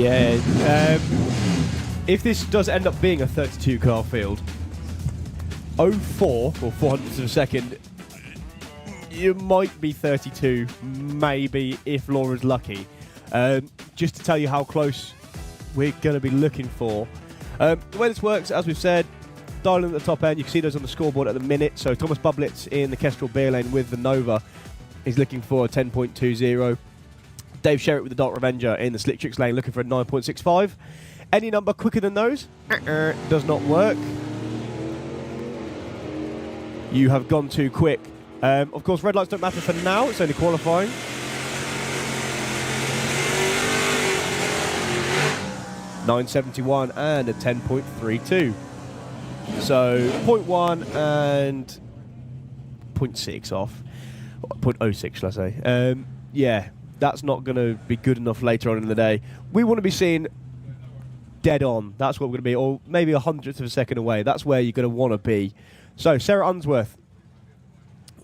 Yeah. If this does end up being a 32 car field, 04 or 400ths of a second, you might be 32, maybe if Laura's lucky. Just to tell you how close we're going to be looking for. The way this works, as we've said, dialing at the top end, you can see those on the scoreboard at the minute. So Thomas Bublitz in the Kestrel beer lane with the Nova is looking for a 10.20. Dave Sherritt with the Dark Revenger in the Slick Tricks lane looking for a 9.65. Any number quicker than those does not work. You have gone too quick. Of course, red lights don't matter for now. It's only qualifying. .971 and a 10.32. So 0.1 and 0.6 off. 0.06, shall I say. Yeah, that's not going to be good enough later on in the day. We want to be seeing dead on. That's what we're going to be, or maybe 100th of a second away. That's where you're going to want to be. So Sarah Unsworth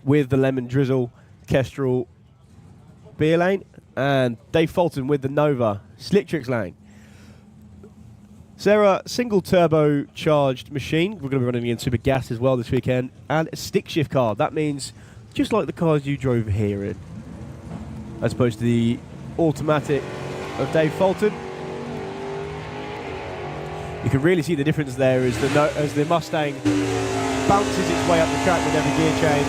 with the Lemon Drizzle Kestrel beer lane, and Dave Fulton with the Nova Slick Tricks lane. Sarah, single turbo charged machine. We're going to be running in super gas as well this weekend, and a stick shift car. That means just like the cars you drove here in, as opposed to the automatic of Dave Fulton. You can really see the difference there as the Mustang bounces its way up the track with every gear change.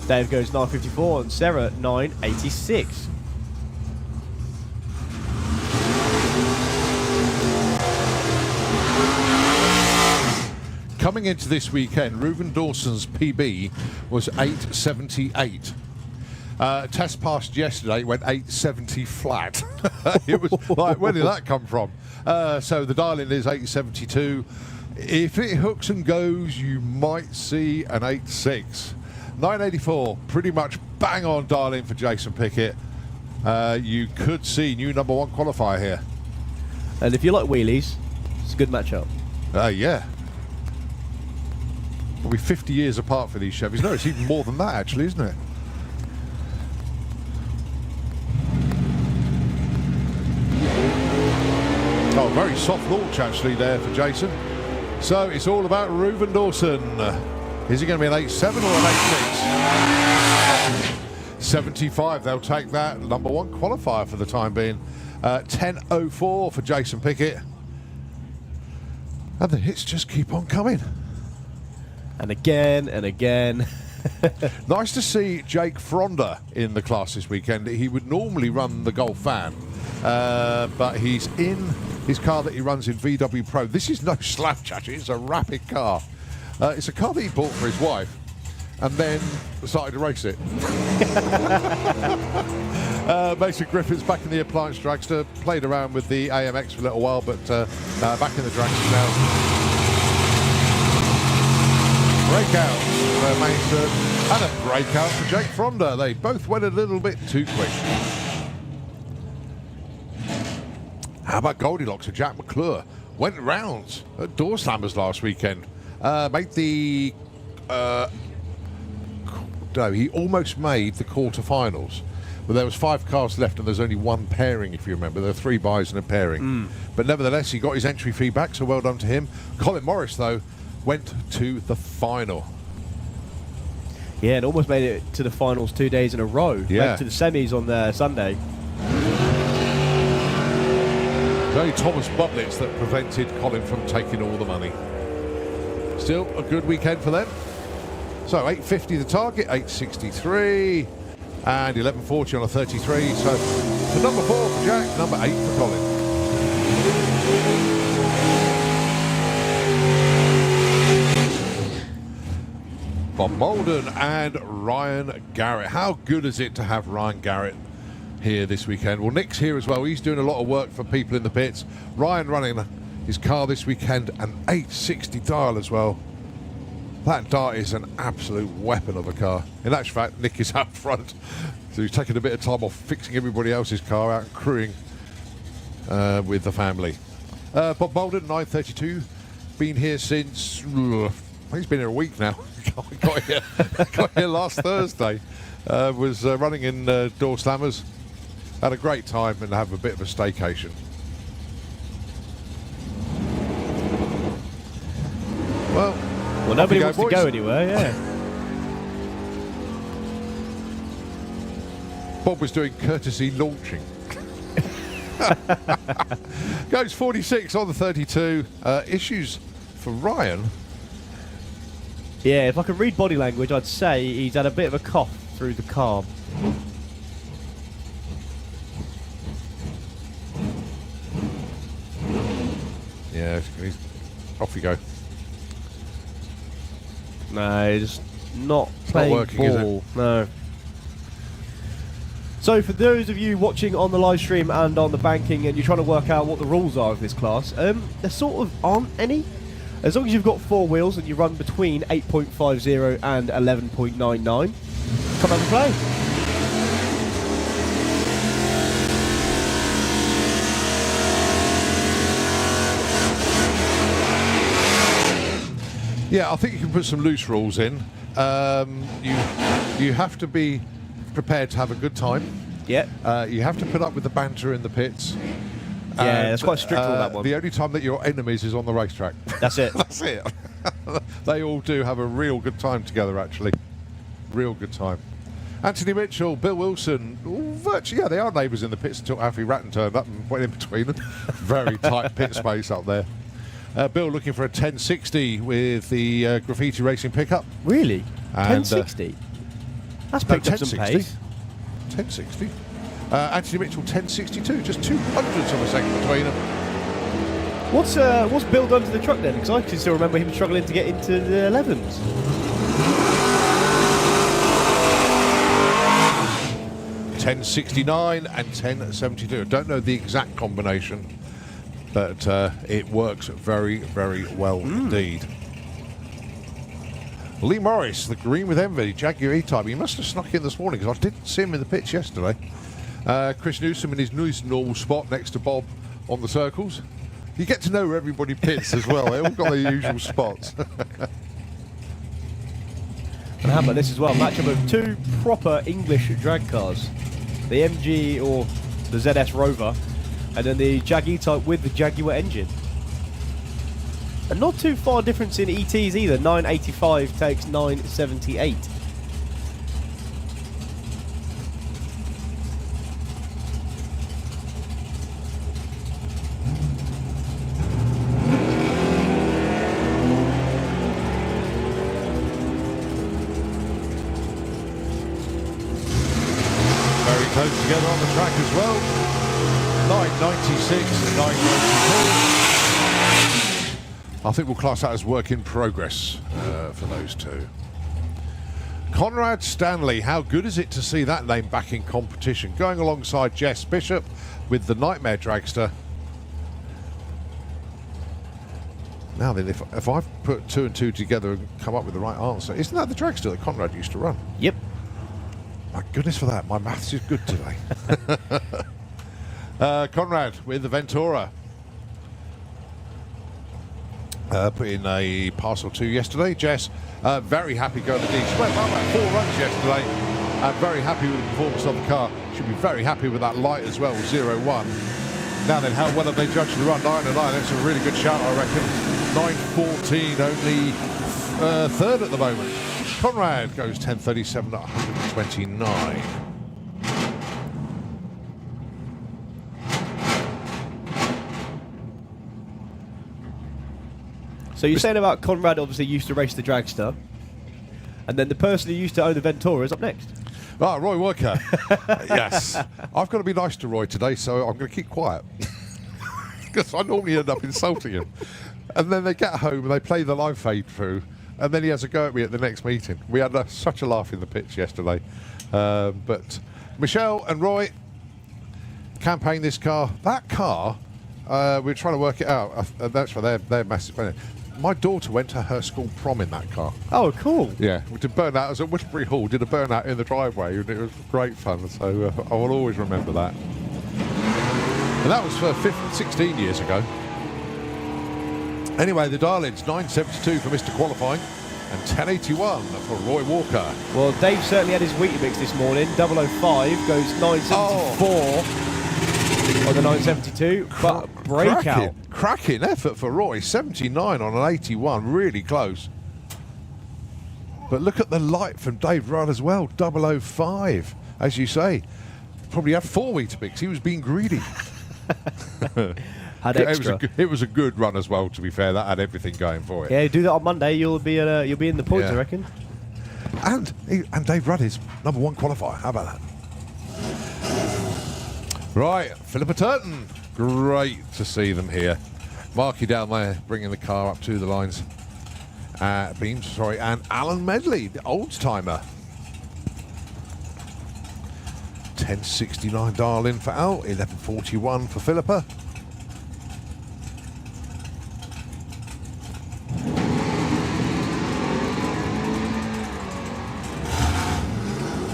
Dave goes 9.54 and Sarah 9.86. Coming into this weekend, Reuben Dawson's PB was 8.78. Test passed yesterday, went 8.70 flat. It was like, where did that come from? So the dial-in is 8.72. If it hooks and goes, you might see an 8.6. 9.84, pretty much bang on dial-in for Jason Pickett. You could see new number one qualifier here. And if you like wheelies, it's a good matchup. Yeah. Probably 50 years apart for these Chevys. No, it's even more than that, actually, isn't it? Oh, very soft launch, actually, there for Jason. So it's all about Reuben Dawson. Is he going to be an 8.7 or an 8.6? 75, they'll take that. Number one qualifier for the time being. 10.04 for Jason Pickett. And the hits just keep on coming. And again and again. Nice to see Jake Fronder in the class this weekend. He would normally run the Golf Van, but he's in his car that he runs in VW Pro. This is no slouch, actually. It's a rapid car. It's a car that he bought for his wife and then started to race it. Mason Griffin's back in the appliance dragster. Played around with the AMX for a little while, but back in the dragster now. Breakout for Mason and a breakout for Jake Fronder. They both went a little bit too quick. How about Goldilocks and Jack McClure? Went rounds at Door Slammers last weekend. Made the... no, he almost made the quarterfinals. But there was 5 cars left and there's only one pairing, if you remember. There were 3 buys and a pairing. But nevertheless, he got his entry fee back, so well done to him. Colin Morris, though, went to the final. Yeah, and almost made it to the finals 2 days in a row. Yeah. Went to the semis on Sunday. It was only Thomas Bublitz that prevented Colin from taking all the money. Still a good weekend for them. So 8.50 the target, 8.63, and 11.40 on a 33. So for number 4 for Jack, number 8 for Colin. Bob Molden and Ryan Garrett. How good is it to have Ryan Garrett here this weekend? Well, Nick's here as well. He's doing a lot of work for people in the pits. Ryan running his car this weekend, an 860 dial as well. That dart is an absolute weapon of a car. In actual fact, Nick is out front. So he's taking a bit of time off fixing everybody else's car out and crewing with the family. Bob Molden, 932. Been here since... he's been here a week now. got here last Thursday. Was running in Door Slammers. had a great time and have a bit of a staycation. Well, nobody wants to go anywhere, yeah. Bob was doing courtesy launching. Goes 46 on the 32. Issues for Ryan. Yeah, if I could read body language, I'd say he's had a bit of a cough through the carb. Yeah, off you go. No, he's not playing working, ball. is it? No. So for those of you watching on the live stream and on the banking and you're trying to work out what the rules are of this class, there sort of aren't any. As long as you've got 4 wheels and you run between 8.50 and 11.99, come have a play. Yeah, I think you can put some loose rules in. You have to be prepared to have a good time. Yeah. You have to put up with the banter in the pits. Yeah, that's quite strict on that one. The only time that your enemies is on the racetrack. That's it. That's it. They all do have a real good time together, actually. Real good time. Anthony Mitchell, Bill Wilson, virtually, yeah, they are neighbours in the pits until Alfie Ratton turned up and went in between them. Very tight pit space up there. Bill looking for a 1060 with the graffiti racing pickup. Really? And, 1060? That's picked up some pace. 1060. Anthony Mitchell 1062, just 200ths of a second between them. What's Bill done to the truck then? Because I can still remember him struggling to get into the 11s. 1069 and 1072. I don't know the exact combination, but it works very, very well indeed. Lee Morris, the green with envy, Jaguar E-Type. He must have snuck in this morning because I didn't see him in the pitch yesterday. Chris Newsom in his nice normal spot next to Bob on the circles. You get to know where everybody pits as well. They all got their usual spots. And how about this as well? Matchup of 2 proper English drag cars. The MG or the ZS Rover, and then the Jag E-Type with the Jaguar engine. And not too far difference in ETs either. 985 takes 978. Very close together on the track as well. 996 and 992. I think we'll class that as work in progress for those two. Conrad Stanley, how good is it to see that name back in competition? Going alongside Jess Bishop with the Nightmare Dragster. Now then, if I've put 2 and 2 together and come up with the right answer, isn't that the dragster that Conrad used to run? Yep. My goodness for that, my maths is good today. Conrad with the Ventura. Put in a parcel 2 yesterday. Jess, very happy going to D. She went about 4 runs yesterday. Very happy with the performance of the car. Should be very happy with that light as well, 0-1. Now then, how well have they judged the run? 9-9, that's a really good shout, I reckon. 9-14, only 3rd at the moment. Conrad goes 10.37 at 129. So you're saying about Conrad obviously used to race the Dragster, and then the person who used to own the Ventura is up next. Ah, Roy Walker. Yes. I've got to be nice to Roy today, so I'm going to keep quiet. Because I normally end up insulting him. And then they get home and they play the live fade through, and then he has a go at me at the next meeting. We had such a laugh in the pitch yesterday. But Michelle and Roy campaign this car. That car, we're trying to work it out. That's for their massive benefit. My daughter went to her school prom in that car. Oh, cool. Yeah, we did burnout. I was at Woodbury Hall, did a burnout in the driveway, and it was great fun. So I will always remember that. And that was for 16 years ago. Anyway, the dial-ins, 9.72 for Mr. Qualifying. and 1081 for Roy Walker. Well, Dave certainly had his Weetabix this morning. 005 goes 974 on the 972, but breakout. Cracking effort for Roy. 79 on an 81, really close. But look at the light from Dave Rudd as well. 005, as you say. Probably had 4 Weetabix. He was being greedy. Had extra. It was a good run as well, to be fair. That had everything going for it. Yeah, do that on Monday. You'll be in the points, Yeah. I reckon. And Dave Rudd is #1 qualifier. How about that? Right, Philippa Turton. Great to see them here. Marky down there, bringing the car up to the lines. Beams, sorry, and Alan Medley, the old-timer. 1069 dial in for Al, 1141 for Philippa.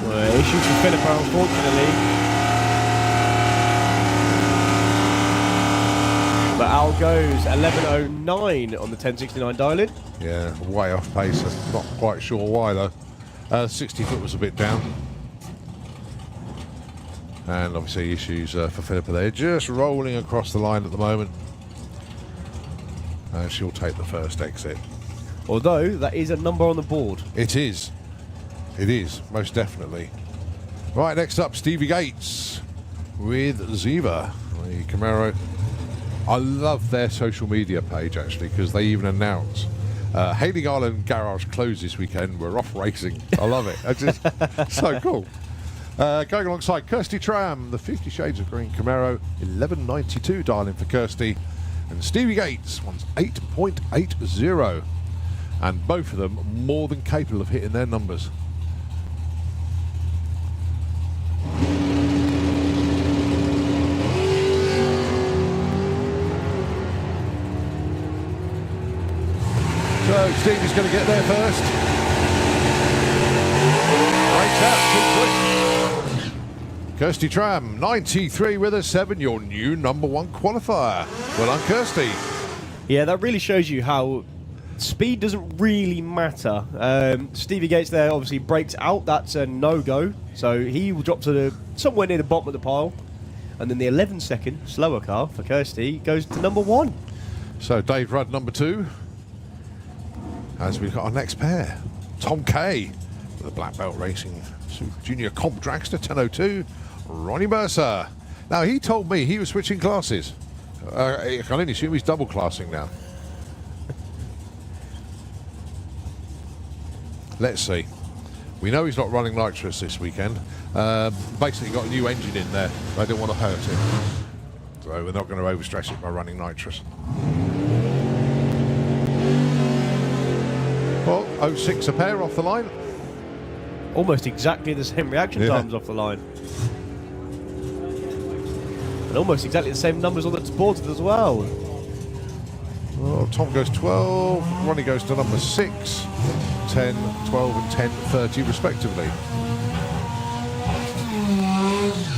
Well, issues for Philippa, unfortunately. But Al goes 1109 on the 1069 dial-in. Yeah, way off pace. I'm not quite sure why though. 60 foot was a bit down. And obviously issues for Philippa there. Just rolling across the line at the moment. And she'll take the first exit. Although, that is a number on the board. It is. It is, most definitely. Right, next up, Stevie Gates with Ziva, the Camaro. I love their social media page, actually, because they even announce Hayling Island Garage closed this weekend. We're off racing. I love it. It's just so cool. Going alongside Kirsty Tram, the 50 Shades of Green Camaro, 1192 dial in for Kirsty. And Stevie Gates wants 8.80. And both of them more than capable of hitting their numbers. So Stevie's going to get there first. Right out, too quick. Kirsty Tram, 93 with a 7, your new #1 qualifier. Well done, Kirsty. Yeah, that really shows you how speed doesn't really matter. Stevie Gates there obviously breaks out. That's a no-go. So he will drop to somewhere near the bottom of the pile. And then the 11-second slower car for Kirsty goes to #1. So Dave Rudd, #2. As we've got our next pair. Tom Kay, the Black Belt Racing Junior Comp Dragster, 1002. Ronnie Mercer. Now, he told me he was switching classes. I can only assume he's double classing now. Let's see. We know he's not running nitrous this weekend. Basically got a new engine in there. They don't want to hurt him. So we're not going to overstress it by running nitrous. Well, 06 a pair off the line. Almost exactly the same reaction times off the line. And almost exactly the same numbers on the boards as well. Well, Tom goes 12, Ronnie goes to #6, 10, 12 and 10, 30 respectively.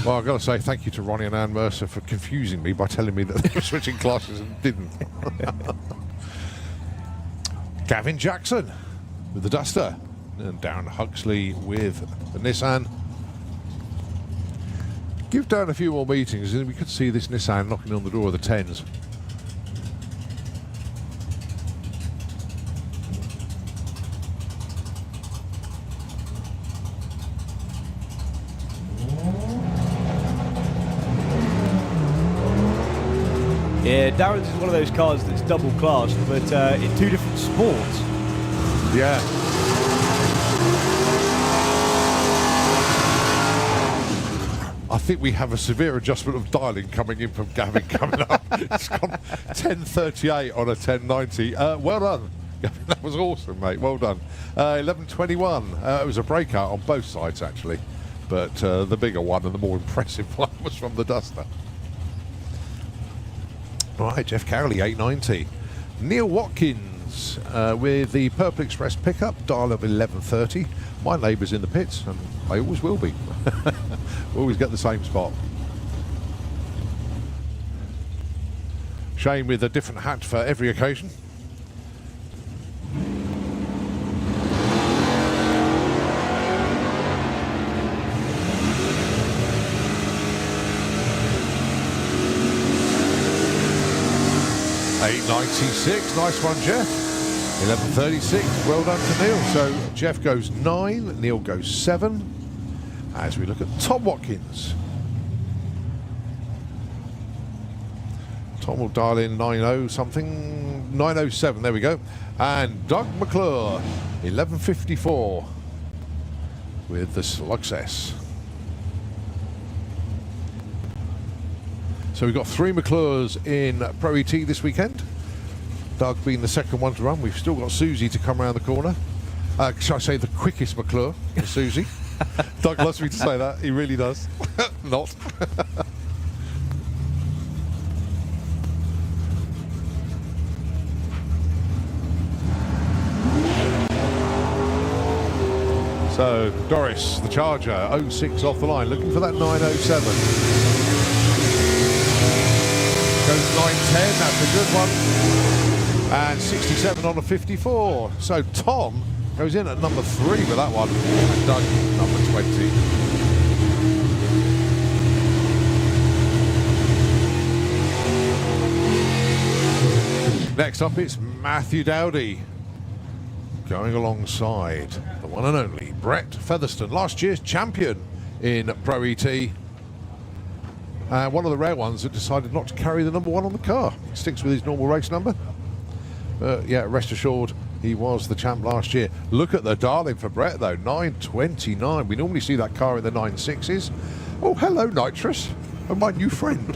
Well, I've got to say thank you to Ronnie and Ann Mercer for confusing me by telling me that they were switching classes and didn't. Gavin Jackson with the Duster, and Darren Huxley with the Nissan. Give Darren a few more meetings and we could see this Nissan knocking on the door of the 10s. Yeah, Darren's is one of those cars that's double classed, but in 2 different sports. Yeah. I think we have a severe adjustment of dialing coming in from Gavin coming up. It's gone 1038 on a 1090. Well done. Gavin, that was awesome, mate. Well done. 1121. It was a breakout on both sides, actually. But the bigger one and the more impressive one was from the Duster. Right, Jeff Carrolley, 890. Neil Watkins with the Purple Express pickup, dial of 1130. My neighbour's in the pits, and I always will be. We always get the same spot. Shane with a different hat for every occasion. 8.96. Nice one, Jeff. 11.36. Well done to Neil. So Jeff goes 9. Neil goes 7. As we look at Tom Watkins. Tom will dial in 90 something. 9.07. There we go. And Doug McClure. 11.54 with the success. So we've got 3 McClures in Pro ET this weekend. Doug being the second one to run. We've still got Susie to come around the corner. Shall I say the quickest McClure for Susie? Doug loves me to say that. He really does. Not. So Doris, the Charger, 06 off the line, looking for that 9.07. Goes 9.10, that's a good one. And 67 on a 54. So Tom goes in at number 3 with that one. And Doug, number 20. Next up, it's Matthew Dowdy. Going alongside the one and only Brett Featherstone, last year's champion in Pro ET. One of the rare ones that decided not to carry the number 1 on the car. Sticks with his normal race number. Yeah, rest assured, he was the champ last year. Look at the darling for Brett, though. 9.29. We normally see that car in the 9.6s. Oh, hello, Nitrous. And my new friend.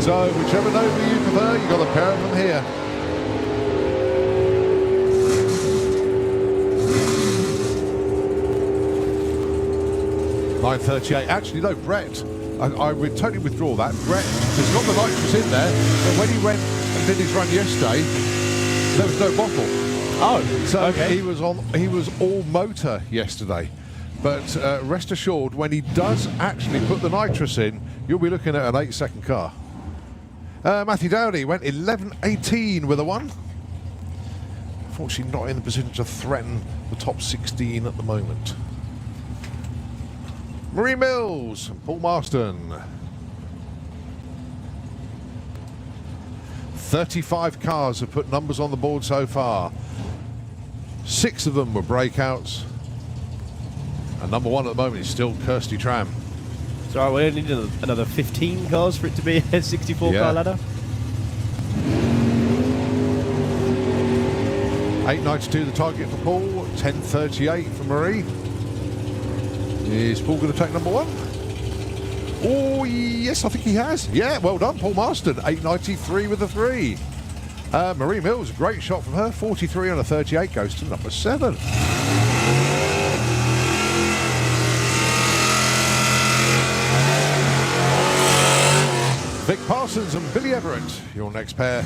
So, whichever Nova you prefer, you've got a pair of them here. $9.38. Actually, no, Brett, I would totally withdraw that. Brett has got the nitrous in there, but when he went and did his run yesterday, there was no bottle. Oh, so okay. He was all motor yesterday. But rest assured, when he does actually put the nitrous in, you'll be looking at an 8-second car. Matthew Dowdy went 11.18 with a 1. Unfortunately, not in the position to threaten the top 16 at the moment. Marie Mills and Paul Marston. 35 cars have put numbers on the board so far. 6 of them were breakouts. And number 1 at the moment is still Kirsty Tram. So we only need another 15 cars for it to be a 64-car ladder. 8.92 the target for Paul. 10.38 for Marie. Is Paul going to take number 1? Oh, yes, I think he has. Yeah, well done, Paul Marston. 8.93 with the 3. Marie Mills, great shot from her. 43 on a 38 goes to number 7. Vic Parsons and Billy Everett, your next pair.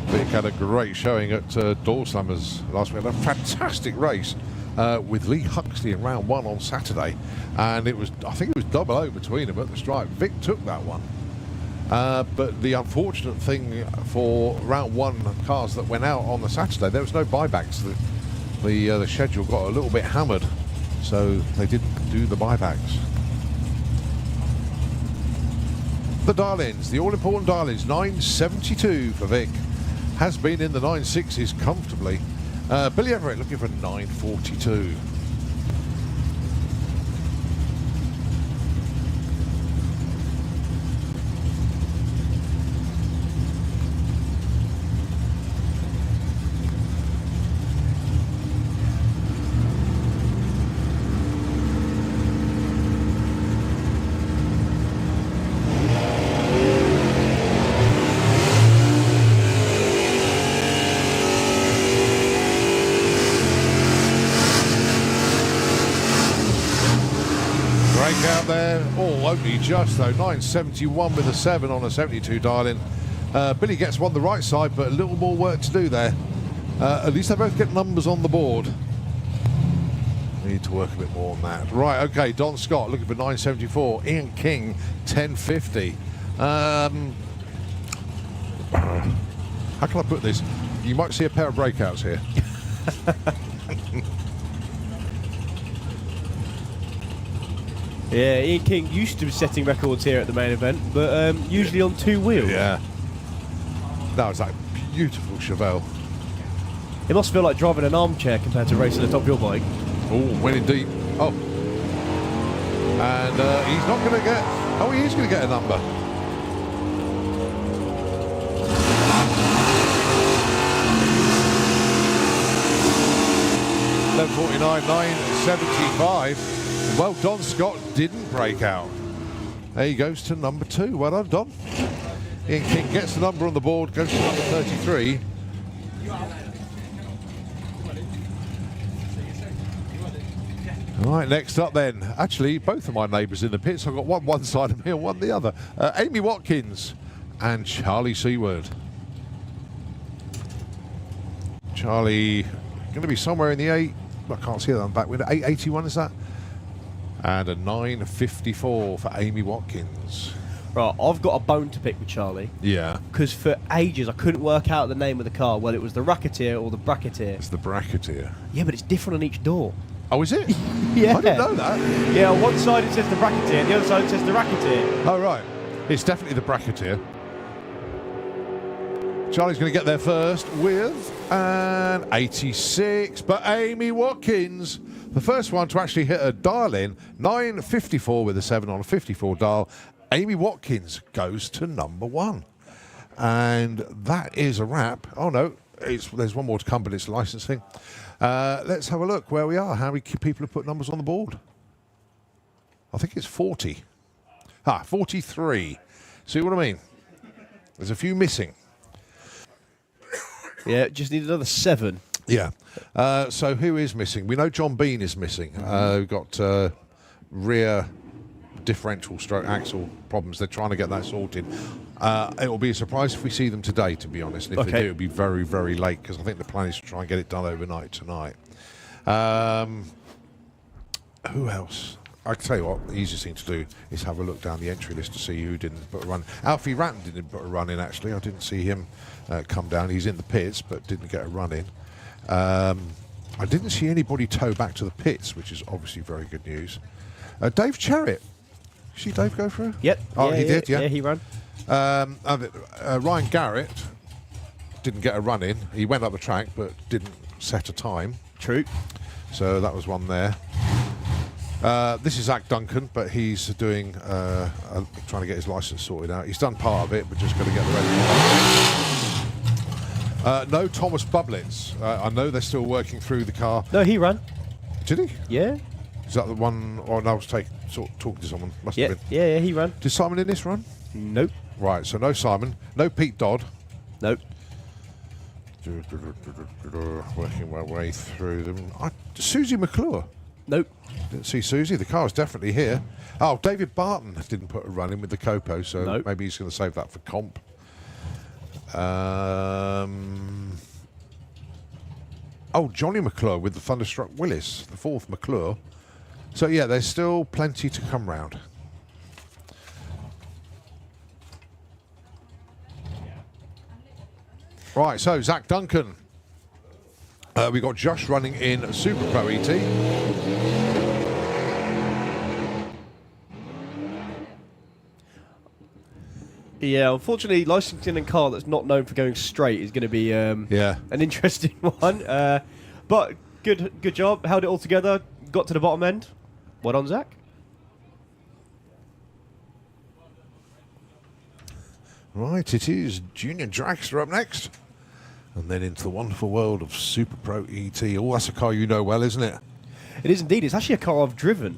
Vic had a great showing at Door Slammers last week. A fantastic race with Lee Huxley in round 1 on Saturday, and I think it was 0-0 between them at the stripe. Vic took that one, but the unfortunate thing for round 1 cars that went out on the Saturday, there was no buybacks. The schedule got a little bit hammered, so they didn't do the buybacks. The Darlings, the all-important Darlings, 9.72 for Vic. Has been in the 9.6s comfortably. Billy Everett looking for 9.42. Out there, only just though. 9.71 with a 7 on a 72 darling. Billy gets one the right side, but a little more work to do there. At least they both get numbers on the board. We need to work a bit more on that. Right, okay, Don Scott looking for 9.74. Ian King, 10.50. How can I put this? You might see a pair of breakouts here. Yeah, Ian King used to be setting records here at the main event, but usually on 2 wheels. Yeah. That was that beautiful Chevelle. It must feel like driving an armchair compared to racing a top fuel bike. Oh, winning deep. Oh. And he's not going to get... Oh, he is going to get a number. .49.975. Well, Don Scott didn't break out. There he goes to number 2. Well done, Don. Ian King gets the number on the board, goes to number 33. All right, next up then. Actually, both of my neighbours in the pits. I've got one side of me and one the other. Amy Watkins and Charlie Seward. Charlie going to be somewhere in the 8. I can't see that on the back window. 881 is that? And a 954 for Amy Watkins. Right, I've got a bone to pick with Charlie. Yeah. Because for ages I couldn't work out the name of the car, whether it was the Racketeer or the Bracketeer. It's the Bracketeer. Yeah, but it's different on each door. Oh, is it? Yeah. I didn't know that. Yeah, on one side it says the Bracketeer, the other side it says the Racketeer. Oh, right. It's definitely the Bracketeer. Charlie's going to get there first with an 86, but Amy Watkins, the first one to actually hit a dial in, 954 with a 7 on a 54 dial. Amy Watkins goes to number 1. And that is a wrap. Oh, no, there's one more to come, but it's licensing. Let's have a look where we are. How many people have put numbers on the board? I think it's 40. 43. See what I mean? There's a few missing. Yeah, just need another 7. Yeah. So who is missing? We know John Bean is missing. We've got rear differential stroke axle problems. They're trying to get that sorted. It will be a surprise if we see them today, to be honest. And if they do, it'll be very, very late, because I think the plan is to try and get it done overnight tonight. Who else? I can tell you what, the easiest thing to do is have a look down the entry list to see who didn't put a run. Alfie Ratton didn't put a run in, actually. I didn't see him come down. He's in the pits, but didn't get a run in. I didn't see anybody tow back to the pits, which is obviously very good news. Dave Cherritt. See Dave go through? Yep. Oh, he did, yeah. Yeah, he ran. Ryan Garrett didn't get a run in. He went up the track, but didn't set a time. True. So that was one there. This is Zach Duncan, but he's doing trying to get his license sorted out. He's done part of it, but just got to get the rest. No Thomas Bublitz. I know they're still working through the car. No, he ran. Did he? Yeah. Is that the one? Oh, no, I was talking to someone. Must have been. Yeah, he ran. Did Simon in this run? Nope. Right, so no Simon. No Pete Dodd. Nope. Working my way through them. Susie McClure. Nope. Didn't see Susie. The car's definitely here. Oh, David Barton didn't put a run in with the Copo, so nope. Maybe he's going to save that for comp. Johnny McClure with the Thunderstruck Willis, the 4th McClure. So, yeah, there's still plenty to come round. Right, so Zach Duncan. We got Josh running in Super Pro ET. Yeah, unfortunately, licensing a car that's not known for going straight is going to be an interesting one. But good job. Held it all together. Got to the bottom end. Well done, Zach. Right, it is Junior Dragster up next. And then into the wonderful world of Super Pro ET. Oh, that's a car you know well, isn't it? It is indeed. It's actually a car I've driven.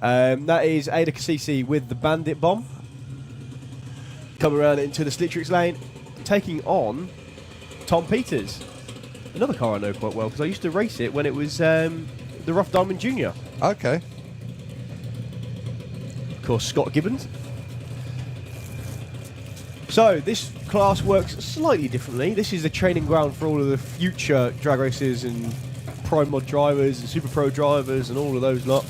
That is Ada Cassisi with the Bandit Bomb. Coming around into the Slitrix lane, taking on Tom Peters. Another car I know quite well, because I used to race it when it was the Rough Diamond Junior. Okay. Of course, Scott Gibbons. So, this class works slightly differently. This is the training ground for all of the future drag races and Pro Mod drivers and Super Pro drivers and all of those lot.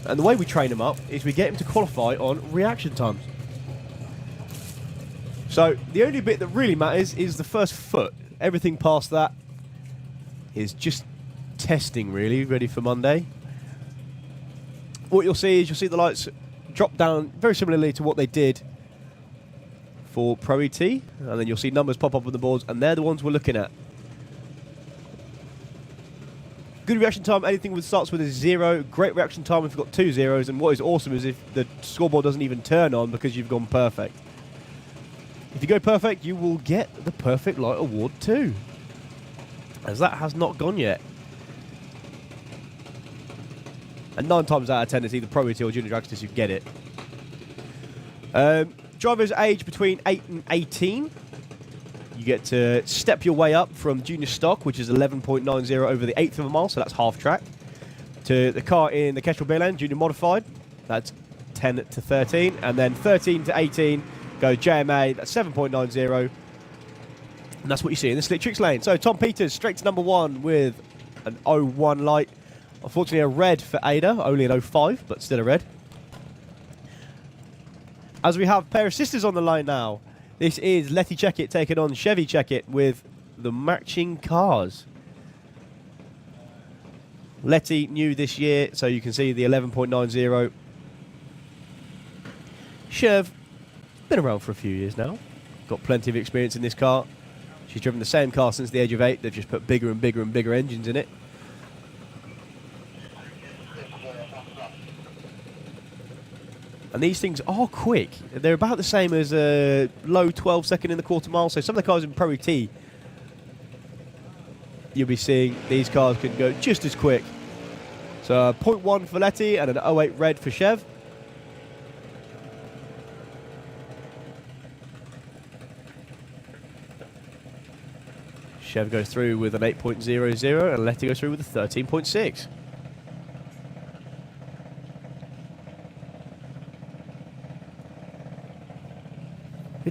And the way we train them up is we get them to qualify on reaction times. So, the only bit that really matters is the first foot. Everything past that is just testing, really, ready for Monday. what you'll see is the lights drop down very similarly to what they did for Pro ET, and then you'll see numbers pop up on the boards, and they're the ones we're looking at. Good reaction time, anything that starts with a 0. Great reaction time if you've got 2 zeros, and what is awesome is if the scoreboard doesn't even turn on because you've gone perfect. If you go perfect, you will get the Perfect Light Award too, as that has not gone yet. And 9 times out of 10, it's either Pro ET or Junior Dragsters who get it. Drivers age between 8 and 18. You get to step your way up from junior stock, which is 11.90 over the 1/8 of a mile, so that's half track, to the car in the Kestrel Beer Lane, junior modified. That's 10 to 13. And then 13 to 18 goes JMA, that's 7.90. And that's what you see in the Slick Tricks lane. So Tom Peters straight to number 1 with an 01 light. Unfortunately, a red for Ada, only an 05, but still a red. As we have a pair of sisters on the line now. This is Letty Checkit taking on Chevy Checkit with the matching cars. Letty new this year, so you can see the 11.90. Chev, been around for a few years now. Got plenty of experience in this car. She's driven the same car since the age of 8. They've just put bigger and bigger and bigger engines in it. And these things are quick. They're about the same as a low 12 second in the quarter mile. So some of the cars in Pro ET, you'll be seeing these cars can go just as quick. So 0.1 for Letty and an 08 red for Chev. Chev goes through with an 8.00 and Letty goes through with a 13.6.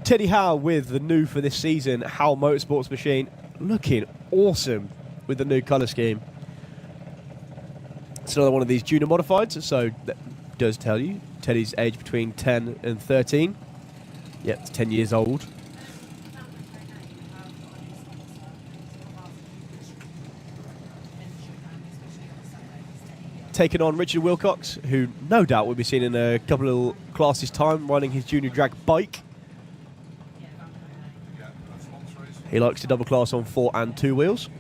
Teddy Howe with the new for this season, Howe Motorsports machine, looking awesome with the new colour scheme. It's another one of these junior modifieds, so that does tell you Teddy's age between 10 and 13. Yep, it's 10 years old. Taking on Richard Wilcox, who no doubt will be seen in a couple of classes' time running his junior drag bike. He likes to double class on 4 and 2 wheels.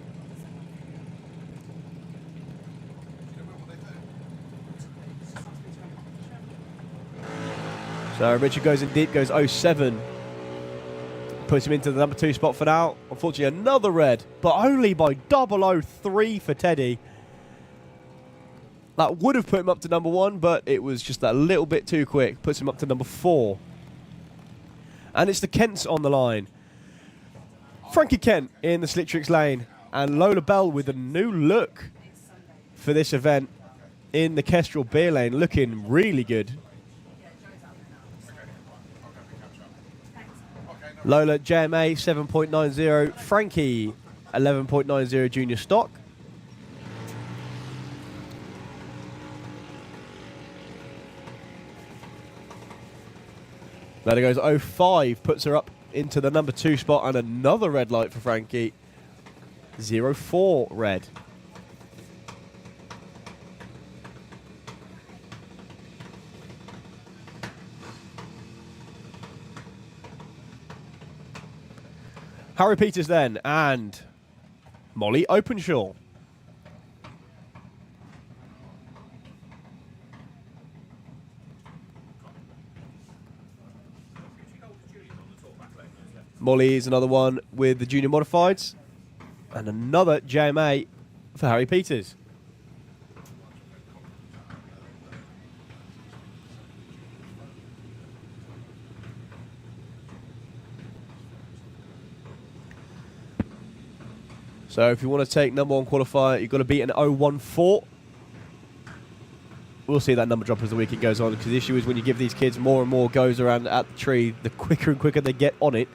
So Richard goes in deep, goes 07. Puts him into the number 2 spot for now. Unfortunately, another red, but only by 003 for Teddy. That would have put him up to number 1, but it was just that little bit too quick. Puts him up to number 4. And it's the Kents on the line. Frankie Kent in the Slick Tricks lane, and Lola Bell with a new look for this event in the Kestrel Beer Lane, looking really good. Lola JMA 7.90, Frankie 11.90 junior stock. There goes 05, puts her up into the number 2 spot, and another red light for Frankie. 04 red. Harry Peters then, and Molly Openshaw. Molly is another one with the junior modifieds. And another JMA for Harry Peters. So if you want to take number 1 qualifier, you've got to beat an 014. We'll see that number drop as the weekend goes on, because the issue is when you give these kids more and more goes around at the tree, the quicker and quicker they get on it.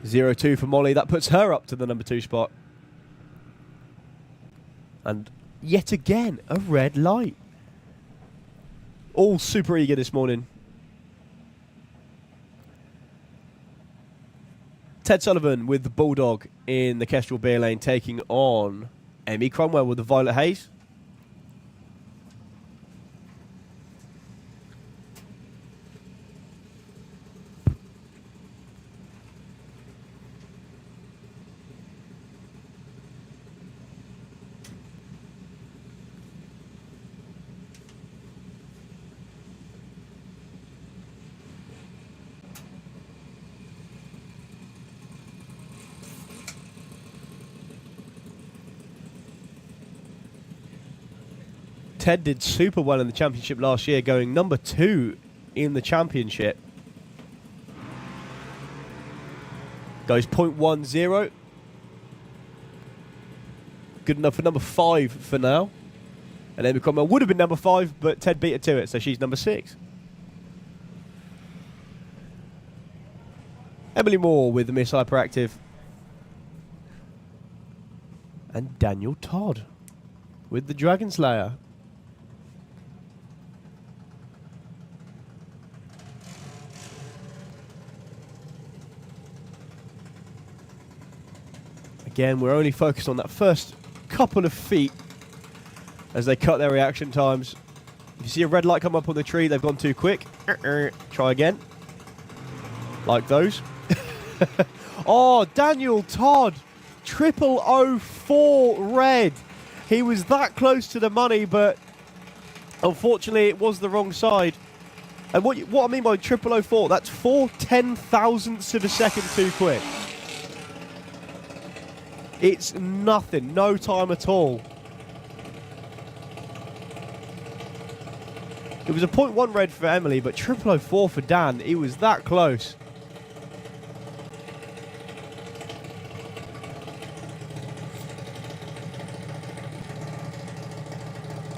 02 for Molly. That puts her up to the number 2 spot. And yet again, a red light. All super eager this morning. Ted Sullivan with the Bulldog in the Kestrel Beer Lane, taking on Emmy Cromwell with the Violet Haze. Ted did super well in the championship last year, going number 2 in the championship. Goes 0.10. Good enough for number 5 for now. And Amy Cromwell would have been number 5, but Ted beat her to it, so she's number 6. Emily Moore with the Miss Hyperactive. And Daniel Todd with the Dragon Slayer. Again, we're only focused on that first couple of feet as they cut their reaction times. If you see a red light come up on the tree, they've gone too quick. Try again. Like those. Oh, Daniel Todd. 0004 red. He was that close to the money, but unfortunately it was the wrong side. And what I mean by 0004, that's 4/10,000ths of a second too quick. It's nothing, no time at all. It was a 0.1 red for Emily, but 0004 for Dan. He was that close.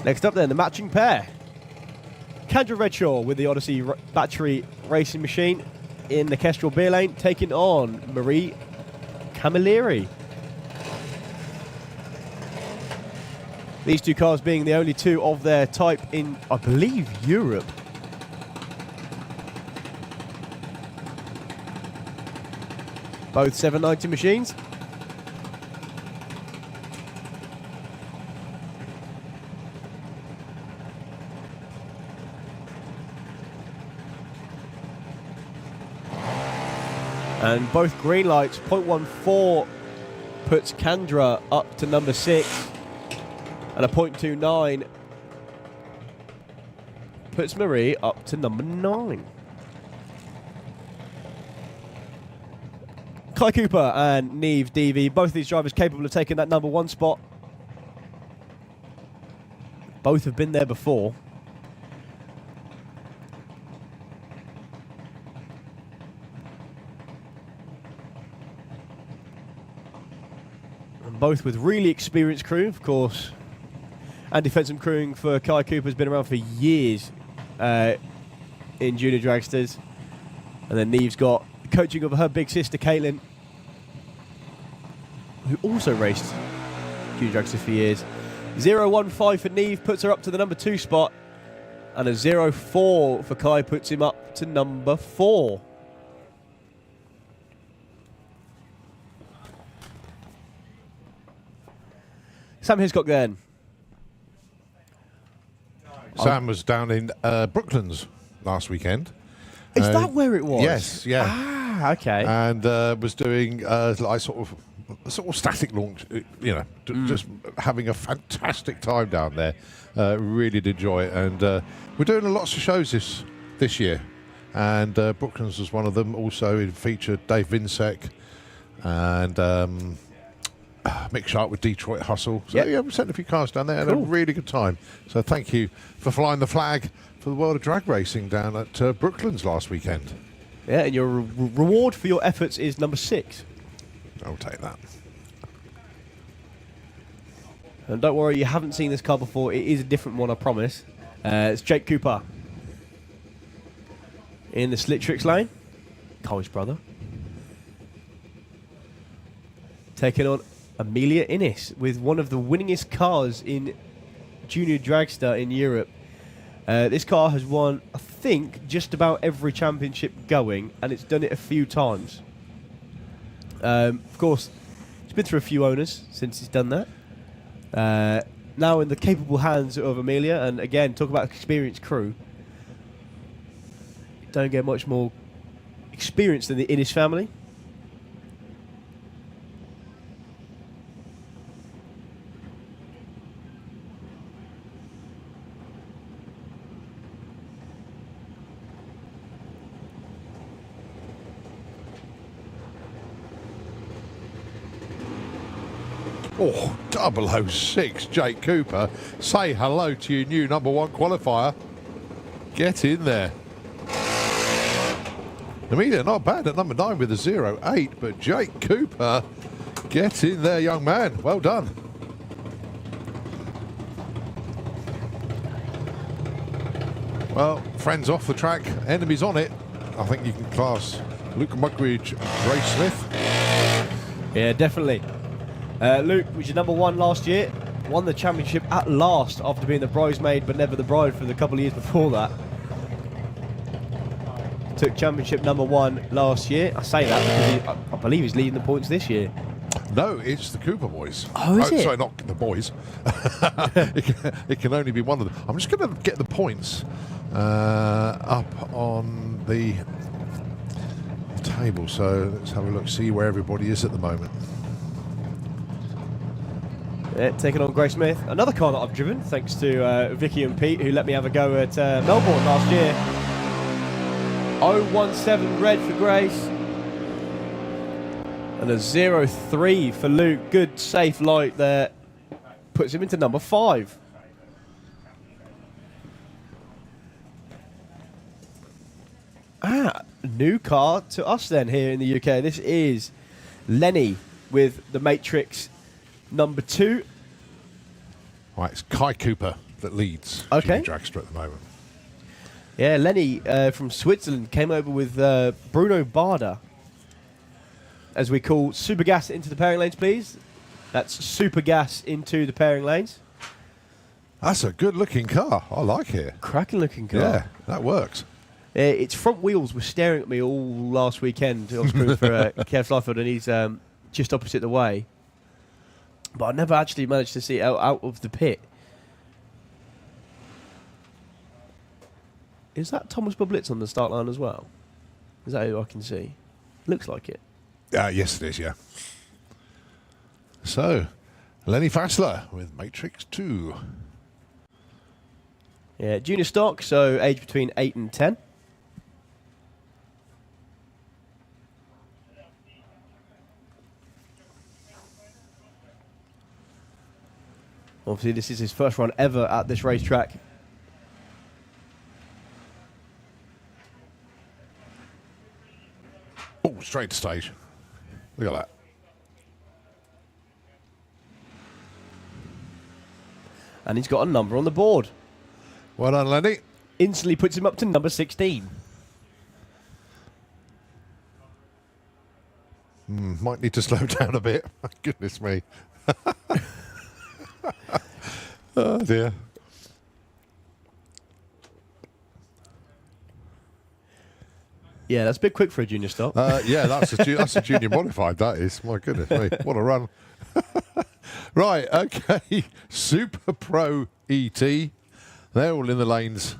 Next up then, the matching pair. Kendra Redshaw with the Odyssey battery racing machine in the Kestrel beer lane, taking on Marie Camilleri. These two cars being the only two of their type in, I believe, Europe. Both 790 machines. And both green lights. 0.14 puts Kendra up to number 6. And a 0.29 puts Marie up to number 9. Kai Cooper and Neve Deavy, both of these drivers capable of taking that number 1 spot. Both have been there before. And both with really experienced crew, of course. And defensive crewing for Kai Cooper has been around for years in Junior Dragsters. And then Neve's got coaching of her big sister, Caitlin, who also raced Junior Dragsters for years. 0.15 for Neve puts her up to the number 2 spot. And a 0.4 for Kai puts him up to number 4. Sam Hiscock then. Sam was down in Brooklands last weekend. Is that where it was? Yes, yeah. Ah, okay. And was doing like sort of static launch, you know, just having a fantastic time down there. Really did enjoy it, and we're doing lots of shows this year, and Brooklands was one of them. Also, it featured Dave Vinsek and Mick Sharp with Detroit Hustle. So yeah, we sent a few cars down there and a really good time. So thank you for flying the flag for the world of drag racing down at Brooklands last weekend. Yeah, and your reward for your efforts is number 6. I'll take that. And don't worry, you haven't seen this car before. It is a different one, I promise. It's Jake Cooper in the Slick Tricks lane. Cole's brother. Taking on Amelia Innes with one of the winningest cars in Junior Dragster in Europe. This car has won, I think, just about every championship going, and it's done it a few times. Of course, it's been through a few owners since it's done that. Now in the capable hands of Amelia, and again, talk about experienced crew. Don't get much more experience than the Innes family. Oh, 006, Jake Cooper. Say hello to your new number 1 qualifier. Get in there. Amelia, not bad at number 9 with a 08, but Jake Cooper, get in there, young man. Well done. Well, friends off the track, enemies on it. I think you can class Luke Mugridge and Ray Smith. Yeah, definitely. Luke was your number 1 last year. Won the championship at last after being the bridesmaid, but never the bride for the couple of years before that. Took championship number 1 last year. I say that because I believe he's leading the points this year. No, it's the Cooper boys. Oh, is it? Sorry, not the boys. it can only be one of them. I'm just going to get the points up on the table. So let's have a look, see where everybody is at the moment. Yeah, taking on Grace Smith. Another car that I've driven, thanks to Vicky and Pete, who let me have a go at Melbourne last year. 017 red for Grace. And a 03 for Luke. Good, safe light there. Puts him into number 5. New car to us then here in the UK. This is Lenny with the Matrix number 2. Right, it's Kai Cooper that leads Okay. Fuel Dragster at the moment. Yeah, Lenny from Switzerland came over with Bruno Barda. As we call super gas into the pairing lanes, please. That's super gas into the pairing lanes. That's a good looking car. I like it. Cracking looking car. Yeah, that works. Its front wheels were staring at me all last weekend. I was screwing for Kev Slyford, and he's just opposite the way. But I never actually managed to see it out of the pit. Is that Thomas Bublitz on the start line as well? Is that who I can see? Looks like it. Yes, it is, yeah. So, Lenny Fassler with Matrix 2. Yeah, junior stock, so age between 8 and 10. Obviously, this is his first run ever at this racetrack. Oh, straight to stage. Look at that. And he's got a number on the board. Well done, Lenny. Instantly puts him up to number 16. Might need to slow down a bit. Goodness me. Oh, dear. Yeah, that's a bit quick for a junior stock. Yeah, that's a junior modified, that is. My goodness me. What a run. Right, okay. Super Pro ET. They're all in the lanes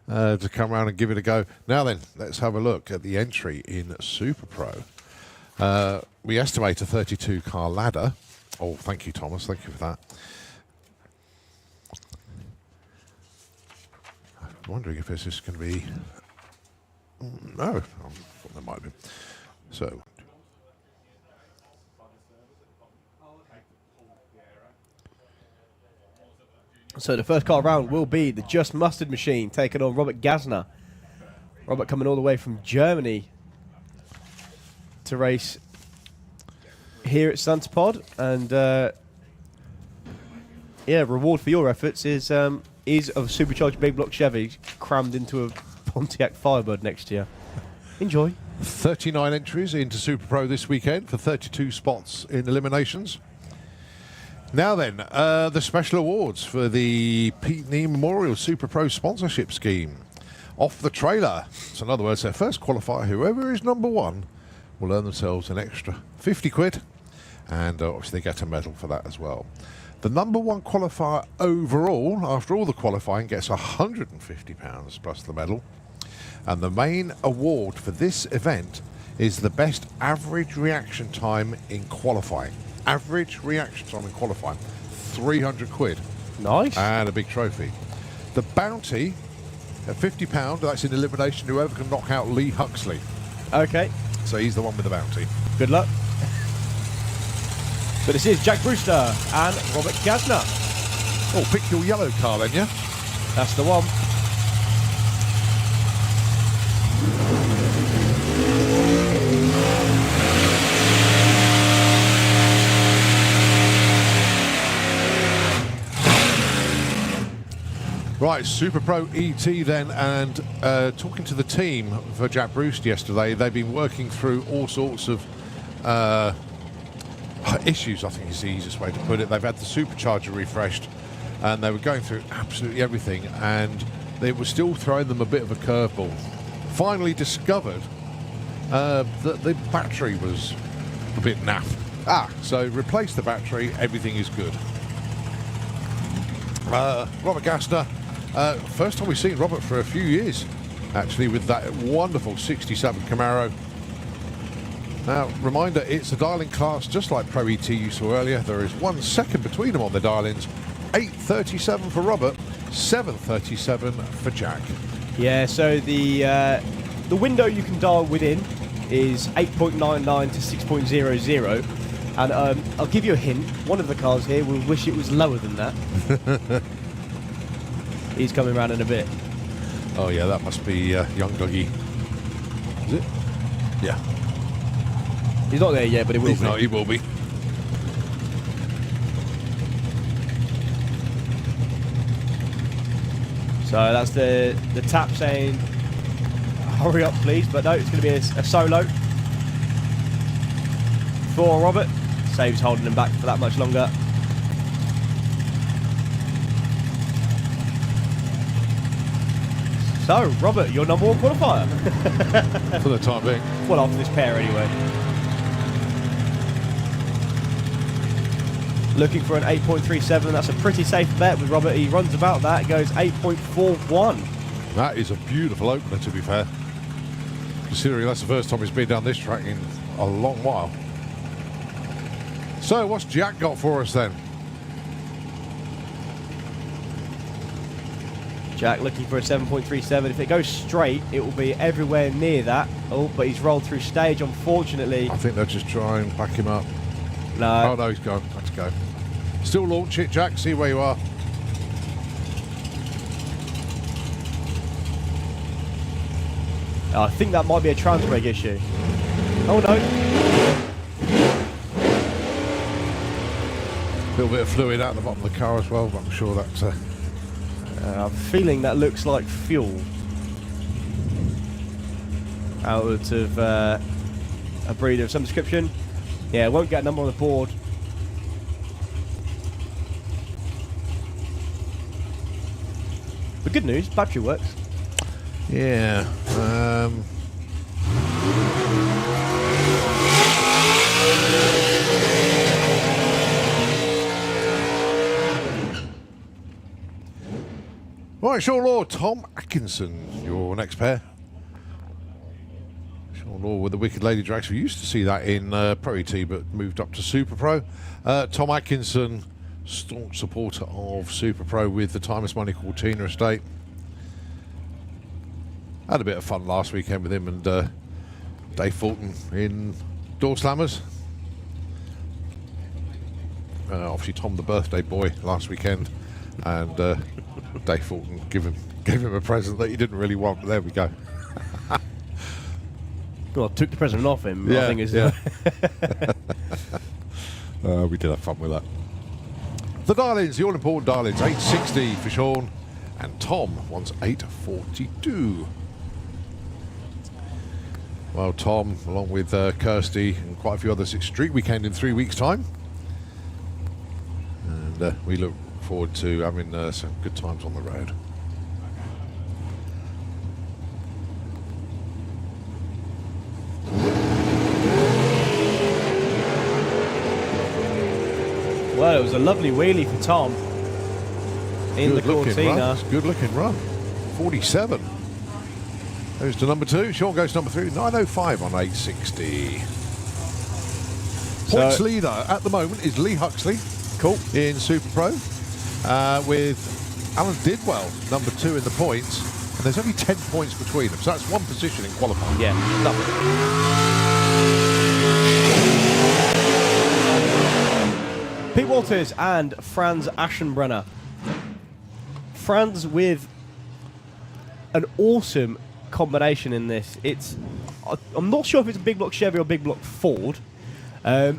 to come around and give it a go. Now then, let's have a look at the entry in Super Pro. We estimate a 32-car ladder. Oh, thank you, Thomas. Thank you for that. I'm wondering if this is going to be... No, I thought there might be. So... So the first car round will be the Just Mustard machine taking on Robert Gasner. Robert coming all the way from Germany to race here at Stunts Pod, and yeah, reward for your efforts is a supercharged big block Chevy crammed into a Pontiac Firebird next year. Enjoy. 39 entries into Super Pro this weekend for 32 spots in eliminations. Now then, the special awards for the Pete Nee Memorial Super Pro sponsorship scheme. Off the trailer. So in other words, their first qualifier, whoever is number 1, will earn themselves an extra 50 quid. And obviously they get a medal for that as well. The number 1 qualifier overall, after all the qualifying, gets £150 plus the medal. And the main award for this event is the best average reaction time in qualifying. Average reaction time in qualifying, 300 quid. Nice. And a big trophy. The bounty at £50, that's in elimination, whoever can knock out Lee Huxley. Okay. So he's the one with the bounty. Good luck. But this is Jack Brewster and Robert Gasner. Oh, pick your yellow car then, yeah? That's the one. Right, Super Pro ET then, and talking to the team for Jack Brewster yesterday, they've been working through all sorts of issues, I think is the easiest way to put it. They've had the supercharger refreshed, and they were going through absolutely everything, and they were still throwing them a bit of a curveball. Finally discovered that the battery was a bit naff. So replace the battery, everything is good. Robert Gasner, first time we've seen Robert for a few years, actually, with that wonderful 67 Camaro. Now, reminder, it's a dial-in class, just like Pro ET you saw earlier. There is 1 second between them on the dial-ins. 8:37 for Robert, 7:37 for Jack. Yeah, so the window you can dial within is 8.99 to 6.00. And I'll give you a hint. One of the cars here will wish it was lower than that. He's coming around in a bit. Oh yeah, that must be young Dougie. Is it? Yeah. He's not there yet, but he will be. No, he will be. So that's the tap saying, hurry up please, but no, it's going to be a solo for Robert. Saves holding him back for that much longer. So, Robert, your number one qualifier. For the time being. Well, after this pair anyway. Looking for an 8.37. That's a pretty safe bet with Robert. He runs about that. Goes 8.41. That is a beautiful opener, to be fair. Considering that's the first time he's been down this track in a long while. So, what's Jack got for us then? Jack looking for a 7.37. If it goes straight, it will be everywhere near that. Oh, but he's rolled through stage, unfortunately. I think they'll just try and back him up. No. Oh, no, he's gone. Let's go. Still launch it, Jack. See where you are. I think that might be a transbrake issue. Oh, no. A little bit of fluid out the bottom of the car as well, but I'm sure that's... I'm feeling that looks like fuel. Out of a breeder of some description. Yeah, won't get a number on the board. But good news, battery works. Yeah. Right, Sean Law, Tom Atkinson, your next pair. Sean Law with the Wicked Lady Drags. We used to see that in Pro ET, but moved up to Super Pro. Tom Atkinson, staunch supporter of Super Pro with the Timeless Money Cortina estate. Had a bit of fun last weekend with him and Dave Fulton in Door Slammers. Obviously, Tom the birthday boy last weekend, and Dave Fulton gave him a present that he didn't really want. But there we go. Well, I took the present off him. Yeah, I think is yeah. We did have fun with that. The dial-ins, the all-important dial-ins, 860 for Sean, and Tom wants 842. Well, Tom, along with Kirsty and quite a few others, it's Street Weekend in 3 weeks' time. And we look forward to having some good times on the road. Well, it was a lovely wheelie for Tom in the Cortina. Good looking run. 47. Goes to number 2. Sean goes to number 3. 905 on 860. Points leader at the moment is Lee Huxley. Cool. In Super Pro. With Alan Didwell, number 2 in the points. And there's only 10 points between them. So that's one position in qualifying. Yeah, lovely. Walters and Franz Aschenbrenner. Franz with an awesome combination in this. I'm not sure if it's a big block Chevy or big block Ford, but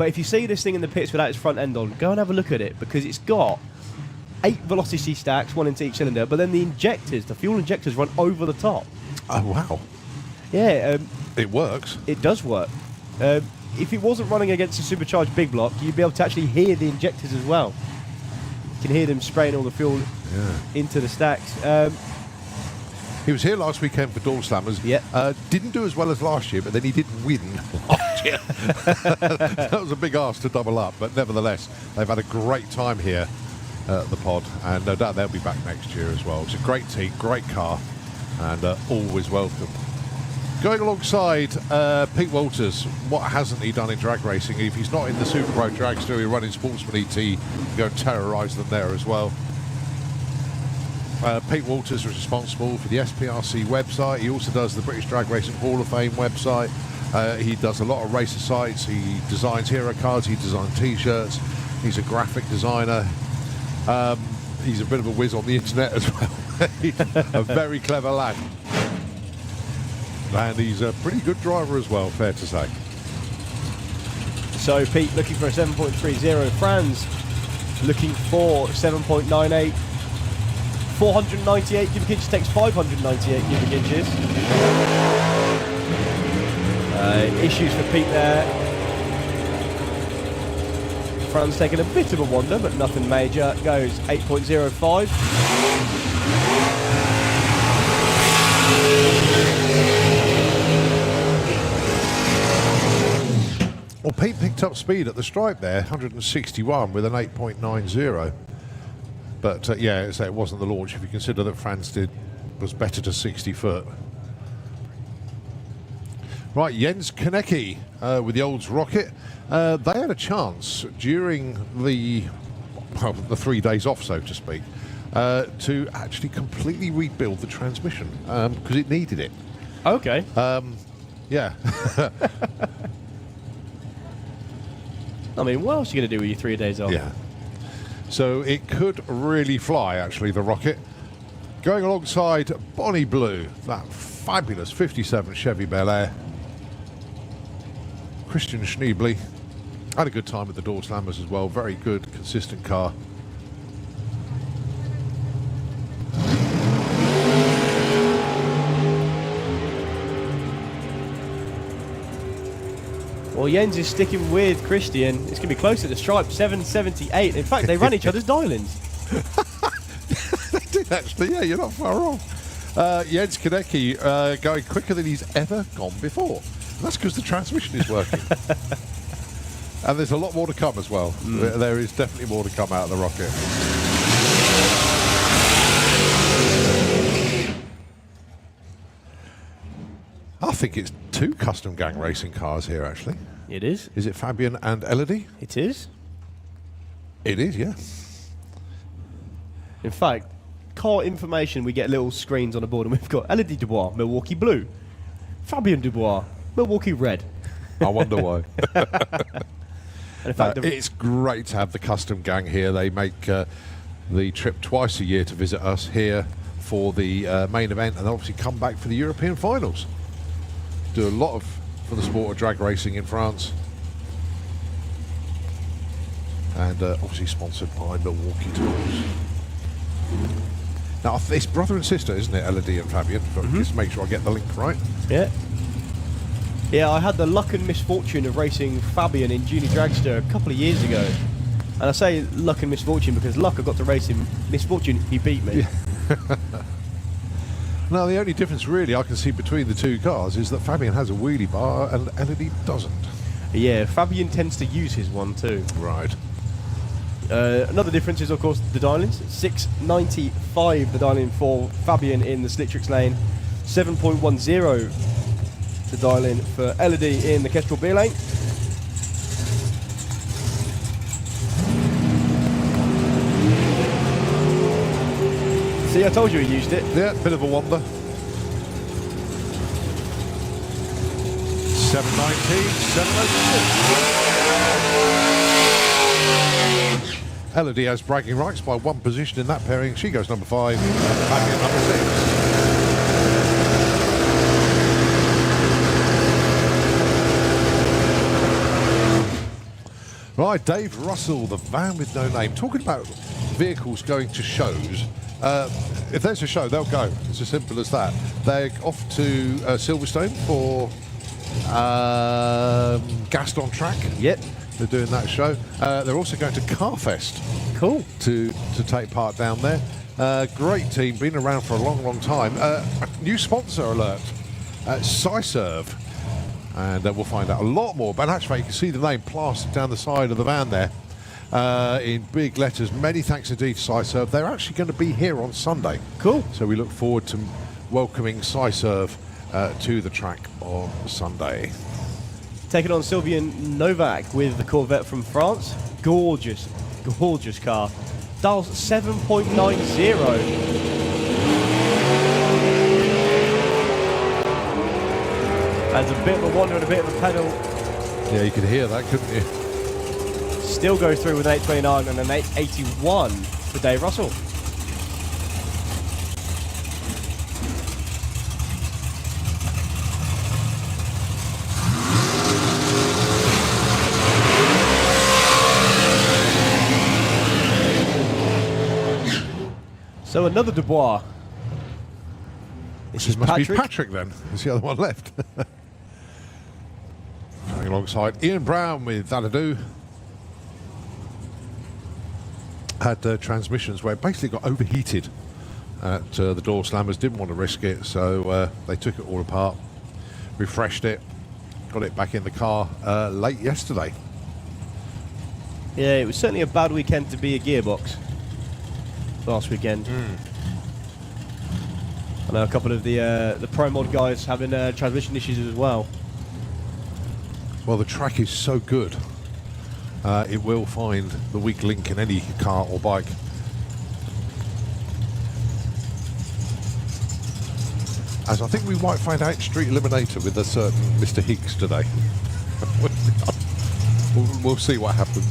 if you see this thing in the pits without its front end on, go and have a look at it, because it's got 8 velocity stacks, 1 into each cylinder, but then the injectors, the fuel injectors, run over the top. Oh, wow. Yeah. It works. It does work. If it wasn't running against a supercharged big block, you'd be able to actually hear the injectors as well. You can hear them spraying all the fuel into the stacks. He was here last weekend for Door Slammers. Yeah. Didn't do as well as last year, but then he did win last year. That was a big ask to double up, but nevertheless, they've had a great time here at the pod, and no doubt they'll be back next year as well. It's a great team, great car, and always welcome. Going alongside Pete Walters, what hasn't he done in drag racing? If he's not in the Super Pro Dragster, he'll run in Sportsman ET, go and terrorise them there as well. Pete Walters is responsible for the SPRC website. He also does the British Drag Racing Hall of Fame website. He does a lot of racer sites. He designs hero cards. He designs T-shirts. He's a graphic designer. He's a bit of a whiz on the internet as well. He's a very clever lad. And he's a pretty good driver as well, fair to say. So Pete looking for a 7.30. Franz looking for 7.98. 498 cubic inches takes 598 cubic inches. Issues for Pete there. Franz taking a bit of a wander, but nothing major. Goes 8.05. Well, Pete picked up speed at the stripe there, 161 with an 8.90. But yeah, so it wasn't the launch if you consider that Franz was better to 60 foot. Right, Jens Konecki with the Olds Rocket. They had a chance during the 3 days off, so to speak, to actually completely rebuild the transmission because it needed it. Okay. Yeah. I mean, what else are you going to do with your 3 days off? Yeah. So it could really fly, actually, the Rocket. Going alongside Bonnie Blue, that fabulous 57 Chevy Bel Air. Christian Schneebly had a good time with the Door Slammers as well. Very good, consistent car. Well, Jens is sticking with Christian. It's going to be close to the stripe, 778. In fact, they ran each other's dial-ins. They did, actually. Yeah, you're not far off. Jens Konecki going quicker than he's ever gone before. And that's because the transmission is working. And there's a lot more to come as well. There is definitely more to come out of the Rocket. I think it's 2 custom gang racing cars here, actually. It is. Is it Fabian and Elodie? It is. It is, yeah. In fact, car information, we get little screens on the board, and we've got Elodie Dubois, Milwaukee Blue. Fabian Dubois, Milwaukee Red. I wonder why. And in fact, it's great to have the custom gang here. They make the trip twice a year to visit us here for the main event, and obviously come back for the European finals. Do a lot for the sport of drag racing in France, and obviously sponsored by Milwaukee Tools. Now it's brother and sister, isn't it, Elodie and Fabian? Just make sure I get the link right. Yeah. Yeah, I had the luck and misfortune of racing Fabian in Junior Dragster a couple of years ago. And I say luck and misfortune because luck I got to race him, misfortune he beat me. Yeah. Now the only difference really I can see between the 2 cars is that Fabian has a wheelie bar and Elodie doesn't. Yeah, Fabian tends to use his one too. Right. Another difference is, of course, the dial-ins. 695 the dial-in for Fabian in the Slitrix lane. 7.10 the dial-in for Elodie in the Kestrel B lane. See, I told you he used it. Yeah, bit of a wander. 719, 706. Ella Diaz bragging rights by 1 position in that pairing. She goes number 5, back in number 6. Right, Dave Russell, the van with no name. Talking about vehicles going to shows. If there's a show, they'll go. It's as simple as that. They're off to Silverstone for Gaston Track. Yep. They're doing that show. They're also going to Carfest. Cool. To take part down there. Great team, been around for a long, long time. A new sponsor alert, SciServe. And we'll find out a lot more. But actually, you can see the name plastered down the side of the van there in big letters. Many thanks indeed to SciServe. They're actually going to be here on Sunday. Cool. So we look forward to welcoming SciServe to the track on Sunday. Taking on Sylvian Novak with the Corvette from France. Gorgeous, gorgeous car. Dials 7.90. Adds a bit of a wander and a bit of a pedal. Yeah, you could hear that, couldn't you? Still goes through with an 829 and an 881 for Dave Russell. So another Dubois. This must be Patrick then. There's the other one left. Going alongside Ian Brown with That'll had transmissions where it basically got overheated at the door slammers. Didn't want to risk it, so they took it all apart, refreshed it, got it back in the car late yesterday. Yeah, it was certainly a bad weekend to be a gearbox last weekend. I know a couple of the Pro Mod guys having transmission issues as well. Well, the track is so good. It will find the weak link in any car or bike. As I think we might find out Street Eliminator with a certain Mr. Higgs today. we'll see what happens.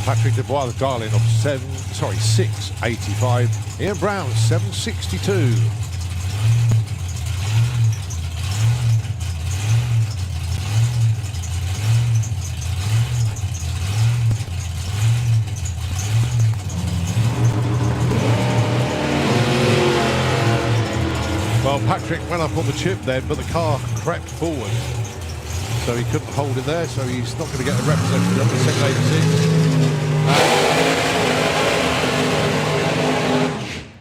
Patrick Dubois, the dial-in of 685. Ian Brown, 762. Well, Patrick went up on the chip then, but the car crept forward. So he couldn't hold it there, so he's not going to get a representative of the second 86.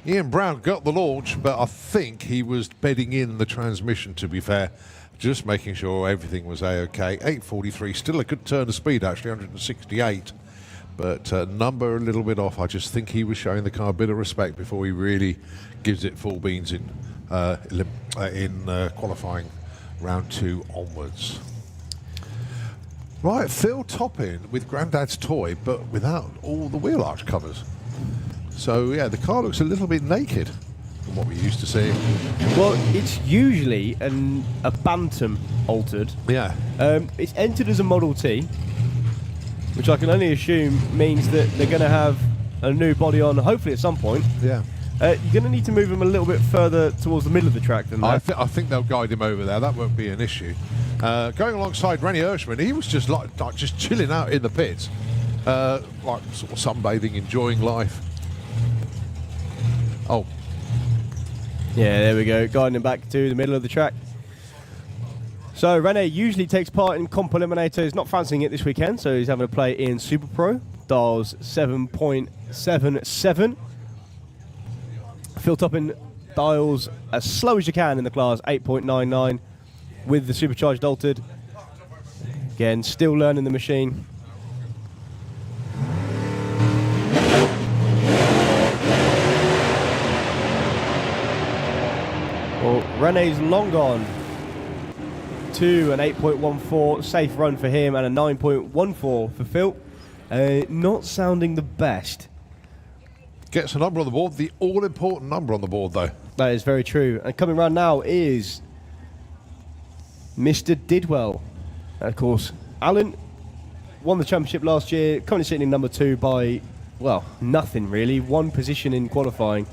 Ian Brown got the launch, but I think he was bedding in the transmission, to be fair. Just making sure everything was A-OK. 843, still a good turn of speed, actually, 168. But number a little bit off. I just think he was showing the car a bit of respect before he really gives it full beans in qualifying round 2 onwards. Right, Phil Toppin with Grandad's toy, but without all the wheel arch covers. So, yeah, the car looks a little bit naked from what we used to see. Well, it's usually a Bantam altered. Yeah. It's entered as a Model T, which I can only assume means that they're going to have a new body on, hopefully at some point. Yeah. You're going to need to move him a little bit further towards the middle of the track than that. I think they'll guide him over there. That won't be an issue. Going alongside Rennie Hirschman, he was just like just chilling out in the pits, like sort of sunbathing, enjoying life. Oh, yeah, there we go, guiding him back to the middle of the track. So Rennie usually takes part in Comp Eliminator. He's not fancying it this weekend, so he's having a play in Super Pro. Dials 7.77. Phil Toppin dials as slow as you can in the class, 8.99 with the supercharged altered. Again, still learning the machine. Well, Rene's long gone to an 8.14, safe run for him, and a 9.14 for Phil. Not sounding the best. gets a number on the board, the all-important number on the board, though. That is very true. And coming round now is Mr. Didwell. And of course, Alan won the championship last year, currently sitting in number 2 by, well, nothing really, 1 position in qualifying.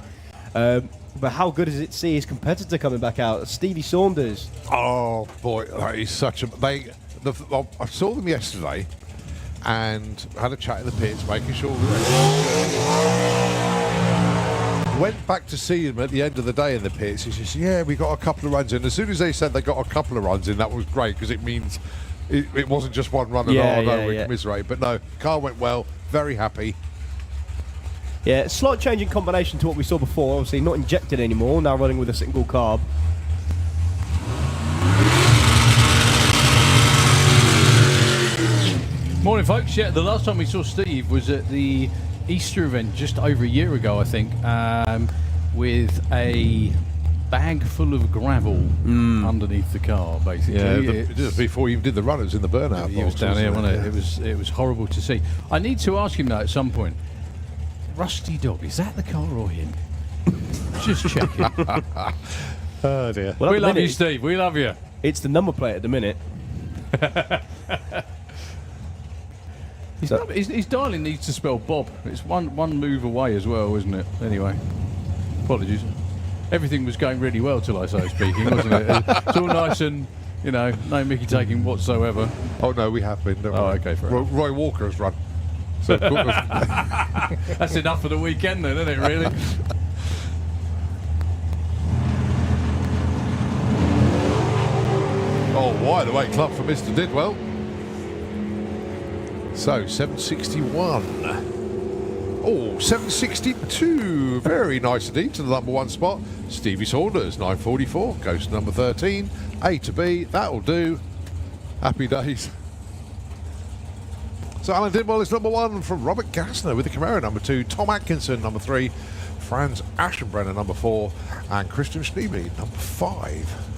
But how good is it to see his competitor coming back out, Stevie Saunders? Oh, boy, that is such a... I saw them yesterday and had a chat in the pits, making sure... Went back to see him at the end of the day in the pits. He says, yeah, we got a couple of runs in. As soon as they said they got a couple of runs in, that was great, because it means it wasn't just one run and we commiserate. But no, car went well, very happy. Yeah, slight change in combination to what we saw before. Obviously not injected anymore, now running with a single carb. Morning, folks. Yeah, the last time we saw Steve was at the Easter event just over a year ago, I think, with a bag full of gravel underneath the car, basically. Yeah, just before you even did the run, it was in the burnout. He was down here, wasn't it? It was horrible to see. I need to ask him, though, at some point, Rusty Dog, is that the car or him? Just checking. Oh, dear. Well, we love you, Steve. We love you. It's the number plate at the minute. His darling needs to spell Bob. It's one move away as well, isn't it? Anyway, apologies. Everything was going really well till I started speaking, wasn't it? It's all nice and, no Mickey taking whatsoever. Oh, no, we have been. Don't worry. Okay, fair enough. Roy Walker has run. So that's enough for the weekend then, isn't it, really? Oh, wide away club for Mr. Didwell. So, 761. Oh, 762. Very nice indeed to the number 1 spot. Stevie Saunders, 944. Goes to number 13. A to B. That'll do. Happy days. So, Alan Didwell is number 1 from Robert Gassner with the Camaro number 2. Tom Atkinson, number 3. Franz Aschenbrenner, number 4. And Christian Schneebly, number 5.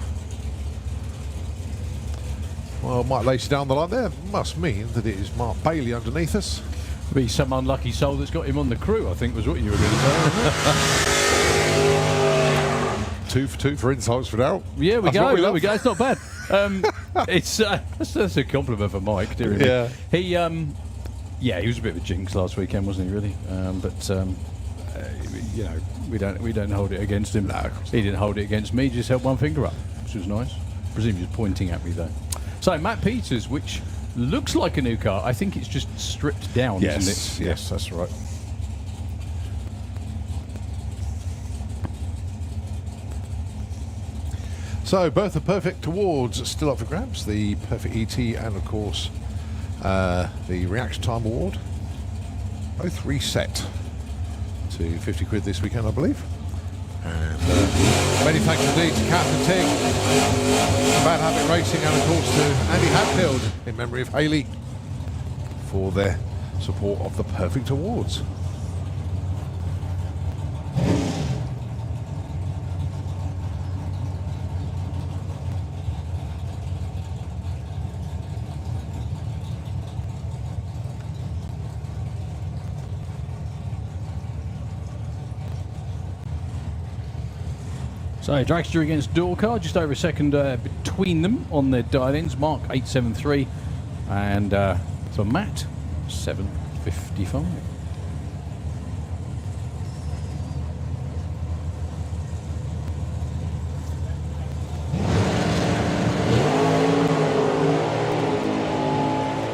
Well, Mike Lacey down the line there must mean that it is Mark Bailey underneath us. Be some unlucky soul that's got him on the crew, I think was what you were going to say. 2 for 2 for insults for Darryl. Yeah, there we go. It's not bad. It's that's a compliment for Mike, dear me. Yeah. He was a bit of a jinx last weekend, wasn't he? Really, we don't hold it against him. No, he didn't hold it against me. Just held one finger up, which was nice. I presume he was pointing at me though. So Matt Peters, which looks like a new car, I think it's just stripped down, isn't it? Yes, that's right. So both are perfect awards still up for grabs. The Perfect ET and of course the Reaction Time Award. Both reset to 50 quid this weekend, I believe. And many thanks indeed to Captain Tig, Bad Habit Racing, and of course to Andy Hadfield in memory of Haley for their support of the Perfect Awards. So Dragster against Dorcar, just over a second between them on their dial-ins. Mark 873 and for Matt 755.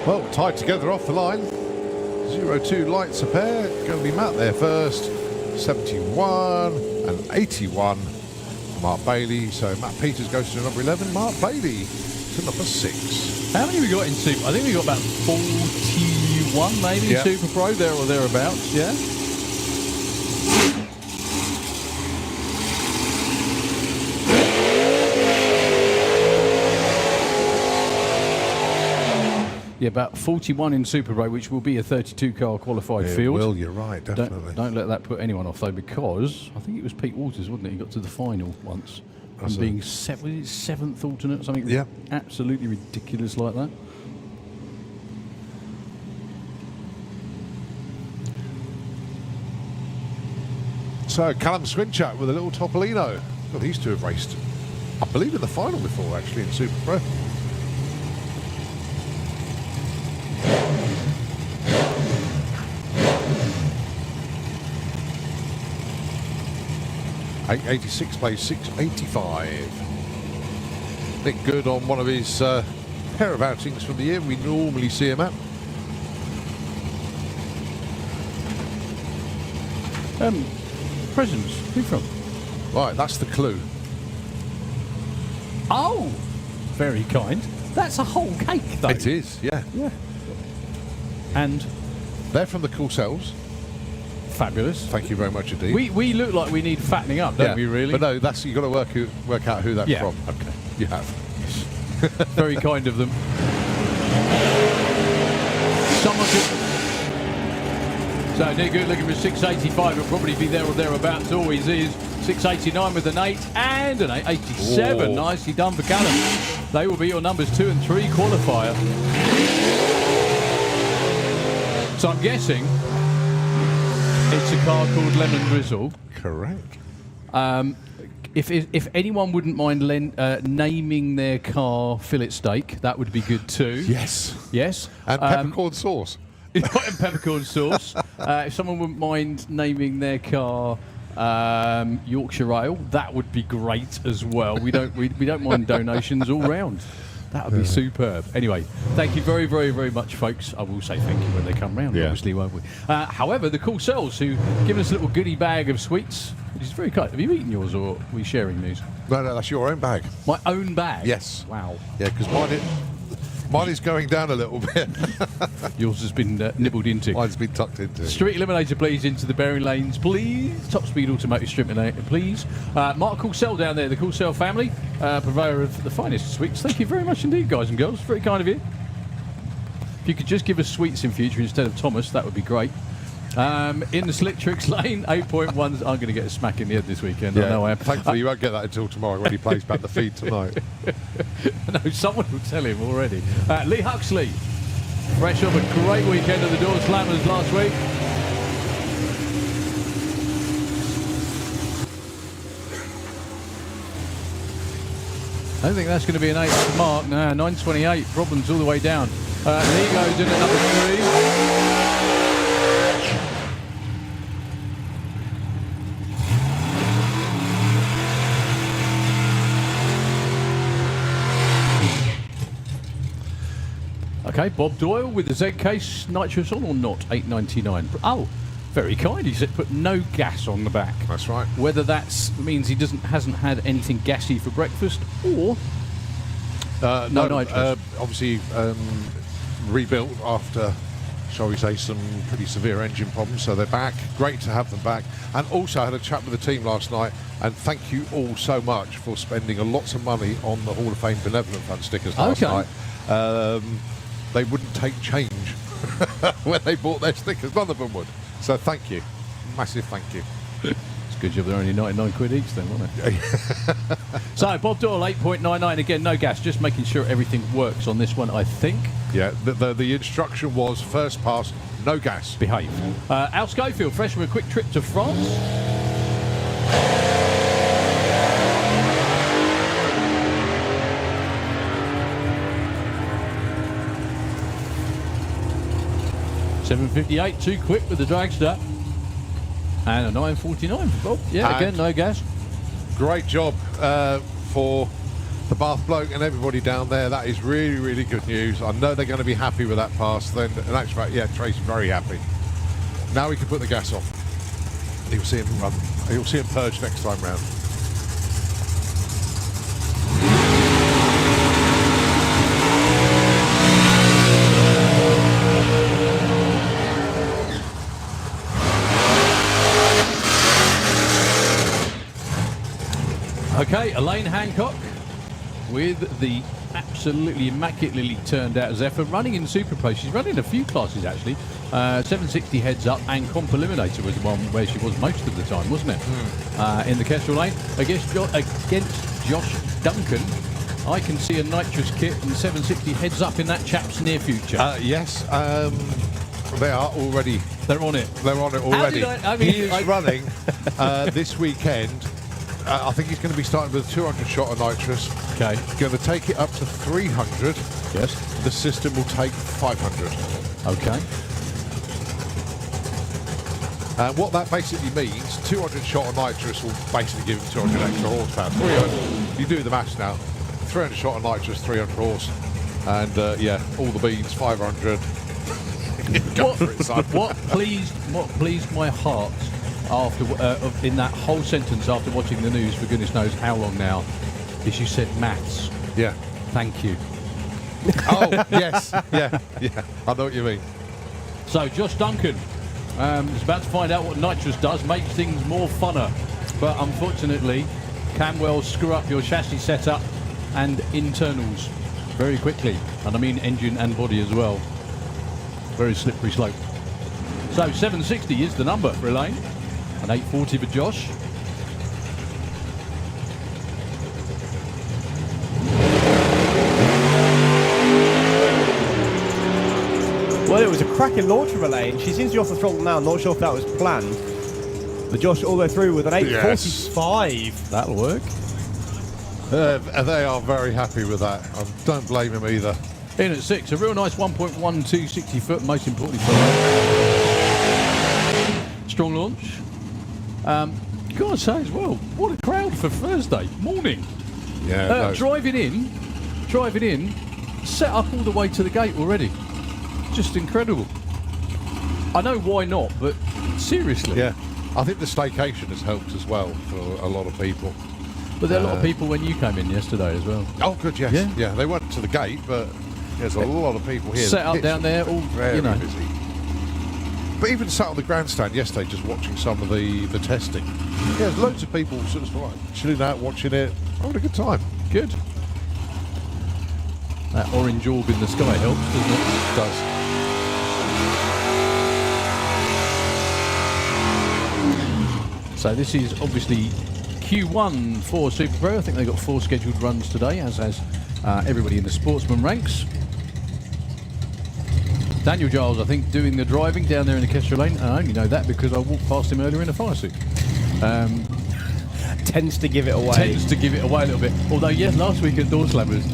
Well, tied together off the line. 0-2 lights a pair. Going to be Matt there first. 71 and 81. Mark Bailey. So Matt Peters goes to number 11. Mark Bailey to number 6. How many have we got in Super? I think we got about 41 maybe in Super Pro, there or thereabouts, yeah? Yeah, about 41 in Super Pro, which will be a 32-car qualified field. Well, you're right, definitely. Don't let that put anyone off, though, because I think it was Pete Waters, wasn't it? He got to the final once. And being seventh alternate, something absolutely ridiculous like that. So Callum Swinchak with a little Topolino. Well, these two have raced, I believe, in the final before, actually, in Super Pro. .886 plays 685. Nick Good on one of his pair of outings from the year we normally see him at. Presents. Who from? Right, that's the clue. Oh, very kind. That's a whole cake, though. It is, yeah. Yeah. And They're from the Courcelles. fabulous. Thank you very much indeed. We look like we need fattening up, don't we? Really? But no, that's you've got to work out who that's Yeah. from. Okay. You have. Very kind of them. Someone could. So Nick Good looking for 685. It'll probably be there or thereabouts. Always is. 689 with an 8 and an 887. Oh. Nicely done for Callum. They will be your numbers 2 and 3 qualifier. So I'm guessing it's a car called Lemon Drizzle. Correct. If anyone wouldn't mind naming their car fillet steak, that would be good too. Yes. Yes. And peppercorn sauce. And peppercorn sauce. If someone wouldn't mind naming their car Yorkshire Ale, that would be great as well. We don't mind donations all round. That would be superb. Anyway, thank you very, very, very much, folks. I will say thank you when they come round, obviously, won't we? However, the Courcelles, who give us a little goodie bag of sweets, which is very kind. Have you eaten yours, or are we sharing these? No, that's your own bag. My own bag? Yes. Wow. Yeah, because mine is going down a little bit. Yours has been nibbled into. Mine's been tucked into. Street eliminator, please, into the bearing lanes, please. Top speed automatic strip eliminator, please. Mark Courcelle down there, the Courcelle family, purveyor of the finest sweets. Thank you very much indeed, guys and girls. Very kind of you. If you could just give us sweets in future instead of Thomas, that would be great. In the slick tricks lane, 8.1. I'm going to get a smack in the head this weekend. Yeah, I know I am. Thankfully, you won't get that until tomorrow when he plays back the feed tonight. No, someone will tell him already. Lee Huxley, fresh off a great weekend of the Door Slammers last week. I don't think that's going to be an 8 for Mark. No, 9.28. Problems all the way down. Lee goes in at number 3. Okay, Bob Doyle with the Z case nitrous on or not? 8.99. Oh, very kind. He said put no gas on the back. That's right. Whether that means he hasn't had anything gassy for breakfast or no nitrous. Obviously, rebuilt after, shall we say, some pretty severe engine problems. So they're back. Great to have them back. And also I had a chat with the team last night. And thank you all so much for spending lots of money on the Hall of Fame Benevolent Fund stickers last night. They wouldn't take change when they bought their stickers. None of them would. So thank you. Massive thank you. It's a good job they're only 99 quid each then, wasn't it? So, Bob Doyle, 8.99. Again, no gas. Just making sure everything works on this one, I think. Yeah, the instruction was first pass, no gas. Behave. Al Schofield, fresh from a quick trip to France. $7.58, too quick with the dragster. And a 9.49 for Bob. Yeah, And again, no gas. Great job for the Bath bloke and everybody down there. That is really, really good news. I know they're going to be happy with that pass. Then, in actual fact, yeah, Trace very happy. Now we can put the gas off. You'll see him run. You'll see him purge next time round. Okay, Elaine Hancock with the absolutely immaculately turned out Zephyr running in Super Pro. She's running a few classes actually. 760 heads up and Comp Eliminator was the one where she was most of the time, wasn't it? In the Kestrel lane against Josh Duncan. I can see a nitrous kit and 760 heads up in that chap's near future. Yes. They are already. They're on it. They're on it already. He's I- running this weekend. I think he's going to be starting with a 200 shot of nitrous. Okay. Going to take it up to 300. Yes. The system will take 500. Okay. And what that basically means, 200 shot of nitrous will basically give him 200 extra horsepower. 300, you do the maths now. 300 shot of nitrous, 300 horse. And yeah, all the beans, 500. Go for it, son. What pleased my heart after in that whole sentence after watching the news for goodness knows how long now is you said maths. Yeah. Thank you. Oh, yes. Yeah. I know what you mean. So Josh Duncan is about to find out what nitrous does, makes things more funner. But unfortunately, can well screw up your chassis setup and internals very quickly. And I mean engine and body as well. Very slippery slope. So 760 is the number for Elaine. And 840 for Josh. Well, it was a cracking launch from Elaine. She seems to be off the throttle now. Not sure if that was planned. But Josh all the way through with an 845. That'll work. They are very happy with that. I don't blame him either. In at 6, a real nice 1.12 60 foot, most importantly for strong launch. Gotta say as well, what a crowd for Thursday morning. Yeah. No. Driving in, set up all the way to the gate already. Just incredible. I know why not, but seriously. Yeah. I think the staycation has helped as well for a lot of people. But there are a lot of people when you came in yesterday as well. Oh, good, yes. Yeah. Yeah, they went to the gate, but there's a lot of people here. Set up down there, all Very busy. But even sat on the grandstand yesterday just watching some of the testing. Yeah, there's loads of people sort of like chilling out, watching it, having a good time. Good. That orange orb in the sky helps, doesn't it? It does. So this is obviously Q1 for Super Pro. I think they've got 4 scheduled runs today, as has everybody in the sportsman ranks. Daniel Giles, I think, doing the driving down there in the Kestrel lane. I only know that because I walked past him earlier in a fire suit. Tends to give it away. Tends to give it away a little bit. Although, yes, last week at Door Slammers,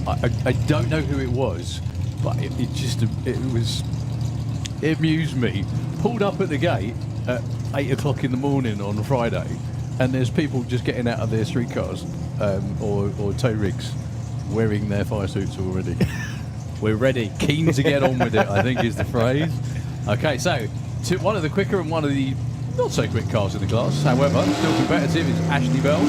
I don't know who it was, but it amused me. Pulled up at the gate at 8 o'clock in the morning on Friday, and there's people just getting out of their streetcars or tow rigs wearing their fire suits already. We're ready. Keen to get on with it, I think is the phrase. Okay, so one of the quicker and one of the not so quick cars in the class, however, still competitive, is Ashley Bell.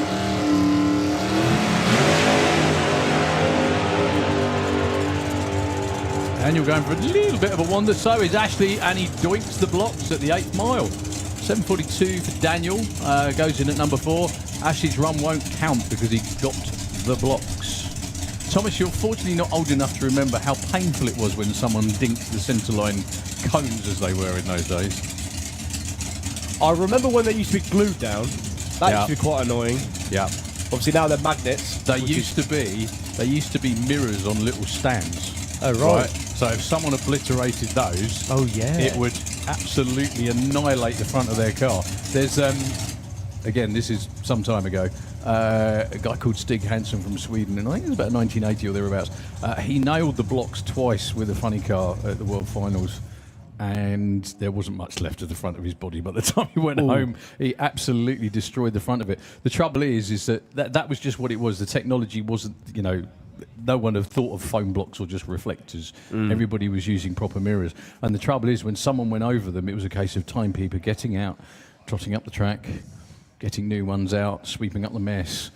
And you're going for a little bit of a wander, so is Ashley, and he doinks the blocks at the 8th mile. 7:42 for Daniel, goes in at number 4. Ashley's run won't count because he got the blocks. Thomas, you're fortunately not old enough to remember how painful it was when someone dinked the centreline cones as they were in those days. I remember when they used to be glued down. That used to be quite annoying. Yeah. Obviously now they're magnets. They used to be mirrors on little stands. Oh, right. So if someone obliterated those, it would absolutely annihilate the front of their car. There's, again, this is some time ago, a guy called Stig Hansen from Sweden, and I think it was about 1980 or thereabouts. He nailed the blocks twice with a funny car at the World Finals, and there wasn't much left of the front of his body. By the time he went home, he absolutely destroyed the front of it. The trouble is that was just what it was. The technology wasn't, no one had thought of foam blocks or just reflectors. Everybody was using proper mirrors. And the trouble is, when someone went over them, it was a case of timekeeper getting out, trotting up the track, getting new ones out, sweeping up the mess,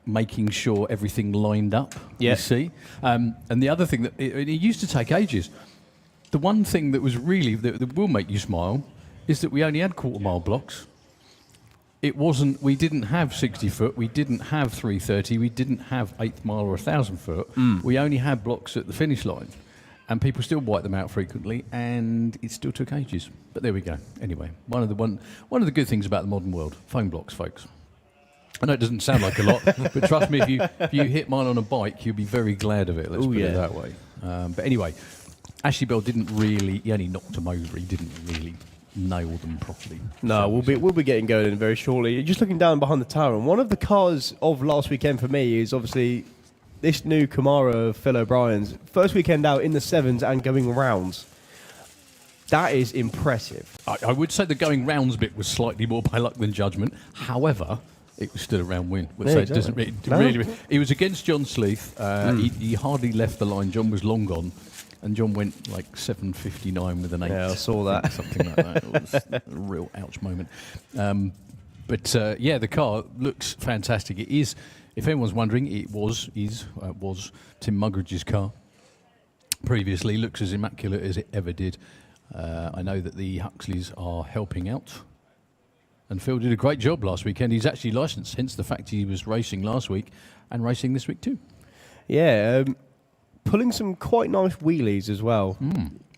making sure everything lined up, you see. And the other thing, that it used to take ages. The one thing that was really, that will make you smile, is that we only had quarter-mile blocks. It wasn't, we didn't have 60 foot, we didn't have 330, we didn't have 8th mile or 1,000 foot. We only had blocks at the finish line. And people still wipe them out frequently, and it still took ages. But there we go. Anyway, one of the good things about the modern world, foam blocks, folks. I know it doesn't sound like a lot, but trust me, if you hit mine on a bike, you'll be very glad of it. Let's put it that way. But anyway, Ashley Bell didn't really. He only knocked them over. He didn't really nail them properly. No, we'll be getting going in very shortly. Just looking down behind the tower, and one of the cars of last weekend for me is obviously this new Camaro of Phil O'Brien's. First weekend out in the sevens and going rounds. That is impressive. I would say the going rounds bit was slightly more by luck than judgment. However, it was still a round win. Yeah, So it exactly. doesn't really. It was against John Sleeth. He hardly left the line. John was long gone. And John went like 7:59 with an 8. Yeah, I saw that. Something like that. It was a real ouch moment. But yeah, the car looks fantastic. It is, if anyone's wondering, it was Tim Muggeridge's car. Previously, looks as immaculate as it ever did. I know that the Huxleys are helping out. And Phil did a great job last weekend. He's actually licensed, hence the fact he was racing last week and racing this week too. Yeah, pulling some quite nice wheelies as well.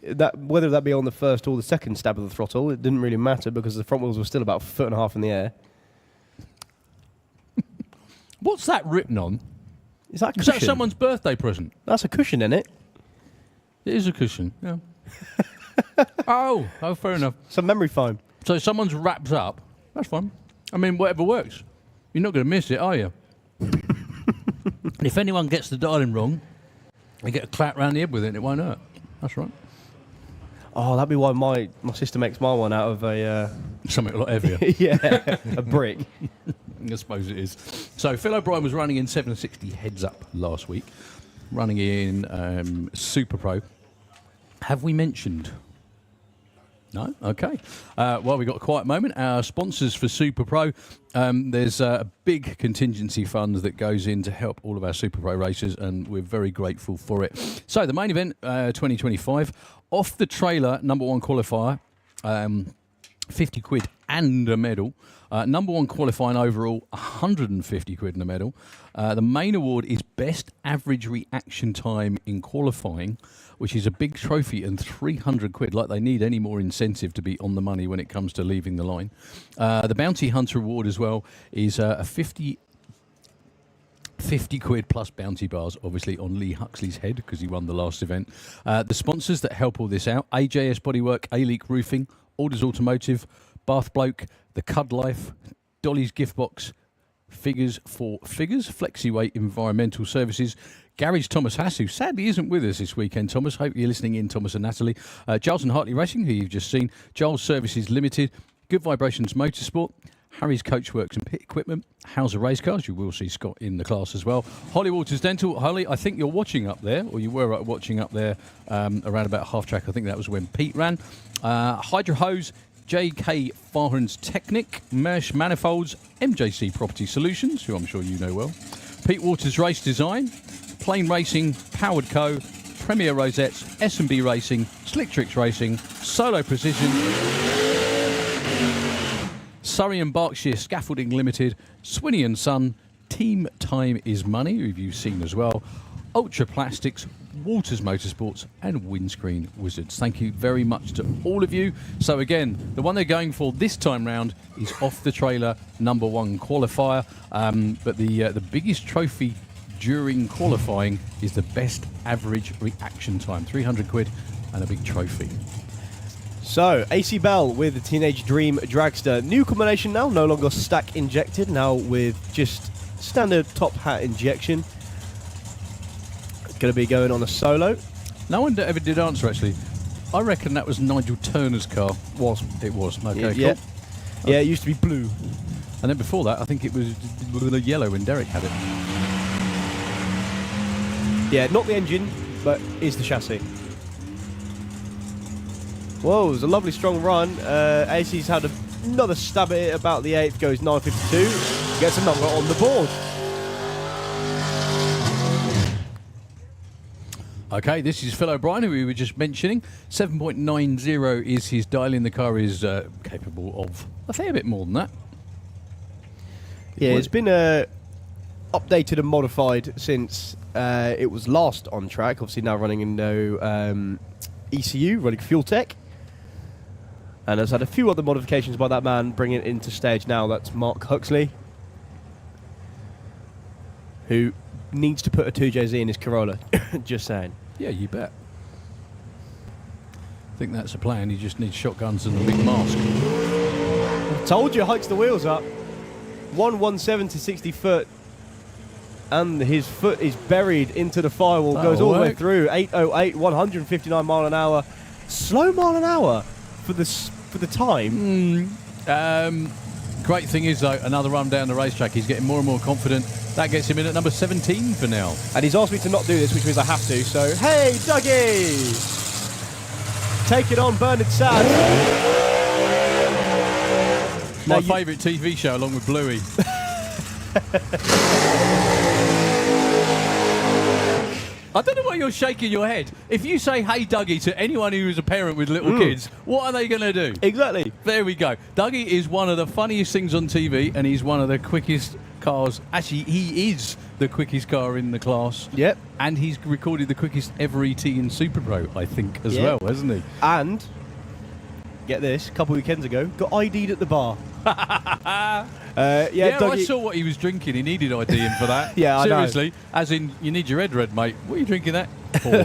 That whether that be on the first or the second stab of the throttle, it didn't really matter because the front wheels were still about 1.5 foot in the air. What's that written on? Is that a Is cushion? that someone's birthday present? That's a cushion, isn't it? It is a cushion, yeah. oh, fair enough. Some memory foam. So someone's wrapped up. That's fine. I mean, whatever works. You're not going to miss it, are you? If anyone gets the dialing wrong, they get a clap round the head with it and it won't hurt. That's right. Oh, that'd be why my sister makes my one out of a... Something a lot heavier. yeah, a brick. I suppose it is. So Phil O'Brien was running in 760 heads up last week, running in Super Pro. Have we mentioned? No? Okay. Well, we've got a quiet moment. Our sponsors for Super Pro, there's a big contingency fund that goes in to help all of our Super Pro racers, and we're very grateful for it. So the main event, 2025, off the trailer, number one qualifier, 50 quid and a medal. Number one qualifying overall, 150 quid and a medal. The main award is best average reaction time in qualifying, which is a big trophy and 300 quid. Like they need any more incentive to be on the money when it comes to leaving the line. The Bounty Hunter award as well is a 50 quid plus bounty bars, obviously, on Lee Huxley's head because he won the last event. The sponsors that help all this out, AJS Bodywork, A-Leak Roofing, Orders Automotive, Bath Bloke, The Cud Life, Dolly's Gift Box, Figures for Figures, Flexiweight Environmental Services, Garage Thomas Hass, who sadly isn't with us this weekend, Thomas. Hope you're listening in, Thomas and Natalie. Giles and Hartley Racing, who you've just seen, Giles Services Limited, Good Vibrations Motorsport, Harry's Coachworks and Pit Equipment, Hauser Race Cars, you will see Scott in the class as well, Holly Waters Dental. Holly, I think you're watching up there, or you were watching up there around about half track. I think that was when Pete ran. Hydro Hose, JK Farhan's Technic, Mersch Manifolds, MJC Property Solutions, who I'm sure you know well, Pete Waters Race Design, Plain Racing, Powered Co, Premier Rosettes, S&B Racing, Slick Tricks Racing, Solo Precision, Surrey and Berkshire Scaffolding Limited, Swinney and Son, Team Time is Money, who you've seen as well, Ultra Plastics, Waters Motorsports and Windscreen Wizards. Thank you very much to all of you. So again, the one they're going for this time round is off the trailer number one qualifier. But the biggest trophy during qualifying is the best average reaction time, 300 quid and a big trophy. So, AC Bell with the Teenage Dream Dragster. New combination now, no longer stack injected, now with just standard top hat injection. Going to be going on a solo. No one ever did answer, actually. I reckon that was Nigel Turner's car. It was. Okay, Yeah, cool. yeah, it used to be blue. And then before that, I think it was yellow when Derek had it. Yeah, not the engine, but is the chassis. Whoa, it was a lovely strong run. AC's had another stab at it about the 8th, goes 9.52, gets a number on the board. Okay, this is Phil O'Brien, who we were just mentioning. 7.90 is his dial-in. The car is capable of, I think, a bit more than that. Yeah, it's been updated and modified since it was last on track. Obviously now running in no ECU, running Fuel Tech. And has had a few other modifications by that man, bringing it into stage now. That's Mark Huxley, who needs to put a 2JZ in his Corolla. Just saying. Yeah, you bet. I think that's a plan. He just needs shotguns and a big mask. Told you, hikes the wheels up. 117 to 60 foot. And his foot is buried into the firewall, goes all the way through. 808, 159 mile an hour. Slow mile an hour for the time. Great thing is, though, another run down the racetrack. He's getting more and more confident. That gets him in at number 17 for now. And he's asked me to not do this, which means I have to. So, hey, Dougie! Take it on, Bernard Sad. My favourite TV show, along with Bluey. I don't know why you're shaking your head. If you say, hey, Dougie, to anyone who is a parent with little kids, what are they going to do? Exactly. There we go. Dougie is one of the funniest things on TV, and he's one of the quickest cars. Actually, he is the quickest car in the class. Yep. And he's recorded the quickest ever ET in Super Pro, I think, as well, hasn't he? And, get this, a couple of weekends ago, got ID'd at the bar. Yeah, Dougie, I saw what he was drinking. He needed IDing for that. Yeah, I know. Seriously, as in, you need your head red, mate. What are you drinking that for?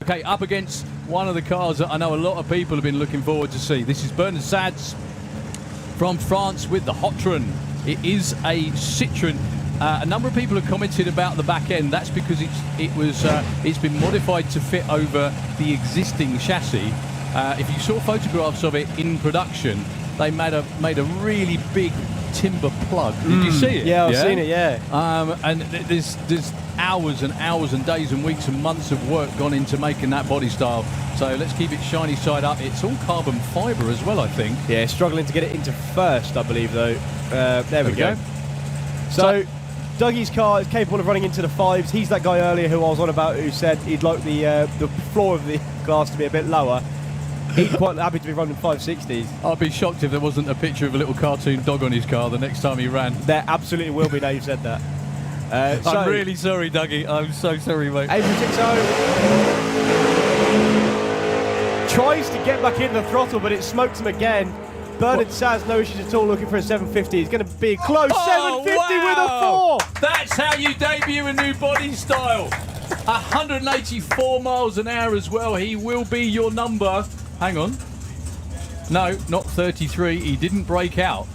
Okay, up against one of the cars that I know a lot of people have been looking forward to see. This is Bernard Sads from France with the Hotron. It is a Citroen. A number of people have commented about the back end. That's because it's been modified to fit over the existing chassis. If you saw photographs of it in production, they made a really big timber plug. Did you see it? Yeah, I've seen it, yeah. And there's hours and hours and days and weeks and months of work gone into making that body style. So let's keep it shiny side up. It's all carbon fibre as well, I think. Yeah, struggling to get it into first, I believe, though. There we go. So Dougie's car is capable of running into the fives. He's that guy earlier who I was on about who said he'd like the floor of the glass to be a bit lower. He's quite happy to be running 560s. I'd be shocked if there wasn't a picture of a little cartoon dog on his car the next time he ran. There absolutely will be now you've said that. I'm really sorry, Dougie. I'm so sorry, mate. Adrian tries to get back in the throttle, but it smokes him again. Bernard Sads, no issues at all, looking for a 750. He's going to be close. 750 with a 4. That's how you debut a new body style. 184 miles an hour as well. He will be your number. Hang on. No, not 33. He didn't break out.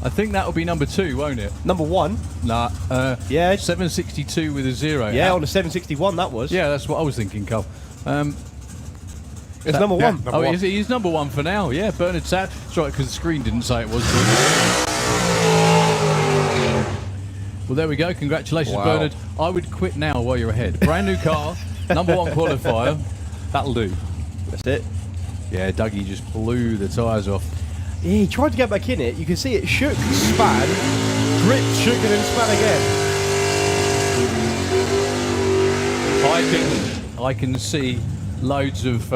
I think that'll be number 2, won't it? Number 1? Nah. Yeah. 762 with a 0. Yeah, on the 761 that was. Yeah, that's what I was thinking, Cole. It's number 1. Yeah, number one. He's number 1 for now. Yeah, Bernard Sad. That's right, because the screen didn't say it was. Well, there we go. Congratulations, Bernard. I would quit now while you're ahead. Brand new car, number 1 qualifier. That'll do. That's it. Yeah, Dougie just blew the tyres off. Yeah, he tried to get back in it. You can see it shook, span, gripped, shook, and then span again. I can see loads of.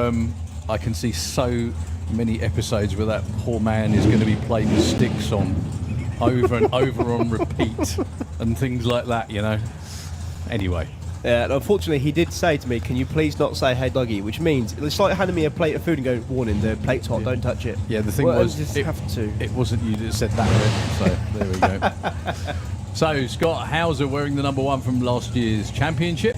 I can see so many episodes where that poor man is going to be playing the sticks on over and over on repeat and things like that. You know. Anyway. Yeah, unfortunately, he did say to me, "Can you please not say hey Dougie?" Which means it's like handing me a plate of food and going, "Warning, the plate's hot, don't touch it." Yeah, the thing was, it wasn't you that said that. So there we go. So Scott Hauser wearing the number 1 from last year's championship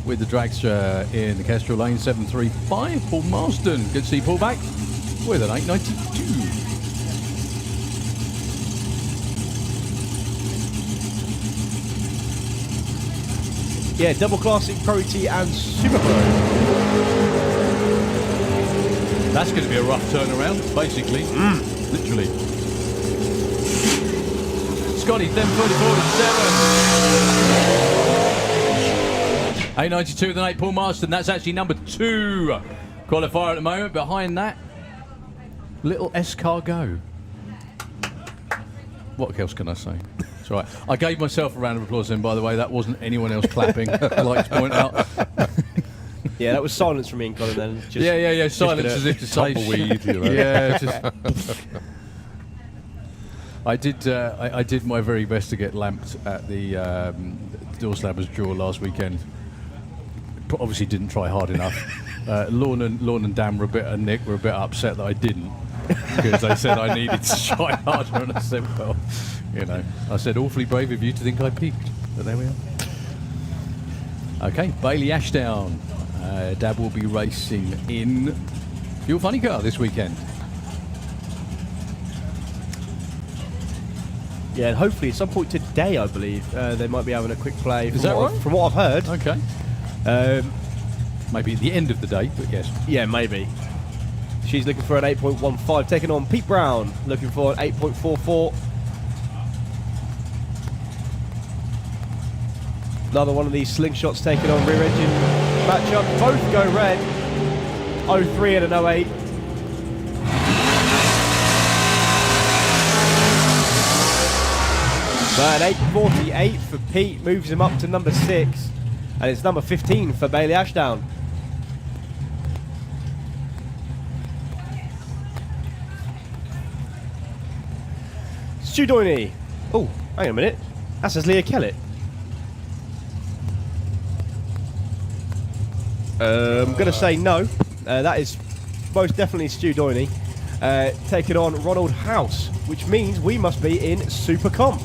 with the dragster in the Kestrel Lane 735. Paul Marsden, good to see Paul back with an 892. Yeah, double classic, Pro T and Super Pro. That's going to be a rough turnaround, basically. Literally. Scotty, then 44 to 7. 892 with an 8, Paul Marsden. That's actually number 2 qualifier at the moment. Behind that, little Escargot. What else can I say? It's all right. I gave myself a round of applause then, by the way. That wasn't anyone else clapping, I'd like to point out. Yeah, that was silence from me and Colin then. Just, yeah. Silence as if to say tumbleweed, you know. Yeah, just... I did my very best to get lamped at the Door Slabbers draw last weekend. Obviously didn't try hard enough. Lorne and Dan and Nick were a bit upset that I didn't, because they said I needed to try harder, and I said, well, you know, I said awfully brave of you to think I peaked, but there we are. Okay, Bailey Ashdown. Dad will be racing in Fuel Funny Car this weekend. Yeah, and hopefully at some point today, I believe, they might be having a quick play. Is that right? From what I've heard. Okay. Maybe at the end of the day, but yes. Yeah, maybe. She's looking for an 8.15, taking on Pete Brown, looking for an 8.44. Another one of these slingshots taking on rear engine matchup. Both go red. 03 and an 08. But an 8.48 for Pete moves him up to number 6. And it's number 15 for Bailey Ashdown. Stu Doyney. Oh, hang on a minute. That says Leah Kellett. I'm going to say no. That is most definitely Stu Doyney. Taking on Ronald House, which means we must be in Super Comp.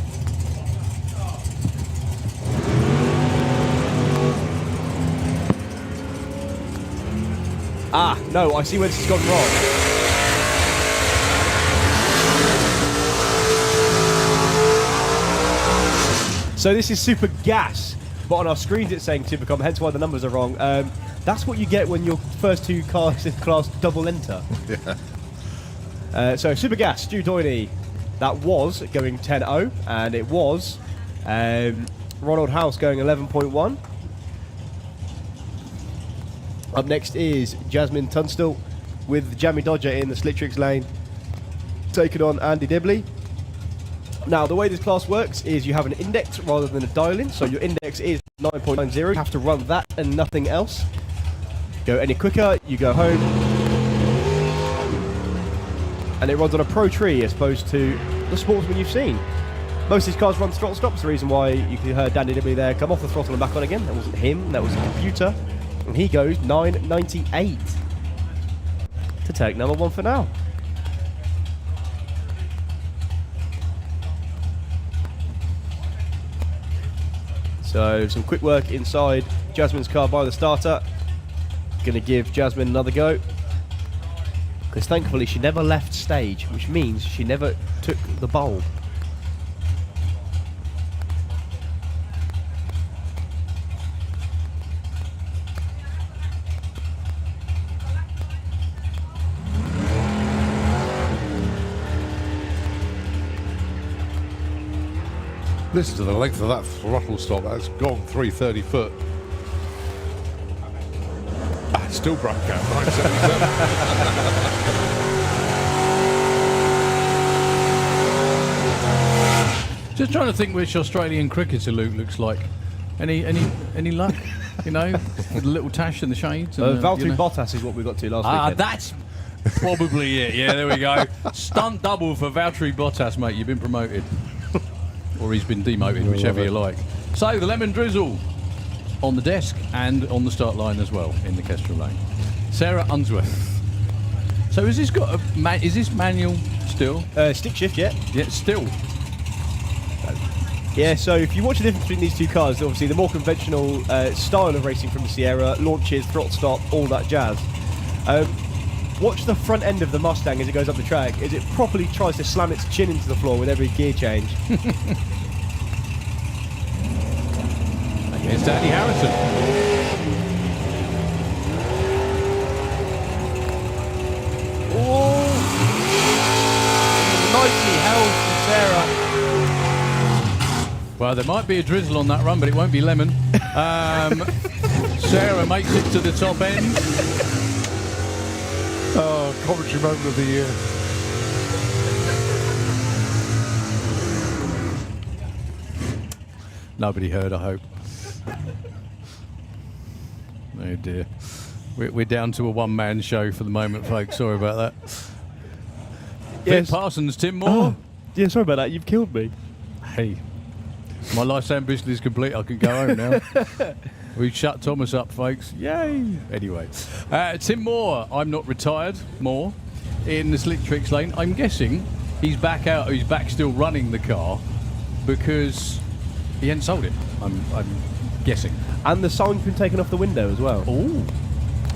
Ah, no, I see where this has gone wrong. So this is Super Gas, but on our screens it's saying Super Comp, hence why the numbers are wrong. That's what you get when your first two cars in class double enter. Yeah. So Super Gas, Stu Doyney, that was going 10.0, and it was Ronald House going 11.1. Up next is Jasmine Tunstall with Jamie Dodger in the Slitrix lane, taking on Andy Dibley. Now, the way this class works is you have an index rather than a dial-in, so your index is 9.90. You have to run that and nothing else. Go any quicker, you go home. And it runs on a pro tree as opposed to the sportsman you've seen. Most of these cars run throttle stops, the reason why you heard Danny Dibley there come off the throttle and back on again. That wasn't him, that was the computer. And he goes 9.98 to take number 1 for now. So some quick work inside Jasmine's car by the starter. Going to give Jasmine another go. Because thankfully she never left stage, which means she never took the bulb. Listen to the length of that throttle stop. That's gone 330 foot. Ah, it still broke out. 977. Just trying to think which Australian cricketer Luke looks like. Any luck? You know, with a little tash in the shades. And, Valtteri you know. Bottas is what we got to last weekend. That's probably it. Yeah, there we go. Stunt double for Valtteri Bottas, mate. You've been promoted. Or he's been demoted, whichever you like. So the lemon drizzle on the desk and on the start line as well in the Kestrel lane. Sarah Unsworth. So has this got a is this manual still? Stick shift, yeah. Yeah, still. Yeah, so if you watch the difference between these two cars, obviously the more conventional style of racing from the Sierra, launches, throttle stop, all that jazz. Watch the front end of the Mustang as it goes up the track, as it properly tries to slam its chin into the floor with every gear change. Against Andy Harrison. Oh! Nicely held from Sarah. Well, there might be a drizzle on that run, but it won't be lemon. Sarah makes it to the top end. Oh, commentary moment of the year. Nobody heard, I hope. Oh dear. We're down to a one-man show for the moment, folks. Sorry about that. Yes. Pete Parsons, Tim Moore. Oh, yeah, sorry about that. You've killed me. Hey, my life's ambition is complete. I can go home now. We've shut Thomas up, folks. Yay! Anyway, Tim Moore. I'm not retired. Moore in the Slitrix lane. I'm guessing he's back out. He's back still running the car because he hadn't sold it. I'm guessing. And the sign's been taken off the window as well. Oh.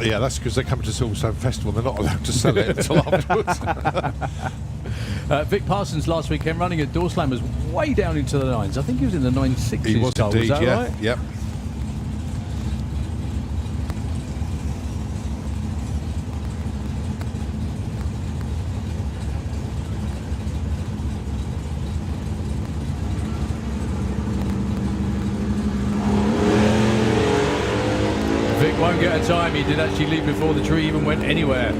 Yeah, that's because they're coming to Silverstone Festival. They're not allowed to sell it until afterwards. Vic Parsons last weekend running at Door Slammers way down into the nines. I think he was in the 9.6s. He was car, indeed, was that yeah. right? Yep. Vic won't get a time. He did actually leave before the tree even went anywhere.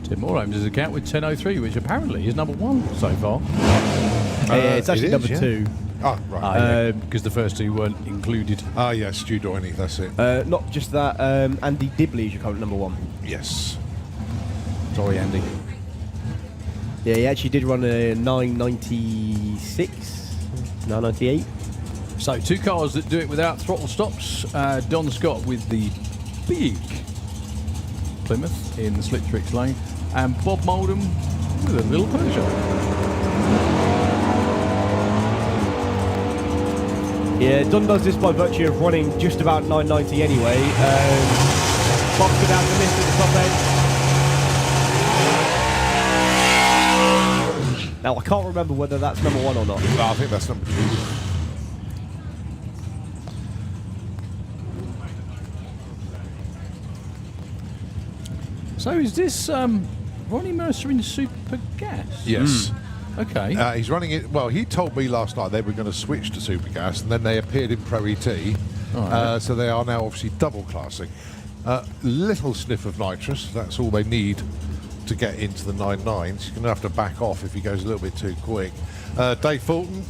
Tim Moore opens his account with 10.03, which apparently is number 1 so far. Yeah, it's actually it is, number yeah. 2. Oh, right. Because the first 2 weren't included. Ah, yeah, Stu Doiney, that's it. Not just that, Andy Dibley is your current number 1. Yes. Sorry, Andy. Yeah, he actually did run a 996, 998. So 2 cars that do it without throttle stops. Don Scott with the big Plymouth in the Slip Tricks lane, and Bob Moldham with a little Peugeot. Yeah, Don does this by virtue of running just about 990 anyway. Bob's going out the list at the top end. Now, I can't remember whether that's number 1 or not. No, I think that's number 2. So is this Ronnie Mercer in Super Gas? Yes. Okay. He's running it. Well, he told me last night they were going to switch to Supergas, and then they appeared in Pro ET. Right. So they are now obviously double classing. Little sniff of nitrous. That's all they need to get into the 9.9s. He's going to have to back off if he goes a little bit too quick. Dave Fulton.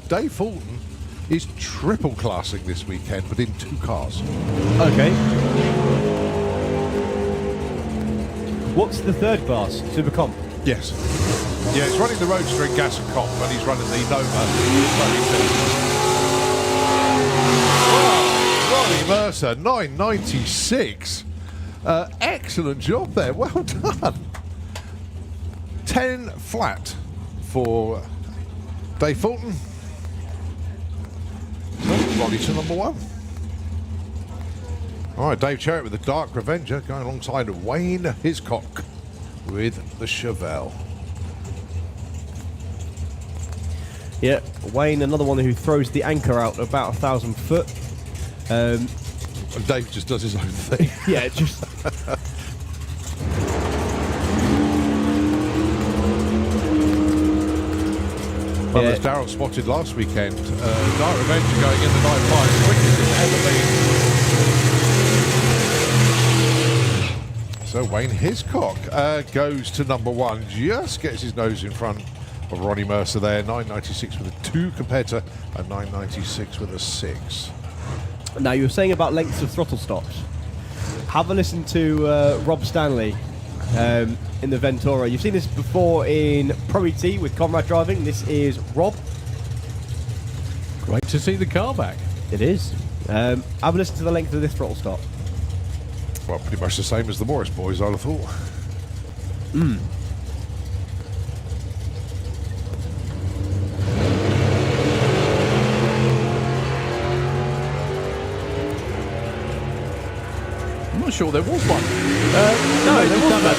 Dave Fulton is triple classing this weekend, but in 2 cars. Okay. What's the third class? Super Comp? Yes. Yeah, he's running the Roadster in Gas and Comp, and he's running the Nova. Wow, Ronnie Mercer, 996. Excellent job there. Well done. 10 flat for Dave Fulton. So Ronnie to number 1. All right, Dave Cherritt with the Dark Revenger going alongside Wayne Hiscock with the Chevelle. Yeah, Wayne, another one who throws the anchor out about 1,000 foot. And Dave just does his own thing. Yeah, just... Well, as Darryl spotted last weekend, Dark Revenger going in the 9.5, quickest it's ever been. So Wayne Hiscock goes to number 1, just gets his nose in front of Ronnie Mercer there. 996 with a 2 compared to a 996 with a 6. Now, you were saying about lengths of throttle stops. Have a listen to Rob Stanley in the Ventura. You've seen this before in Pro ET with Conrad driving. This is Rob. Great to see the car back. It is. Have a listen to the length of this throttle stop. Well, pretty much the same as the Morris boys, I'd have thought. I'm not sure there was one. No, there wasn't that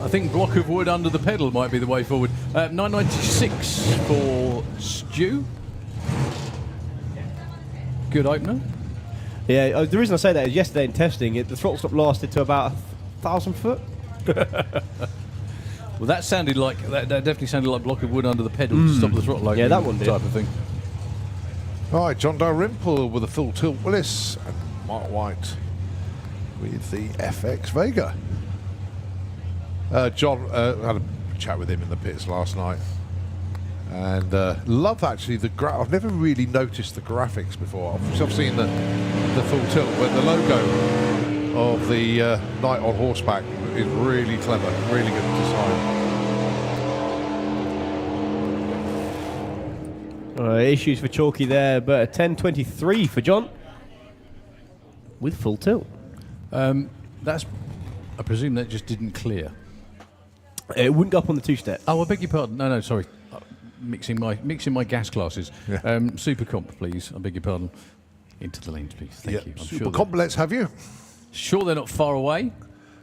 I think block of wood under the pedal might be the way forward. 996 for Stu. Good opener. Yeah, the reason I say that is yesterday in testing, the throttle stop lasted to about 1,000 foot. Well, that sounded like that definitely sounded like block of wood under the pedal to stop the throttle. Yeah, that one did. Type of thing. All right, John Dalrymple with a full tilt Willis and Mark White with the FX Vega. John had a chat with him in the pits last night, and love actually the I've never really noticed the graphics before. I've seen the full tilt, but the logo of the Knight on horseback is really clever, really good design. Issues for Chalky there, but a 10.23 for John with full tilt. That's. I presume that just didn't clear. It wouldn't go up on the 2-step. Oh, I beg your pardon. No, sorry. mixing my gas classes. Yeah. Super comp, please. I beg your pardon. Into the lanes, please. Thank you. I'm Super complex, have you? Sure they're not far away.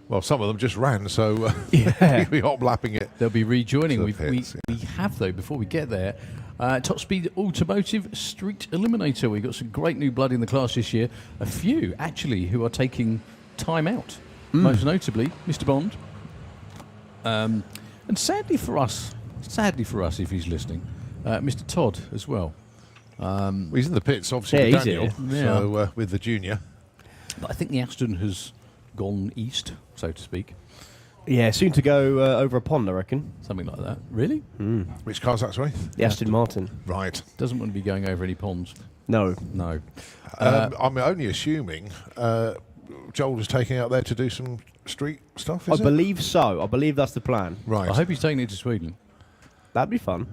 Well, some of them just ran, so Yeah. you'll be hop-lapping it. They'll be rejoining. To We the pits, have, though, before we get there, Top Speed Automotive Street Eliminator. We've got some great new blood in the class this year. A few, actually, who are taking time out. Most notably, Mr. Bond. And sadly for us, if he's listening, Mr. Todd as well. He's in the pits, obviously, Yeah, with he's Daniel, here. so with the junior. But I think the Aston has gone east, so to speak. Yeah, soon to go over a pond, I reckon. Something like that. Really? Which car's that, sorry? The Aston Martin. Right. Doesn't want to be going over any ponds. No. No. I'm only assuming Joel was taking out there to do some street stuff, I is it? believe so. I believe that's the plan. Right. I hope he's taking it to Sweden. That'd be fun.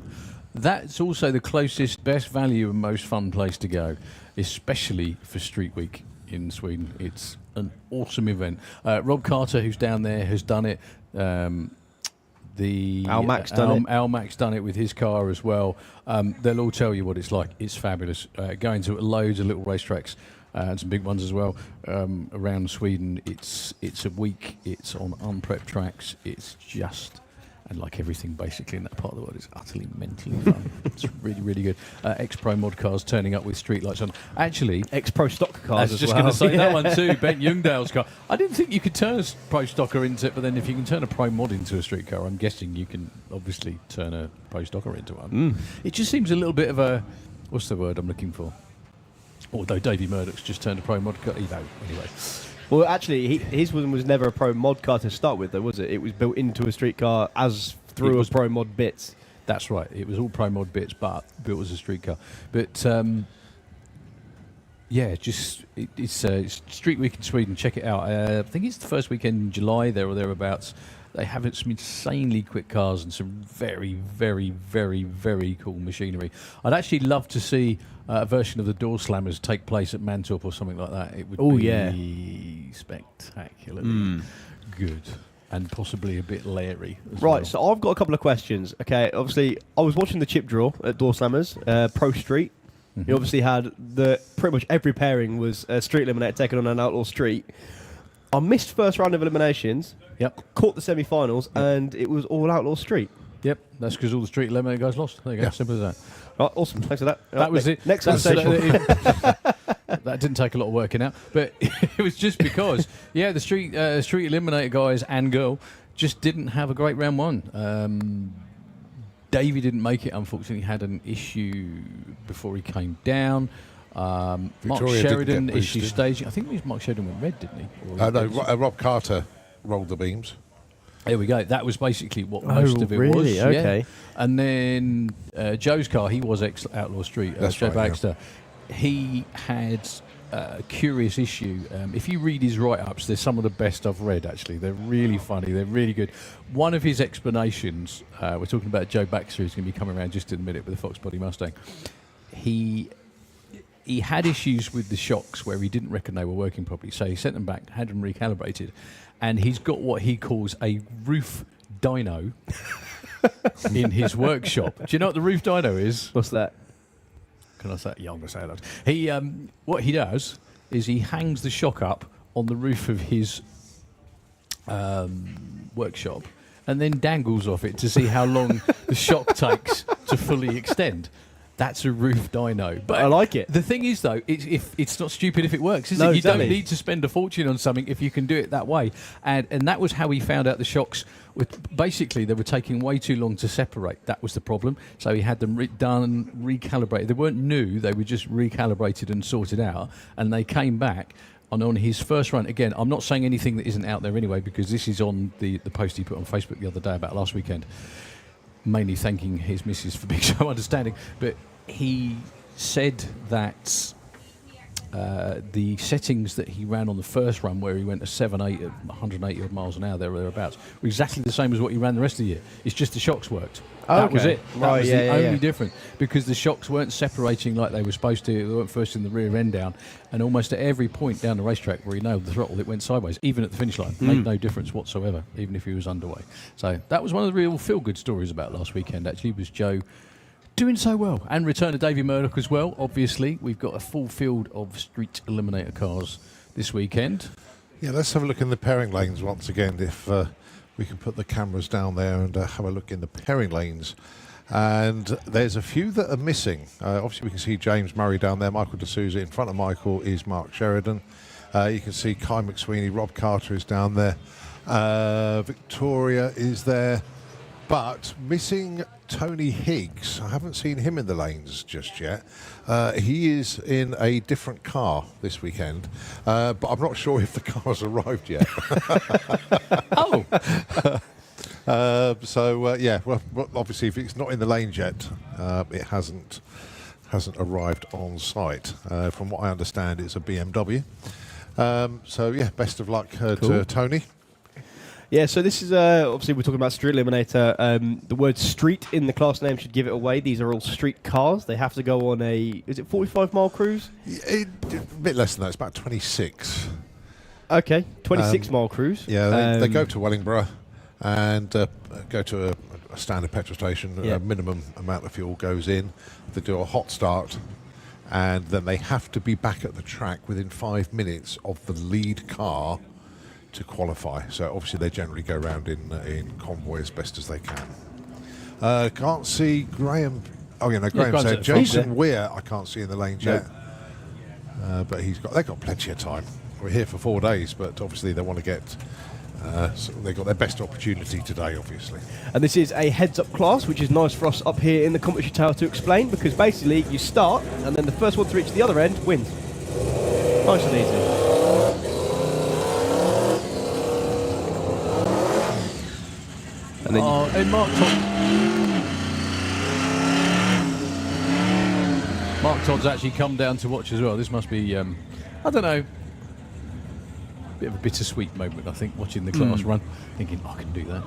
That's also the closest, best value and most fun place to go, especially for Street Week in Sweden. It's an awesome event. Rob Carter, who's down there, has done it. Al Mac's done it. Al Mac's done it with his car as well. They'll all tell you what it's like. It's fabulous. Going to loads of little racetracks and some big ones as well around Sweden. It's a week. It's on unprepped tracks. It's just... And like everything basically in that part of the world, it's utterly mentally fun. It's really, really good. Ex-Pro mod cars turning up with streetlights on. Actually, Ex-Pro stock I cars was as just well. going to say that one too, Ben Youngdale's car. I didn't think you could turn a Pro Stocker into it, but then if you can turn a Pro Mod into a street car, I'm guessing you can obviously turn a Pro Stocker into one. It just seems a little bit of a... What's the word I'm looking for? Although Davey Murdoch's just turned a Pro Mod car. Anyway. Well, actually, his one was never a Pro mod car to start with, though, was it? It was built into a street car as through a Pro mod bits. That's right. It was all Pro Mod bits, but built as a street car. But yeah, it's Street Week in Sweden. Check it out. I think it's the first weekend in July, there or thereabouts. They have some insanely quick cars and some very, very, very, very cool machinery. I'd actually love to see a version of the Door Slammers take place at Mantorp or something like that. It would be spectacularly good. And possibly a bit leery as well. Right, so I've got a couple of questions. Okay, obviously, I was watching the chip draw at Door Slammers, Pro Street. You obviously had pretty much every pairing was Street Eliminator taking on an Outlaw Street. I missed first round of eliminations. Yep. Caught the semi-finals, and it was all Outlaw Street. Yep, that's because all the Street Eliminator guys lost. There you go, simple as that. Right, awesome. Thanks for that. That was it. Next That's conversation. That didn't take a lot of working out, but it was just because, the Street Eliminator guys and girl just didn't have a great round one. Davey didn't make it, unfortunately, had an issue before he came down. Mark Victoria Sheridan didn't get issue boosted. staging. I think it was Mark Sheridan went red, didn't he? No, Rob Carter rolled the beams. There we go. That was basically what most of it was. really? Okay. Yeah. And then Joe's car, he was Outlaw Street. That's Joe right, yeah. Baxter. He had a curious issue. If you read his write-ups, they're some of the best I've read, actually. They're really funny. They're really good. One of his explanations, we're talking about Joe Baxter, who's going to be coming around just in a minute with the Fox Body Mustang. He had issues with the shocks where he didn't reckon they were working properly, so he sent them back, had them recalibrated, and he's got what he calls a roof dyno in his workshop. Do you know what the roof dyno is? What's that? Can I say it? Yeah, I'm going to say that. He, what he does is he hangs the shock up on the roof of his workshop and then dangles off it to see how long the shock takes to fully extend. That's a roof dyno. But I like it. The thing is, though, it's not stupid if it works, is No, it? You exactly. don't need to spend a fortune on something if you can do it that way. And that was how he found out the shocks. Basically, they were taking way too long to separate. That was the problem. So he had them recalibrated. They weren't new. They were just recalibrated and sorted out. And they came back. And on his first run, again, I'm not saying anything that isn't out there anyway, because this is on the post he put on Facebook the other day about last weekend. Mainly thanking his missus for being so understanding, but he said that the settings that he ran on the first run, where he went to 780 at 180 odd miles an hour, there or thereabouts, were exactly the same as what he ran the rest of the year. It's just the shocks worked. That was it. That was the only difference, because the shocks weren't separating like they were supposed to. They weren't first in the rear end down, and almost at every point down the racetrack where he nailed the throttle, it went sideways, even at the finish line. Made no difference whatsoever, even if he was underway. So that was one of the real feel-good stories about last weekend, actually, was Joe Doing so well. And return of Davey Murdoch as well. Obviously, we've got a full field of street eliminator cars this weekend. Yeah, let's have a look in the pairing lanes once again, if we can put the cameras down there and have a look in the pairing lanes. And there's a few that are missing. Obviously, we can see James Murray down there, Michael D'Souza. In front of Michael is Mark Sheridan. You can see Kai McSweeney, Rob Carter is down there. Victoria is there. But missing Tony Higgs. I haven't seen him in the lanes just yet. He is in a different car this weekend, but I'm not sure if the car has arrived yet. Oh! Yeah, well, obviously, if it's not in the lanes yet, it hasn't arrived on site. From what I understand, it's a BMW. Yeah, best of luck to Tony. Yeah, so this is, obviously we're talking about Street Eliminator. The word street in the class name should give it away. These are all street cars. They have to go on a, is it 45-mile cruise? A bit less than that. It's about 26. Okay, 26-mile cruise. Yeah, they go to Wellingborough and go to a standard petrol station. Yeah. A minimum amount of fuel goes in. They do a hot start, and then they have to be back at the track within 5 minutes of the lead car to qualify. So obviously they generally go around in convoy as best as they can. Can't see Graham. Oh yeah, no, Graham's there. Jason Weir I can't see in the lanes yet, but they've got plenty of time. We're here for 4 days, but obviously they want to get. So they've got their best opportunity today, obviously. And this is a heads-up class, which is nice for us up here in the commentary tower to explain, because basically you start, and then the first one to reach the other end wins. Nice and easy. And then And Mark Todd's actually come down to watch as well. This must be, I don't know, a bit of a bittersweet moment, I think, watching the class run, thinking, I can do that.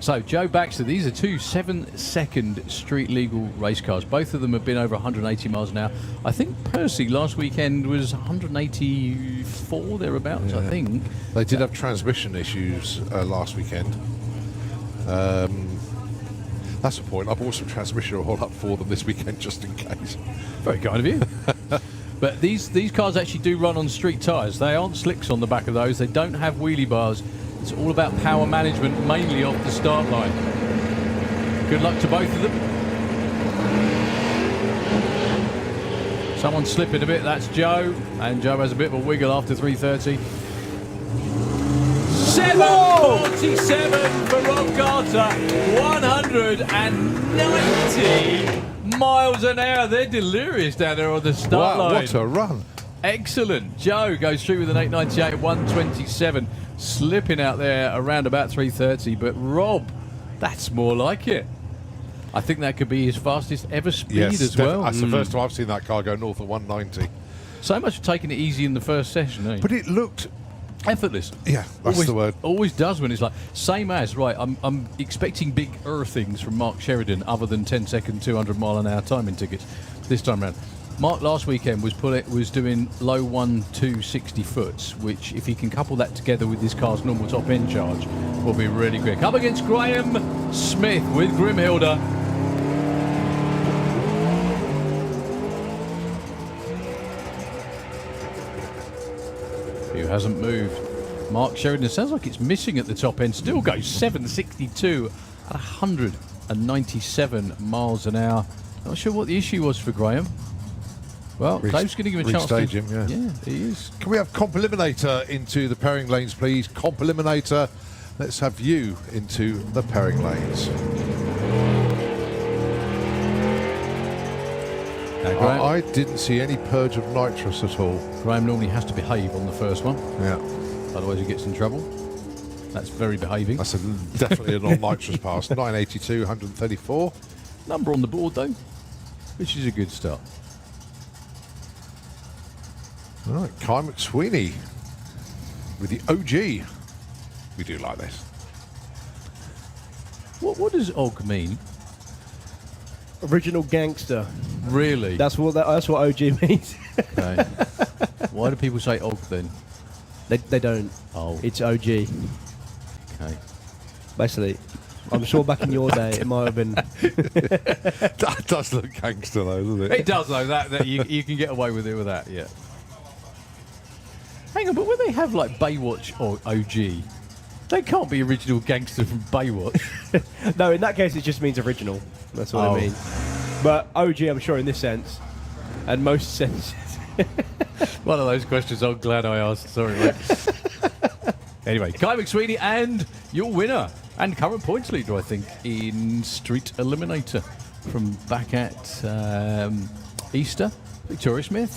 So, Joe Baxter, these are two 7-second street legal race cars. Both of them have been over 180 miles an hour. I think Percy last weekend was 184, thereabouts, I think. They did have transmission issues last weekend. That's the point. I bought some transmission oil up for them this weekend just in case. Very kind of you. But these cars actually do run on street tyres. They aren't slicks on the back of those. They don't have wheelie bars. It's all about power management, mainly off the start line. Good luck to both of them. Someone's slipping a bit. That's Joe. And Joe has a bit of a wiggle after 3:30. 7:47 for Rob Carter. 190 miles an hour. They're delirious down there on the start line. What a run. Excellent. Joe goes through with an 8:98 at 1:27. Slipping out there around about 3:30. But Rob, that's more like it. I think that could be his fastest ever speed as well. That's the first time I've seen that car go north of 190. So much for taking it easy in the first session, eh? But it looked effortless. Yeah, that's always, the word. Always does when it's like, same as, right, I'm expecting big things from Mark Sheridan other than 10-second, 200-mile-an-hour timing tickets this time around. Mark last weekend was doing low 260 foots, which if he can couple that together with his car's normal top-end charge, will be really quick. Up against Graham Smith with Grimhilda. Who hasn't moved. Mark Sheridan, sounds like it's missing at the top end. Still goes 762 at 197 miles an hour. Not sure what the issue was for Graham. Well, Dave's going to give him a chance to... him, yeah. Yeah, he is. Can we have Comp Eliminator into the pairing lanes, please? Comp Eliminator, let's have you into the pairing lanes. I didn't see any purge of nitrous at all. Graham normally has to behave on the first one. Yeah. Otherwise he gets in trouble. That's very behaving. That's definitely a non-nitrous pass. 982, 134. Number on the board, though, which is a good start. All right, Kai McSweeney with the OG. We do like this. What does OG mean? Original gangster. Really? That's what OG means. Okay. Why do people say OG then? They don't. Oh. It's OG. Okay. Basically. I'm sure back in your day it might have been. That does look gangster though, doesn't it? It does though. That you can get away with it with that. Yeah. Hang on, but when they have like Baywatch or OG, they can't be original gangster from Baywatch. No, in that case it just means original. That's what I mean. But OG, I'm sure in this sense, and most senses. One of those questions I'm glad I asked. Sorry, mate. Anyway, Kai McSweeney and your winner and current points leader, I think, in Street Eliminator from back at Easter, Victoria Smith.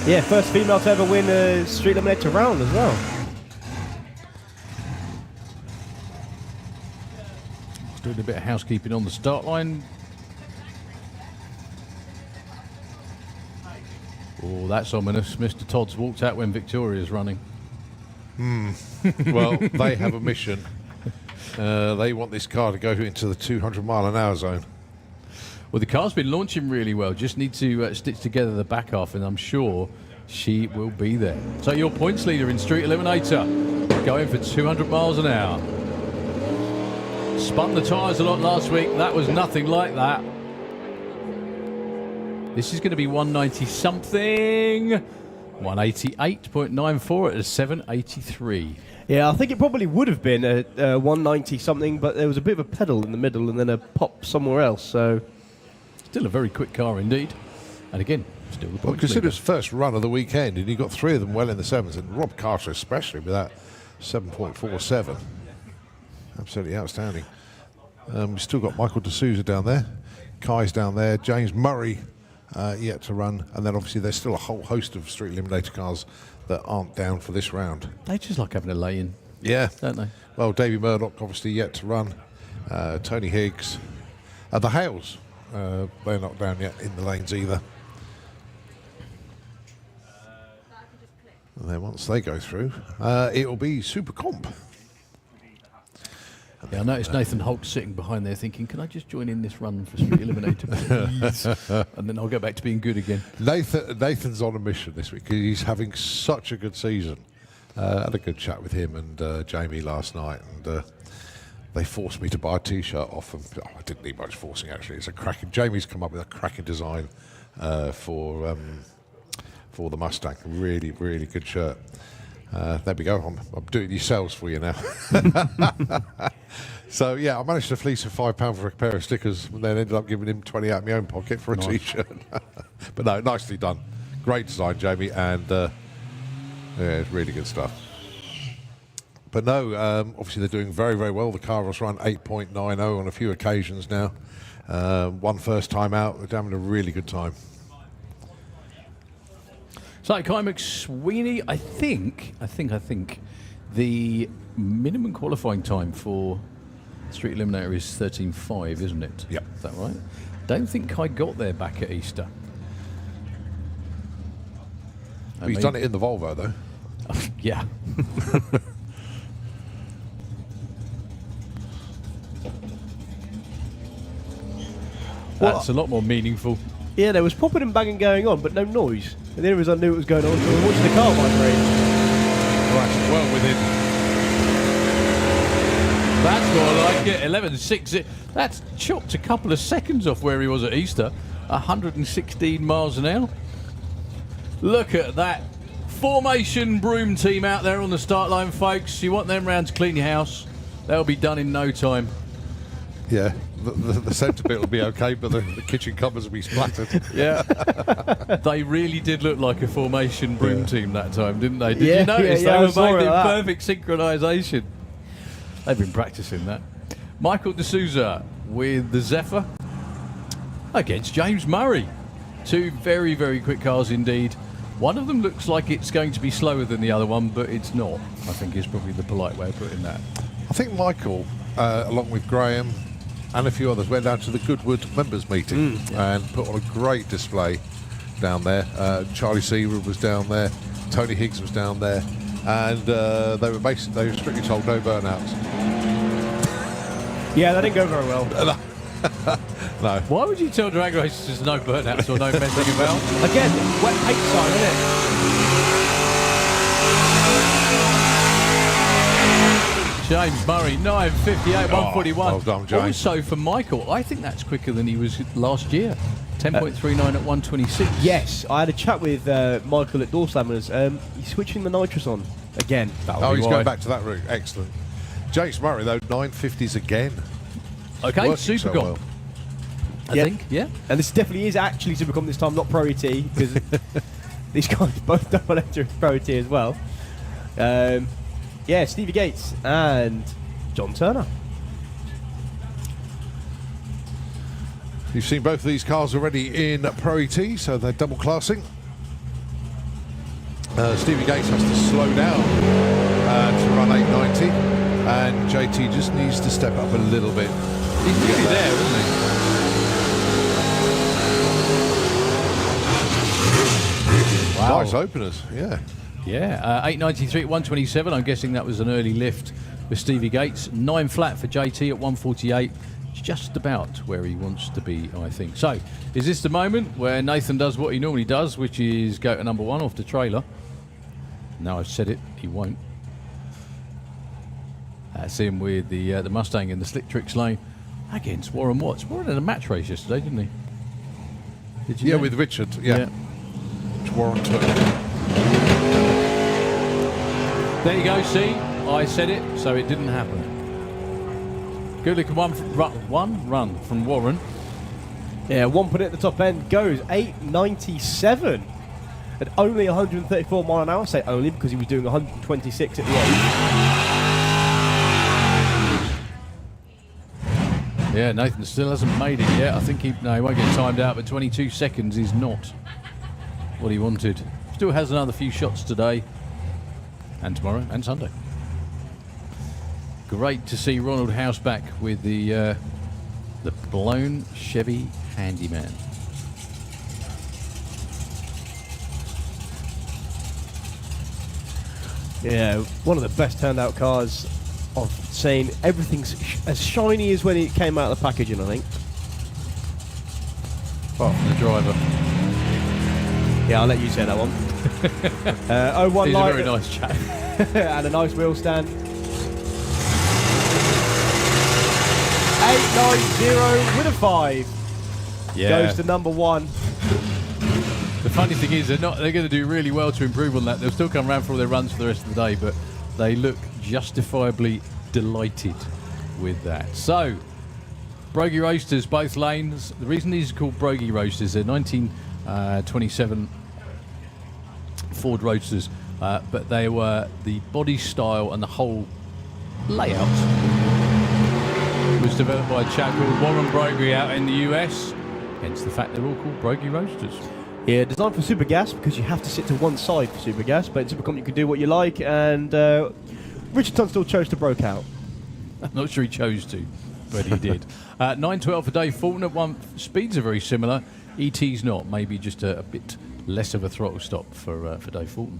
Yeah, first female to ever win a Street Eliminator round as well. Just doing a bit of housekeeping on the start line. Oh, that's ominous. Mr. Todd's walked out when Victoria's running. Well, they have a mission. They want this car to go into the 200-mile-an-hour zone. Well, the car's been launching really well. Just need to stitch together the back half, and I'm sure she will be there. So your points leader in Street Eliminator, going for 200 miles an hour. Spun the tyres a lot last week. That was nothing like that. This is going to be 190 something. 188.94 at a 783. Yeah, I think it probably would have been a 190 something, but there was a bit of a pedal in the middle and then a pop somewhere else. So still a very quick car indeed. And again, still the Well, points consider leader. his first run of the weekend, and he got 3 of them well in the 7s, and Rob Carter especially with that 7.47. Absolutely outstanding. We've still got Michael D'Souza down there, Kai's down there, James Murray yet to run, and then obviously there's still a whole host of Street Eliminator cars that aren't down for this round. They just like having a lay-in, Yeah. don't they? Well, Davey Murdoch obviously yet to run, Tony Higgs, the Hales, they're not down yet in the lanes either. And then once they go through, it will be Super Comp. Yeah, I noticed Nathan Holt sitting behind there thinking, can I just join in this run for Street Eliminator, please? And then I'll go back to being good again. Nathan's on a mission this week. He's having such a good season. Had a good chat with him and Jamie last night, and they forced me to buy a T-shirt off them. Oh, I didn't need much forcing, actually. It's a cracking. Jamie's come up with a cracking design for the Mustang. Really, really good shirt. There we go. I'm doing your sales for you now. So yeah, I managed to fleece a £5 for a pair of stickers, and then ended up giving him 20 out of my own pocket for a T-shirt. But no, nicely done. Great design, Jamie, and yeah, it's really good stuff. But no, obviously they're doing very, very well. The car has run 8.90 on a few occasions now. One first time out. They're having a really good time. So Kai McSweeney, I think the minimum qualifying time for Street Eliminator is 13.5, isn't it? Yep. Is that right? Don't think Kai got there back at Easter. He's done it in the Volvo, though. Yeah. That's a lot more meaningful. yeah, there was popping and banging going on, but no noise. And the only reason I knew what was going on was I was watching the car vibrate. Right, well within. That's more like it. 11.6. That's chopped a couple of seconds off where he was at Easter. 116 miles an hour. Look at that. Formation broom team out there on the start line, folks. You want them round to clean your house. They'll be done in no time. Yeah, the centre bit will be okay, but the kitchen cupboards will be splattered. Yeah. They really did look like a formation broom team that time, didn't they? Did Yeah, you notice yeah, I they were saw made it in like that. perfect synchronisation? They've been practicing that. Michael D'Souza with the Zephyr against James Murray. Two very, very quick cars indeed. One of them looks like it's going to be slower than the other one, but it's not. I think is probably the polite way of putting that. I think Michael, along with Graham and a few others, went down to the Goodwood members meeting and put on a great display down there. Charlie Seawood was down there, Tony Higgs was down there, and they were strictly told no burnouts. Yeah, that didn't go very well. No. Why would you tell drag racers there's no burnouts or no messing about? Again, wet paint sign, isn't it? James Murray, 9:58, 141. well done, James. Also for Michael, I think that's quicker than he was last year. 10.39 at 126. Yes, I had a chat with Michael at Door Slammers. He's switching the nitrous on again. Oh, he's going back to that route. Excellent. James Murray, though, 950s again. Okay, Working Super so Comp. well. I think, yeah. And this definitely is actually Supercom this time, not Pro ET, because these guys both double enter Pro ET as well. Yeah, Stevie Gates and John Turner. You've seen both of these cars already in Pro ET, so they're double classing. Stevie Gates has to slow down to run 890, and JT just needs to step up a little bit. He's nearly there, isn't he? Wow. Nice openers, yeah. Yeah, 893 at 127. I'm guessing that was an early lift for Stevie Gates. 9 flat for JT at 148. It's just about where he wants to be, I think. So, is this the moment where Nathan does what he normally does, which is go to number 1 off the trailer? Now I've said it, he won't. That's him with the Mustang in the slick tricks lane against Warren Watts. Warren had a match race yesterday, didn't he? Did you know? With Richard, yeah. Which Warren took. There you go, see? I said it, so it didn't happen. Good looking one run from Warren. Yeah, one put it at the top end goes 897 at only 134 mile an hour. I say only because he was doing 126 at the end. Yeah, Nathan still hasn't made it yet. I think he won't get timed out, but 22 seconds is not what he wanted. Still has another few shots today and tomorrow and Sunday. Great to see Ronald House back with the blown Chevy Handyman. Yeah, one of the best turned out cars I've seen. Everything's as shiny as when it came out of the packaging, I think. Apart from the driver. Yeah, I'll let you say that one. 01 He's light a very nice chap. and a nice wheel stand. 890 with a 5 goes to number 1. The funny thing is, they're going to do really well to improve on that. They'll still come around for all their runs for the rest of the day, but they look justifiably delighted with that. So, Brogy Roasters, both lanes. The reason these are called Brogy Roasters, they're 1927 Ford Roadsters, but they were the body style and the whole layout was developed by a chap called Warren Brogy out in the US, hence the fact they're all called Brogy Roasters. Yeah, designed for super gas because you have to sit to one side for super gas, but in Supercom you can do what you like, and Richard Tunstall chose to broke out. I'm not sure he chose to, but he did. 912 for Dave Fulton at 1. Speeds are very similar. ET's not. Maybe just a bit less of a throttle stop for Dave Fulton.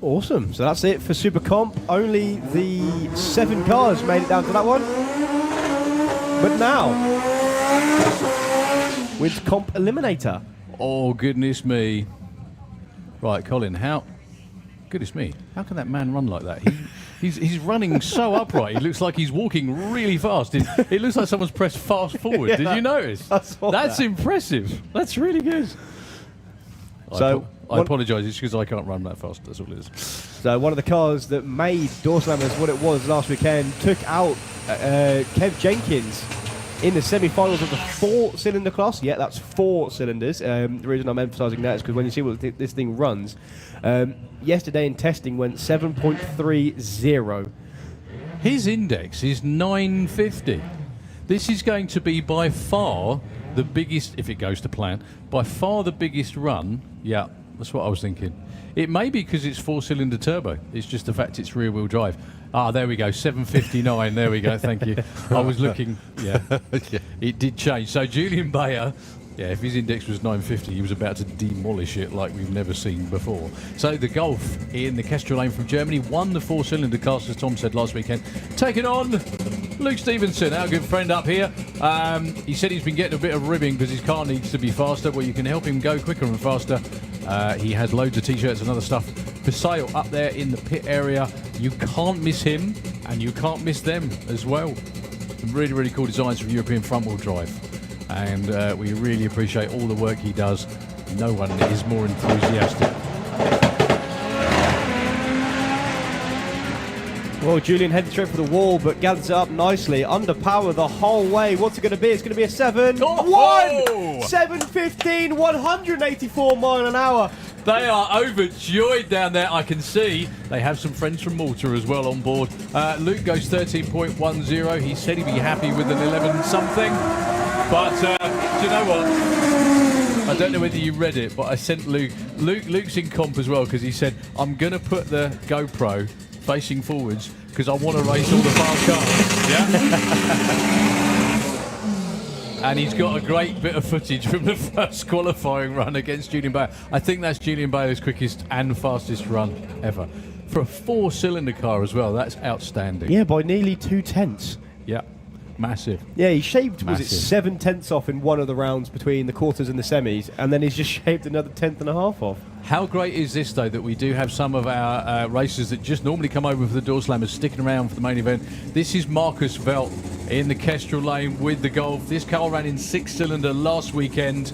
Awesome. So that's it for Super Comp. Only the 7 cars made it down to that one. But now, with Comp Eliminator. Oh, goodness me. Right, Colin, goodness me, how can that man run like that? He's running so upright, he looks like he's walking really fast. It looks like someone's pressed fast forward. Yeah, Did you notice? That's impressive. That's really good. So I apologise, it's because I can't run that fast, that's all it is. So one of the cars that made Door Slammers what it was last weekend took out Kev Jenkins in the semi-finals of the 4-cylinder class. Yeah, that's 4 cylinders. The reason I'm emphasising that is because when you see what this thing runs, yesterday in testing went 7.30. His index is 950. This is going to be by far the biggest, if it goes to plan, by far the biggest run. Yeah, that's what I was thinking. It may be because it's 4-cylinder turbo. It's just the fact it's rear-wheel drive. Ah, there we go, 759. There we go, thank you. I was looking, yeah. It did change. So Julian Bayer, yeah, if his index was 950, he was about to demolish it like we've never seen before. So the Golf in the Kestrel Lane from Germany won the 4-cylinder class, as Tom said last weekend. Taking on Luke Stevenson, our good friend up here. He said he's been getting a bit of ribbing because his car needs to be faster. Well, you can help him go quicker and faster. He has loads of T-shirts and other stuff for sale up there in the pit area. You can't miss him and you can't miss them as well. Some really, really cool designs from European front-wheel drive, and we really appreciate all the work he does. No one is more enthusiastic. Well, Julian headed straight for the wall, but gathers it up nicely. Under power the whole way. What's it going to be? It's going to be a 7-1! 7:15, 184 mile an hour. They are overjoyed down there, I can see. They have some friends from Malta as well on board. Luke goes 13.10. He said he'd be happy with an 11-something. But do you know what? I don't know whether you read it, but I sent Luke. Luke's in comp as well, because he said, I'm going to put the GoPro facing forwards because I want to race all the fast cars. Yeah. And he's got a great bit of footage from the first qualifying run against Julian Bayer. I think that's Julian Bayer's quickest and fastest run ever. For a 4-cylinder car as well, that's outstanding. Yeah, by nearly 2/10. Yeah, massive. Yeah, he shaved, was it Massive. 7/10 off in one of the rounds between the quarters and the semis, and then he's just shaved another 1/10.5 off. How great is this, though, that we do have some of our racers that just normally come over for the door slammers sticking around for the main event. This is Marcus Velt in the Kestrel lane with the Golf. This car ran in 6-cylinder last weekend.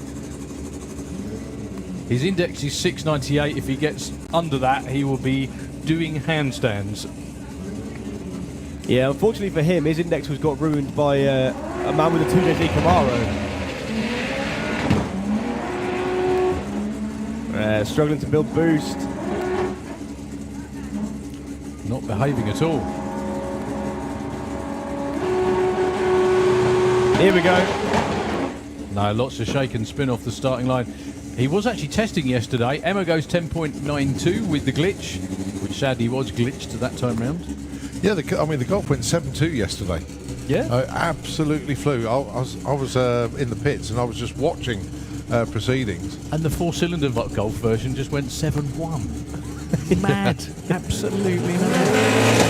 His index is 698. If he gets under that, he will be doing handstands. Yeah, unfortunately for him, his index was got ruined by a man with a 2JZ Camaro. Struggling to build boost. Not behaving at all. Here we go. No, lots of shake and spin off the starting line. He was actually testing yesterday. Emma goes 10.92 with the glitch, which sadly was glitched that time round. Yeah, the Golf went 7.2 yesterday. Yeah. Absolutely flew. I was in the pits and I was just watching proceedings. And the 4-cylinder Golf version just went 7.1. Mad. Absolutely mad.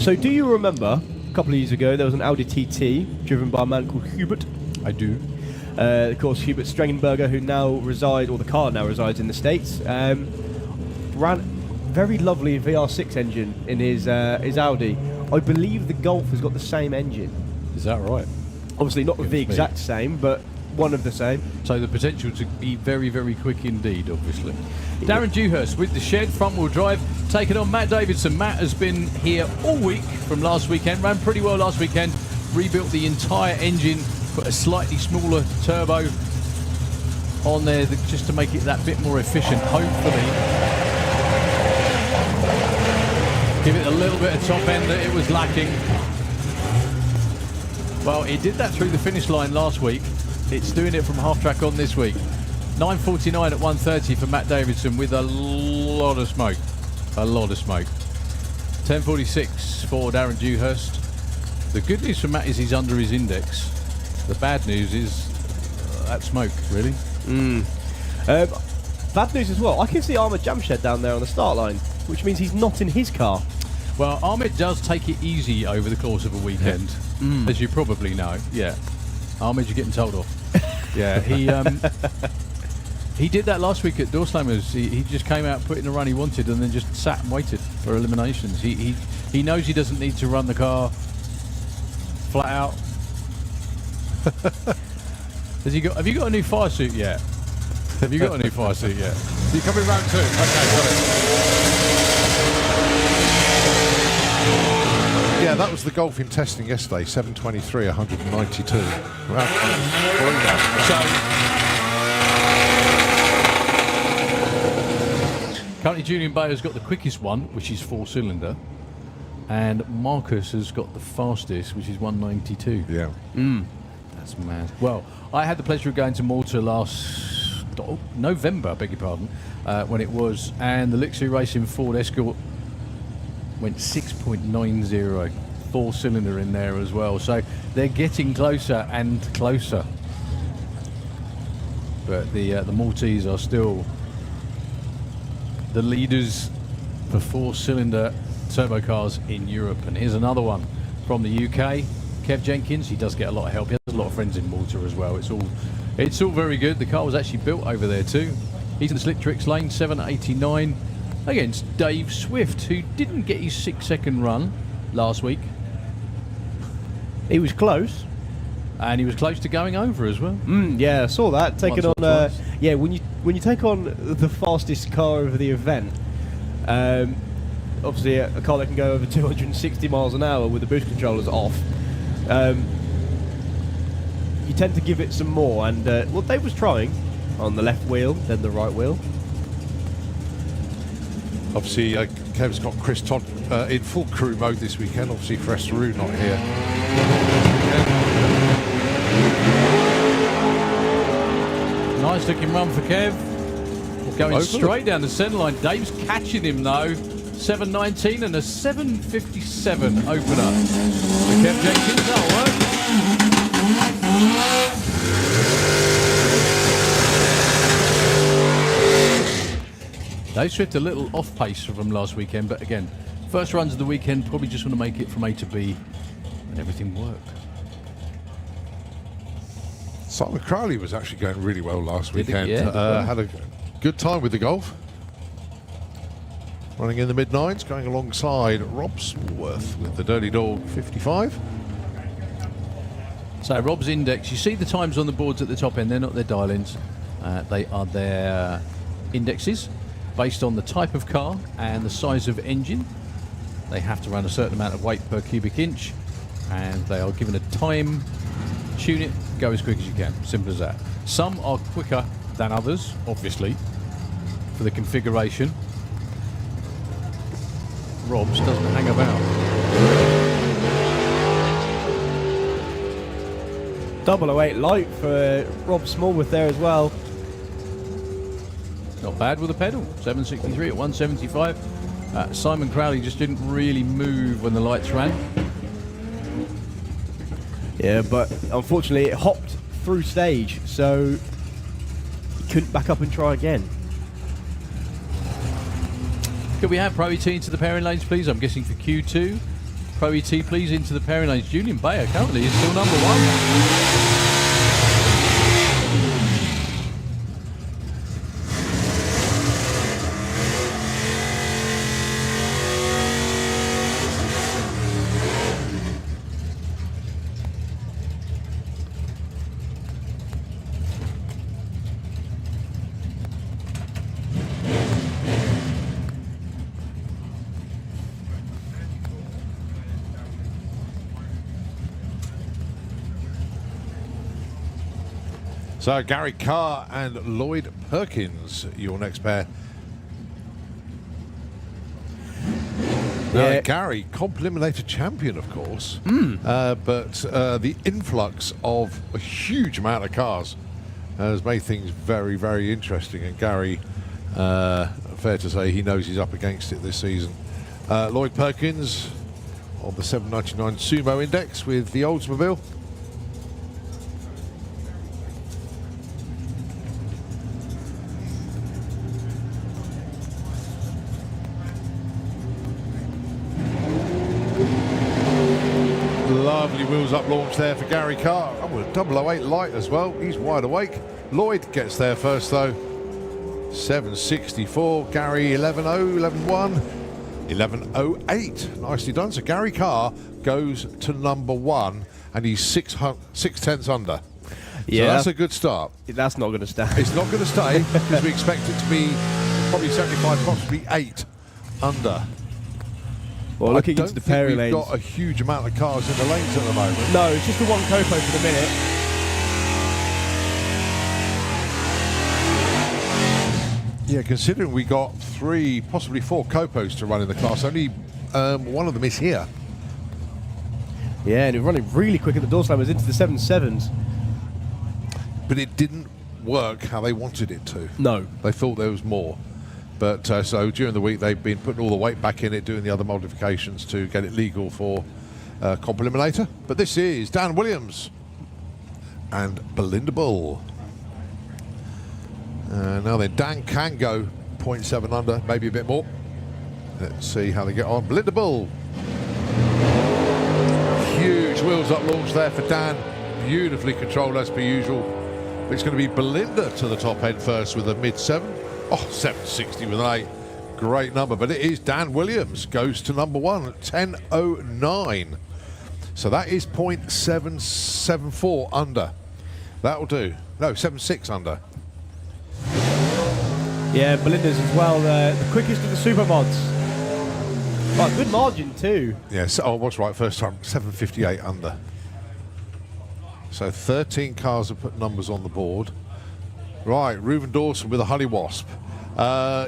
So do you remember, a couple of years ago, there was an Audi TT driven by a man called Hubert? I do. Of course, Hubert Strengenberger, who now resides, or the car now resides in the States, ran very lovely VR6 engine in his Audi. I believe the Golf has got the same engine. Is that right? Obviously not the exact same, but one of the same. So the potential to be very, very quick indeed, obviously. Darren Dewhurst with the Shed front-wheel drive, taking on Matt Davidson. Matt has been here all week from last weekend, ran pretty well last weekend, rebuilt the entire engine, put a slightly smaller turbo on there just to make it that bit more efficient, hopefully. Give it a little bit of top end that it was lacking. Well, it did that through the finish line last week. It's doing it from half track on this week. 9.49 at 1:30 for Matt Davidson with a lot of smoke. A lot of smoke. 10.46 for Darren Dewhurst. The good news for Matt is he's under his index. The bad news is that smoke, really. Bad news as well. I can see Ahmed Jamshed down there on the start line, which means he's not in his car. Well, Ahmed does take it easy over the course of a weekend, as you probably know. Yeah. Ahmed, you're getting told off. Yeah, he did that last week at Door Slammers. He just came out, put in the run he wanted, and then just sat and waited for eliminations. He knows he doesn't need to run the car flat out. Have you got a new fire suit yet? Have you got a new fire suit yet? You coming round too? Okay, got it. Yeah, that was the Golf in testing yesterday, 7.23, 192. Currently Julian Bayer's got the quickest one, which is 4-cylinder, and Marcus has got the fastest, which is 192. Yeah. That's mad. Well, I had the pleasure of going to Malta last November, I beg your pardon, when it was, and the Lixie Racing Ford Escort went 6.90, 4-cylinder in there as well. So they're getting closer and closer. But the Maltese are still the leaders for 4-cylinder turbo cars in Europe. And here's another one from the UK, Kev Jenkins. He does get a lot of help. He has a lot of friends in Malta as well. It's all very good. The car was actually built over there too. He's in the Slick Tricks lane, 789. against Dave Swift, who didn't get his 6-second run last week. He was close. And he was close to going over as well. Yeah, I saw that. Taking Once on, or twice. yeah, when you take on the fastest car of the event, obviously a car that can go over 260 miles an hour with the boost controllers off, you tend to give it some more. And well, Dave was trying on the left wheel, then the right wheel. Obviously, Kev's got Chris Todd in full crew mode this weekend. Obviously, Fresseru not here. Nice looking run for Kev. Going Over. straight down the centre line. Dave's catching him though. 7.19 and a 7.57 opener. For Kev Jenkins, that'll work. Dave Swift a little off pace from last weekend, but again, first runs of the weekend, probably just want to make it from A to B, and everything worked. Simon Crowley was actually going really well last Did he? weekend. Yeah, did well. Had a good time with the golf. Running in the mid-nines, going alongside Rob Smallworth with the Dirty Dog 55. So Rob's index, you see the times on the boards at the top end, they're not their dial-ins. They are their indexes based on the type of car and the size of engine. They have to run a certain amount of weight per cubic inch, and they are given a time. Tune it, go as quick as you can. Simple as that. Some are quicker than others, obviously, for the configuration. Rob's doesn't hang about. 008 light for Rob Smallworth there as well. Not bad with a pedal. 763 at 175. Simon Crowley just didn't really move when the lights ran. Yeah, but unfortunately it hopped through stage, so he couldn't back up and try again. Could we have Pro ET into the pairing lanes, please? I'm guessing for Q2. Pro ET, please, into the pairing lanes. Julian Bayer currently is still number one. So Gary Carr and Lloyd Perkins, your next pair. Yeah. Gary, comp eliminator champion, of course, but the influx of a huge amount of cars has made things very, very interesting. And Gary, fair to say, he knows he's up against it this season. Lloyd Perkins on the 799 Sumo Index with the Oldsmobile. Lovely wheels up launch there for Gary Carr. Oh, with a 008 light as well. He's wide awake. Lloyd gets there first though. 764. Gary 11.0, 11.1, 11.08. Nicely done. So Gary Carr goes to number one and he's 6/10 under. Yeah, So that's a good start. That's not going to stand. It's not going to stay because we expect it to be probably 75, possibly 8 under. Well, looking I don't into the think pairing we've lanes. got a huge amount of cars in the lanes at the moment. No, it's just the one Copo for the minute. Yeah, considering we got 3, possibly 4 Copos to run in the class, only one of them is here. Yeah, and he's running really quick at the door slammers into the 7.7s. But it didn't work how they wanted it to. No. They thought there was more. But so during the week they've been putting all the weight back in it, doing the other modifications to get it legal for comp eliminator. But this is Dan Williams and Belinda Bull. Now then, Dan can go 0.7 under, maybe a bit more. Let's see how they get on. Belinda Bull. Huge wheels up launch there for Dan. Beautifully controlled as per usual. It's going to be Belinda to the top end first with a mid-7. Oh, 760 with an 8. great number, but it is Dan Williams goes to number 1 at 10.09. So that is 0.774 under. That'll do. No, 7.6 under. Yeah, Belinda's as well, the quickest of the super mods. Right, good margin too. Yes, I was right first time. 7.58 under. So 13 cars have put numbers on the board. Right, Reuven Dawson with a Honey Wasp.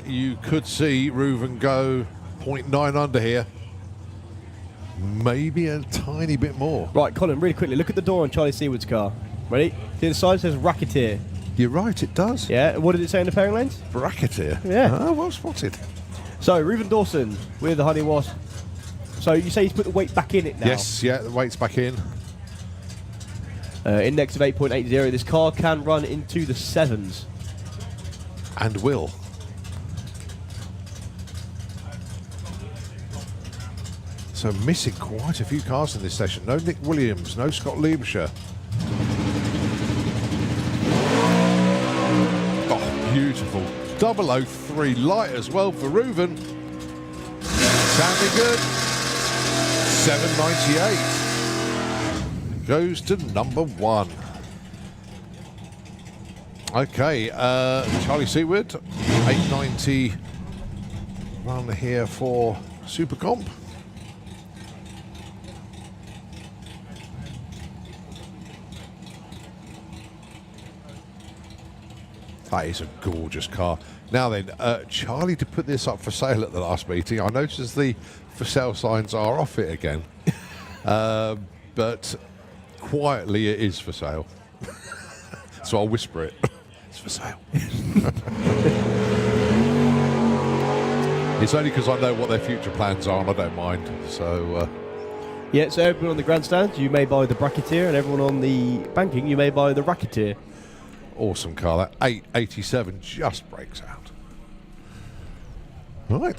You could see Reuven go 0.9 under here. Maybe a tiny bit more. Right, Colin, really quickly, look at the door on Charlie Seaward's car. Ready? See the side says Racketeer. You're right, it does. Yeah, what did it say in the pairing lanes? Bracketeer. Yeah. Oh, well spotted. So, Reuven Dawson with the Honey Wasp. So, you say he's put the weight back in it now? Yes, yeah, the weight's back in. Index of 8.80. This car can run into the 7s. And will. So missing quite a few cars in this session. No Nick Williams, no Scott Liebscher. Oh, beautiful. 003 light as well for Reuven. Sounding good. 798. Goes to number 1. Okay, Charlie Seaward, 890 run here for Super Comp. That is a gorgeous car. Now then, Charlie did put this up for sale at the last meeting. I noticed the for sale signs are off it again. But quietly it is for sale. So I'll whisper it. It's for sale. It's only because I know what their future plans are and I don't mind. So yeah, so everyone on the grandstand, you may buy the Bracketeer, and everyone on the banking, you may buy the Racketeer. awesome car. That 887 just breaks out. Right.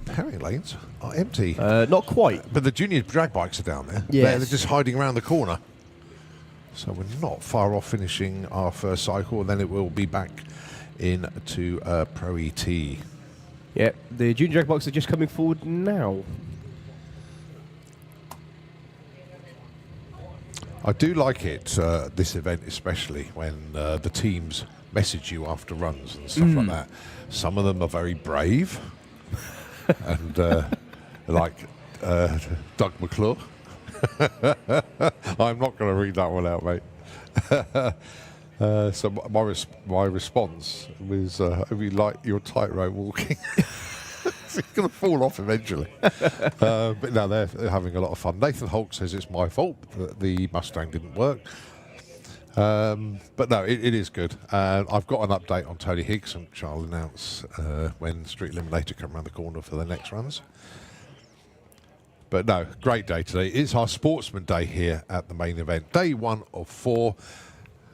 Pairing lanes are empty. Not quite. But the junior drag bikes are down there. Yes. They're just hiding around the corner. So we're not far off finishing our first cycle, and then it will be back into Pro ET. Yep, the junior drag bikes are just coming forward now. I do like it, this event especially, when the teams message you after runs and stuff like that. Some of them are very brave, and like Doug McClure. I'm not going to read that one out, mate. So my response was, we like your tightrope walking. It's going to fall off eventually. But no, they're having a lot of fun. Nathan Holt says it's my fault that the Mustang didn't work. But no, it is good. I've got an update on Tony Higgs, which I'll announce when Street Eliminator come around the corner for the next runs. But no, great day today. It's our Sportsman Day here at the main event. Day 1 of 4.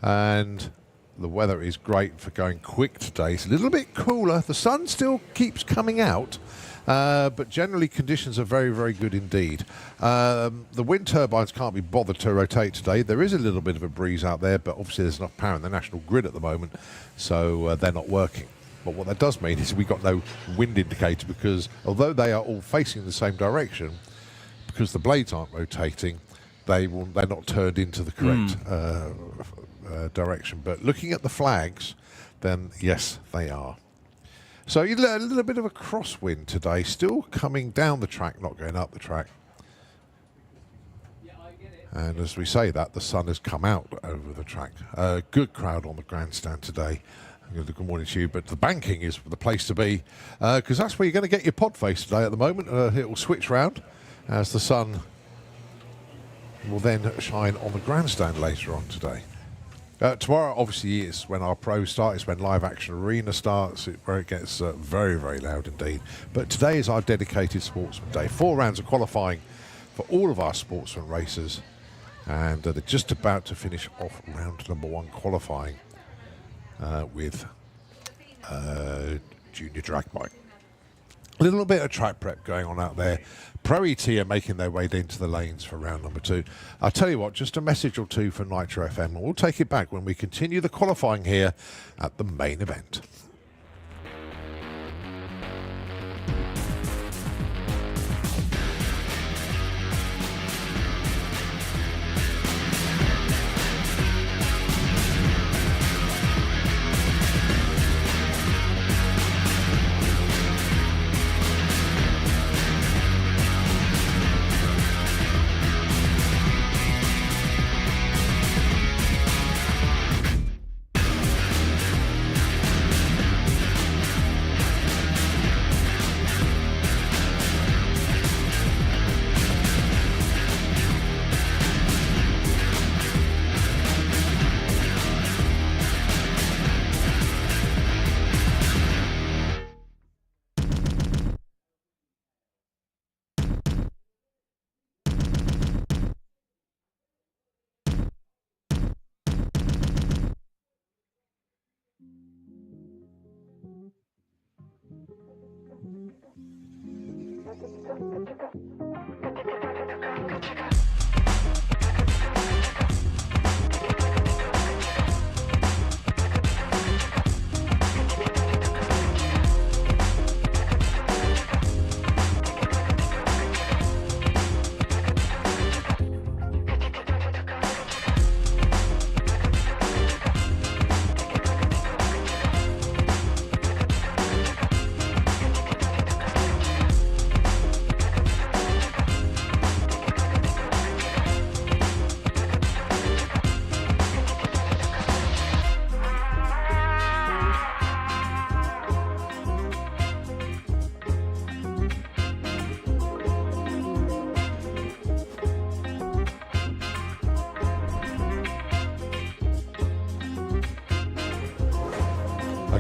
And the weather is great for going quick today. It's a little bit cooler. The sun still keeps coming out. But generally conditions are very, very good indeed. The wind turbines can't be bothered to rotate today. There is a little bit of a breeze out there, but obviously there's enough power in the national grid at the moment, so they're not working. But what that does mean is we've got no wind indicator, because although they are all facing the same direction, because the blades aren't rotating, they're not turned into the correct direction. But looking at the flags, then yes, they are. So you get a little bit of a crosswind today, still coming down the track, not going up the track. And as we say that, the sun has come out over the track. Good crowd on the grandstand today. Good morning to you, but the banking is the place to be, because that's where you're going to get your pod face today at the moment. It will switch round as the sun will then shine on the grandstand later on today. Tomorrow, obviously, is when our pros start. It's when Live Action Arena starts, where it gets very, very loud indeed. But today is our dedicated Sportsman Day. 4 rounds of qualifying for all of our sportsman racers. And they're just about to finish off round number 1 qualifying with junior drag bike. A little bit of track prep going on out there. Pro ET are making their way into the lanes for round number 2. I'll tell you what, just a message or two for Nitro FM, and we'll take it back when we continue the qualifying here at the main event.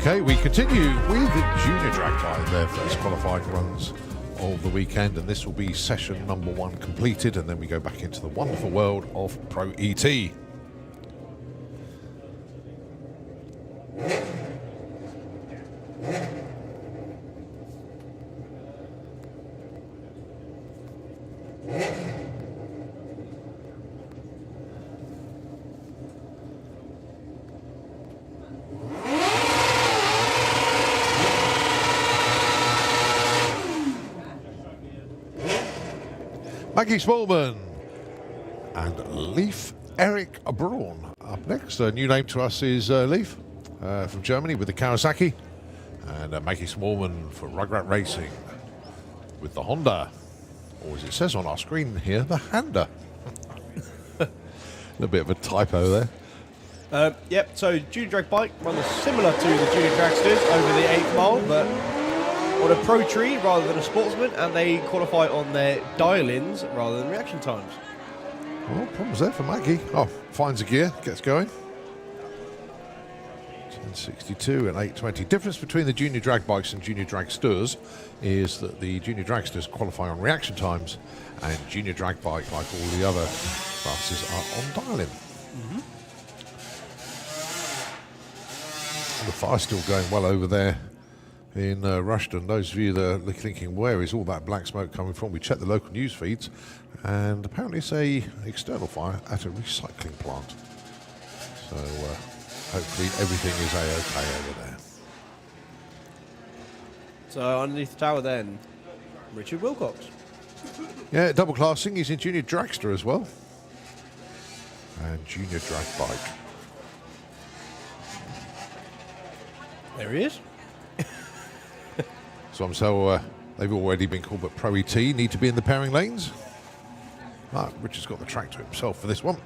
Okay, we continue with the junior drag by their first qualifying runs of the weekend, and this will be session number 1 completed, and then we go back into the wonderful world of Pro ET. Maggie Smallman and Leif Eric Braun up next. A new name to us is Leif from Germany with the Kawasaki, and Maggie Smallman for Rugrat Racing with the Honda, or as it says on our screen here, the Honda. A little bit of a typo there. Yep, so junior drag bike runs similar to the junior dragsters over the 8th mile, but on a pro tree rather than a sportsman, and they qualify on their dial-ins rather than reaction times. Well, problems there for Maggie. Oh, finds a gear, gets going. 1062 and 820. Difference between the junior drag bikes and junior dragsters is that the junior dragsters qualify on reaction times, and junior drag bike, like all the other classes, are on dial-in. The fire's still going well over there in Rushden. Those of you that are thinking, where is all that black smoke coming from? We checked the local news feeds, and apparently it's a external fire at a recycling plant. So hopefully everything is a-okay over there. So underneath the tower then, Richard Wilcox. Yeah, double classing. He's in junior dragster as well, and junior drag bike. There he is. So they've already been called, but Pro ET need to be in the pairing lanes. Richard's got the track to himself for this one.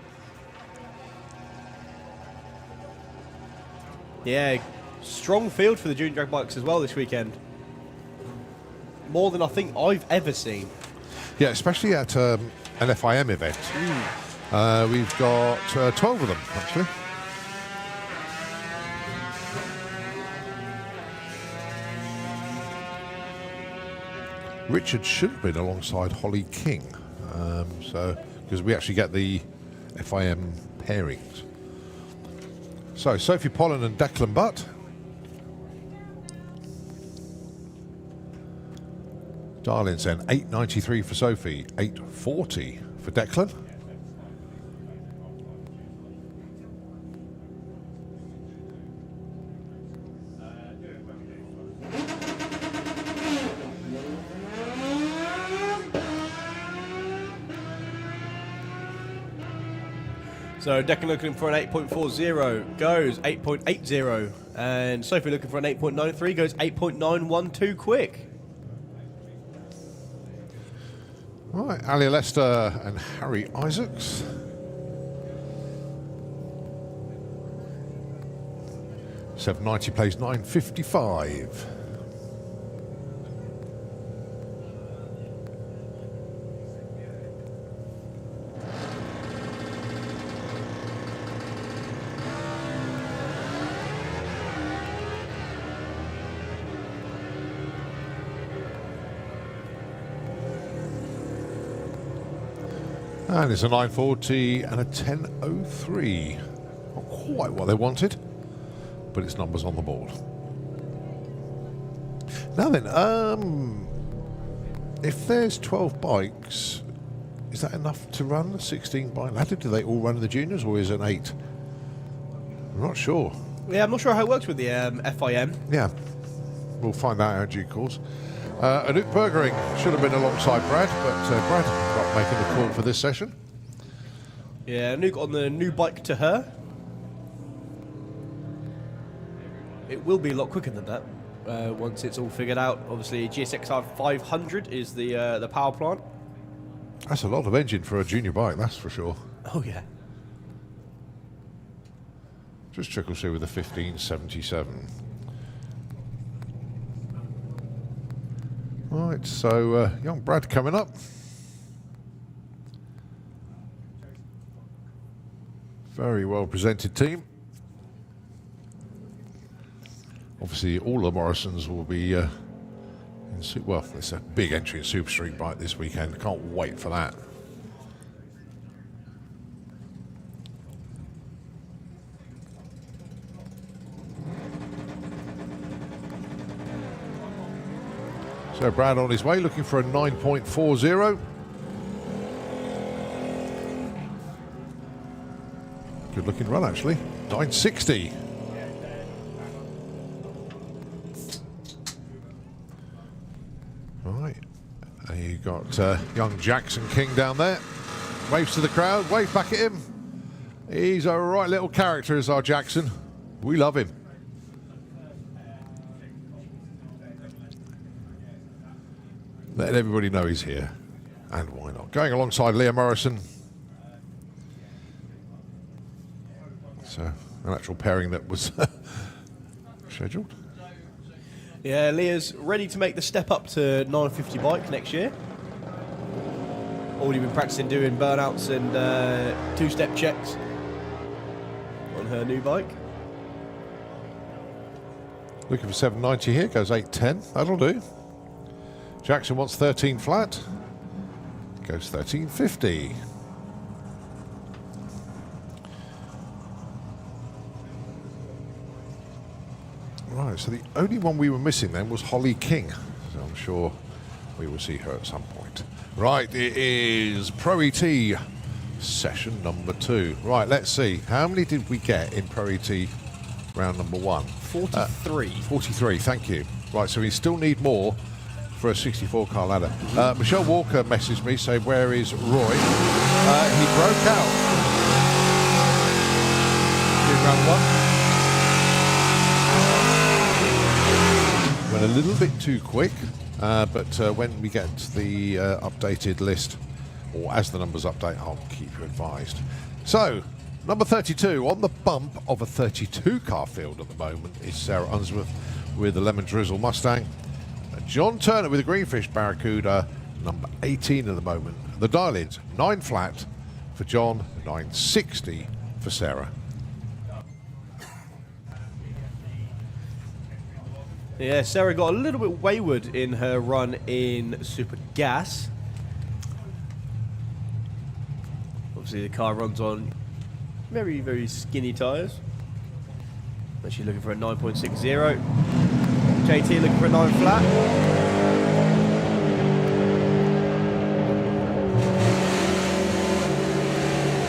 Yeah, strong field for the junior drag bikes as well this weekend. More than I think I've ever seen. Yeah, especially at an FIM event. We've got 12 of them, actually. Richard should have been alongside Holly King, because we actually get the FIM pairings. So Sophie Pollen and Declan Butt. Dial-ins then 893 for Sophie, 840 for Declan. So Declan looking for an 8.40, goes 8.80, and Sophie looking for an 8.93, goes 8.912 quick. Right, Ali Lester and Harry Isaacs. $790 plays $955. And it's a 940 and a 1003. Not quite what they wanted, but it's numbers on the board. Now then, if there's 12 bikes, is that enough to run 16 bike ladder? Do they all run in the juniors, or is it an 8? I'm not sure. Yeah, I'm not sure how it works with the FIM. Yeah, we'll find out in due course. Anouk Bergering should have been alongside Brad, but Brad not making the call for this session. Yeah, Anouk on the new bike to her. It will be a lot quicker than that once it's all figured out. Obviously, GSXR 500 is the power plant. That's a lot of engine for a junior bike, that's for sure. Oh yeah. Just trickles through with a 1577. Right, so young Brad coming up. Very well presented team. Obviously, all the Morrisons will be well, it's a big entry in Super Street Bike this weekend. Can't wait for that. So Brad on his way, looking for a 9.40. Good looking run, actually. 9.60. Right. And you got young Jackson King down there. Waves to the crowd, wave back at him. He's a right little character, is our Jackson. We love him. Letting everybody know he's here. And why not? Going alongside Leah Morrison. So, an actual pairing that was scheduled. Yeah, Leah's ready to make the step up to 950 bike next year. Already been practicing doing burnouts and two-step checks on her new bike. Looking for 790 here, goes 810. That'll do. Jackson wants 13 flat. Goes 1350. Right, so the only one we were missing then was Holly King. So I'm sure we will see her at some point. Right, it is Pro ET session number 2. Right, let's see. How many did we get in Pro ET round number 1? 43. 43, thank you. Right, so we still need more for a 64 car ladder. Michelle Walker messaged me saying, where is Roy? He broke out in round 1. Went a little bit too quick, but when we get the updated list, or as the numbers update, I'll keep you advised. So, number 32, on the bump of a 32 car field at the moment is Sarah Unsworth with the Lemon Drizzle Mustang. John Turner with a Greenfish Barracuda, number 18 at the moment. The dial-ins, 9 flat for John, 960 for Sarah. Yeah, Sarah got a little bit wayward in her run in Super Gas. Obviously the car runs on very, very skinny tyres. But she's looking for a 9.60. JT looking for a 9 flat.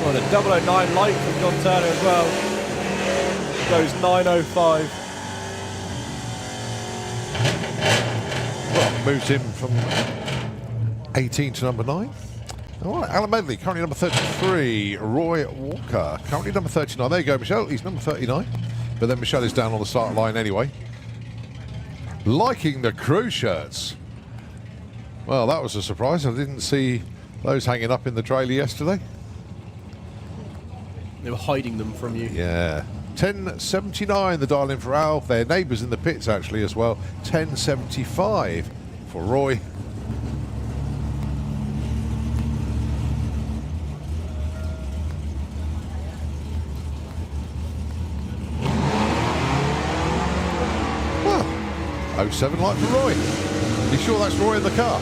On a 009 light from John Turner as well. Goes 9.05. Well, moves him from 18 to number 9. All right, Alan Medley, currently number 33. Roy Walker, currently number 39. There you go, Michelle. He's number 39. But then Michelle is down on the start line anyway. Liking the crew shirts. Well, that was a surprise. I didn't see those hanging up in the trailer yesterday. They were hiding them from you. Yeah. 10.79 the dial in for Al. Their neighbours in the pits actually as well. 10.75 for Roy. Well, 07 light for Roy. You sure that's Roy in the car?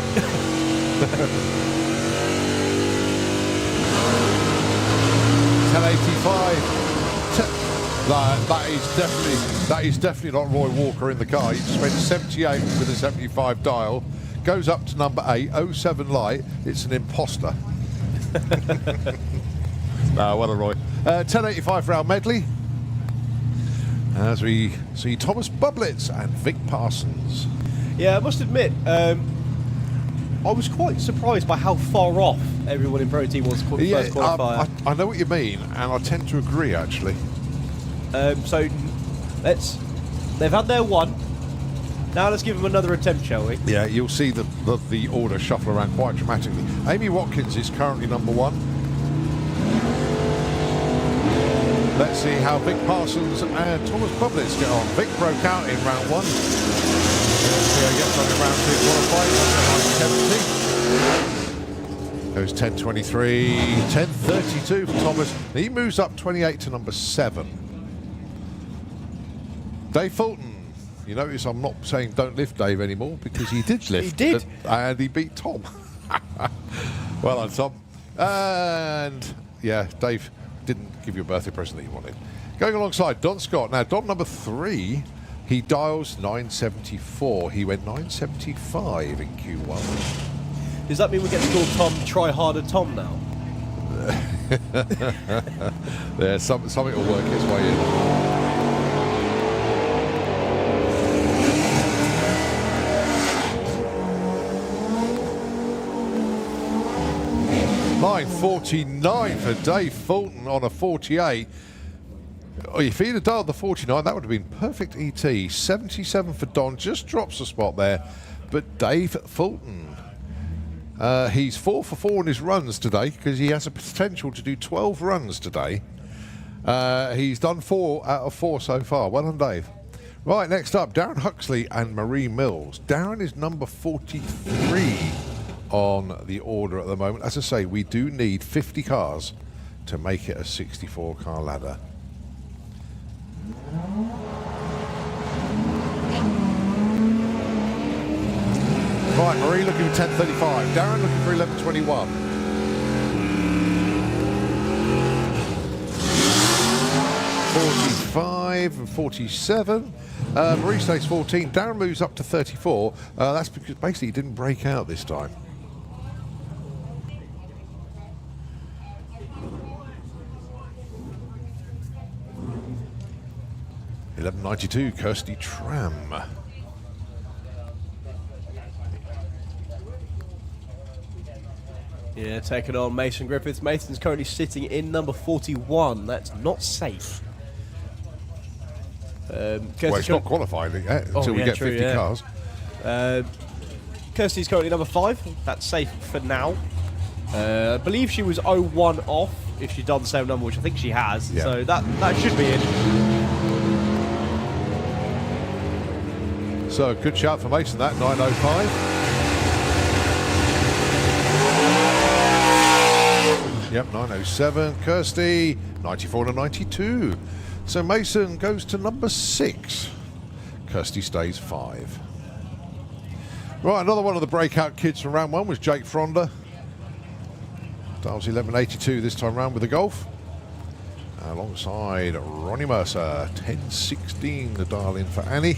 That is definitely not Roy Walker in the car. He just went 78 with a 75 dial, goes up to number 8, 07 light. It's an imposter. What a Roy. 10.85 for our medley. As we see Thomas Bublitz and Vic Parsons. Yeah, I must admit, I was quite surprised by how far off everyone in Pro Team was first qualifier. I know what you mean, and I tend to agree actually. So they've had their one. Now let's give them another attempt, shall we? Yeah, you'll see the order shuffle around quite dramatically. Amy Watkins is currently number 1. Let's see how Vic Parsons and Thomas Bublitz get on. Vic broke out in round 1. See how he gets on in round 2 qualifying. Goes 10.23, 10.32 for Thomas. He moves up 28 to number 7. Dave Fulton You notice I'm not saying don't lift Dave anymore because he did lift. He did. And he beat Tom. Well done, Tom. And yeah, Dave didn't give you a birthday present that you wanted. Going alongside Don Scott. Now, Don number 3, he dials 974. He went 975 in Q1. Does that mean we get to call Tom Try Harder Tom now? Yeah, something will work its way in. Line 49 for Dave Fulton on a 48. Oh, if he'd have dialed the 49, that would have been perfect ET. 77 for Don, just drops a spot there. But Dave Fulton, he's 4 for 4 in his runs today because he has a potential to do 12 runs today. He's done 4 out of 4 so far. Well done, Dave. Right, next up, Darren Huxley and Marie Mills. Darren is number 43 on the order at the moment. As I say, we do need 50 cars to make it a 64-car ladder. Right, Marie looking for 10:35. Darren looking for 11:21. .45 and 47. Marie stays 14. Darren moves up to 34. That's because basically he didn't break out this time. .11.92, Kirsty Tram. Yeah, taking on Mason Griffiths. Mason's currently sitting in number 41. That's not safe. Well, it's not qualified yet until we get true, 50 cars. Kirsty's currently number 5. That's safe for now. I believe she was 0-1 off if she'd done the same number, which I think she has. Yeah. So that should be it. So good shout for Mason, that 9:05. Yep, 9:07. Kirsty 94 to 92. So Mason goes to number 6. Kirsty stays 5. Right, another one of the breakout kids from round 1 was Jake Fronder. Dials 11.82 this time round with the Golf. Alongside Ronnie Mercer, 10.16 the dial in for Annie.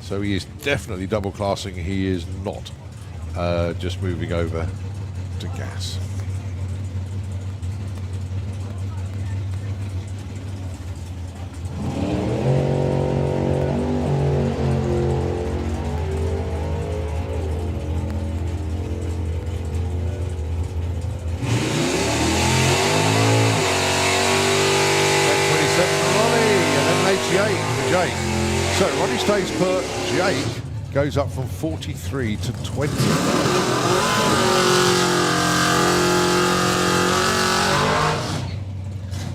So he is definitely double classing. He is not just moving over to gas. So Ronnie stays put. Jake goes up from 43 to 20.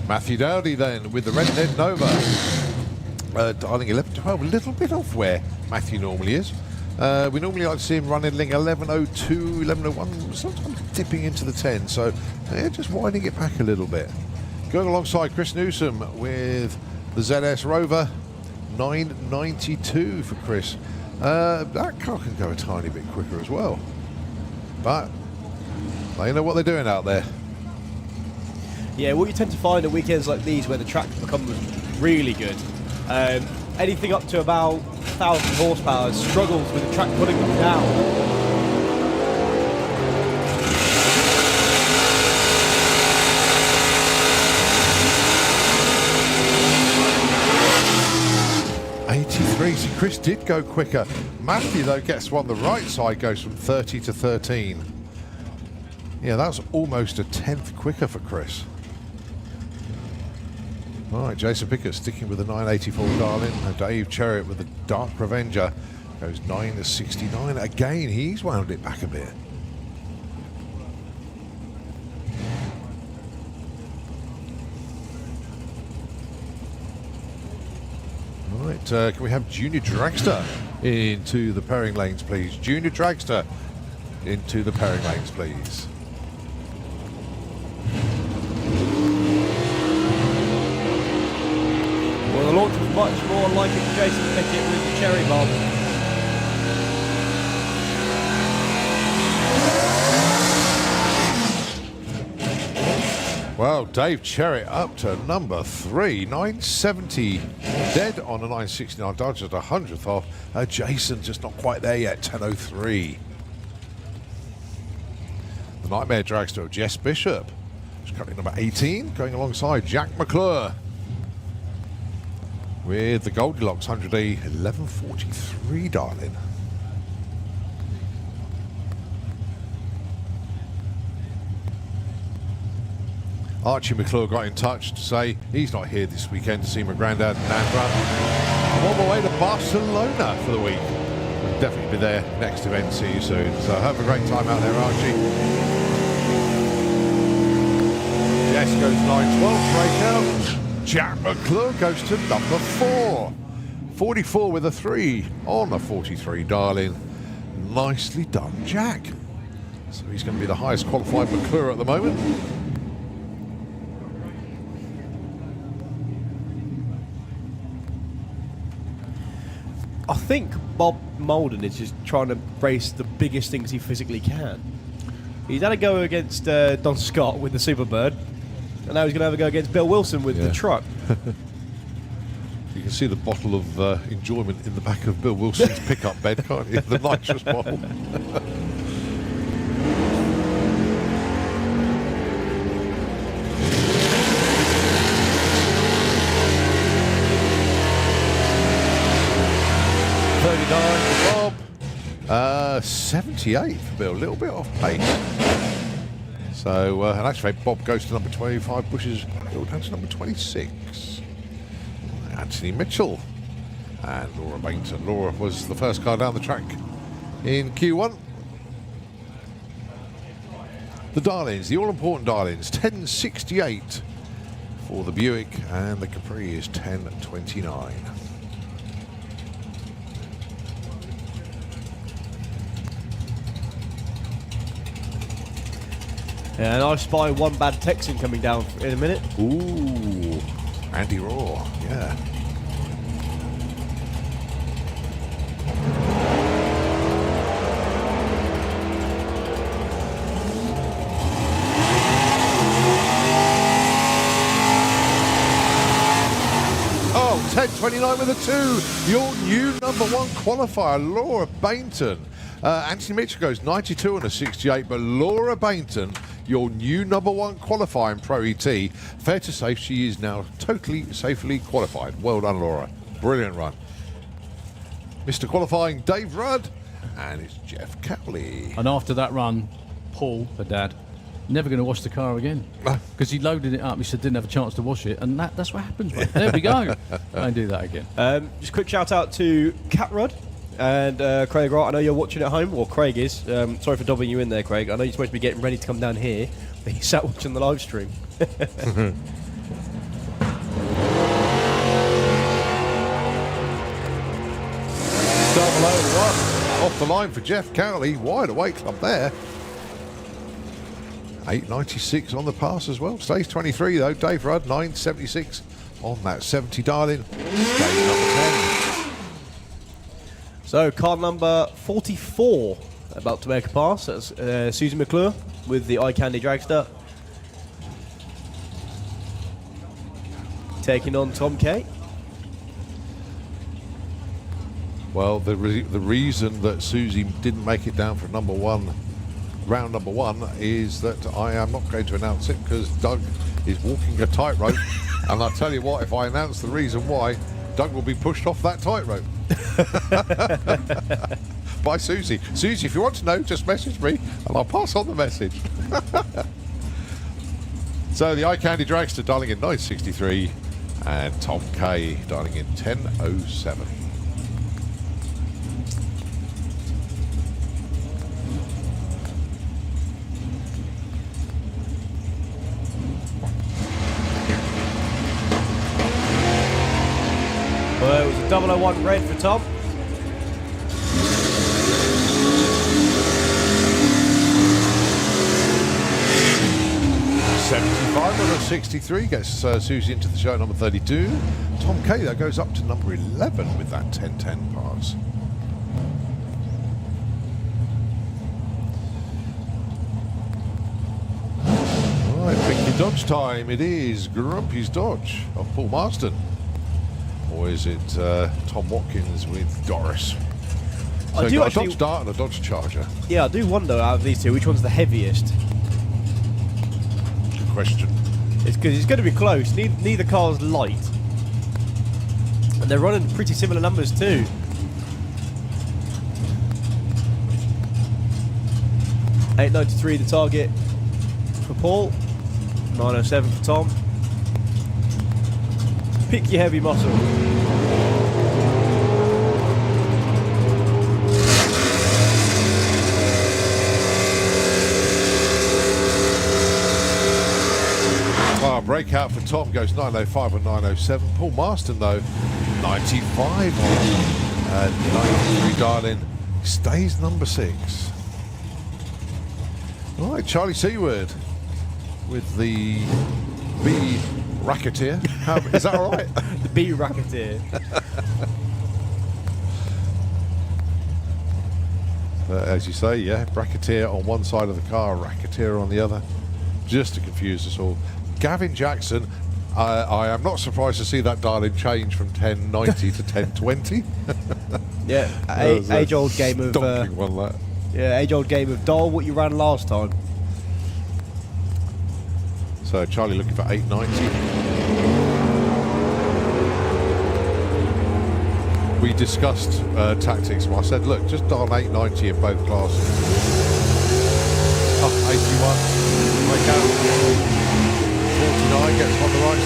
Matthew Dowdy then with the Red Dead Nova. Dialing 11.12, a little bit off where Matthew normally is. We normally like to see him running 11.02, 11.01, sometimes dipping into the 10. So yeah, just winding it back a little bit. Going alongside Chris Newsom with the ZS Rover. 9.92 for Chris. That car can go a tiny bit quicker as well, but they know what they're doing out there. Yeah, what you tend to find at weekends like these where the track becomes really good, anything up to about 1,000 horsepower struggles with the track putting them down. 83, so Chris did go quicker. Matthew, though, gets one the right side, goes from 30 to 13. Yeah, that was almost a 10th quicker for Chris. All right, Jason Pickett sticking with the 984 darling. Dave Chariot with the Dark Revenger goes 9 to 69. Again, he's wound it back a bit. Right, can we have Junior Dragster into the pairing lanes, please? Junior Dragster into the pairing lanes, please. Well, the launch of much more liking Jason Pickett with the cherry bomb. Well, Dave Cherry up to number 3, 970, dead on a 969 Dodge, just a hundredth off. Jason just not quite there yet, 1003. The Nightmare Dragster of Jess Bishop, who's currently number 18, going alongside Jack McClure. With the Goldilocks 100A 1143, darling. Archie McClure got in touch to say he's not here this weekend to see my granddad and nan run. I'm on my way to Barcelona for the week. We'll definitely be there next event. See you soon. So have a great time out there, Archie. Jess goes 912 breakout. Jack McClure goes to number 4. 44 with a 3 on a 43, darling. Nicely done, Jack. So he's going to be the highest qualified McClure at the moment. I think Bob Malden is just trying to race the biggest things he physically can. He's had a go against Don Scott with the Superbird, and now he's going to have a go against Bill Wilson with the truck. You can see the bottle of enjoyment in the back of Bill Wilson's pickup bed, can't you? The nitrous bottle. For Bob, 78 for Bill, a little bit off pace. So, and actually, Bob goes to number 25, pushes Bill down to number 26. Anthony Mitchell and Laura Bainton. Laura was the first car down the track in Q1. The Darlings, the all-important Darlings, 1068 for the Buick, and the Capri is 1029. And I spy one bad Texan coming down in a minute. Ooh, Andy Raw, yeah. Oh, 10:29 with a 2. Your new number 1 qualifier, Laura Bainton. Anthony Mitchell goes 92 and a 68, but Laura Bainton, your new number 1 qualifier in Pro ET. Fair to say she is now totally safely qualified. Well done, Laura. Brilliant run. Mr. Qualifying, Dave Rudd, and it's Jeff Cowley. And after that run, Paul, the dad, never going to wash the car again. Because he loaded it up, he said didn't have a chance to wash it, and that's what happens, mate. There we go. Don't do that again. Just a quick shout out to Cat Rod and Craig Wright. I know you're watching at home, or Craig is. Sorry for dobbing you in there, Craig. I know you're supposed to be getting ready to come down here, but he sat watching the live stream. Double O off the line for Jeff Cowley. Wide awake club there. 896 on the pass as well. Stays 23 though. Dave Rudd 976 on that 70, darling. Stays number 10. So car number 44 about to make a pass. That's Susie McClure with the Eye Candy Dragster, taking on Tom Kay. Well, the reason that Susie didn't make it down for number 1, round number 1, is that I am not going to announce it because Doug is walking a tightrope. And I'll tell you what, if I announce the reason why, Doug will be pushed off that tightrope. By Susie. Susie, if you want to know, just message me and I'll pass on the message. So the Eye Candy Dragster dialing in 963 and Tom Kay dialing in 1007. Well, it was a 001 red for Tom. 75 on a 63 gets Susie into the show at number 32. Tom K, that goes up to number 11 with that 10-10 pass. Right, Pinky Dodge time. It is Grumpy's Dodge of Paul Marston. Or is it Tom Watkins with Doris? So I do got actually, a Dodge Dart and a Dodge Charger. Yeah, I do wonder out of these two, which one's the heaviest? Good question. It's because it's going to be close. Neither car's light. And they're running pretty similar numbers too. $893 the target for Paul. 907 for Tom. Pick your heavy muscle. Breakout for Tom goes 905 and 907. Paul Marston, though, 95 on 93, darling. Stays number 6. All right, Charlie Seaward with the B Racketeer. Is that all right? The B Racketeer. As you say, yeah, Racketeer on one side of the car, Racketeer on the other, just to confuse us all. Gavin Jackson, I am not surprised to see that dialing change from 1090 to 1020. Yeah, age-old game of one, that. yeah, age-old game of dial what you ran last time. So Charlie looking for 890. We discussed tactics. I said, look, just dial 890 in both classes. Up 81. Break out. 49 gets on the right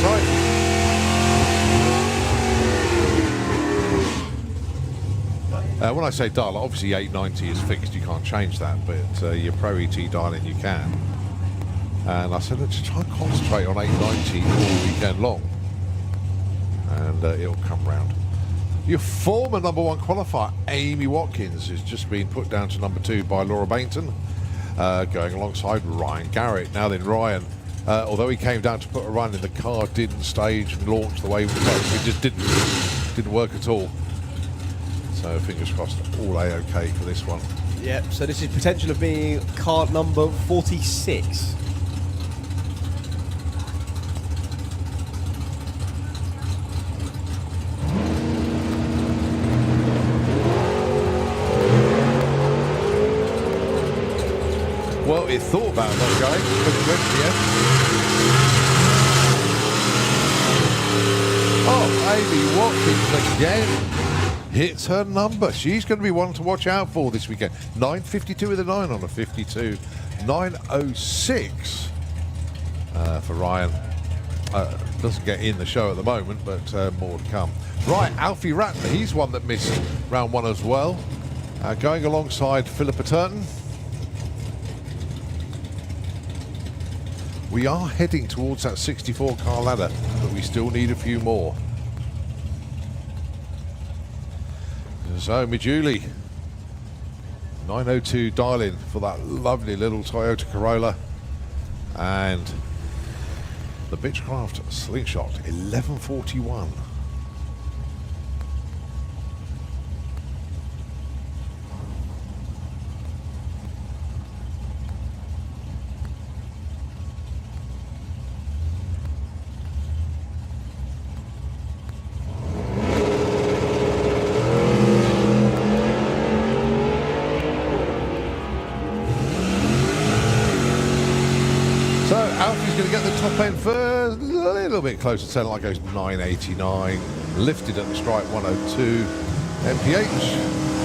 side. When I say dial, obviously 890 is fixed, you can't change that, but your Pro ET dialing you can. And I said, let's try and concentrate on 890 all weekend long, and it'll come round. Your former number 1 qualifier, Amy Watkins, has just been put down to number 2 by Laura Bainton, going alongside Ryan Garrett. Now then, Ryan, although he came down to put a run in, the car didn't stage and launch the way we thought. It just didn't work at all. So fingers crossed, all A-OK for this one. Yep, so this is potential of being car number 46. Well, it thought about not going, but it went to the end. Oh, Amy Watkins again hits her number. She's going to be one to watch out for this weekend. 952 with a 9 on a 52. 906 for Ryan. Doesn't get in the show at the moment, but more to come. Right, Alfie Rattler, he's one that missed round 1 as well. Going alongside Philippa Turton. We are heading towards that 64 car ladder, but we still need a few more. So, Mijuli, 902 dial-in for that lovely little Toyota Corolla. And the Bitchcraft Slingshot, 1141. Alfie's going to get the top end first, a little bit closer to 10, like goes 989, lifted at the stripe 102 mph,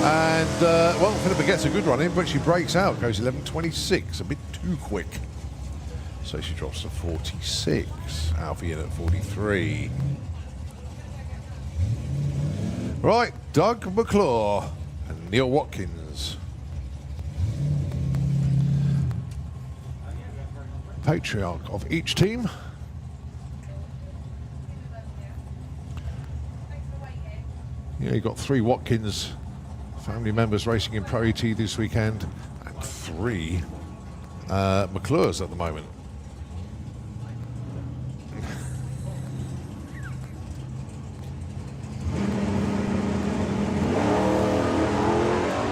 and well, Philippa gets a good run in, but she breaks out, goes 1126, a bit too quick, so she drops to 46. Alfie in at 43. Right, Doug McClure and Neil Watkins. Patriarch of each team. Yeah, you got 3 Watkins family members racing in Pro ET this weekend, and 3 McClures at the moment.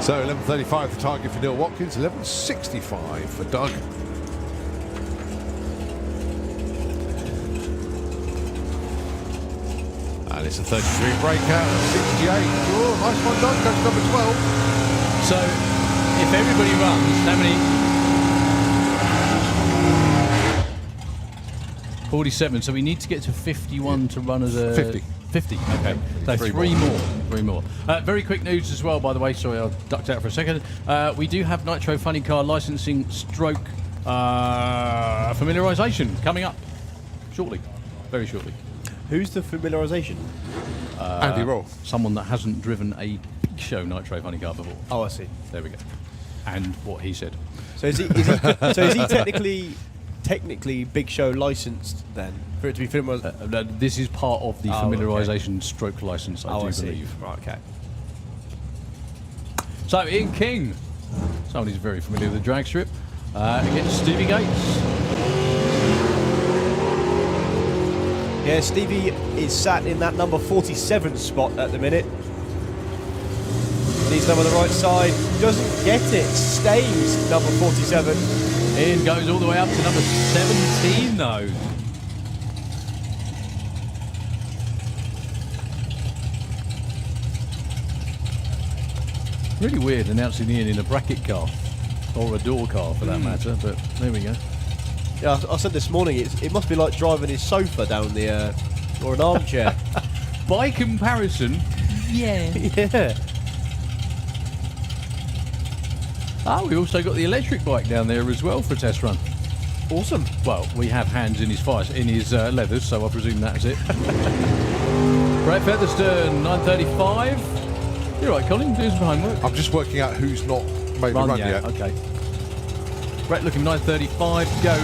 So 11.35 the target for Neil Watkins, 11.65 for Doug. And it's a 33 breakout, 68. Oh, nice one, Doug. Goes number 12. So, if everybody runs, how many? 47. So we need to get to 51 to run as a 50. 50. Okay. So three more. Very quick news as well, by the way. Sorry, I ducked out for a second. We do have Nitro Funny Car licensing stroke familiarisation coming up shortly, very shortly. Who's the familiarisation? Andy Roll. Someone that hasn't driven a big show Nitro Funny Car before. Oh, I see. There we go. And what he said. So is he technically Big Show licensed then for it to be familiarised? This is part of the familiarisation stroke license, I do believe. Right, okay. So Ian King, someone who's very familiar with the drag strip, against Stevie Gates. Yeah, Stevie is sat in that number 47 spot at the minute. Needs number on the right side, doesn't get it, stays number 47. Ian goes all the way up to number 17 though. Really weird announcing Ian in a bracket car, or a door car for that matter, but there we go. Yeah, I said this morning, it must be like driving his sofa down the, or an armchair. By comparison, yeah. Yeah. We also got the electric bike down there as well for a test run. Awesome. Well, we have hands in his leathers, so I presume that's it. Brett Featherstone, 9:35. You're right, Colin, doing some homework. I'm just working out who's not made the run yet. Okay. Brett looking 9:35 goes.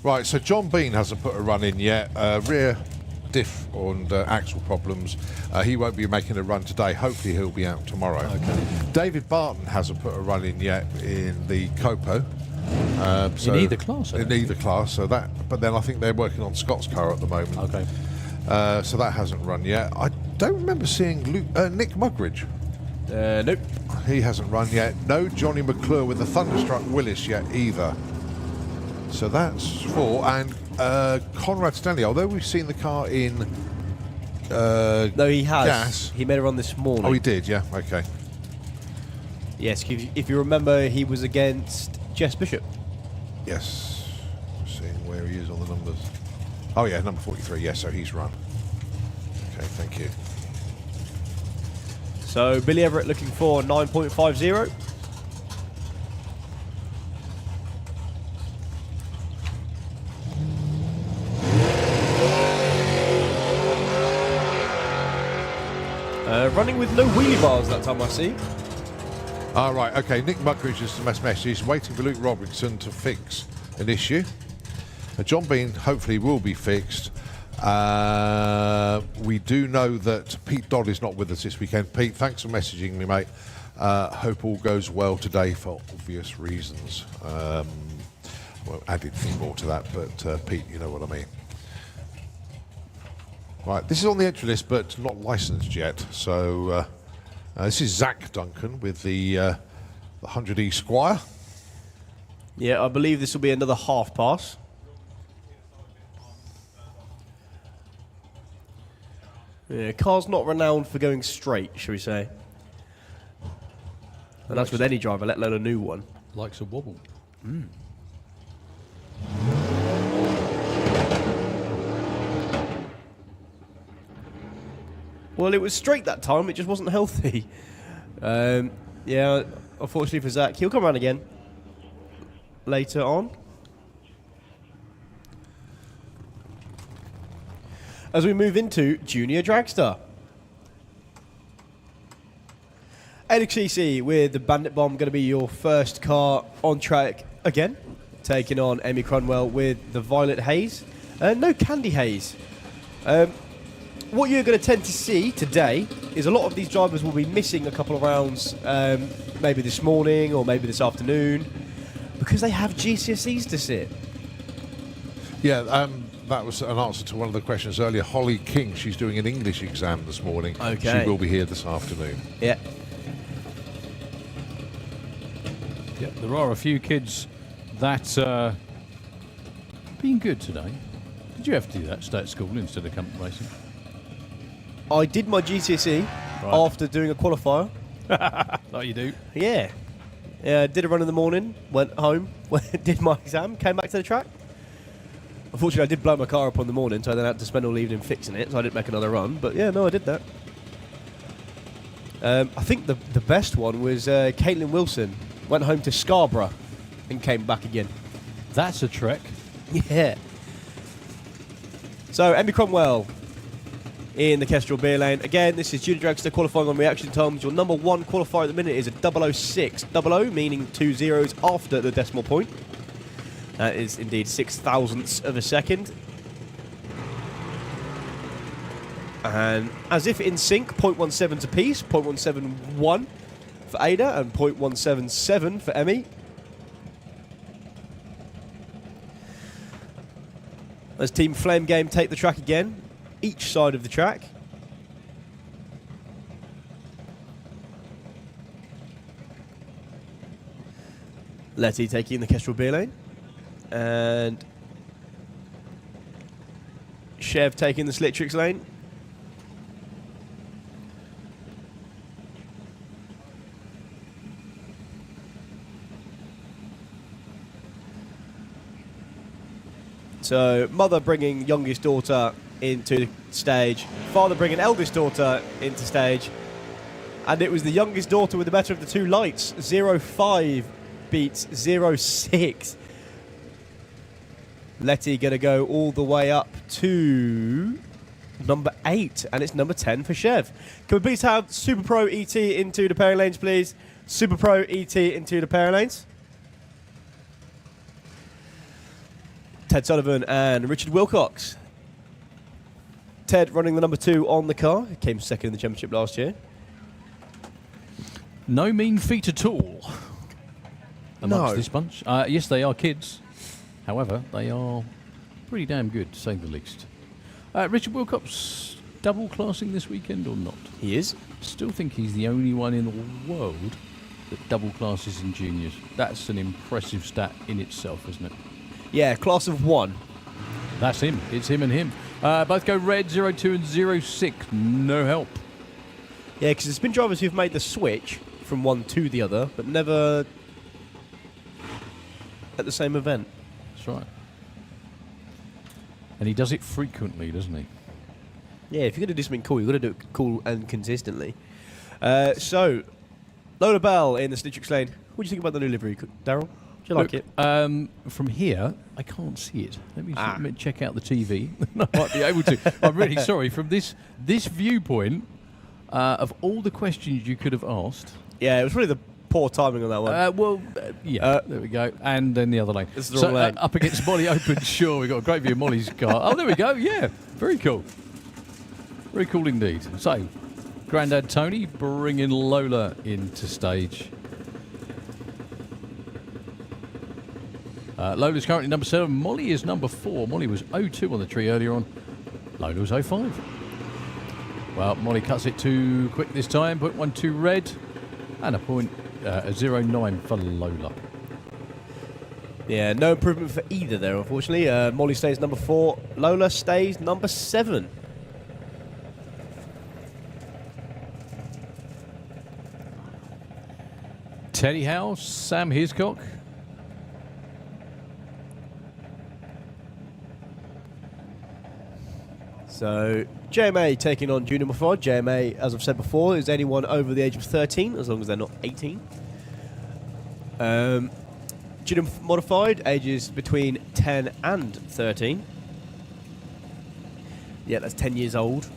41. Right, so John Bean hasn't put a run in yet. Rear diff and axle problems. He won't be making a run today. Hopefully he'll be out tomorrow. Okay. David Barton hasn't put a run in yet in the Copo. In either class, In either class. So that, but then I think they're working on Scott's car at the moment. Okay. So that hasn't run yet. I don't remember seeing Nick Mugridge. Nope. He hasn't run yet. No Johnny McClure with the Thunderstruck Willis yet either. So that's 4. And Conrad Stanley, although we've seen the car in No, he has. gas. He made a run this morning. Oh, he did, yeah, okay. Yes, if you remember, he was against Jess Bishop. Yes. Seeing where he is on the numbers. Oh, yeah, number 43, yes, so he's run. Okay, thank you. So Billy Everett looking for 9.50. Running with no wheelie bars that time, I see. All right, okay, Nick Mugridge is the message. He's waiting for Luke Robinson to fix an issue. John Bean hopefully will be fixed. We do know that Pete Dodd is not with us this weekend. Pete, thanks for messaging me, mate. Hope all goes well today for obvious reasons. Well, added thing more to that, but Pete, you know what I mean. Right, this is on the entry list, but not licensed yet. So this is Zach Duncan with the 100E Squire. Yeah, I believe this will be another half pass. Yeah, car's not renowned for going straight, shall we say. And that's with any driver, let alone a new one. Likes a wobble. Well, it was straight that time, it just wasn't healthy. Yeah, unfortunately for Zach, he'll come around again later on. As we move into Junior Dragster. LXCC with the Bandit Bomb going to be your first car on track again. Taking on Amy Crunwell with the Violet Haze. No Candy Haze. What you're going to tend to see today is a lot of these drivers will be missing a couple of rounds, maybe this morning or maybe this afternoon, because they have GCSEs to sit. Yeah, that was an answer to one of the questions earlier. Holly King, she's doing an English exam this morning. Okay. She will be here this afternoon. Yeah. Yeah, there are a few kids that being good today. Did you have to do that? Stay at school instead of come racing? I did my GCSE after doing a qualifier. Like you do. Yeah. Yeah, did a run in the morning, went home, did my exam, came back to the track. Unfortunately, I did blow my car up on the morning, so I then had to spend all evening fixing it, so I didn't make another run. But yeah, no, I did that. I think the best one was Caitlin Wilson. Went home to Scarborough and came back again. That's a trek. Yeah. So, Emmy Cromwell in the Kestrel beer lane. Again, this is Junior Dragster qualifying on reaction times. Your number one qualifier at the minute is a 006. 00 meaning 2 zeros after the decimal point. That is indeed 6 thousandths of a second. And as if in sync, 0.17 apiece, 0.171 for Ada and 0.177 for Emmy. As Team Flame Game take the track again, each side of the track. Letty taking the Kestrel beer lane. And Chev taking the Slitrix lane. So, mother bringing youngest daughter into stage, father bringing eldest daughter into stage, and it was the youngest daughter with the better of the two lights. 05 beats 06. Letty going to go all the way up to number 8, and it's number 10 for Chev. Can we please have Super Pro ET into the pairing lanes, please? Super Pro ET into the pairing lanes. Ted Sullivan and Richard Wilcox. Ted running the number 2 on the car. He came second in the championship last year. No mean feat at all amongst this bunch. Yes, they are kids. However, they are pretty damn good, to say the least. Richard Wilcox double classing this weekend or not? He is. Still think he's the only one in the world that double classes in juniors. That's an impressive stat in itself, isn't it? Yeah, class of 1. That's him. It's him and him. Both go red, 02 and 06. No help. Yeah, because there's been drivers who've made the switch from one to the other, but never at the same event. That's right. And he does it frequently, doesn't he? Yeah, if you're going to do something cool, you've got to do it cool and consistently. So, Lola Bell in the Slitrix lane. What do you think about the new livery, Daryl? Do you like it? From here, I can't see it. Let me check out the TV. I might be able to. I'm really sorry. From this viewpoint, of all the questions you could have asked... Yeah, it was really the poor timing on that one. There we go. And then the other lane. This is the wrong lane. Up against Molly Open, sure. We've got a great view of Molly's car. Oh, there we go. Yeah, very cool. Very cool indeed. So, Grandad Tony bringing Lola into stage. Lola's currently number 7. Molly is number 4. Molly was 02 on the tree earlier on. Lola was 05. Well, Molly cuts it too quick this time. 0.12 red. And a 0.09 for Lola. Yeah, no improvement for either there, unfortunately. Molly stays number 4. Lola stays number 7. Teddy House, Sam Hiscock. So, JMA taking on Junior Modified. JMA, as I've said before, is anyone over the age of 13, as long as they're not 18. Junior Modified, ages between 10 and 13. Yeah, that's 10 years old.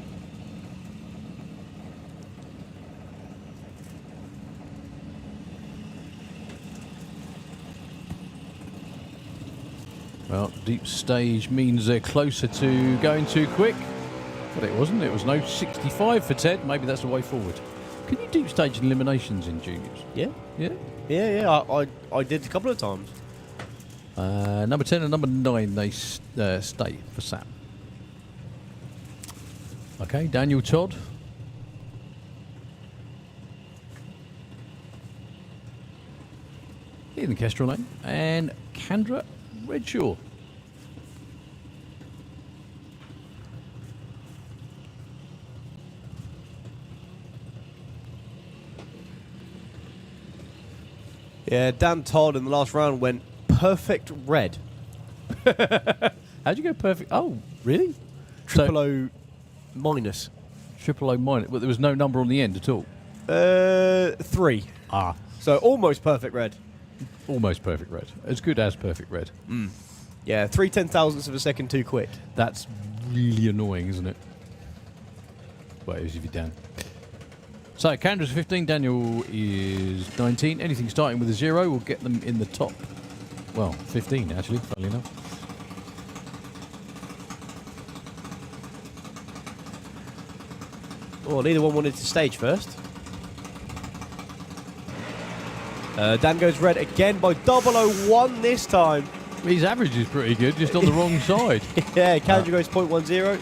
Well, deep stage means they're closer to going too quick. But it wasn't. It was no 65 for Ted. Maybe that's the way forward. Can you deep stage eliminations in juniors? Yeah. Yeah? Yeah, I did a couple of times. Number 10 and number 9, they stay for Sam. Okay, Daniel Todd. Ian Kestrel and Kendra Redshaw. Yeah, Dan Todd in the last round went perfect red. How'd you go perfect? Oh, really? Triple O minus. Triple O minus. But there was no number on the end at all. 3. Ah. So almost perfect red. Almost perfect red. As good as perfect red. Yeah, 3 10,000ths of a second too quick. That's really annoying, isn't it? Well, it is if you're Dan. So, Candra's 15, Daniel is 19. Anything starting with a 0 will get them in the top. Well, 15 actually, funnily enough. Well, neither one wanted to stage first. Dan goes red again by 001 this time. His average is pretty good, just on the wrong side. Yeah, Kendra goes 0.10.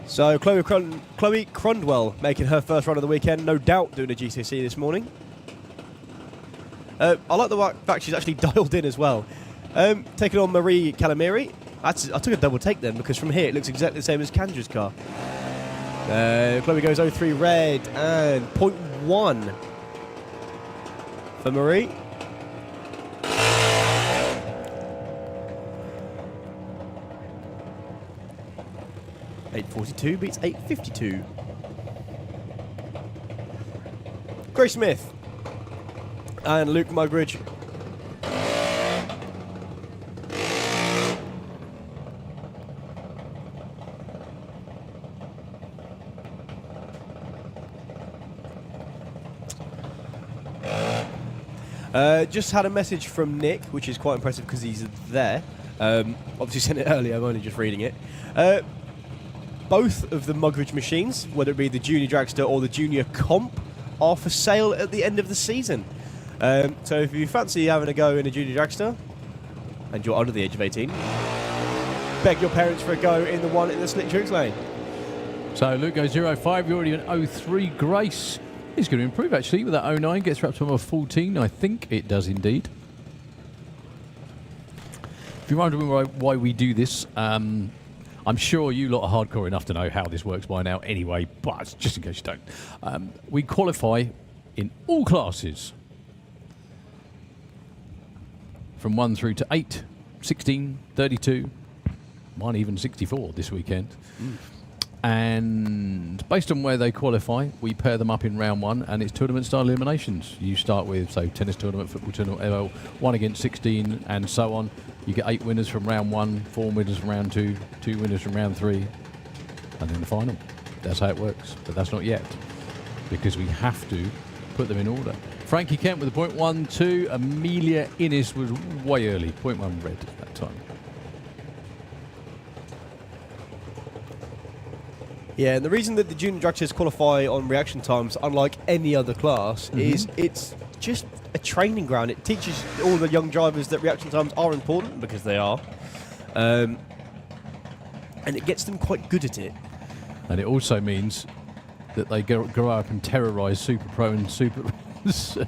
So Chloe Crundwell making her first run of the weekend, no doubt doing a GCSE this morning. I like the fact she's actually dialed in as well. Taking on Marie Calamiri. I took a double take then because from here it looks exactly the same as Kandra's car. Chloe goes 03 red and 0.1 for Marie. .842 beats 852. Grace Smith and Luke Mugridge. Just had a message from Nick, which is quite impressive because he's there. Obviously sent it earlier, I'm only just reading it. Both of the Mugridge machines, whether it be the Junior Dragster or the Junior Comp, are for sale at the end of the season. So if you fancy having a go in a Junior Dragster, and you're under the age of 18, beg your parents for a go in the one in the Slick Tricks lane. So Luke goes 05, you're already an 03. Grace is going to improve actually with that 09, gets her up to number 14. I think it does indeed. If you're wondering why we do this, I'm sure you lot are hardcore enough to know how this works by now anyway, but just in case you don't. We qualify in all classes from 1 through to 8, 16, 32, mine even 64 this weekend. And based on where they qualify, we pair them up in round 1, and it's tournament-style eliminations. You start with, so tennis tournament, football tournament, 1 against 16, and so on. You get 8 winners from round 1, 4 winners from round 2, 2 winners from round 3, and then the final. That's how it works, but that's not yet, because we have to put them in order. Frankie Kent with a 0.12. Amelia Innes was way early, 0.1 red at that time. Yeah, and the reason that the Junior Dragsters qualify on reaction times, unlike any other class, is it's just a training ground. It teaches all the young drivers that reaction times are important, because they are. And it gets them quite good at it. And it also means that they grow up and terrorise Super Pro and Super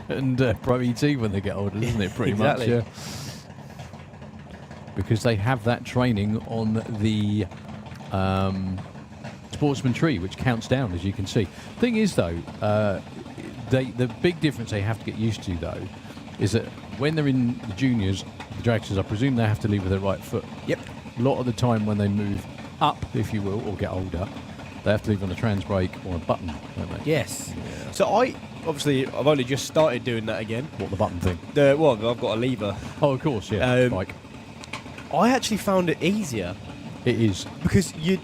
and Pro ET when they get older, isn't it? Pretty Exactly. much, yeah. Because they have that training on the sportsman tree, which counts down, as you can see. Thing is, though, the big difference they have to get used to, though, is that when they're in the juniors, the dragsters, I presume they have to leave with their right foot. Yep. A lot of the time when they move up, if you will, or get older, they have to leave on a trans brake or a button, don't they? Yes. Yeah. So obviously, I've only just started doing that again. What, the button thing? Well, I've got a lever. Oh, of course, yeah. Bike. I actually found it easier It is. because you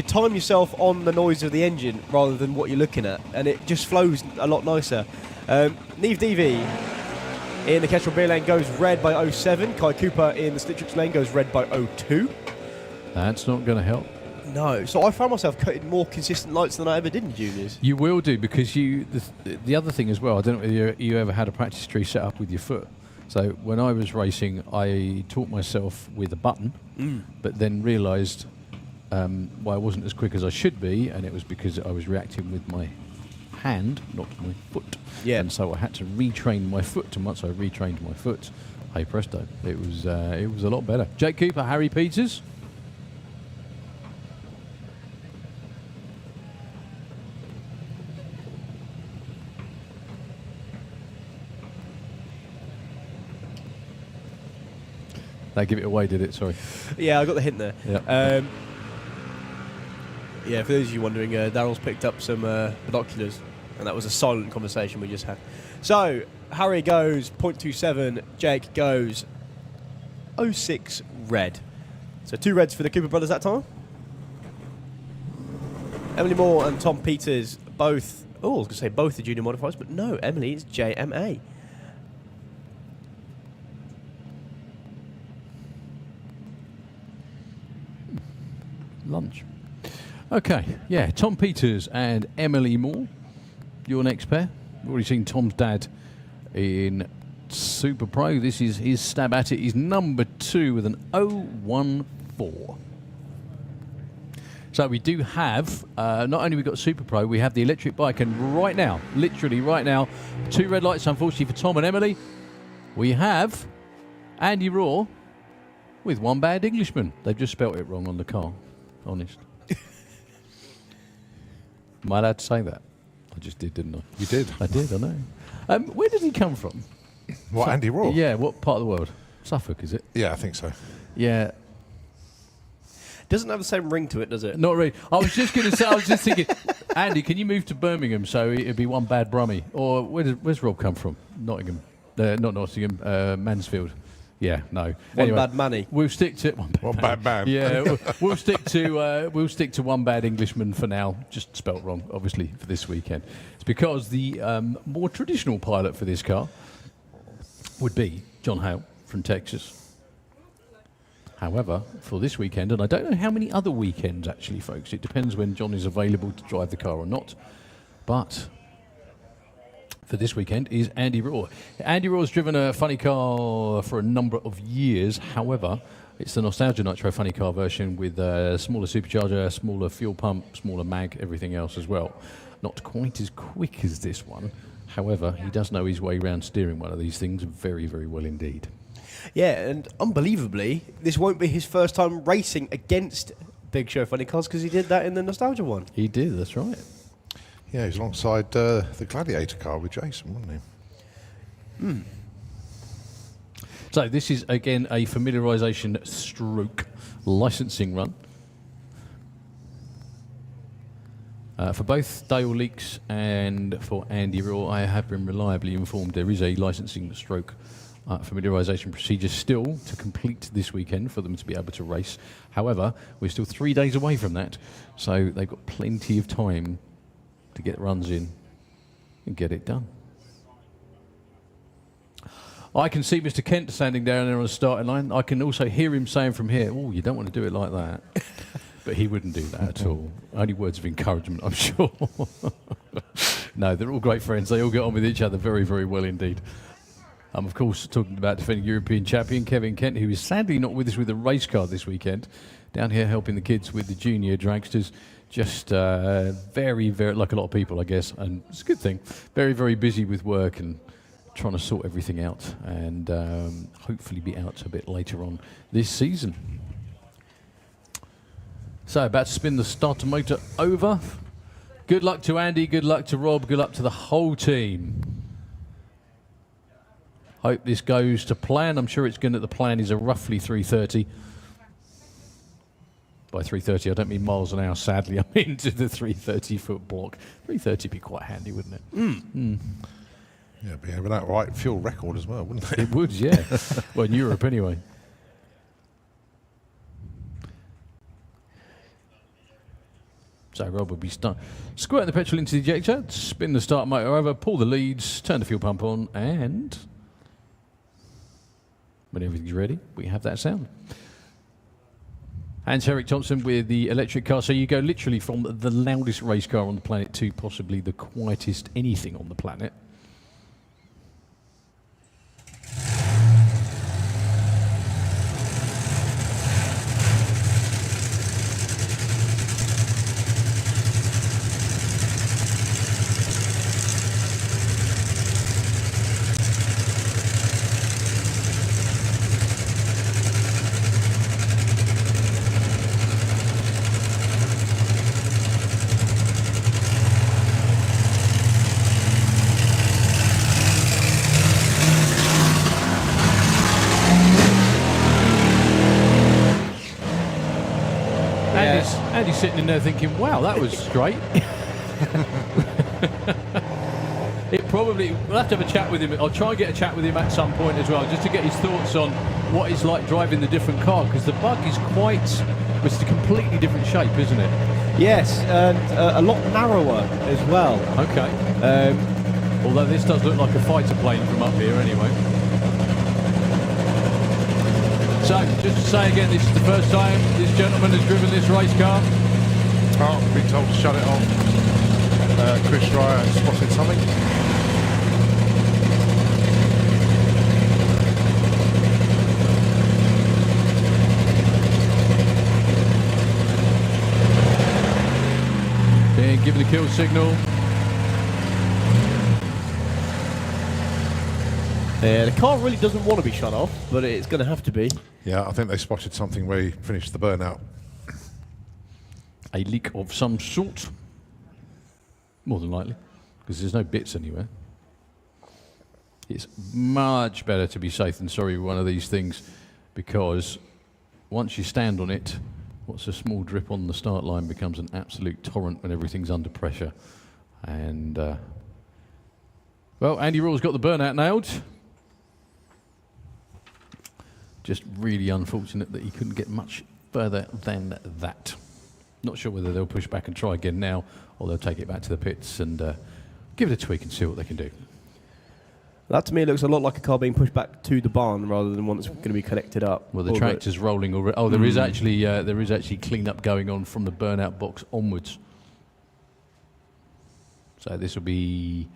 time yourself on the noise of the engine rather than what you're looking at, and it just flows a lot nicer. Neve DV in the Kestrel beer lane goes red by 07. Kai Cooper in the Slitrix lane goes red by 02. That's not going to help. No, so I found myself cutting more consistent lights than I ever did in juniors. You will do, because the other thing as well, I don't know whether you ever had a practice tree set up with your foot. So when I was racing, I taught myself with a button, but then realised I wasn't as quick as I should be, and it was because I was reacting with my hand, not my foot. Yeah. And so I had to retrain my foot, and once I retrained my foot, hey presto, it was a lot better. Jake Cooper, Harry Peters. They give it away, did it? Sorry. Yeah, I got the hint there. Yeah. Yeah, for those of you wondering, Daryl's picked up some binoculars, and that was a silent conversation we just had. So, Harry goes 0.27, Jake goes 06 red. So 2 reds for the Cooper brothers that time. Emily Moore and Tom Peters both, I was going to say both the junior modifiers, but no, Emily is JMA. Lunch. Okay, yeah, Tom Peters and Emily Moore, your next pair. We've already seen Tom's dad in Super Pro. This is his stab at it. He's number 2 with an 014. So we do have, not only we've got Super Pro, we have the electric bike, and right now, literally right now, 2 red lights, unfortunately for Tom and Emily. We have Andy Raw with 1 bad Englishman. They've just spelt it wrong on the car, honest. Am I allowed to say that? I just did, didn't I? You did. I did, I know. Where did he come from? What, Andy Raw? Yeah, what part of the world? Suffolk, is it? Yeah, I think so. Yeah. Doesn't have the same ring to it, does it? Not really. I was just going to say, I was just thinking, Andy, can you move to Birmingham so it'd be 1 bad Brummie? Or where's Rob come from? Nottingham. Not Nottingham, Mansfield. Yeah, no. One bad Manny. We'll stick to One bad man. Yeah, we'll stick to 1 bad Englishman for now. Just spelt wrong, obviously, for this weekend. It's because the more traditional pilot for this car would be John Hale from Texas. However, for this weekend, and I don't know how many other weekends actually, folks. It depends when John is available to drive the car or not. But for this weekend is Andy Raw. Andy Raw's driven a funny car for a number of years. However, it's the Nostalgia Nitro funny car version with a smaller supercharger, smaller fuel pump, smaller mag, everything else as well. Not quite as quick as this one. However, he does know his way around steering one of these things very, very well indeed. Yeah, and unbelievably, this won't be his first time racing against Big Show funny cars, because he did that in the Nostalgia one. He did, that's right. Yeah, he was alongside the Gladiator car with Jason, wasn't he? So this is, again, a familiarisation stroke licensing run. For both Dale Leaks and for Andy Raw, I have been reliably informed there is a licensing stroke familiarisation procedure still to complete this weekend for them to be able to race. However, we're still 3 days away from that, so they've got plenty of time to get runs in and get it done. I can see Mr. Kent standing down there on the starting line. I can also hear him saying from here, "Oh, you don't want to do it like that." But he wouldn't do that at all. Only words of encouragement, I'm sure. No, they're all great friends. They all get on with each other very, very well indeed. I'm, of course, talking about defending European champion Kevin Kent, who is sadly not with us with a race car this weekend. Down here helping the kids with the junior dragsters. Just very, very, like a lot of people, I guess, and it's a good thing. Very, very busy with work and trying to sort everything out, and hopefully be out a bit later on this season. So, about to spin the starter motor over. Good luck to Andy, good luck to Rob, good luck to the whole team. Hope this goes to plan. I'm sure it's going to, the plan is a roughly 3:30. By 330, I don't mean miles an hour, sadly. I mean to the 330-foot block. 330 would be quite handy, wouldn't it? Yeah, be having that right fuel record as well, wouldn't it? It would, yeah. Well, in Europe anyway. So Rob will be squirting the petrol into the ejector, spin the start motor over, pull the leads, turn the fuel pump on, and when everything's ready, we have that sound. And Eric Thompson with the electric car. So you go literally from the loudest race car on the planet to possibly the quietest anything on the planet. Andy's sitting in there thinking, wow, that was great. It probably, we'll have to have a chat with him. I'll try and get a chat with him at some point as well, just to get his thoughts on what it's like driving the different car, because the bug is it's a completely different shape, isn't it? Yes, and a lot narrower as well. Okay. Although this does look like a fighter plane from up here anyway. So, just to say again, this is the first time this gentleman has driven this race car. Oh, I've been told to shut it off. Chris Dreyer spotted something. Being given the kill signal. Yeah, the car really doesn't want to be shut off, but it's going to have to be. Yeah, I think they spotted something where he finished the burnout. A leak of some sort. More than likely, because there's no bits anywhere. It's much better to be safe than sorry with one of these things, because once you stand on it, what's a small drip on the start line becomes an absolute torrent when everything's under pressure. And, well, Andy Rawls got the burnout nailed. Just really unfortunate that he couldn't get much further than that. Not sure whether they'll push back and try again now, or they'll take it back to the pits and give it a tweak and see what they can do. That to me looks a lot like a car being pushed back to the barn rather than one that's going to be connected up. Well, the tractor's rolling already. Oh, there is actually clean-up going on from the burnout box onwards. So this will be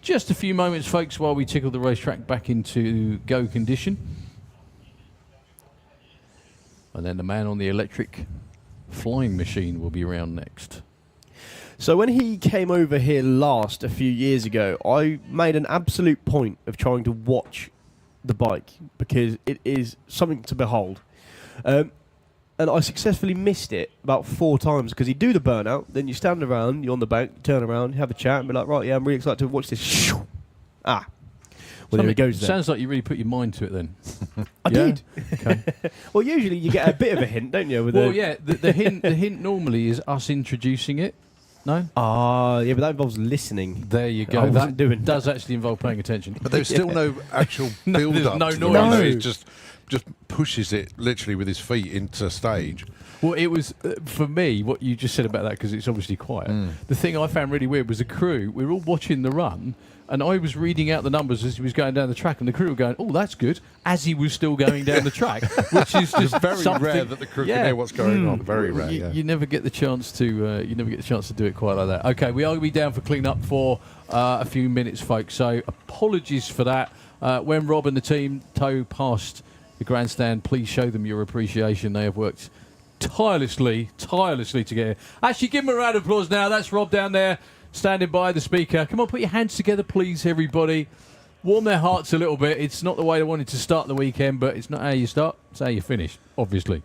just a few moments, folks, while we tickle the racetrack back into go condition. And then the man on the electric flying machine will be around next. So when he came over here last a few years ago, I made an absolute point of trying to watch the bike because it is something to behold. And I successfully missed it about 4 times because he'd do the burnout, then you stand around, you're on the bank, you turn around, you have a chat and be like, right, yeah, I'm really excited to watch this. Ah. Well, there it goes then. Sounds like you really put your mind to it then. I did. Okay. Well, usually you get a bit of a hint, don't you? With the hint normally is us introducing it. No? Yeah, but that involves listening. There you go. That does actually involve paying attention. But there's still no actual build-up. No to noise. the No. He just pushes it literally with his feet into stage. Well, it was, for me, what you just said about that, because it's obviously quiet. The thing I found really weird was the crew, we were all watching the run, and I was reading out the numbers as he was going down the track, and the crew were going, oh, that's good, as he was still going down the track, which is just Very rare that the crew can hear what's going on. Very rare, You never get the chance to do it quite like that. Okay, we are going to be down for clean-up for a few minutes, folks, so apologies for that. When Rob and the team tow past the grandstand, please show them your appreciation. They have worked tirelessly to get here. Actually, give them a round of applause now. That's Rob down there, standing by the speaker. Come on, put your hands together, please, everybody. Warm their hearts a little bit. It's not the way they wanted to start the weekend, but it's not how you start, it's how you finish, obviously.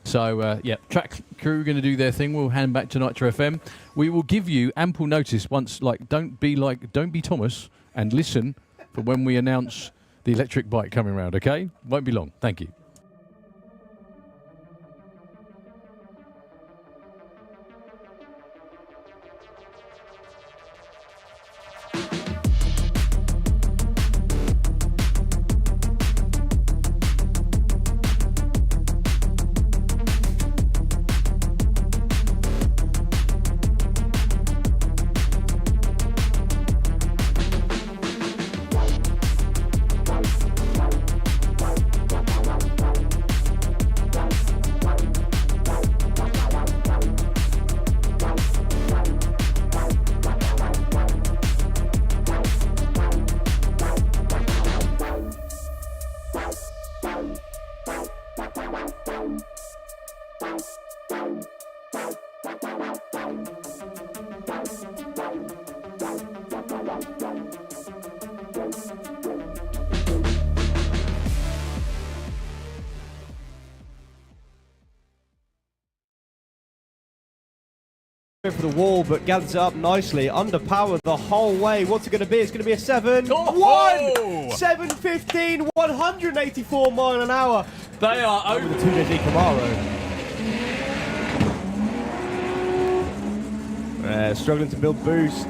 So, yeah, track crew are going to do their thing. We'll hand back to Nitro FM. We will give you ample notice once, don't be Thomas, and listen for when we announce the electric bike coming around, okay? Won't be long. Thank you. for the wall, but gathers it up nicely. Underpowered the whole way. What's it going to be? It's going to be a 7-1! 7:15, 184 mile an hour. They are Over over. the 2JZ Camaro. Struggling to build boost.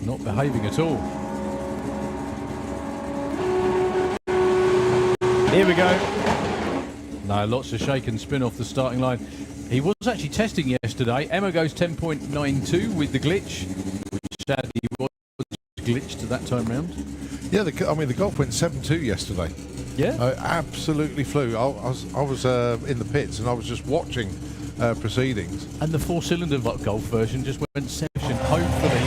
Not behaving at all. Here we go. No, lots of shake and spin off the starting line. He was actually testing yesterday. Emma goes 10.92 with the glitch, which sadly was glitched that time round. Yeah, the Golf went 7-2 yesterday. Yeah. Absolutely flew. I was in the pits and I was just watching proceedings. And the 4-cylinder Golf version just went session. Hopefully,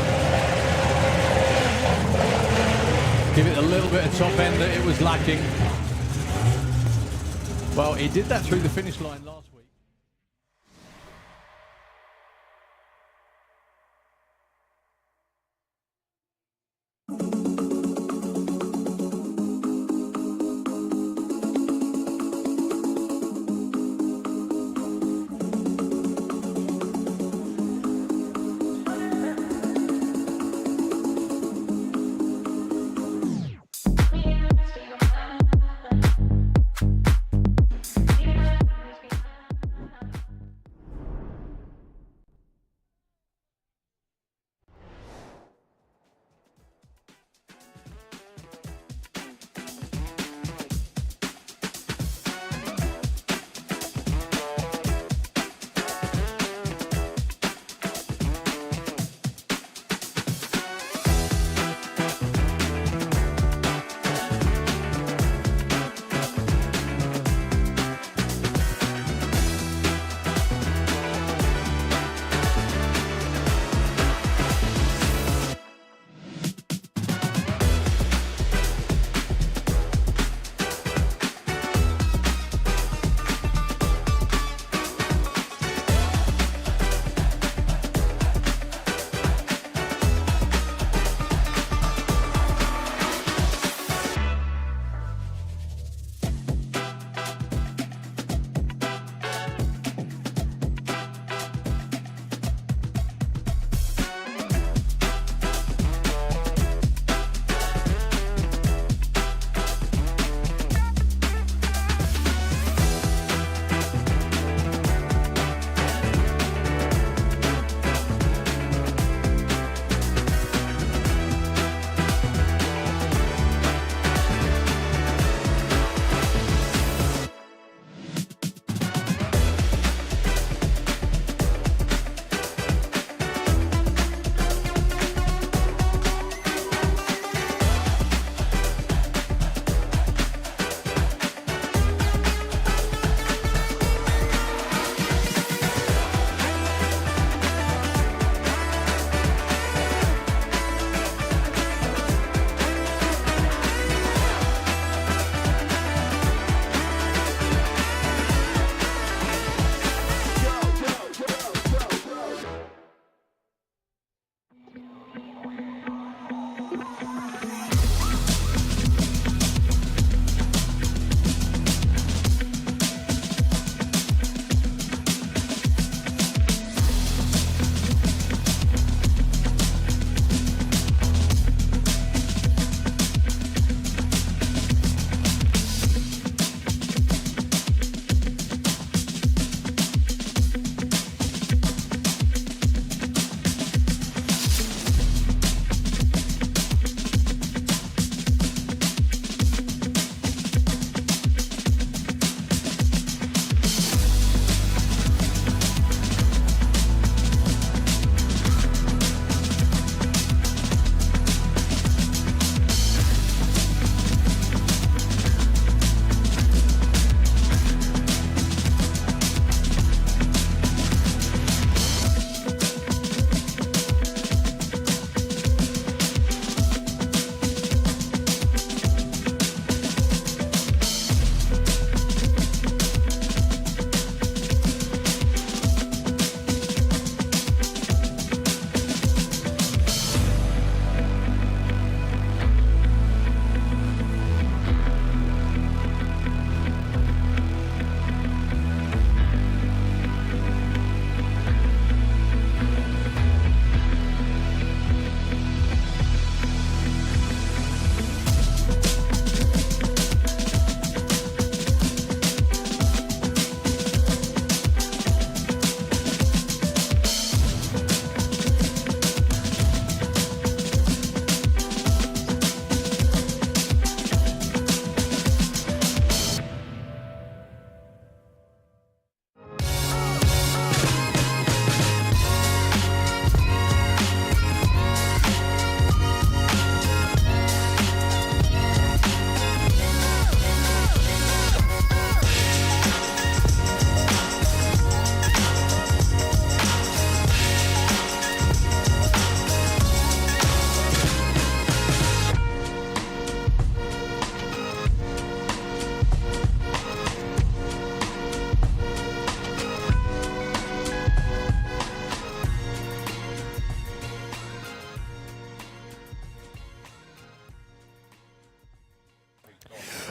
give it a little bit of top end that it was lacking. Well, he did that through the finish line last week.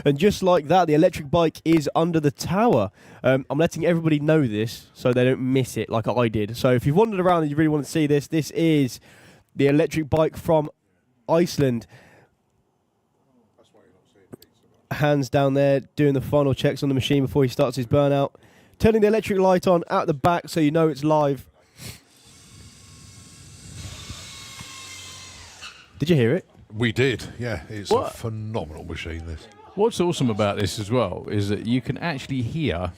And just like that, the electric bike is under the tower. I'm letting everybody know this so they don't miss it like I did. So if you've wandered around and you really want to see this, this is the electric bike from Iceland. Hans down there doing the final checks on the machine before he starts his burnout. Turning the electric light on at the back so you know it's live. Did you hear it? We did, yeah. It's a phenomenal machine, this. What's awesome about this as well is that you can actually hear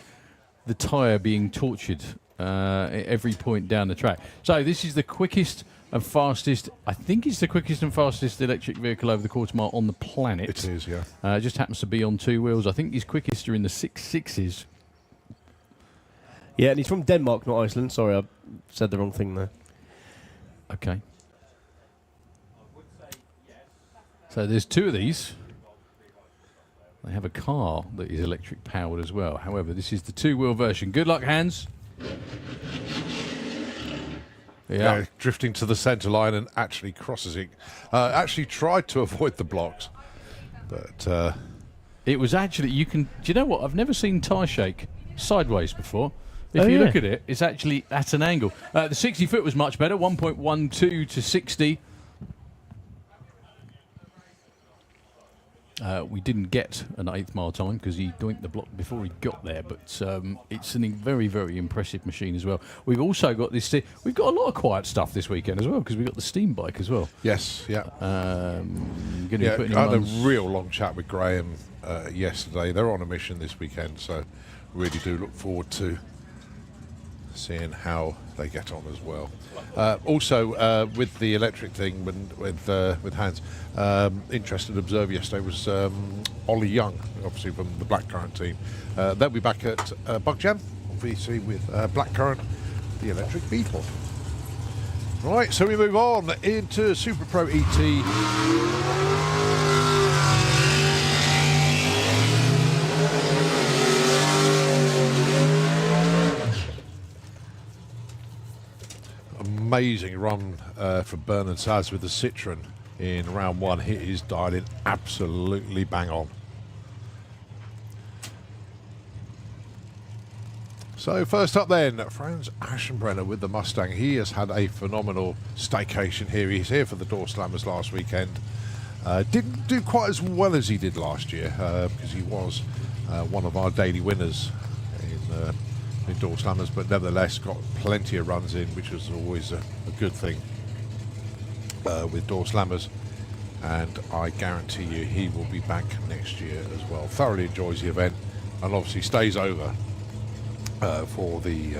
the tyre being tortured at every point down the track. So this is the quickest and fastest, I think it's the quickest and fastest electric vehicle over the quarter mile on the planet. It is, yeah. It just happens to be on 2 wheels. I think his quickest are in the 6.6s. Yeah, and he's from Denmark, not Iceland. Sorry, I said the wrong thing there. Okay. So there's 2 of these. They have a car that is electric powered as well. However, this is the 2-wheel version. Good luck, Hans. Yeah. Drifting to the centre line and actually crosses it. Actually tried to avoid the blocks, but it was actually, you can, do you know what? I've never seen tyre shake sideways before. If you look at it, it's actually at an angle. The 60 foot was much better, 1.12 to 60. We didn't get an 8th mile time because he doinked the block before he got there, but it's a very, very impressive machine as well. We've also got this. We've got a lot of quiet stuff this weekend as well because we've got the steam bike as well. Yes, yeah. I had a real long chat with Graham yesterday. They're on a mission this weekend, so really do look forward to seeing how they get on as well. Also, with the electric thing, with Hans, interested observer yesterday was Ollie Young, obviously from the Blackcurrant team. They'll be back at Bug Jam, obviously with Blackcurrant, the electric Beetle. Right, so we move on into Super Pro ET. Amazing run for Bernard Saz with the Citroen in round 1. Hit his dialing absolutely bang on. So first up then, Franz Aschenbrenner with the Mustang. He has had a phenomenal staycation here. He's here for the Door Slammers last weekend. Didn't do quite as well as he did last year because he was one of our daily winners in Door Slammers, but nevertheless got plenty of runs in, which was always a good thing with Door Slammers, and I guarantee you he will be back next year as well. Thoroughly enjoys the event and obviously stays over for the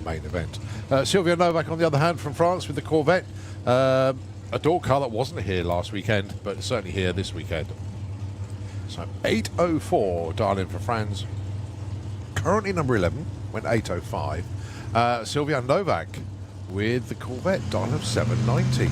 main event. Sylvia Novak on the other hand from France with the Corvette, a door car that wasn't here last weekend but certainly here this weekend. So 8:04 dial-in for Franz. Currently number 11, went 8:05. Sylvia Novak with the Corvette, dial of 790.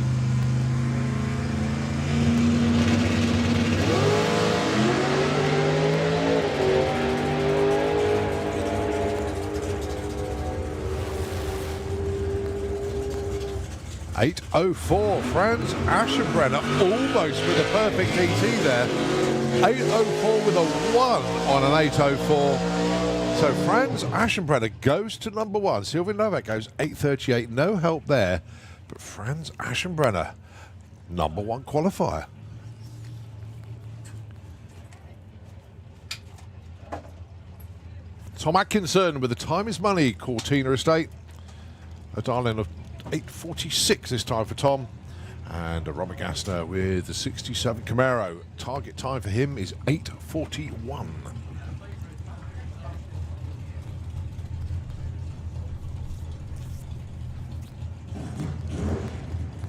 .804, Franz Aschenbrenner almost with a perfect ET there. 8:04 with a 1 on an 8:04. So Franz Aschenbrenner goes to number 1. Sylvia Novak goes 8:38. No help there. But Franz Aschenbrenner, number 1 qualifier. Tom Atkinson with the Time is Money Cortina Estate. A dial-in of 8:46 this time for Tom. And Robert Gassner with the 67 Camaro. Target time for him is 8:41.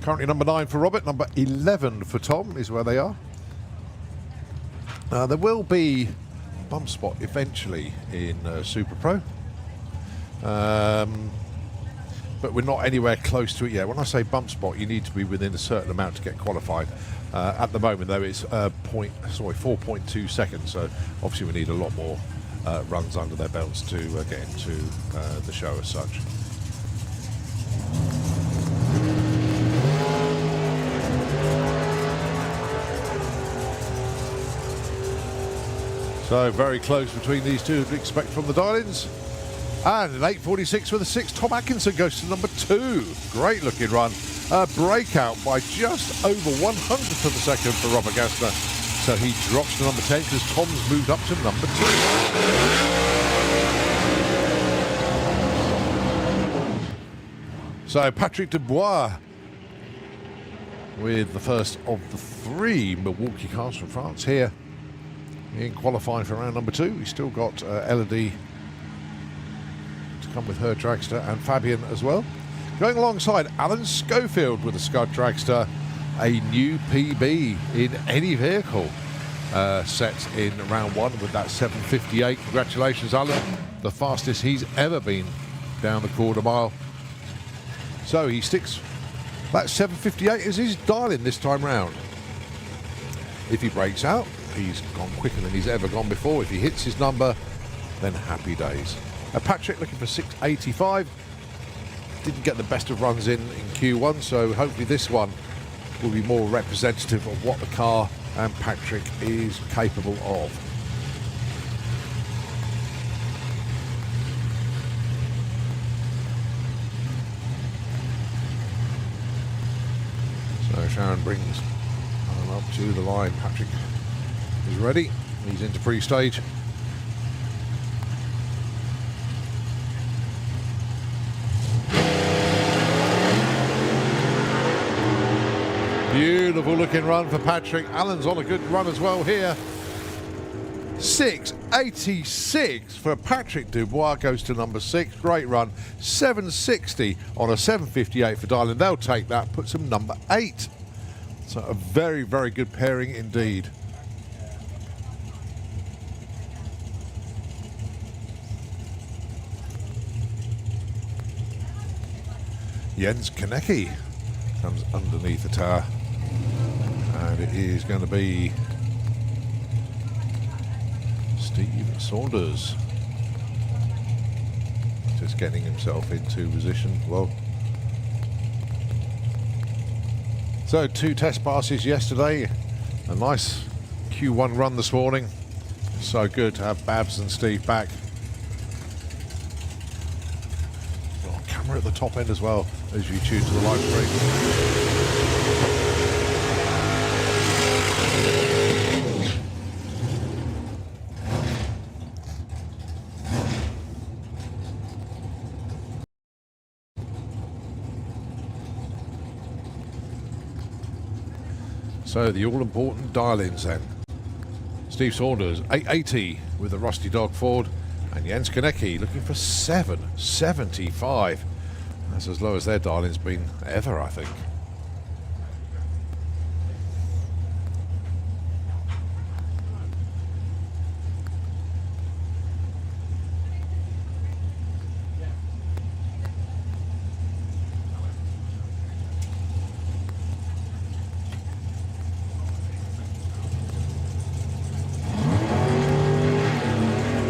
Currently number 9 for Robert, number 11 for Tom is where they are. There will be a bump spot eventually in Super Pro. But we're not anywhere close to it yet. When I say bump spot, you need to be within a certain amount to get qualified. At the moment, though, it's 4.2 seconds. So obviously, we need a lot more runs under their belts to get into the show as such. So very close between these two, as we expect from the dial-ins. And an 8.46 for the 6, Tom Atkinson goes to number 2. Great looking run. Breakout by just over 100th of a second for Robert Gassner. So he drops to number 10 because Tom's moved up to number 2. So Patrick Dubois with the first of the 3 Milwaukee cars from France here in qualifying for round number 2. He's still got Elodie to come with her dragster and Fabian as well. Going alongside Alan Schofield with the Scud Dragster, a new PB in any vehicle set in round 1 with that 7:58. Congratulations, Alan. The fastest he's ever been down the quarter mile. So he sticks that 7:58 is his dial-in this time round. If he breaks out, he's gone quicker than he's ever gone before. If he hits his number, then happy days. Patrick looking for 6.85. Didn't get the best of runs in Q1, so hopefully this one will be more representative of what the car and Patrick is capable of. So Sharon brings Alan up to the line. Patrick is ready. He's into pre-stage. Beautiful looking run for Patrick. Alan's on a good run as well here. 6.86 for Patrick Dubois goes to number 6. Great run. 7.60 on a 7.58 for Dylan. They'll take that, puts him number 8. So a very, very good pairing indeed. Jens Konecki comes underneath the tower. And it is going to be Steve Saunders just getting himself into position. Well, so 2 test passes yesterday, a nice Q1 run this morning. So good to have Babs and Steve back. Well, camera at the top end as well as you tune to the live stream. So the all-important dial-ins then. Steve Saunders, 880 with the Rusty Dog Ford, and Jens Konecki looking for 775. That's as low as their dial-in's been ever, I think.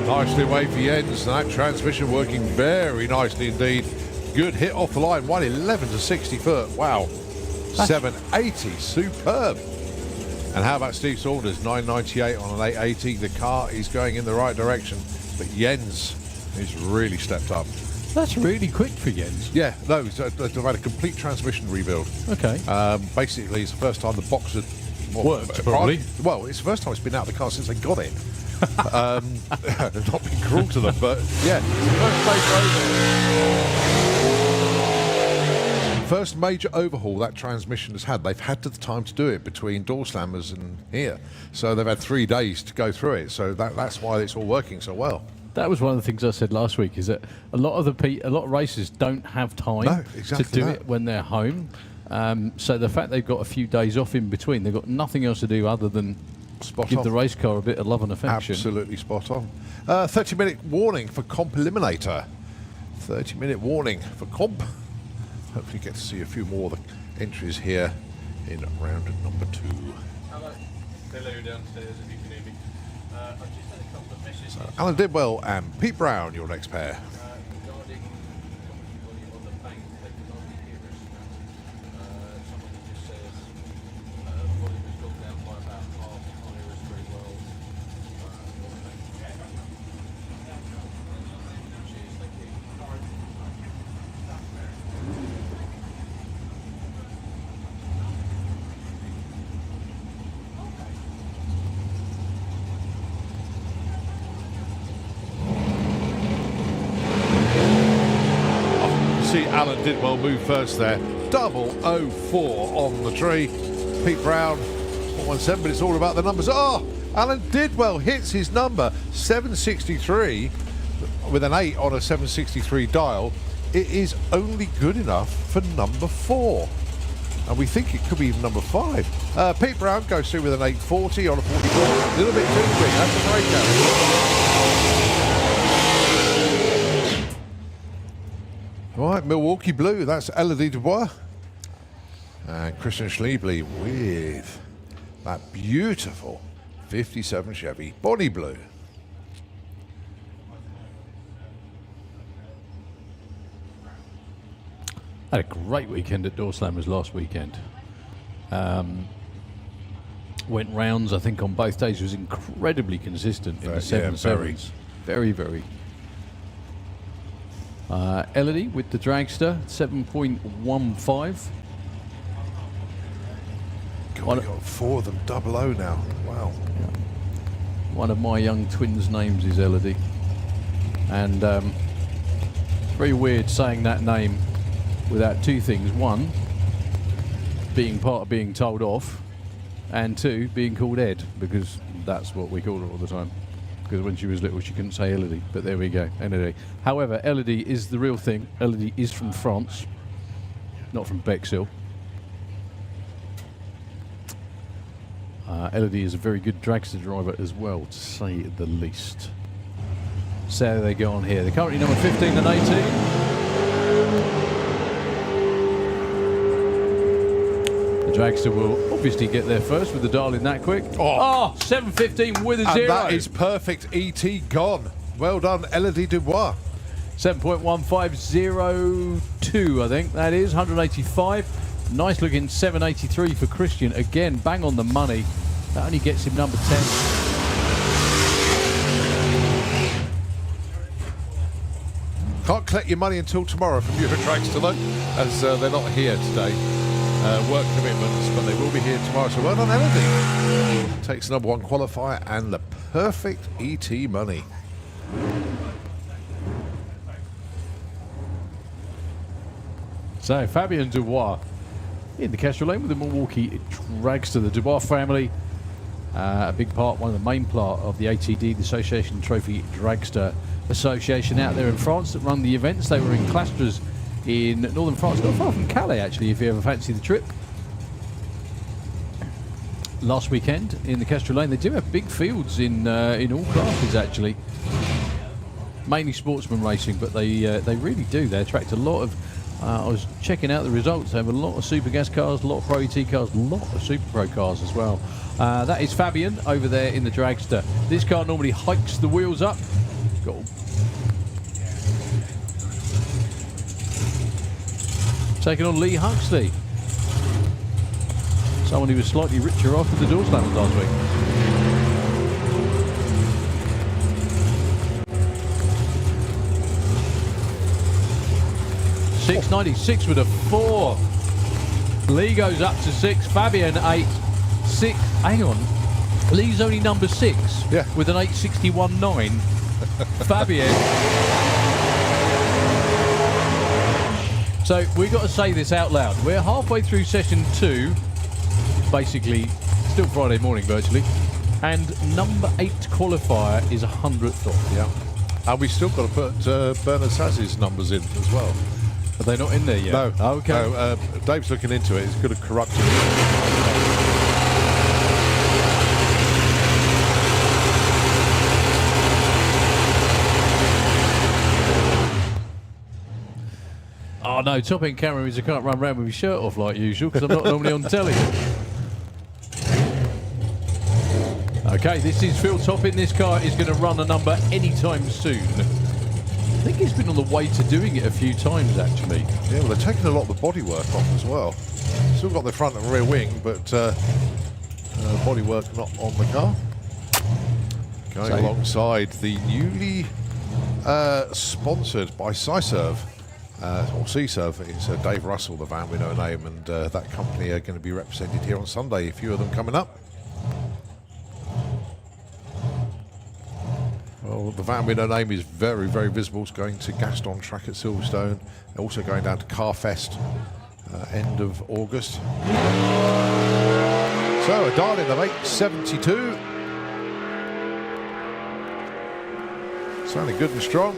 Nicely away for Jens. That transmission working very nicely indeed. Good hit off the line. 111 to 60 foot. Wow. 780. Superb. And how about Steve Saunders? 998 on an 880. The car is going in the right direction. But Jens is really stepped up. That's really quick for Jens. Yeah, no, they've had a complete transmission rebuild. Okay. Basically, it's the first time the box had worked, probably. Well, it's the first time it's been out of the car since they got it. Not being cruel to them, but yeah. First major overhaul that transmission has had. They've had the time to do it between door slammers and here. So they've had 3 days to go through it. So that's why it's all working so well. That was one of the things I said last week, is that a lot of racers don't have time to do it when they're home. So the fact they've got a few days off in between, they've got nothing else to do other than give the race car a bit of love and affection. Absolutely spot on. 30-minute warning for Comp Eliminator. 30-minute warning for Comp. Hopefully get to see a few more of the entries here in round number 2. Hello downstairs, if you can hear me. I've just had a couple of messages. So Alan Didwell and Pete Brown, your next pair. Regarding volume on the bank, they can only hear us. Someone just says volume has gone down by about half, can't hear us very well. Alan Didwell moved first there. 004 on the tree. Pete Brown, 117, but it's all about the numbers. Oh, Alan Didwell hits his number, 763, with an 8 on a 763 dial. It is only good enough for number 4. And we think it could be even number 5. Pete Brown goes through with an 840 on a 44. A little bit too quick. That's a breakout. Right, Milwaukee Blue. That's Elodie Dubois. And Christian Schliebly with that beautiful 57 Chevy Bonnie Blue. Had a great weekend at Door Slammers last weekend. Went rounds, I think, on both days. Was incredibly consistent in the 7.7s. Very, very. Elodie with the Dragster, 7.15. God, we've got 4 of them, 00 now. Wow. Yeah. One of my young twins' names is Elodie. And it's very weird saying that name without 2 things. 1, being part of being told off, and 2, being called Ed, because that's what we call her all the time. Because when she was little, she couldn't say Elodie, but there we go, Elodie. However, Elodie is the real thing. Elodie is from France, not from Bexhill. Elodie is a very good dragster driver as well, to say the least. So they go on here. They're currently number 15 and 18. Dragster will obviously get there first with the dial in that quick. Oh, 7.15 with a 0. And that is perfect. ET gone. Well done, Elodie Dubois. 7.1502, I think that is. 185. Nice looking 783 for Christian. Again, bang on the money. That only gets him number 10. Can't collect your money until tomorrow from Euro Dragster though, as they're not here today. Work commitments, but they will be here tomorrow. So well done, Elodie. Takes number 1 qualifier and the perfect ET money. So Fabien Dubois in the Kestrel Lane with the Milwaukee Dragster. The Dubois family, a big part, one of the main part of the ATD, the Association Trophy Dragster Association out there in France that run the events. They were in Clastres in northern France, not far from Calais actually, if you ever fancy the trip. Last weekend in the Kestrel Lane. They do have big fields in all classes actually. Mainly sportsman racing, but they really do. They attract a lot of. I was checking out the results. They have a lot of Super Gas cars, a lot of Pro ET cars, a lot of Super Pro cars as well. That is Fabien over there in the Dragster. This car normally hikes the wheels up. Got taking on Lee Huxley, someone who was slightly richer after the Door Slammers last week. .696 with a 4. Lee goes up to 6. Fabien 8. 6. Hang on. Lee's only number 6. Yeah. With an 861.9. Fabien. So we've got to say this out loud. We're halfway through session 2, basically still Friday morning virtually, and number 8 qualifier is 100th off. Yeah. And we still got to put Bernard Saz's numbers in as well. Are they not in there yet? No. Okay. No, Dave's looking into it. It's going to corrupt it. Oh no, top end camera means I can't run around with my shirt off like usual because I'm not normally on telly. Okay, this is Phil Topping. This car is going to run a number anytime soon. I think he's been on the way to doing it a few times actually. Yeah, well, they're taking a lot of the bodywork off as well. Still got the front and rear wing, but bodywork not on the car. Going alongside the newly sponsored by Cyserve, or C-Serve, is Dave Russell, the van we know name, and that company are going to be represented here on Sunday. A few of them coming up. Well, the van with no name is very, very visible. It's going to Gaston track at Silverstone. Also going down to Carfest end of August. So a Darling of 872. Sounding good and strong.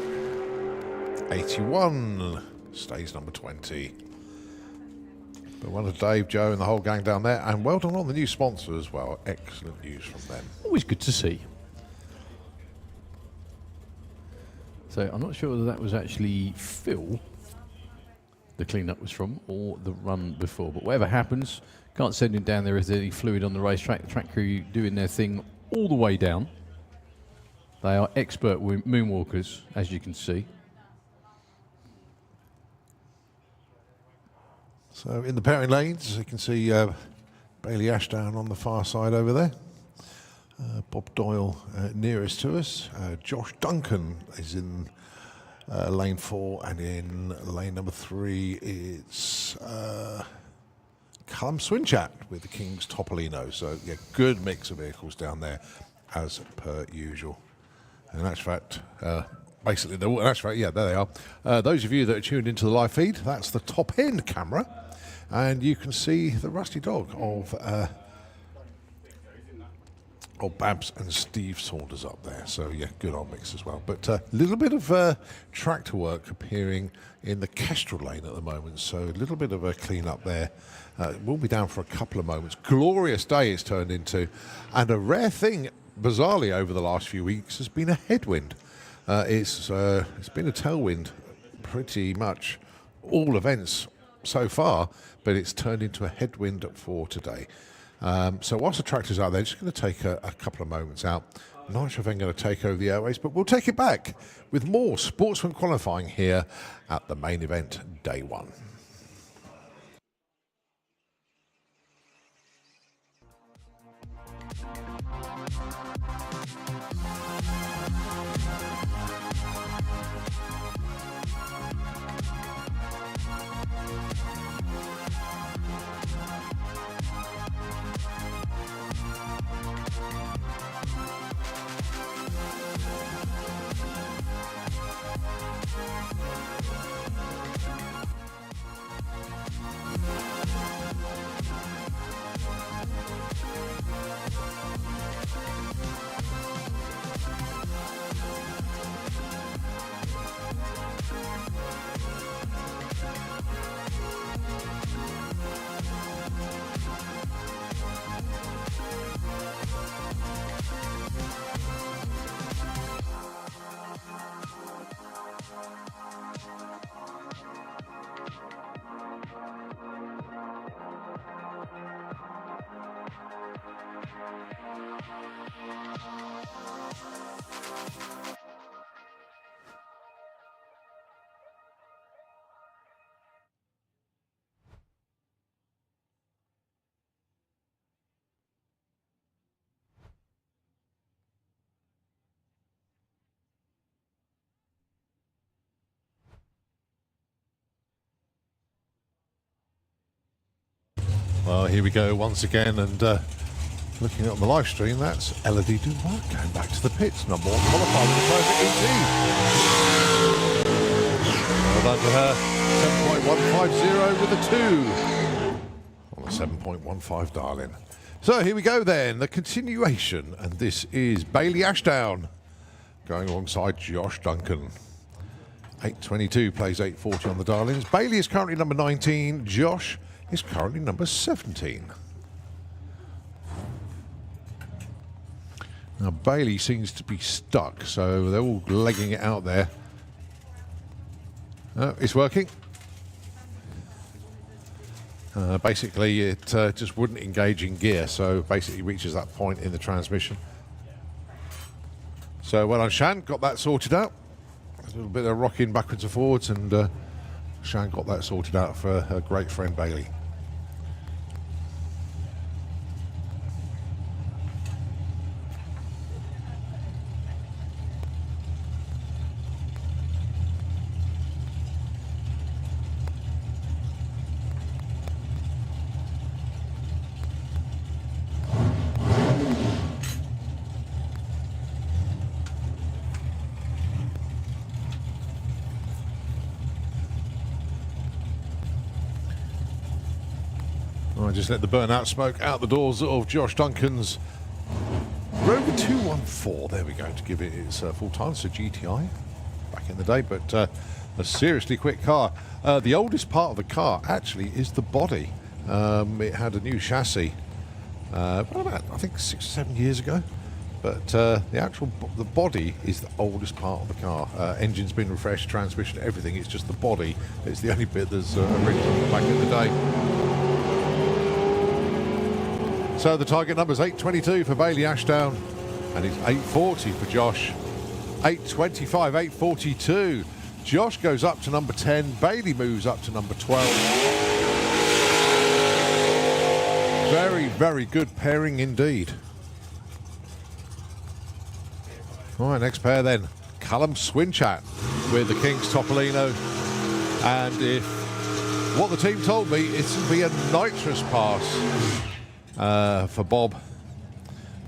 81 stays number 20. But one of Dave, Joe and the whole gang down there. And well done on the new sponsor as well. Excellent news from them. Always good to see. So I'm not sure whether that was actually Phil the clean-up was from, or the run before. But whatever happens, can't send him down there if there's any fluid on the racetrack. The track crew doing their thing all the way down. They are expert moonwalkers, as you can see. So in the pairing lanes, you can see Bailey Ashdown on the far side over there. Bob Doyle nearest to us. Josh Duncan is in lane 4, and in lane number 3 it's Callum Swinchat with the King's Topolino. So yeah, good mix of vehicles down there as per usual. And in actual fact, basically, yeah, there they are. Those of you that are tuned into the live feed, that's the top end camera, and you can see the rusty dog of Babs and Steve Saunders up there. So yeah, good old mix as well. But a little bit of tractor work appearing in the Kestrel lane at the moment. So a little bit of a clean up there. We'll be down for a couple of moments. Glorious day it's turned into, and a rare thing, bizarrely, over the last few weeks has been a headwind. It's been a tailwind pretty much all events so far, but it's turned into a headwind for today. So whilst the tractor's out there, just going to take a couple of moments out. Not sure if I'm going to take over the airways, but we'll take it back with more sportsman qualifying here at the main event, day 1. Well, here we go once again, and looking at the live stream, that's Elodie Dubois going back to the pits. Number 1 qualified with a perfect 18. Well done to her. 7.150 with a 2 on a 7.15 Darling. So here we go then, the continuation, and this is Bailey Ashdown going alongside Josh Duncan. 822 plays 840 on the Darlings. Bailey is currently number 19. Josh is currently number 17. Now Bailey seems to be stuck, so they're all legging it out there. It's working. Basically, it just wouldn't engage in gear, so basically reaches that point in the transmission. So well done, Shan, got that sorted out. A little bit of rocking backwards and forwards, and Shan got that sorted out for her great friend Bailey. I just let the burnout smoke out the doors of Josh Duncan's Rover 214. There we go, to give it its full time. So GTI back in the day, but a seriously quick car. The oldest part of the car actually is the body. It had a new chassis about, I think, 6 or 7 years ago. But the body is the oldest part of the car. Engine's been refreshed, transmission, everything. It's just the body. It's the only bit that's original back in the day. So the target number is 822 for Bailey Ashdown, and it's 840 for Josh. 825, 842. Josh goes up to number 10. Bailey moves up to number 12. Very, very good pairing indeed. All right, next pair then. Callum Swinchat with the King's Topolino. And if what the team told me, it's going to be a nitrous pass for Bob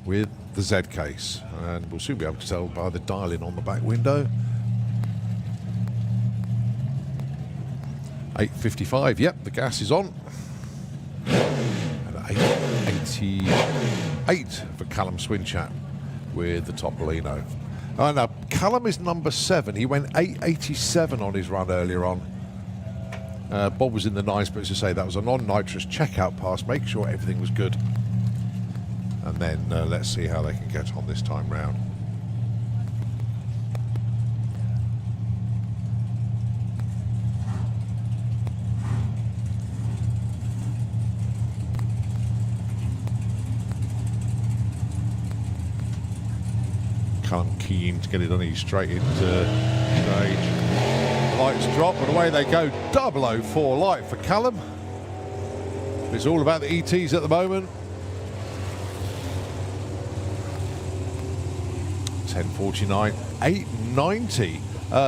with the Z case. And we'll soon be able to tell by the dial-in on the back window. 8:55, yep, the gas is on. And 8:88 for Callum Swinchat with the Topolino. Oh, now, Callum is number 7. He went 8:87 on his run earlier on. Bob was in the 9s, but as I say, that was a non-nitrous checkout pass. Make sure everything was good. And then let's see how they can get on this time round. Callum keen to get it on. He's straight into stage. Lights drop, and away they go. 004 light for Callum. It's all about the ETs at the moment. 10:49, 8:90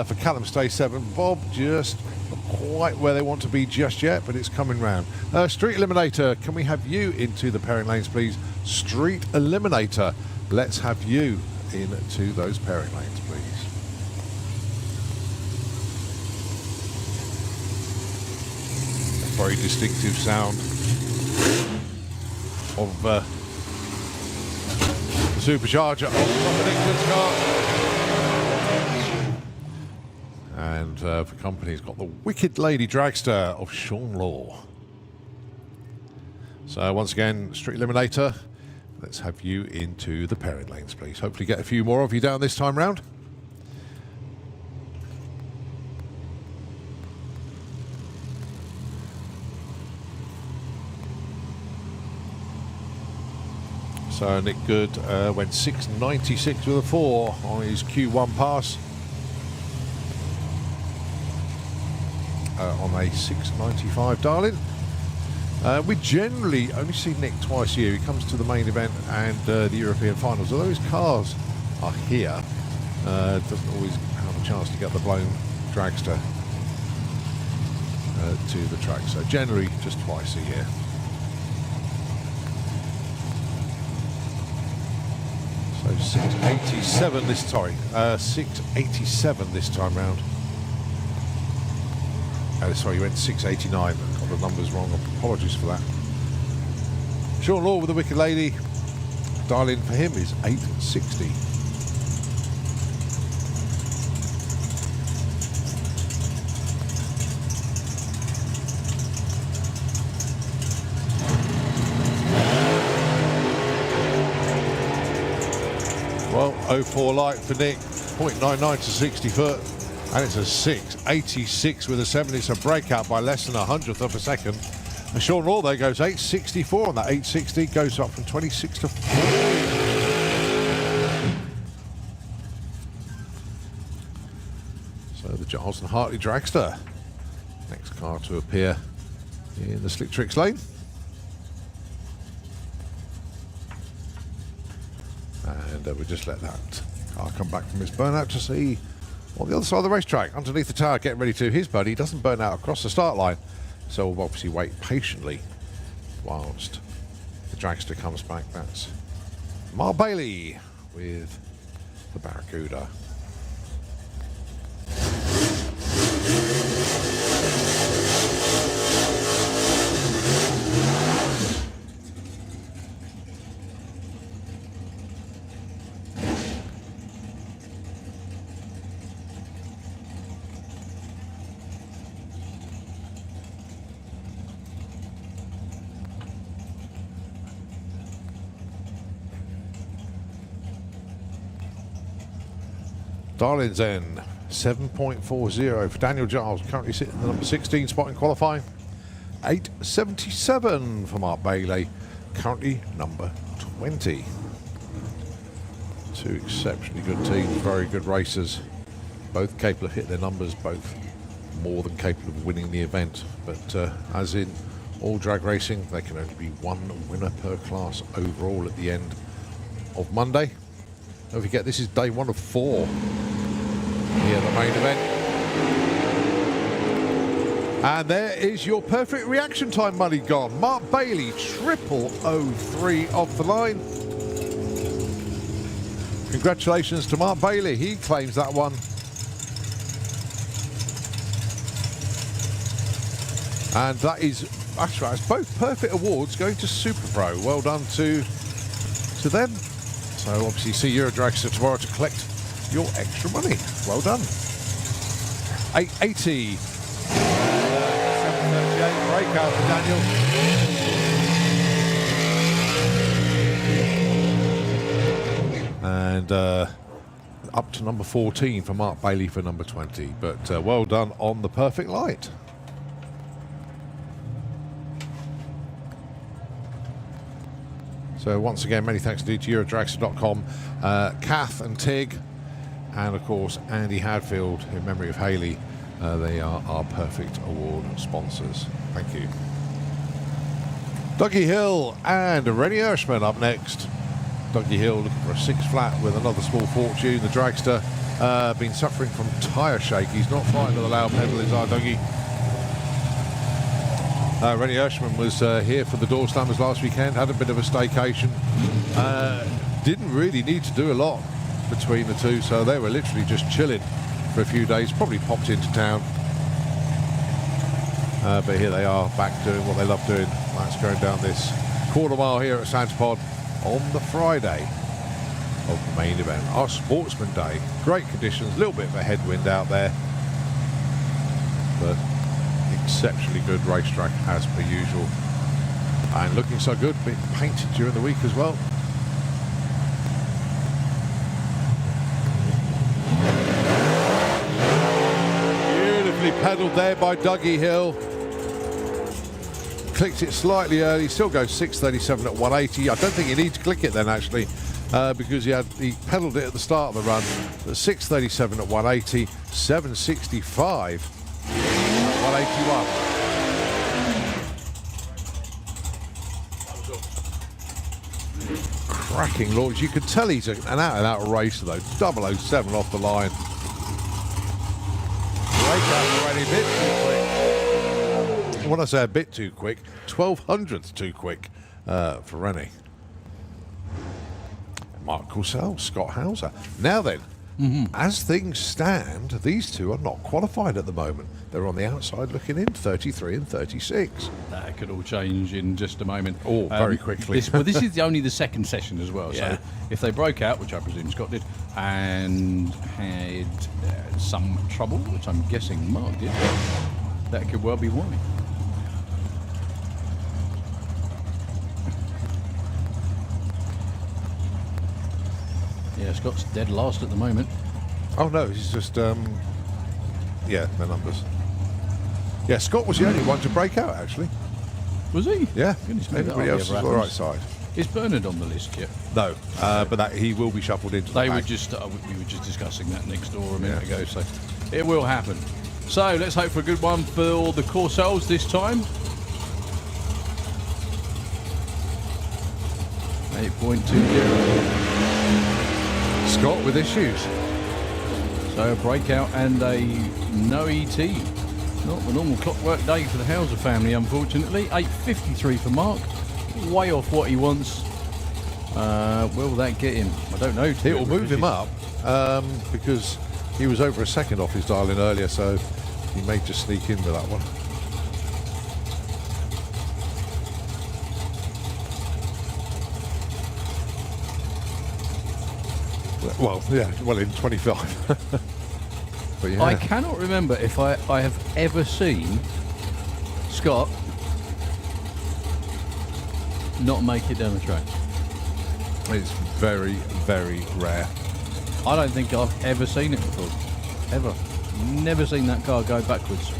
for Callum. Stay 7. Bob just not quite where they want to be just yet, but it's coming round. Street Eliminator, can we have you into the pairing lanes, please? Street Eliminator, let's have you into those pairing lanes, please. Very distinctive sound of the supercharger on the Nickman's car. And for company, it's got the Wicked Lady Dragster of Sean Law. So once again, Street Eliminator, let's have you into the pairing lanes, please. Hopefully get a few more of you down this time round. So Nick Good went 6.96 with a 4 on his Q1 pass. On a 6.95 darling. We generally only see Nick twice a year. He comes to the main event and the European finals. Although his cars are here, doesn't always have a chance to get the blown dragster to the track. So generally just twice a year. So 6.87 this 6.87 this time round. Sorry, you went 6.89. Got the numbers wrong. Apologies for that. Sean Law with the Wicked Lady. Dial in for him is 8.60. Well, 04 light for Nick. 0.99 to 60 foot. And it's a 6.86 with a 7. It's a breakout by less than 100th of a second. And Sean Law there goes 8.64 on that 8.60. Goes up from 26 to 40. So the Giles and Hartley Dragster. Next car to appear in the Slick Tricks lane. And we'll just let that car come back from his burnout to see on the other side of the racetrack, underneath the tower, getting ready to his buddy. He doesn't burn out across the start line, so we'll obviously wait patiently whilst the dragster comes back. That's Mar Bailey with the Barracuda. Darling's End, 7.40 for Daniel Giles, currently sitting in the number 16 spot in qualifying. 8.77 for Mark Bailey, currently number 20. Two exceptionally good teams, very good racers, both capable of hitting their numbers, both more than capable of winning the event. But as in all drag racing, there can only be one winner per class overall at the end of Monday. Don't forget, this is day 1 of 4 here at the main event. And there is your perfect reaction time money gone. Mark Bailey, 0003 off the line. Congratulations to Mark Bailey. He claims that one. And that is, actually, it's both perfect awards going to Super Pro. Well done to them. So obviously see Euro Dragster tomorrow to collect your extra money. Well done. 880. 738 breakout for Daniel. And up to number 14 for Mark Bailey for number 20. But well done on the perfect light. So once again, many thanks indeed to Eurodragster.com, Kath and Tig, and of course Andy Hadfield, in memory of Hayley. They are our Perfect Award sponsors. Thank you. Dougie Hill and Rennie Hirschman up next. Dougie Hill looking for a 6 flat with another small fortune. The dragster been suffering from tyre shake. He's not fighting with a loud pedal, is our Dougie. Rennie Hirschman was here for the Door Slammers last weekend, had a bit of a staycation. Didn't really need to do a lot between the two, so they were literally just chilling for a few days, probably popped into town. But here they are, back doing what they love doing. That's going down this quarter mile here at Santipod on the Friday of the main event, our Sportsman Day. Great conditions, a little bit of a headwind out there, but exceptionally good racetrack as per usual, and looking so good, bit painted during the week as well. Beautifully pedalled there by Dougie Hill. Clicked it slightly early, still goes 6.37 at 180. I don't think you need to click it then actually, because he pedalled it at the start of the run at 6.37 at 180, 7.65 181. Cracking launch. You could tell he's an out-and-out racer though. 007 off the line. Breakout already, bit too quick. When I say a bit too quick, 1200th too quick for Rennie. Mark Courcelle, Scott Hauser. Now then, as things stand, these two are not qualified at the moment. They're on the outside looking in, 33 and 36. That could all change in just a moment. Oh, very quickly. This is only the second session as well. Yeah. So if they broke out, which I presume Scott did, and had some trouble, which I'm guessing Mark did, that could well be why. Yeah, Scott's dead last at the moment. Oh no, he's just yeah, the numbers. Yeah, Scott was the only one to break out actually. Was he? Yeah, Goodness me, everybody that else was on the right side. Is Bernard on the list yet? No, but that he will be shuffled into the They were pack. just we were just discussing that next door a minute Yeah. ago, so it will happen. So let's hope for a good one for the Courcelles this time. 8.20. Scott with issues. So a breakout and a no ET. Not the normal clockwork day for the Hauser family, unfortunately. 8.53 for Mark. Way off what he wants. Will that get him? I don't know. It will move him up because he was over a second off his dial-in earlier, so he may just sneak in with that one. Well, yeah, well in 25. But yeah. I cannot remember if I have ever seen Scott not make it down the track. It's very, very rare. I don't think I've ever seen it before. Ever. Never seen that car go backwards.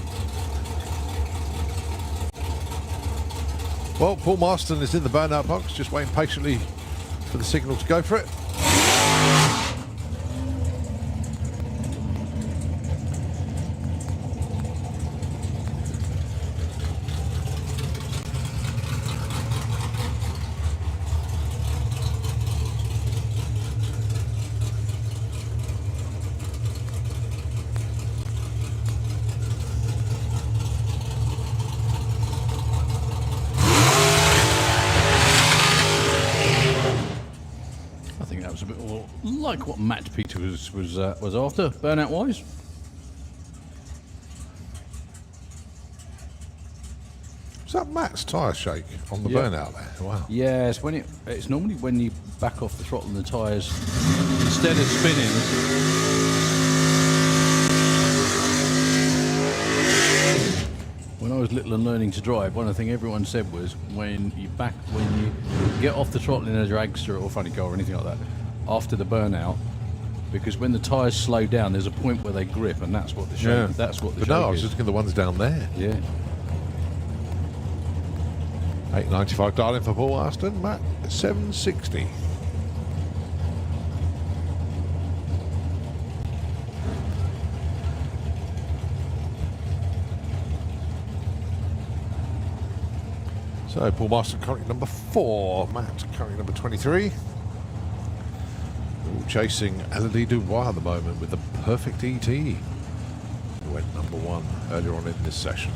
Well, Paul Marston is in the burnout box, just waiting patiently for the signal to go for it. A bit more like what Matt Peter was after, burnout wise. Is that Matt's tyre shake on the burnout there? Wow. Yeah, it's normally when you back off the throttle and the tyres, instead of spinning. When I was little and learning to drive, one of the things everyone said was when you get off the throttle in a dragster or funny car or anything like that, after the burnout, because when the tyres slow down, there's a point where they grip, and that's what the shake. That's what the But shake no, I was is. just looking at the ones down there. Yeah. 895 dialing for Paul Marston. Matt 760. So Paul Marston currently number 4, Matt currently number 23. All chasing Elodie Dubois at the moment with the perfect ET, who went number 1 earlier on in this session.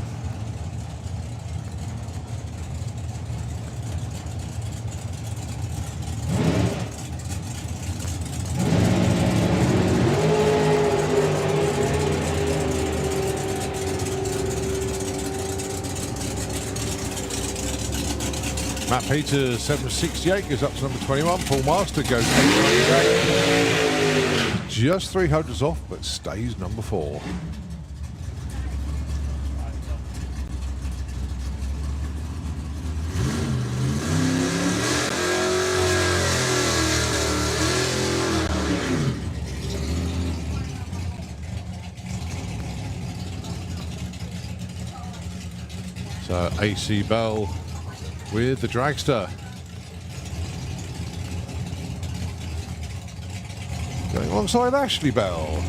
Matt Peters 768 goes up to number 21. Paul Marston goes 898. Just 300s off, but stays number 4. So AC Bell with the dragster. Going alongside Ashley Bell.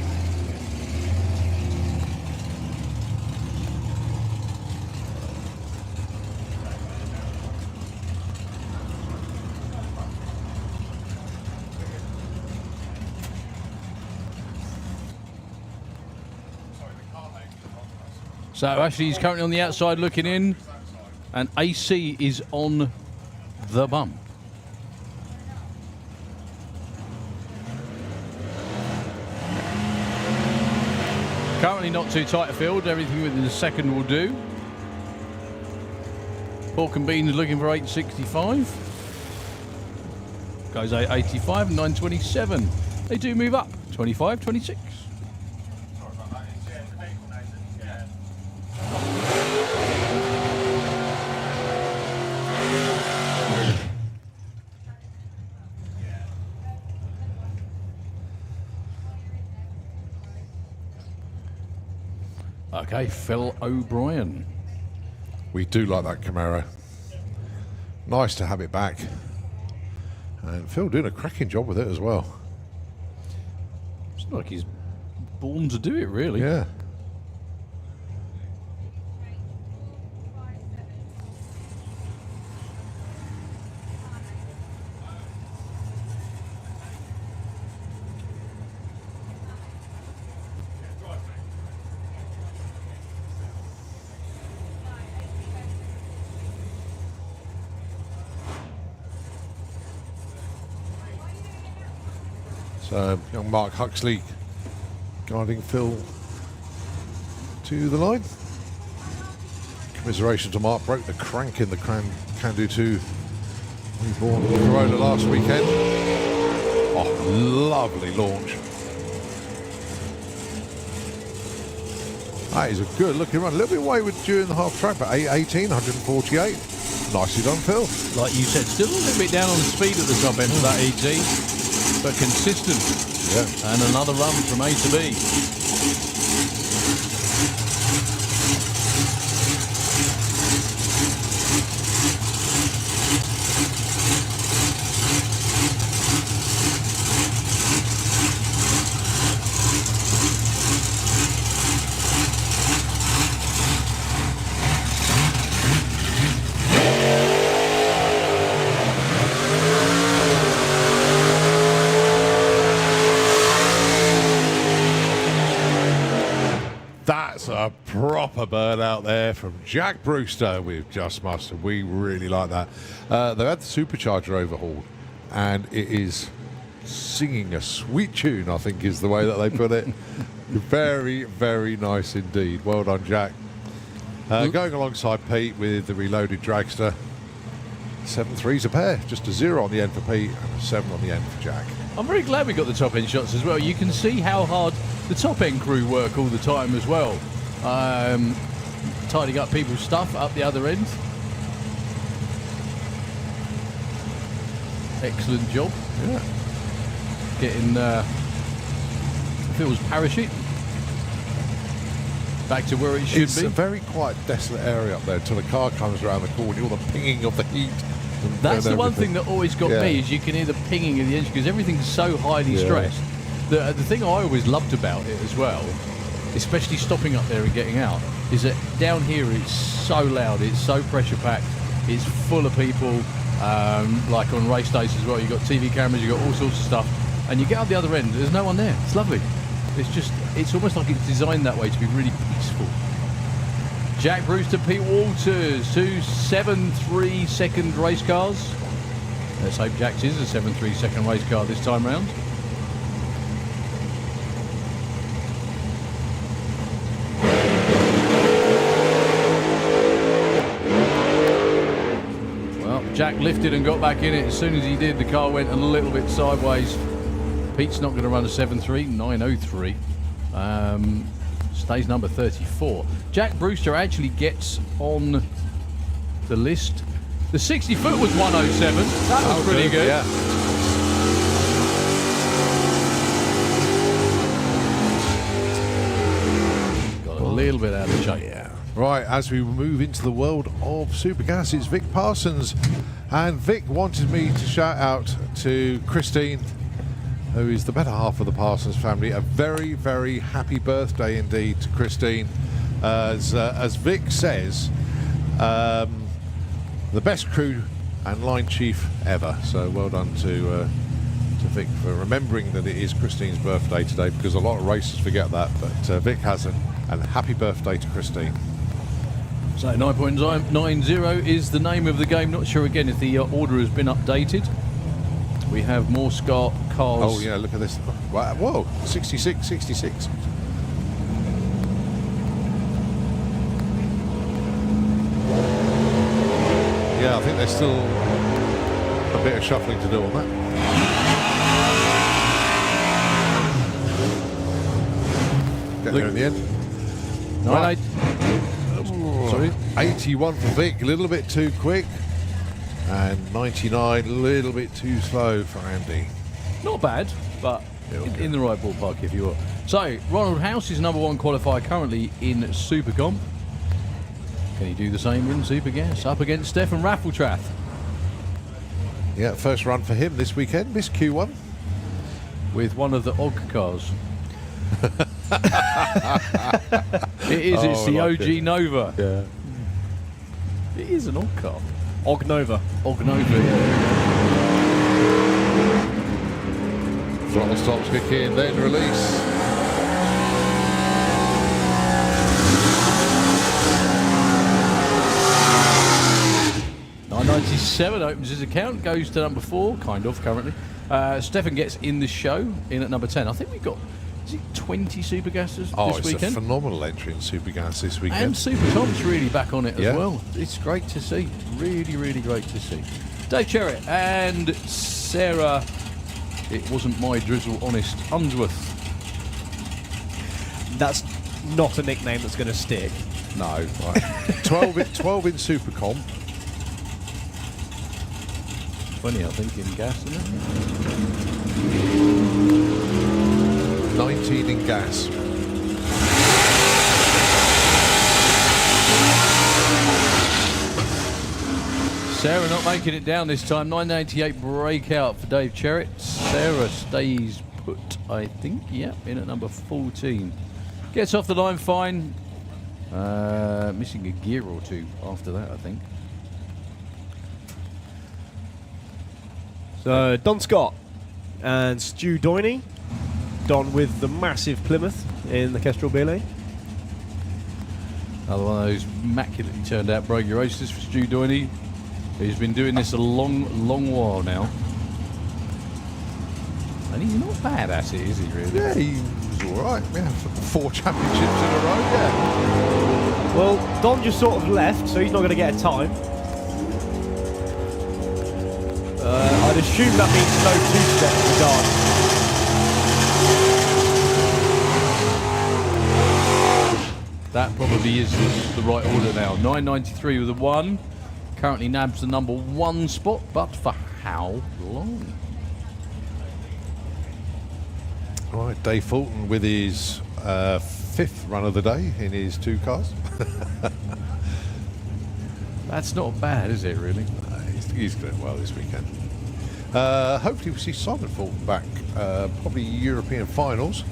So Ashley's currently on the outside looking in, and AC is on the bump. Currently not too tight a field, everything within a second will do. Pork and Beans looking for 865. Goes 885 and 927. They do move up, 25, 26. Okay, Phil O'Brien. We do like that Camaro. Nice to have it back. And Phil doing a cracking job with it as well. It's not like he's born to do it, really. Yeah. So young Mark Huxley guiding Phil to the line. Commiseration to Mark, broke the crank in the Can-Do 2 reborn Corolla last weekend. Oh, lovely launch. That is a good looking run. A little bit wayward during the half track, but 818, 148. Nicely done, Phil. Like you said, still a little bit down on the speed at the top end of that ET. but consistent. Yeah. And another run from A to B. That's a proper bird out there from Jack Brewster with Just Mustard. We really like that. They had the supercharger overhauled, and it is singing a sweet tune, I think is the way that they put it. Very, very nice indeed. Well done, Jack. Going alongside Pete with the reloaded dragster. 7.3s a pair, just a 0 on the end for Pete and a 7 on the end for Jack. I'm very glad we got the top end shots as well. You can see how hard the top end crew work all the time as well. Tidying up people's stuff up the other end. Excellent job. Yeah. Getting Phil's parachute back to where it should It's be. a very quiet, desolate area up there until the car comes around the corner. All the pinging of the heat. That's and the one everything. thing that always got Yeah. me, is you can hear the pinging of the engine because everything's so highly Yeah. stressed. The thing I always loved about it as well, especially stopping up there and getting out, is that down here it's so loud, it's so pressure packed, it's full of people, like on race days as well. You've got TV cameras, you've got all sorts of stuff, and you get out the other end, there's no one there. It's lovely. It's almost like it's designed that way to be really peaceful. Jack Brewster, Pete Walters, 2 7.3 second race cars. Let's hope Jack's is a 7.3 second race car this time round. Well, Jack lifted and got back in it. As soon as he did, the car went a little bit sideways. Pete's not going to run a 7.3, 9.03. Stays number 34. Jack Brewster actually gets on the list. The 60 foot was 107. That was pretty good. Yeah. Got a little bit out of shape. Yeah. Right, as we move into the world of Supergas, it's Vic Parsons. And Vic wanted me to shout out to Christine, who is the better half of the Parsons family. A very, very happy birthday indeed to Christine. As Vic says, the best crew and line chief ever. So well done to Vic for remembering that it is Christine's birthday today, because a lot of racers forget that. But Vic hasn't. And happy birthday to Christine. So 9.90 is the name of the game. Not sure again if the order has been updated. We have more cars. Oh yeah, look at this. Wow, whoa, 66, 66. Yeah, I think there's still a bit of shuffling to do on that. Get there in the end. Right. Sorry. 81 for Vic, a little bit too quick. And 99, a little bit too slow for Andy. Not bad, but in the right ballpark, if you will. So, Ronald House is number one qualifier currently in Supercomp. Can he do the same in Supergas? Up against Stefan Raffeltrath. Yeah, first run for him this weekend, Miss Q1. With one of the OG cars. It is, it's the I like OG it. Nova. Yeah. It is an OG car. Ognova. OG Nova, yeah. Throttle stops kick in, then release. $9.97 opens his account, goes to number 4, kind of currently. Stefan gets in the show in at number 10. I think we've got, is it 20 Supergassers Oh, this it's weekend? a phenomenal entry in Supergas this And weekend. Super Tom's really back on it Yeah. as well. It's great to see. Really, really great to see. Dave Cherritt and Sarah, it wasn't my drizzle, honest, Unsworth. That's not a nickname that's going to stick. No, right. 12 in Supercomp. 20, I think, in gas, isn't it? 19 in gas. Sarah not making it down this time. 988 breakout for Dave Cherrett. Sarah stays put, I think. Yeah, in at number 14. Gets off the line fine. Missing a gear or two after that, I think. So Don Scott and Stu Doyney. Don with the massive Plymouth in the Kestrel Belay. Another one of those immaculately turned out Brogue Roasters for Stu Doyney. He's been doing this a long, long while now. And he's not bad at it, is he, really? Yeah, he was all right. Yeah, 4 championships in a row, yeah. Well, Don just sort of left, so he's not going to get a time. I'd assume that means no two-step for Don. That probably is the right order now. 993 with a 1. Currently nabs the number 1 spot, but for how long? All right, Dave Fulton with his 5th run of the day in his 2 cars. That's not bad, is it, really? He's doing well this weekend. Hopefully we'll see Simon Fulton back, probably European finals.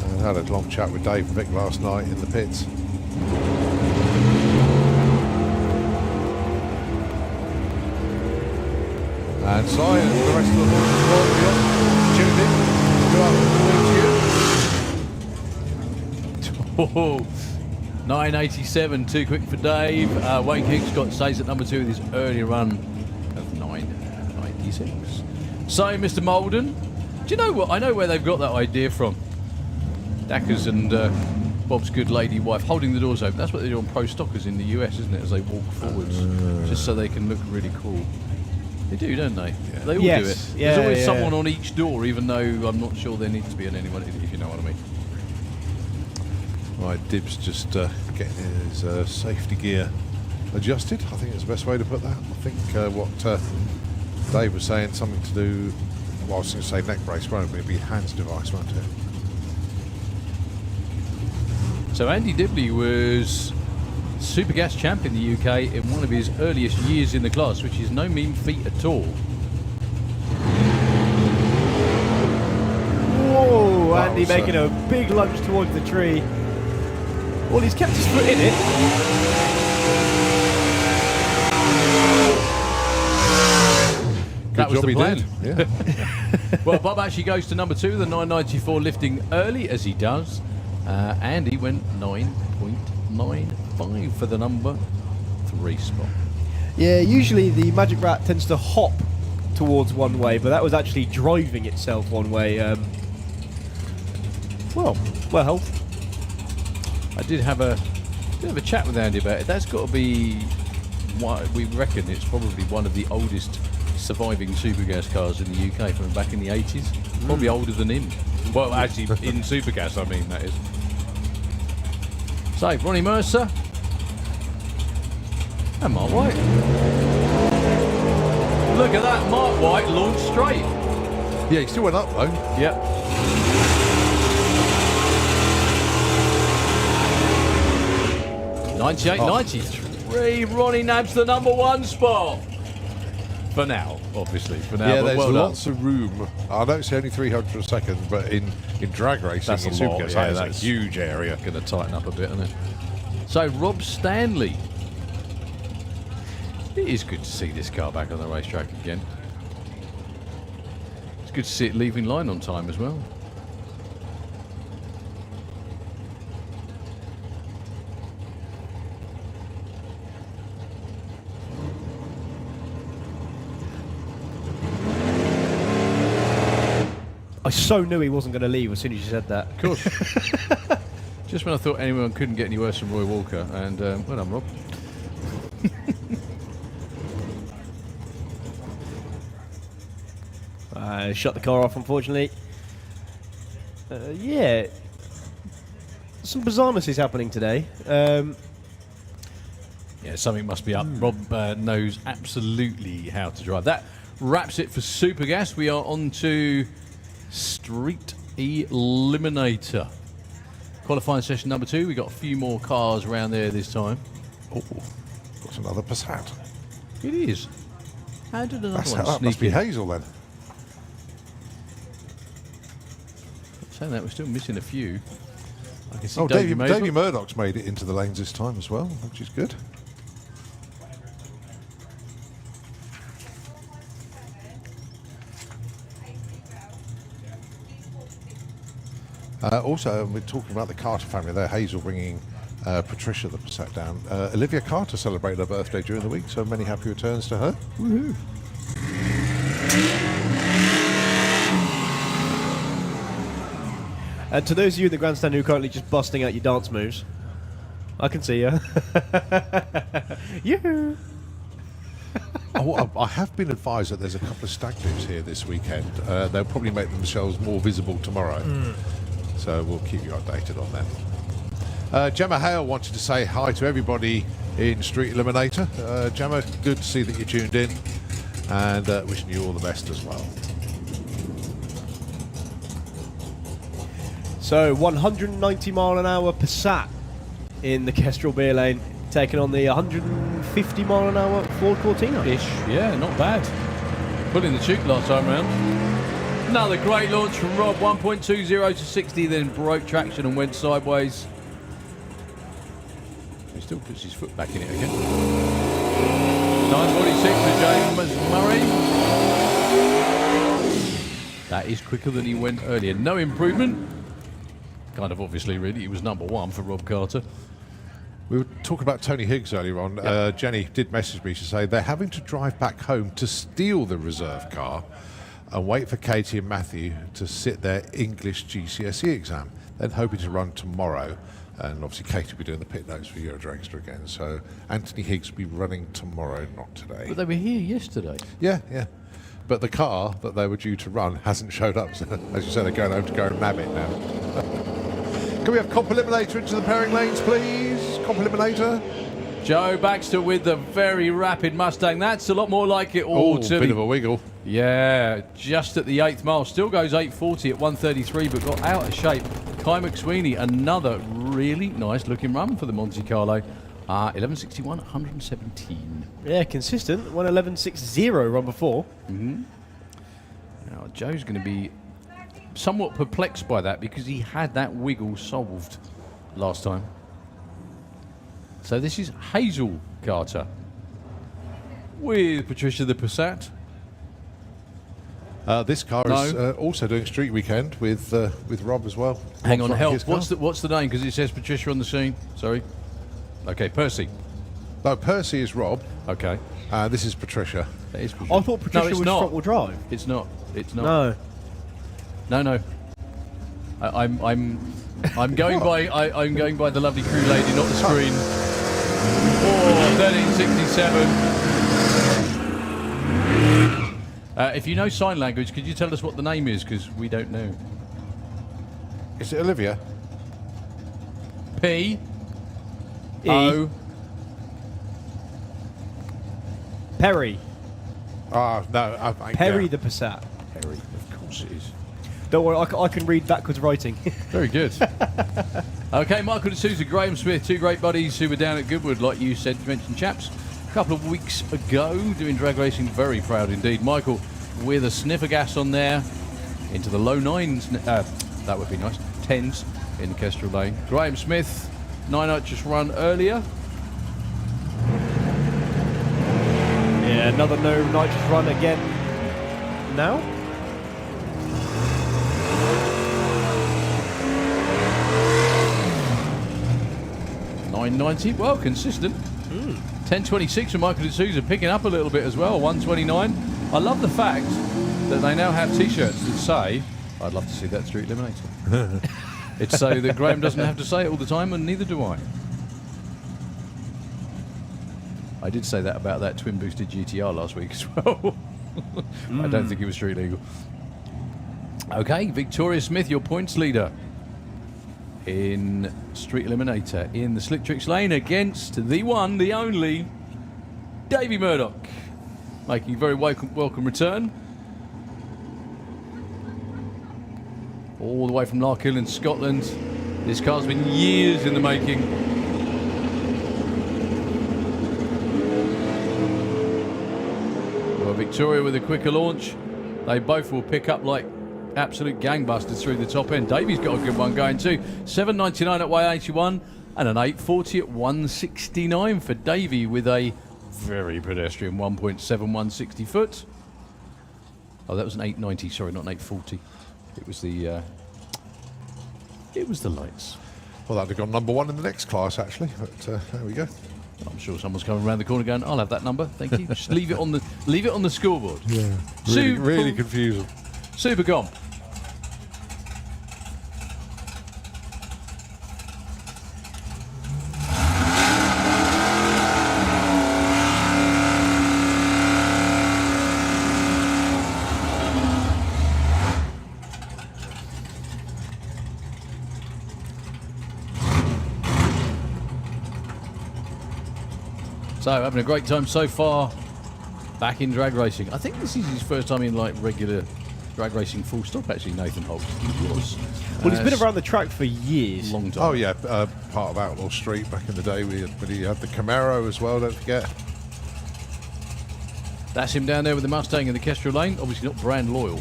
I had a long chat with Dave and Vic last night in the pits. And Si and the rest of the board, tuned in. Good afternoon to you. Oh, 987, too quick for Dave. Wayne Kingscott stays at number 2 with his earlier run of 996. So, Mr. Malden, do you know what? I know where they've got that idea from. Dackers and Bob's good lady wife holding the doors open. That's what they do on pro stockers in the US, isn't it? As they walk forwards, just so they can look really cool. They do, don't they? Yeah. They all do it. There's always someone on each door, even though I'm not sure there needs to be anyone, if you know what I mean. Right, Dibs just getting his safety gear adjusted. I think it's the best way to put that. I think what Dave was saying, something to do, well, I was going to say neck brace, won't it? It'd be hands device, won't it? So Andy Dibley was Super Gas champ in the UK in one of his earliest years in the class, which is no mean feat at all. Whoa, Andy making a big lunge towards the tree. Well, he's kept his foot in it. That was the plan. Yeah. Well, Bob actually goes to number 2, the 994, lifting early as he does. Andy went 9.95 for the number 3 spot. Yeah, usually the Magic Rat tends to hop towards one way, but that was actually driving itself one way. Well, I did have a chat with Andy about it. That's got to be, we reckon it's probably one of the oldest surviving Supergas cars in the UK from back in the 80s. Probably older than him. Well, actually, in Supergas, I mean, that is. So, Ronnie Mercer. And Mark White. Look at that, Mark White launched straight. Yeah, he still went up though. Yep. $98.93. Ronnie nabs the number 1 spot. For now, obviously. For now, Yeah, but there's well lots of room. I don't see only 300 a second, but in drag racing, That's in a lot, Supergas, yeah, that's that's a huge area. going to tighten up a bit, isn't it? So, Rob Stanley. It is good to see this car back on the racetrack again. It's good to see it leaving line on time as well. I so knew he wasn't going to leave as soon as you said that. Of course. Just when I thought anyone couldn't get any worse than Roy Walker. And, well done, Rob. Shut the car off, unfortunately. Yeah. Some bizarreness is happening today. Yeah, something must be up. Rob knows absolutely how to drive. That wraps it for Supergas. We are on to Street Eliminator. Qualifying session number 2. We got a few more cars around there this time. Oh, got another Passat. It is. How did another one That sneak must be in? Hazel then. Saying that, we're still missing a few. I can see Oh, Davey Davey Murdoch's made it into the lanes this time as well, which is good. Also, we're talking about the Carter family there. Hazel bringing Patricia the Passat down. Olivia Carter celebrated her birthday during the week, so many happy returns to her. Woohoo. And to those of you in the grandstand who are currently just busting out your dance moves, I can see you. Yoo-hoo! I have been advised that there's a couple of stag do's here this weekend. They'll probably make themselves more visible tomorrow. So we'll keep you updated on that. Gemma Hale wanted to say hi to everybody in Street Eliminator. Gemma, good to see that you tuned in, and wishing you all the best as well. So 190 mile an hour Passat in the Kestrel beer lane, taking on the 150 mile an hour Ford Cortina. Ish. Yeah, not bad. Pulling the chute last time round. Another great launch from Rob. 1.20 to 60, then broke traction and went sideways. He still puts his foot back in it again. 9.46 for James Murray. That is quicker than he went earlier. No improvement. Kind of obviously, really. He was number 1 for Rob Carter. We were talking about Tony Higgs earlier on. Yep. Jenny did message me to say they're having to drive back home to steal the reserve car and wait for Katie and Matthew to sit their English GCSE exam. Then hoping to run tomorrow. And obviously Katie will be doing the pit notes for Fuel Dragsters again. So Anthony Higgs will be running tomorrow, not today. But they were here yesterday. Yeah. But the car that they were due to run hasn't showed up. So, as you said, they're going home to go and nab it now. Can we have Comp Eliminator into the pairing lanes, please? Comp Eliminator. Joe Baxter with the very rapid Mustang. That's a lot more like it all. Oh, bit of a wiggle. Yeah, just at the 8th mile. Still goes 840 at 133, but got out of shape. Kai McSweeney, another really nice looking run for the Monte Carlo. 1161 at 117. Yeah, consistent. 111.60 run before. Now, Joe's going to be somewhat perplexed by that because he had that wiggle solved last time. So this is Hazel Carter with Patricia the Passat. This car is also doing Street Weekend with Rob as well. Hang Rob's on, running help. his car. What's the name? Because it says Patricia on the scene. Sorry. Okay, Percy. No, Percy is Rob. Okay. This is Patricia. That is Patricia. I thought Patricia it's was not. front-wheel drive. It's not. It's not. No. No. I'm going by I'm going by the lovely crew lady, not the screen. Oh, 1367. If you know sign language, could you tell us what the name is? Because we don't know. Is it Olivia? P. O. Perry. No. Perry yeah. the Passat. Perry, of course it is. Don't worry, I can read backwards writing. Very good. Okay, Michael D'Souza, Graham Smith, two great buddies who were down at Goodwood, like you said, mentioned chaps, a couple of weeks ago, doing drag racing. Very proud indeed. Michael with a sniffer gas on there into the low 9s. That would be nice. 10s in Kestrel Lane. Graham Smith, 9 nitrous run earlier. Yeah, another no nitrous run again. Now? .990, well, consistent. 10.26 for Michael D'Souza, picking up a little bit as well, 1.29. I love the fact that they now have T-shirts that say, I'd love to see that Street Eliminator. It's so that Graham doesn't have to say it all the time, and neither do I. I did say that about that twin-boosted GTR last week as well. I don't think it was street legal. Okay, Victoria Smith, your points leader. in Street Eliminator in the Slick Tricks lane against the one, the only, Davey Murdoch, making a very welcome return. All the way from Larkhill in Scotland. This car's been years in the making. Well, Victoria with a quicker launch. They both will pick up like absolute gangbusters through the top end. Davey's got a good one going too. 7.99 at 181 and an 8.40 at 169 for Davey with a very pedestrian 1.7160 foot. Oh, that was an 8.90. Sorry, not an 8.40. It was the lights. Well, that'd have gone number one in the next class, actually. But there we go. I'm sure someone's coming around the corner going, "I'll have that number, thank you." Just leave it on the scoreboard. Yeah, really confusing. Super comp. So, having a great time so far back in drag racing. I think this is his first time in like regular drag racing full stop, actually, Nathan Holt. He was. Well, he's been around the track for years. Long time. Oh, yeah, part of Outlaw Street back in the day. But he had the Camaro as well, don't forget. That's him down there with the Mustang in the Kestrel lane. Obviously not brand loyal.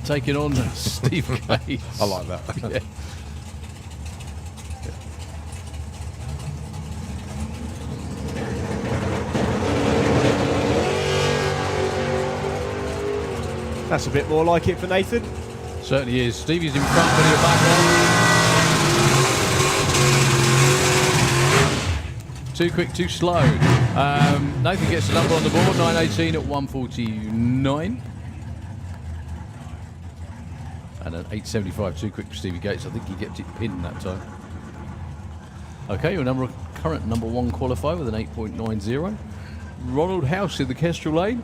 Taking on Steve Gates. I like that. Yeah. That's a bit more like it for Nathan. Certainly is. Stevie's in front, but he'll back on. Too quick, too slow. Nathan gets the number on the board, 9.18 at 1.49. And an 8.75, too quick for Stevie Gates. I think he kept it pinned that time. Okay, your current number one qualifier with an 8.90. Ronald House in the Kestrel lane.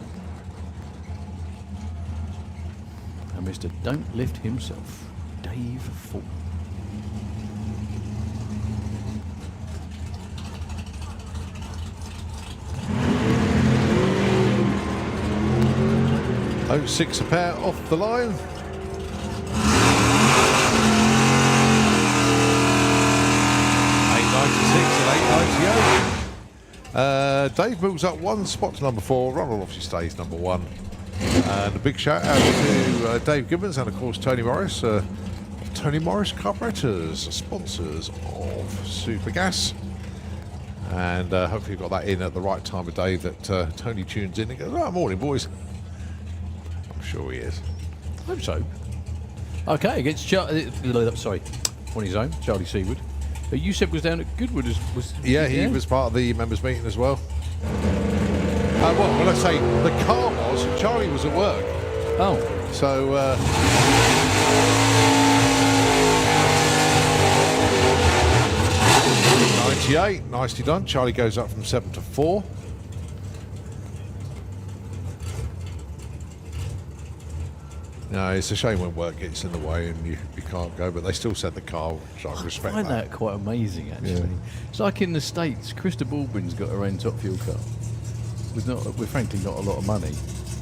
And Mr. Don't Lift himself, Dave Ford. Oh, 6 a pair off the line. Dave moves up one spot to number 4. Ronald obviously stays number 1. And a big shout out to Dave Gibbons and of course Tony Morris. Tony Morris Carburetors, sponsors of Super Gas. And hopefully you got that in at the right time of day that Tony tunes in and goes, "Oh, morning boys." I'm sure he is. I hope so. Okay, against sorry, on his own, Charlie Seawood. You said was down at Goodwood. Yeah, he was part of the members' meeting as well. Well, when I say the car was, Charlie was at work. Oh. So, 98, nicely done. Charlie goes up from 7 to 4. No, it's a shame when work gets in the way and you can't go, but they still said the car, which I respect. I find that quite amazing, actually. Yeah. It's like in the States, Krista Baldwin's got her own Top Fuel car with frankly not a lot of money,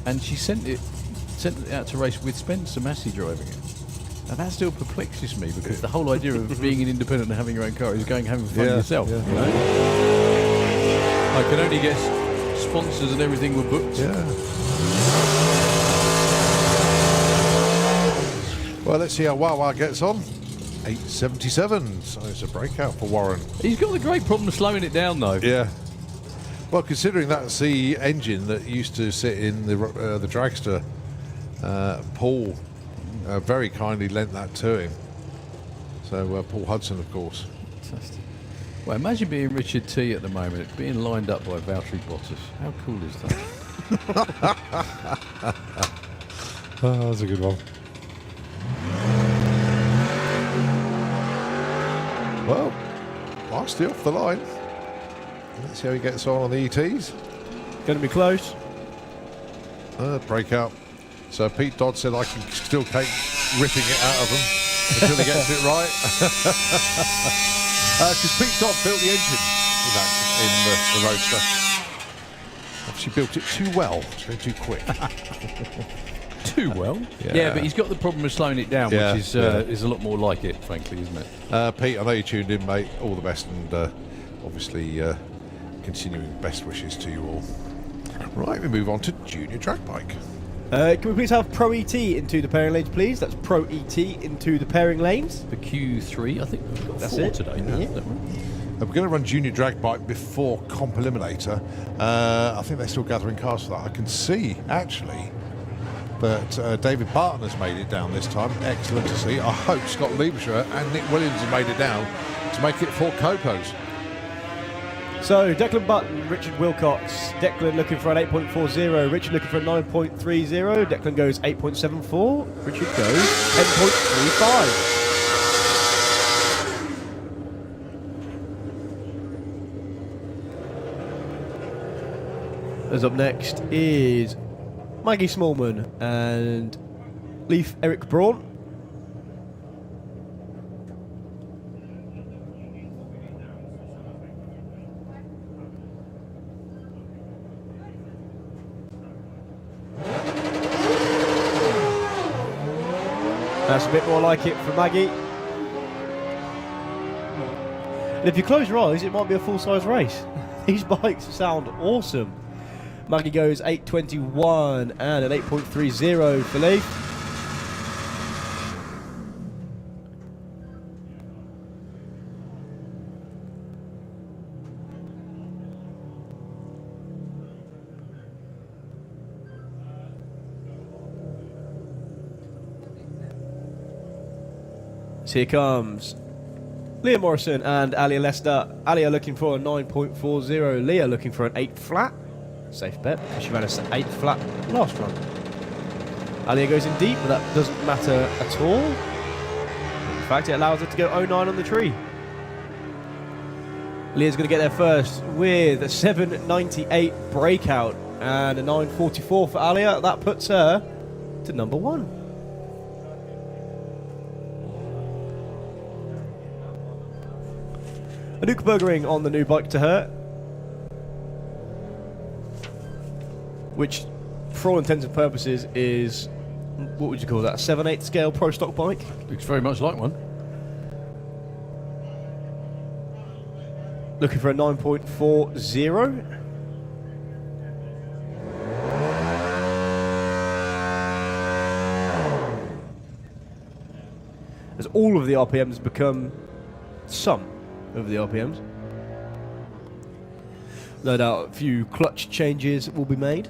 and she sent it out to race with Spencer Massey driving it. Now that still perplexes me because the whole idea of being an independent and having your own car is going having fun yourself. Yeah. You know? I can only guess sponsors and everything were booked. Yeah. Well, let's see how Wawa gets on. 8.77, so it's a breakout for Warren. He's got the great problem of slowing it down, though. Yeah. Well, considering that's the engine that used to sit in the dragster, Paul very kindly lent that to him. So Paul Hudson, of course. Fantastic. Well, imagine being Richard T at the moment, being lined up by Valtteri Bottas. How cool is that? Oh, that's a good one. Well, nicely off the line. Let's see how he gets on the ETs. Going to be close. Breakout. So Pete Dodd said I can still keep ripping it out of them. until he gets it right. Because Pete Dodd built the engine in the Roadster. Obviously built it too well. It's going too quick. Too well. Yeah, but he's got the problem of slowing it down, Yeah, which is a lot more like it, frankly, isn't it? Pete, I know you tuned in, mate. All the best, and obviously continuing best wishes to you all. Right, we move on to Junior Drag Bike. Can we please have Pro ET into the pairing lanes, please? That's Pro ET into the pairing lanes. For Q3, I think we've got That's 4 it. today. Yeah. Is that right? We're going to run Junior Drag Bike before Comp Eliminator. I think they're still gathering cars for that. I can see, actually, that David Barton has made it down this time. Excellent to see. I hope Scott Liebscher and Nick Williams have made it down to make it 4 Copos. So, Declan Button, Richard Wilcox. Declan looking for an 8.40, Richard looking for a 9.30. Declan goes 8.74, Richard goes 10.35. As up next is Maggie Smallman and Leif Eric Braun. That's a bit more like it for Maggie. And if you close your eyes, it might be a full-size race. These bikes sound awesome. Maggie goes 8.21 and an 8.30 for Leif. So here comes Leah Morrison and Alia Lester. Alia looking for a 9.40. Leah looking for an 8 flat. Safe bet, because she ran an 8 flat last run. Alia goes in deep, but that doesn't matter at all. In fact, it allows her to go 09 on the tree. Leah's going to get there first with a 7.98 breakout and a 9.44 for Alia. That puts her to number 1. Anouk Bergering on the new bike to her, which for all intents and purposes is, what would you call that, a 7/8 scale pro stock bike? Looks very much like one. Looking for a 9.40. As all of the RPMs become some of the RPMs. No doubt a few clutch changes will be made.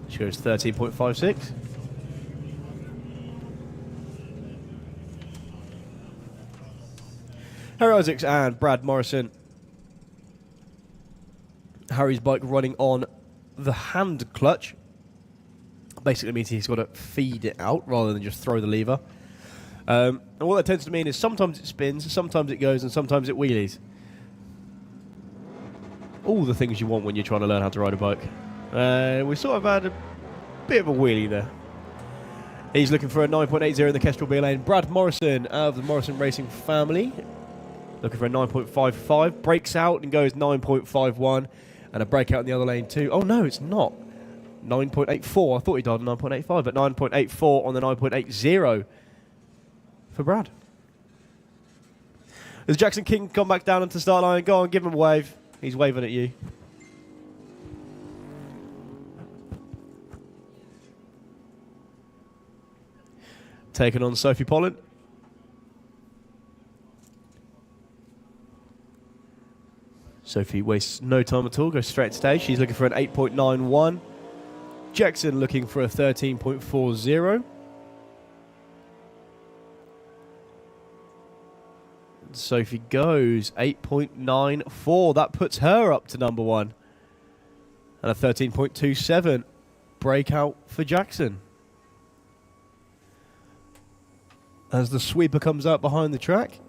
She goes 13.56. Harry Isaacs and Brad Morrison. Harry's bike running on the hand clutch. Basically means he's got to feed it out rather than just throw the lever. And what that tends to mean is sometimes it spins, sometimes it goes, and sometimes it wheelies. All the things you want when you're trying to learn how to ride a bike. We sort of had a bit of a wheelie there. He's looking for a 9.80 in the Kestrel B lane. Brad Morrison of the Morrison Racing family. Looking for a 9.55. Breaks out and goes 9.51. And a breakout in the other lane too. Oh no, it's not. 9.84. I thought he died on 9.85, but 9.84 on the 9.80 for Brad. As Jackson King come back down onto the start line, go on, give him a wave. He's waving at you. Taking on Sophie Pollen. Sophie wastes no time at all, goes straight to stage. She's looking for an 8.91. Jackson looking for a 13.40. Sophie goes 8.94. That puts her up to number 1. And a 13.27 breakout for Jackson. As the sweeper comes out behind the track,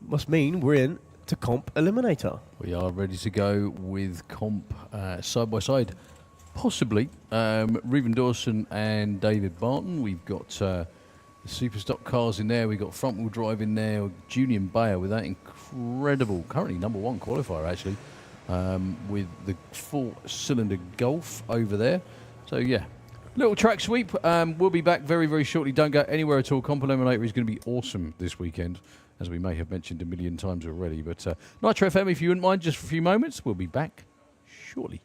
must mean we're in to Comp Eliminator. We are ready to go with comp side by side. Possibly. Reuben Dawson and David Barton. We've got the super stock cars in there. We've got front wheel drive in there. Julian Bayer with that incredible, currently #1 qualifier actually, with the 4-cylinder Golf over there. So yeah, little track sweep. We'll be back very, very shortly. Don't go anywhere at all. Comp Eliminator is going to be awesome this weekend, as we may have mentioned a million times already. But Nitro FM, if you wouldn't mind, just for a few moments, we'll be back shortly.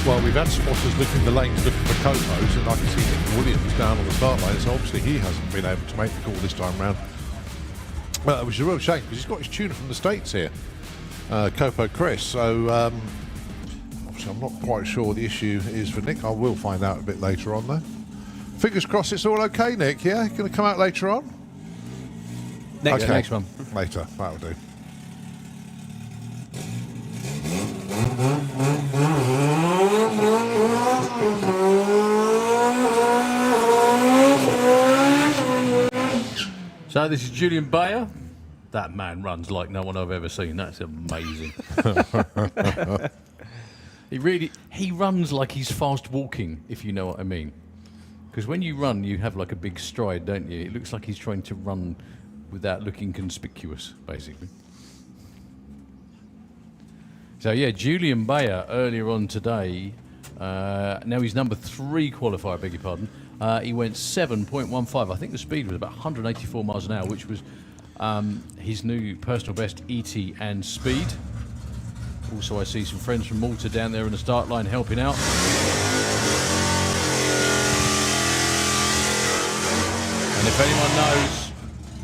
Well, we've had spotters looking the lanes looking for Copos, and I can see Nick Williams down on the start line, so obviously he hasn't been able to make the call this time round. Well, which is a real shame, because he's got his tuner from the States here, Copo Chris, so obviously I'm not quite sure what the issue is for Nick. I will find out a bit later on, though. Fingers crossed it's all okay, Nick, yeah? Going to come out later on? Next, okay. next one. Later, that'll do. So this is Julian Bayer That man runs like no one I've ever seen. That's amazing. He runs like he's fast walking, if you know what I mean. Because when you run, you have like a big stride, don't you? It looks like he's trying to run without looking conspicuous, basically. So yeah, Julian Bayer earlier on today, now he's number 3 qualifier, I beg your pardon. He went 7.15. I think the speed was about 184 miles an hour, which was his new personal best ET and speed. Also, I see some friends from Malta down there in the start line helping out. And if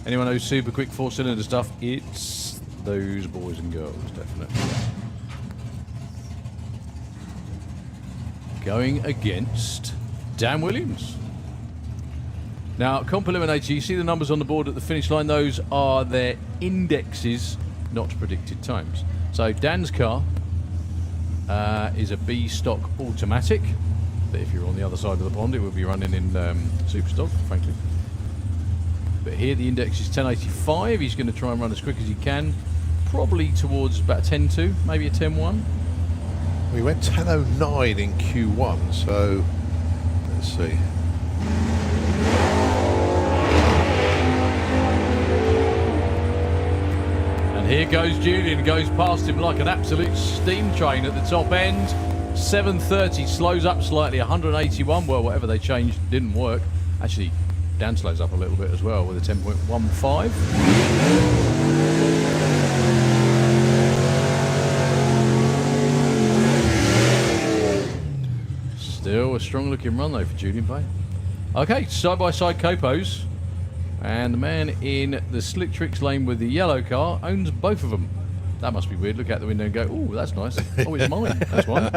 anyone knows super quick 4-cylinder stuff, it's those boys and girls, definitely. Going against Dan Williams. Now, comp eliminator, you see the numbers on the board at the finish line. Those are their indexes, not predicted times. So Dan's car is a B stock automatic. But if you're on the other side of the pond, it would be running in super stock, frankly. But here the index is 1085. He's going to try and run as quick as he can, probably towards about 10.2, maybe a 10.1. We went 10.09 in Q1, so let's see. And here goes Julian, goes past him like an absolute steam train at the top end. 7.30, slows up slightly, 181. Well, whatever they changed didn't work. Actually, Dan slows up a little bit as well with a 10.15. Still a strong looking run though for Julian Bay. Okay, side by side copos. And the man in the slick tricks lane with the yellow car owns both of them. That must be weird. Look out the window and go, oh, that's nice. Oh, it's mine. That's why.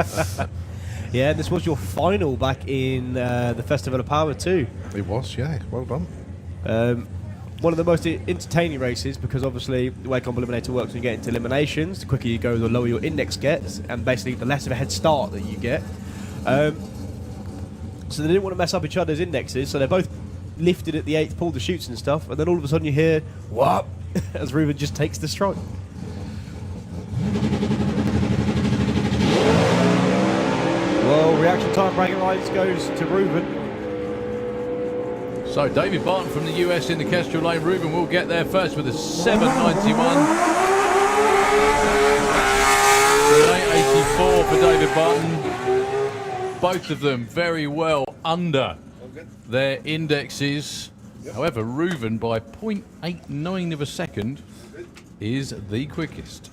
Yeah, this was your final back in the Festival of Power too. It was, yeah. Well done. One of the most entertaining races, because obviously the way comp eliminator works when you get into eliminations, the quicker you go, the lower your index gets, and basically the less of a head start that you get. So they didn't want to mess up each other's indexes, so they both lifted at the 8th, pulled the chutes and stuff, and then all of a sudden you hear, whoop, as Ruben just takes the strike. Well, reaction time bracket rights goes to Ruben. So David Barton from the US in the Kestrel lane. Ruben will get there first with a 7.91. 8.84 for David Barton. Both of them very well under their indexes. However, Ruben by 0.89 of a second is the quickest.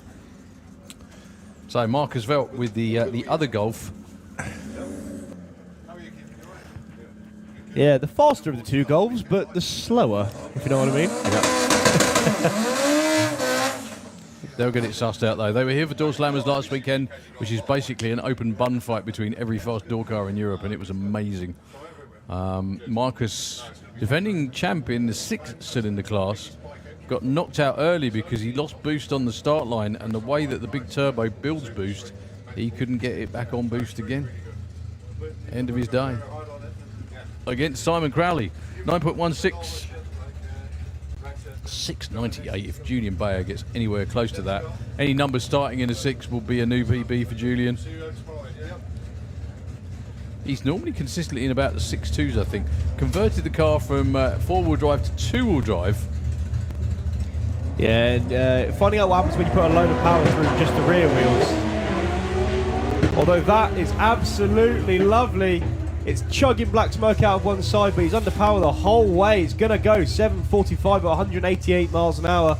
So Marcus Velt with the other Golf. Yeah, the faster of the two Golfs, but the slower, if you know what I mean. They'll get it sussed out though. They were here for Door Slammers last weekend, which is basically an open bun fight between every fast door car in Europe, and it was amazing. Marcus, defending champ in the 6-cylinder class, got knocked out early because he lost boost on the start line, and the way that the big turbo builds boost, he couldn't get it back on boost again. End of his day. Against Simon Crowley, 9.16. 6.98 if Julian Bayer gets anywhere close to that. Any number starting in a 6 will be a new PB for Julian. He's normally consistently in about the 6.2s, I think. Converted the car from 4-wheel drive to 2-wheel drive. Yeah, and finding out what happens when you put a load of power through just the rear wheels. Although that is absolutely lovely. It's chugging black smoke out of one side, but he's under power the whole way. He's going to go 7.45 at 188 miles an hour.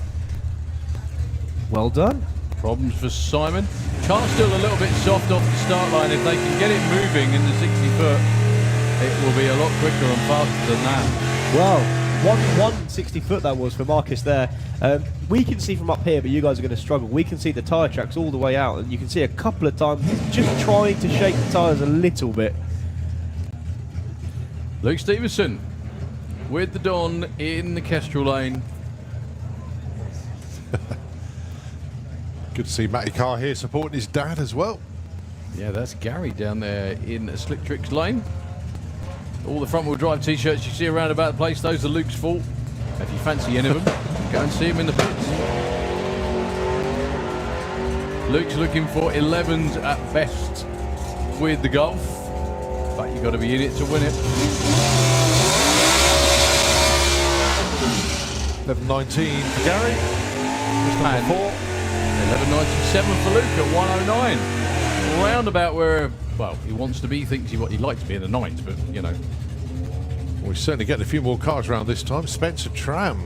Well done. Problems for Simon. Car's still a little bit soft off the start line. If they can get it moving in the 60 foot, it will be a lot quicker and faster than that. Well, 160 foot that was for Marcus there. We can see from up here, but you guys are going to struggle. We can see the tyre tracks all the way out, and you can see a couple of times he's just trying to shake the tyres a little bit. Luke Stevenson with the Don in the Kestrel lane. Good to see Matty Carr here supporting his dad as well. Yeah, that's Gary down there in the Slick Tricks lane. All the front wheel drive t-shirts you see around about the place, those are Luke's fault. If you fancy any of them, go and see him in the pits. Luke's looking for 11s at best with the Golf, but you've got to be in it to win it. 11.19 for Gary. And 11.97 for Luke at 109. Roundabout where, well, he wants to be, thinks he'd like to be in the 9s, but, you know. We're certainly getting a few more cars around this time. Spencer Tram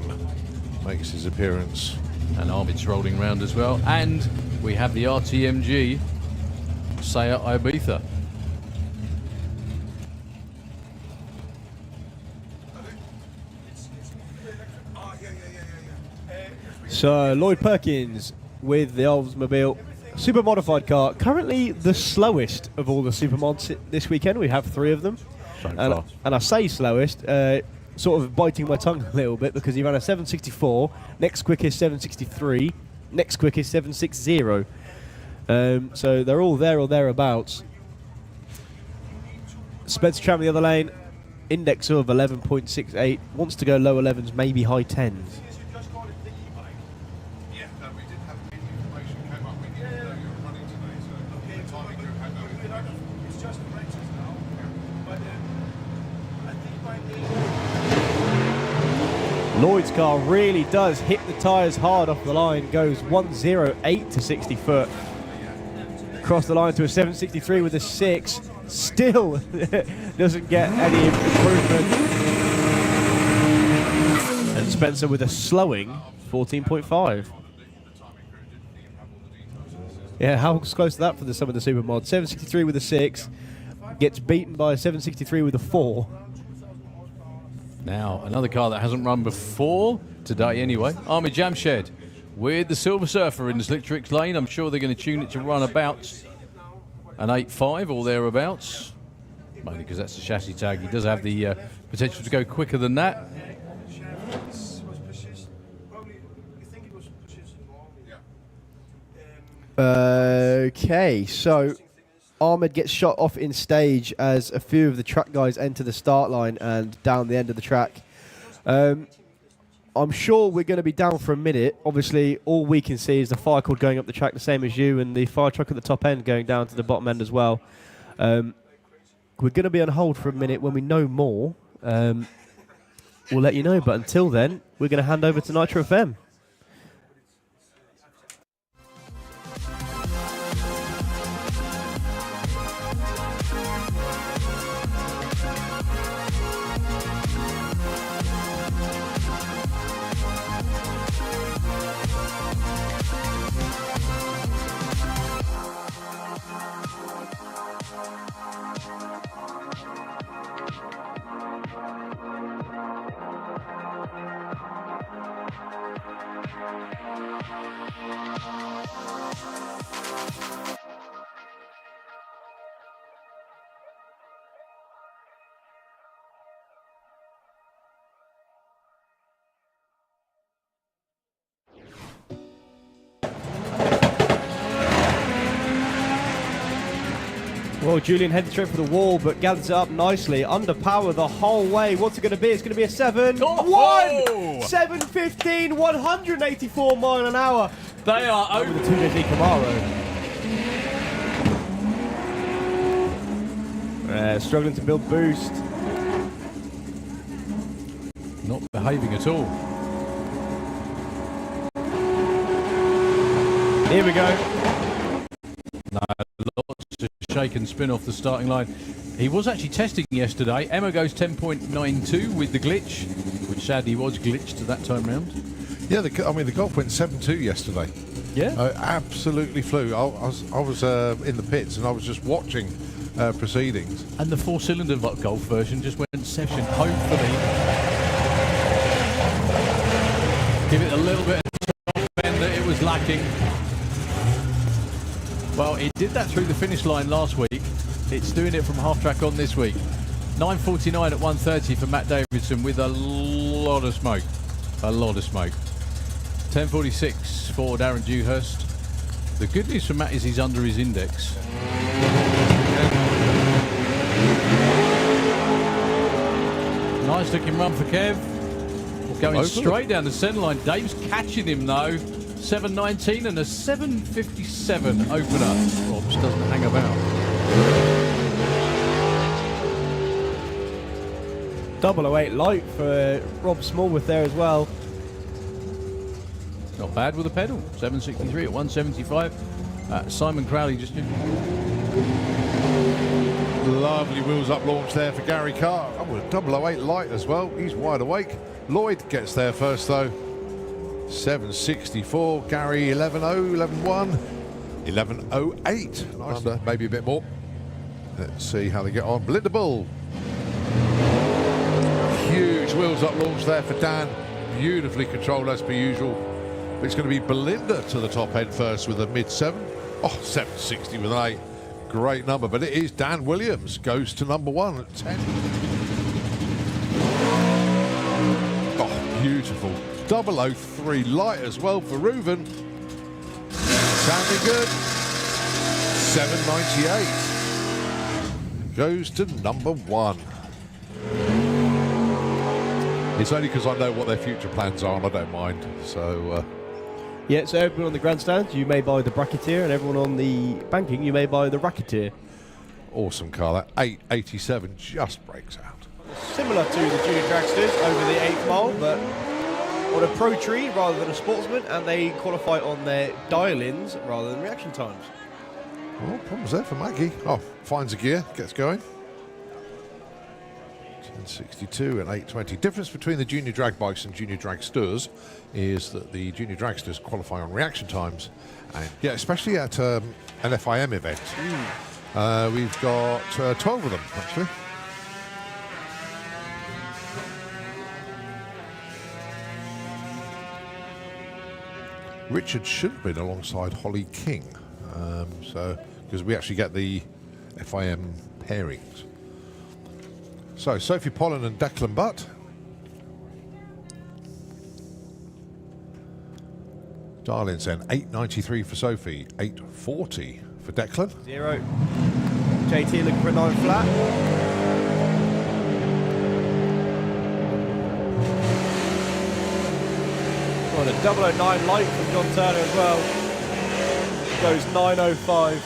makes his appearance. And Arvid's rolling round as well. And we have the RTMG Seat Ibiza. So Lloyd Perkins with the Oldsmobile super modified car, currently the slowest of all the super mods this weekend. We have 3 of them. So far. And I say slowest, sort of biting my tongue a little bit, because he ran a 764, next quickest 763, next quickest 760. So they're all there or thereabouts. Spencer Tram in the other lane, index of 11.68, wants to go low 11s, maybe high 10s. Lloyd's car really does hit the tyres hard off the line, goes 108 to 60 foot. Across the line to a 763 with a 6. Still doesn't get any improvement. And Spencer with a slowing 14.5. Yeah, how close to that for some of the super mods? 763 with a 6. Gets beaten by a 763 with a 4. Now, another car that hasn't run before, today anyway, Ahmed Jamshed with the Silver Surfer in the Slick Tricks lane. I'm sure they're going to tune it to run about an 8.5 or thereabouts. Mainly because that's the chassis tag. He does have the potential to go quicker than that. Okay, so Ahmed gets shot off in stage as a few of the track guys enter the start line and down the end of the track. I'm sure we're going to be down for a minute. Obviously, all we can see is the fire cord going up the track the same as you, and the fire truck at the top end going down to the bottom end as well. We're going to be on hold for a minute. When we know more, we'll let you know. But until then, we're going to hand over to Nitro FM. Well, Julian headed straight for the wall, but gathers it up nicely. Under power the whole way. What's it going to be? It's going to be a 7-1! 7:15, 184 mile an hour. They are Over over. the 2JZ Camaro. Struggling to build boost. Not behaving at all. Here we go. No, lots of shake and spin off the starting line. He was actually testing yesterday. Emma goes 10.92 with the glitch, which sadly was glitched that time round. Yeah, the Golf went 7.2 yesterday. Yeah. Absolutely flew. I was in the pits and I was just watching proceedings. And the 4-cylinder Golf version just went session. Hopefully, give it a little bit of top end that it was lacking. Well, it did that through the finish line last week. It's doing it from half track on this week. 9.49 at 1:30 for Matt Davidson with a lot of smoke. A lot of smoke. 10.46 for Darren Dewhurst. The good news for Matt is he's under his index. Nice looking run for Kev. Going Over straight down the centre line. Dave's catching him though. 7.19 and a 7.57 opener. Robs doesn't hang about. 008 light for Rob Smallworth there as well. Not bad with a pedal. 7.63 at 1.75. Simon Crowley just... Lovely wheels up launch there for Gary Carr. Oh, with a 008 light as well. He's wide awake. Lloyd gets there first though. 7.64. Gary 11.0, 11.1, 11.08. Nice. Maybe a bit more. Let's see how they get on. Belinda Bull. Huge wheels up launch there for Dan. Beautifully controlled as per usual. But it's going to be Belinda to the top end first with a mid-7. Oh, 7.60 with an 8. Great number, but it is Dan Williams. Goes to number 1 at 10. Oh, beautiful. 003 light as well for Reuven. Sounding good. 7.98. Goes to number 1. It's only because I know what their future plans are and I don't mind. So, Yeah, so everyone on the grandstand, you may buy the bracketeer, and everyone on the banking, you may buy the racketeer. awesome car. That 887 just breaks out. Similar to the Junior Dragsters over the 8th mile, but on a pro tree rather than a sportsman, and they qualify on their dial-ins rather than reaction times. Oh, problems there for Maggie. Oh, finds a gear, gets going. 1062 and 820. Difference between the junior drag bikes and junior dragsters is that the junior dragsters qualify on reaction times, and yeah, especially at an FIM event. We've got 12 of them actually. Richard should have been alongside Holly King, so because we actually get the FIM pairings. So, Sophie Pollen and Declan Butt. Darlings then, 893 for Sophie, 840 for Declan. 0. JT looking for a 9 flat. On a 009 light from John Turner as well. Goes 905.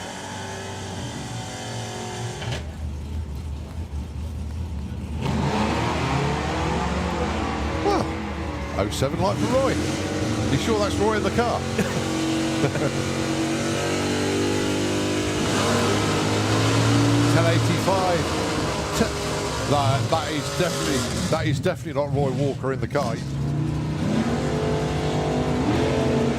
Well, 07 light for Roy. You sure that's Roy in the car? That is definitely not Roy Walker in the car.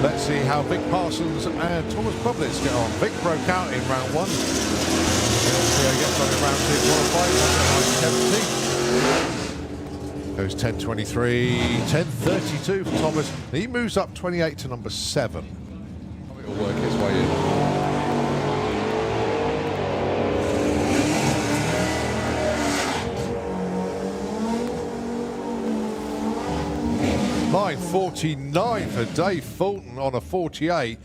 Let's see how Vic Parsons and Thomas Publitz get on. Vic broke out in round 1. Let's see how he gets on in round 2. Goes 10.23, 10.32 for Thomas. He moves up 28 to number 7. It'll work his way in. Line 49 for Dave Fulton on a 48.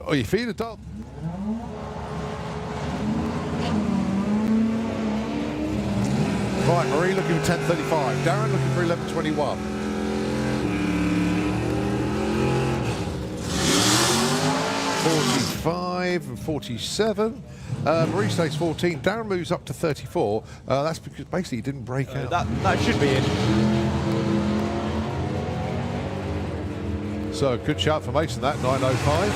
Oh, you feed a dog. Right, Marie looking for 10.35. Darren looking for 11.21. .45 and 47. Marie stays 14. Darren moves up to 34. That's because basically he didn't break out. That should be it. So good shout for Mason, that 9.05.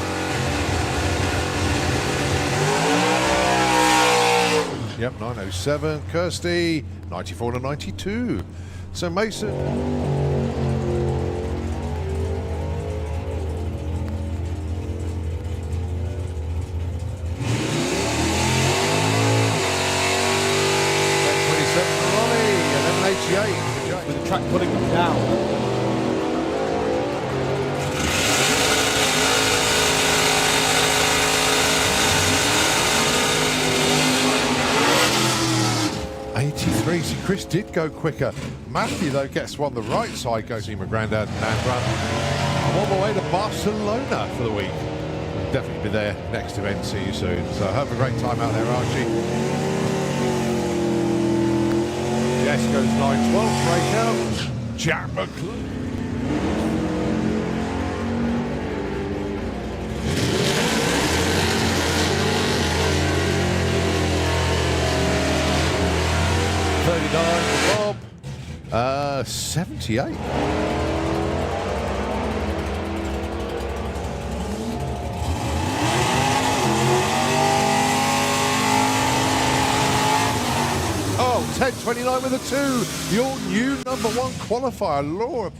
Yep, 9.07. Kirsty 94 to 92. So Mason. With the track pulling them down. See, Chris did go quicker. Matthew, though, gets one the right side, goes to my granddad and run. I'm on my way to Barcelona for the week. We'll definitely be there next event. See you soon. So have a great time out there, Archie. Jess goes 9.12, breakout. Jack McClure. Bob. 78. Oh, 10.29 with a 2. Your new #1 qualifier, Laura.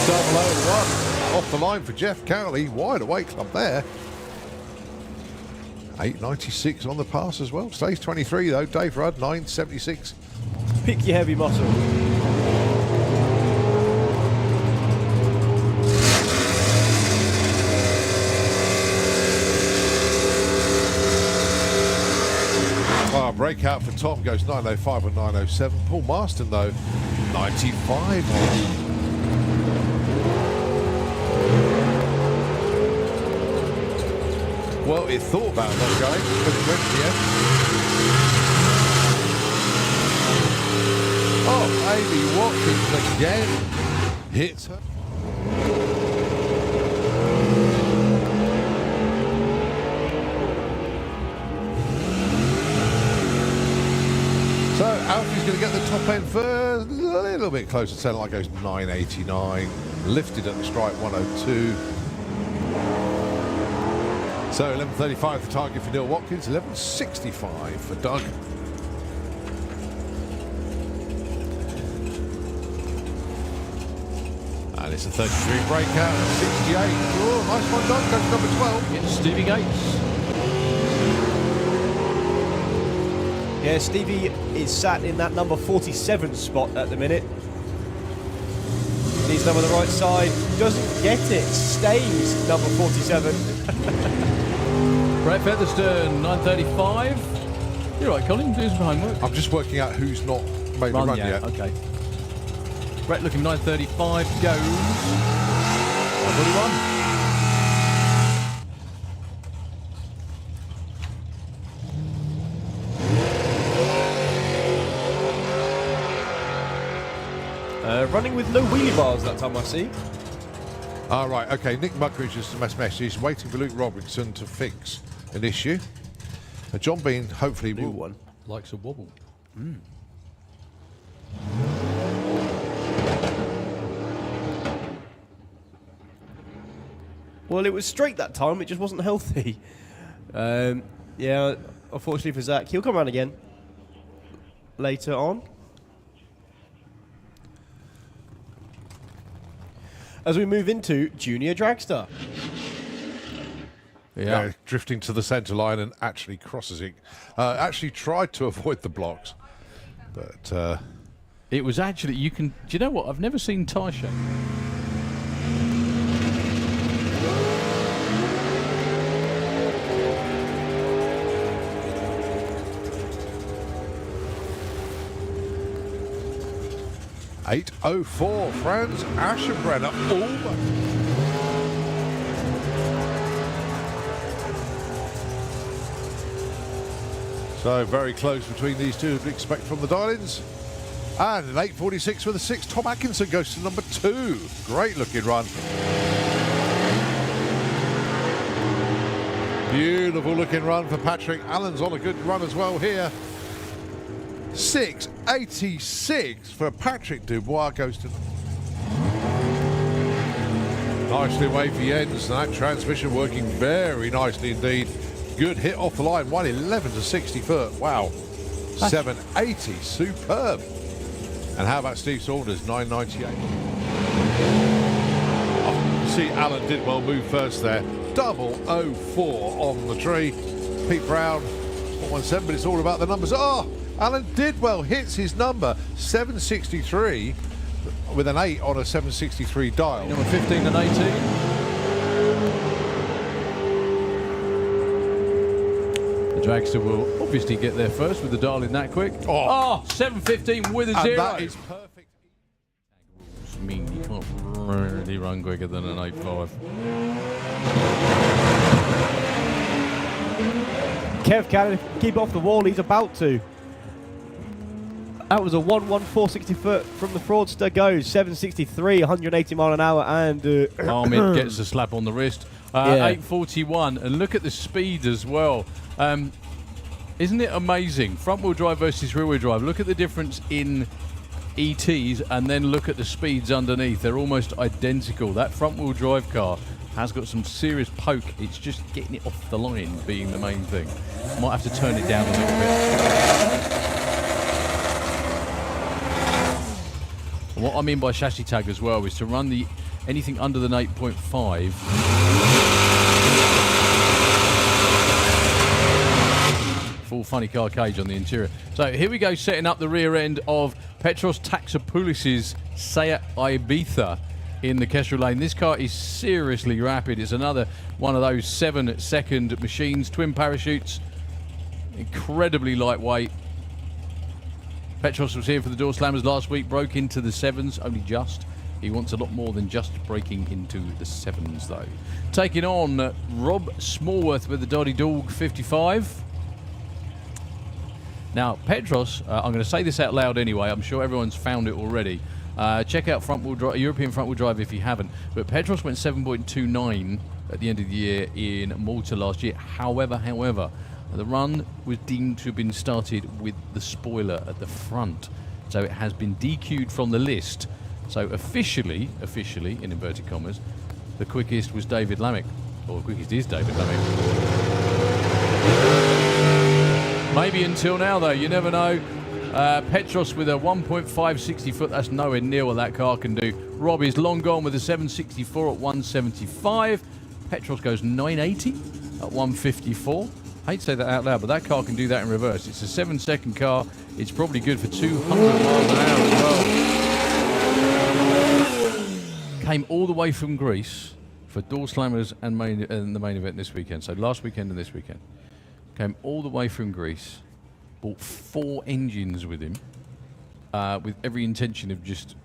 Double 0-1 off the line for Jeff Cowley. Wide awake club there. 8.96 on the pass as well. Stays 23 though. Dave Rudd 9.76. Pick your heavy muscle. Oh, breakout for Tom goes 9.05 and 9.07. Paul Marston though 95. Well, it thought about not going, but it went to the end. Oh, Amy Watkins again hits her. So Alfie's going to get the top end for a little bit closer. Sound like goes 9.89. Lifted at the strike 102. So 11.35 the target for Neil Watkins, 11.65 for Doug. And it's a 33 breakout, 68. Oh, nice one, Doug. Goes number 12. It's Stevie Gates. Yeah, Stevie is sat in that number 47 spot at the minute. Needs number on the right side, doesn't get it, stays number 47. Brett Featherstone, 9.35. You're right, Colin, doing some homework. I'm just working out who's not made the run yet. Okay. Brett looking 9.35, goes 9.41. Running with no wheelie bars that time, I see. All right, okay. Nick Muggeridge just a message. He's waiting for Luke Robinson to fix an issue. John Bean hopefully New will. one. Likes a wobble. Well, it was straight that time, it just wasn't healthy. Yeah, unfortunately for Zach, he'll come around again later on. As we move into Junior Dragster. Yeah, drifting to the centre line and actually crosses it. Actually tried to avoid the blocks, but It was actually, you can, do you know what? I've never seen tyre shape. .804, Franz Aschenbrenner. So very close between these two, as we expect from the dial-ins. And an 8.46 with a 6. Tom Atkinson goes to number 2. Great looking run. Beautiful looking run for Patrick. Allen's on a good run as well here. 6.86 for Patrick Dubois goes to... Nicely away for Jens. That transmission working very nicely indeed. Good hit off the line. 111 to 60 foot. Wow. 780. Superb. And how about Steve Saunders? 998. Oh, see, Alan did well move first there. 004 on the tree. Pete Brown, 117, but it's all about the numbers. Oh, Alan Didwell hits his number, 763, with an 8 on a 763 dial. Number 15 and 18. The Dragster will obviously get there first with the dial in that quick. Oh, 7.15 with a 0. That is perfect. I mean, you can't really run quicker than an 8.5. Kev can keep off the wall. He's about to. That was a 11460 foot from the fraudster. Goes 763, 180 mile an hour, and Ahmed gets a slap on the wrist. Yeah. 841, and look at the speed as well. Isn't it amazing? Front wheel drive versus rear wheel drive. Look at the difference in ETs, and then look at the speeds underneath. They're almost identical. That front wheel drive car has got some serious poke. It's just getting it off the line being the main thing. Might have to turn it down a little bit. And what I mean by chassis tag as well is to run the anything under than 8.5. Full funny car cage on the interior. So here we go, setting up the rear end of Petros Taxopoulos' Seat Ibiza in the Kestrel lane. This car is seriously rapid. It's another one of those 7-second machines, twin parachutes, incredibly lightweight. Petros was here for the door slammers last week, broke into the 7s, only just. He wants a lot more than just breaking into the 7s though. Taking on Rob Smallworth with the Doddy Dog 55. Now, Petros, I'm going to say this out loud anyway, I'm sure everyone's found it already. Check out European front wheel drive if you haven't. But Petros went 7.29 at the end of the year in Malta last year. However, the run was deemed to have been started with the spoiler at the front. So it has been DQ'd from the list. So officially, in inverted commas, the quickest was David Lammick. Or the quickest is David Lammick. Maybe until now, though, you never know. Petros with a 1.560 foot, that's nowhere near what that car can do. Rob is long gone with a 764 at 175. Petros goes 980 at 154. I hate to say that out loud, but that car can do that in reverse. It's a 7-second car. It's probably good for 200 miles an hour as well. Came all the way from Greece for door slammers and the main event this weekend. So last weekend and this weekend. Came all the way from Greece. Bought 4 engines with him, with every intention of just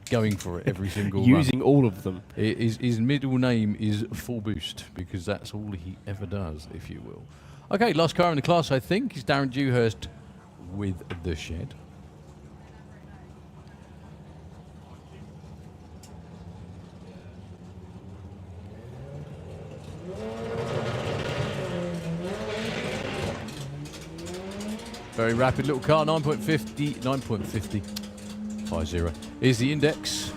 going for it every single using run. all of them. His middle name is Full Boost, because that's all he ever does, if you will. Okay, last car in the class, I think, is Darren Dewhurst with the Shed. Very rapid little car, 9.50 is the index.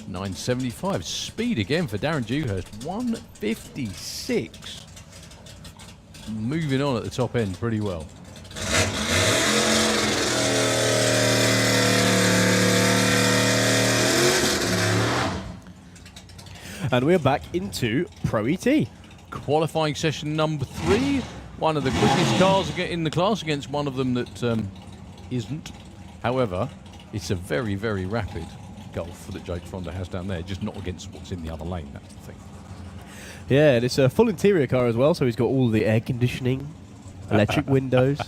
975. Speed again for Darren Dewhurst, 156. Moving on at the top end pretty well. And we're back into Pro ET. Qualifying session number 3. One of the quickest cars in the class against one of them that isn't. However, it's a very, very rapid Golf that Jake Fronda has down there, just not against what's in the other lane, that's the thing. Yeah, and it's a full interior car as well, so he's got all the air conditioning, electric windows,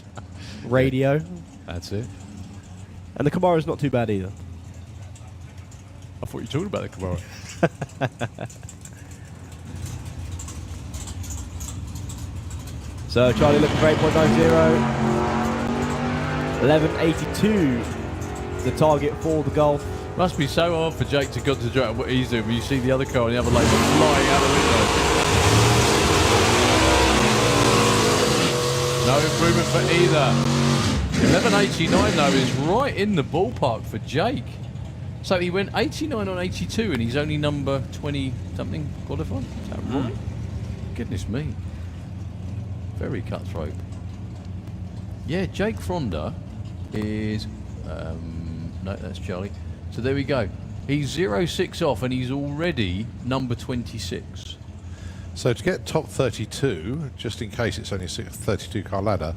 radio. That's it. And the Camara's not too bad either. I thought you were talking about the Camaro. So Charlie looking for 8.90. 1182 the target for the Golf. Must be so hard for Jake to concentrate on what he's doing when you see the other car on the other lane flying out the window. No improvement for either. 1189 though is right in the ballpark for Jake. So he went 89 on 82 and he's only number 20 something qualified. Is that right? Goodness me. Very cutthroat. Yeah, Jake Fronda is no, that's Charlie. So there we go. He's 0.6 off and he's already number 26. So to get top 32, just in case it's only a 32 car ladder,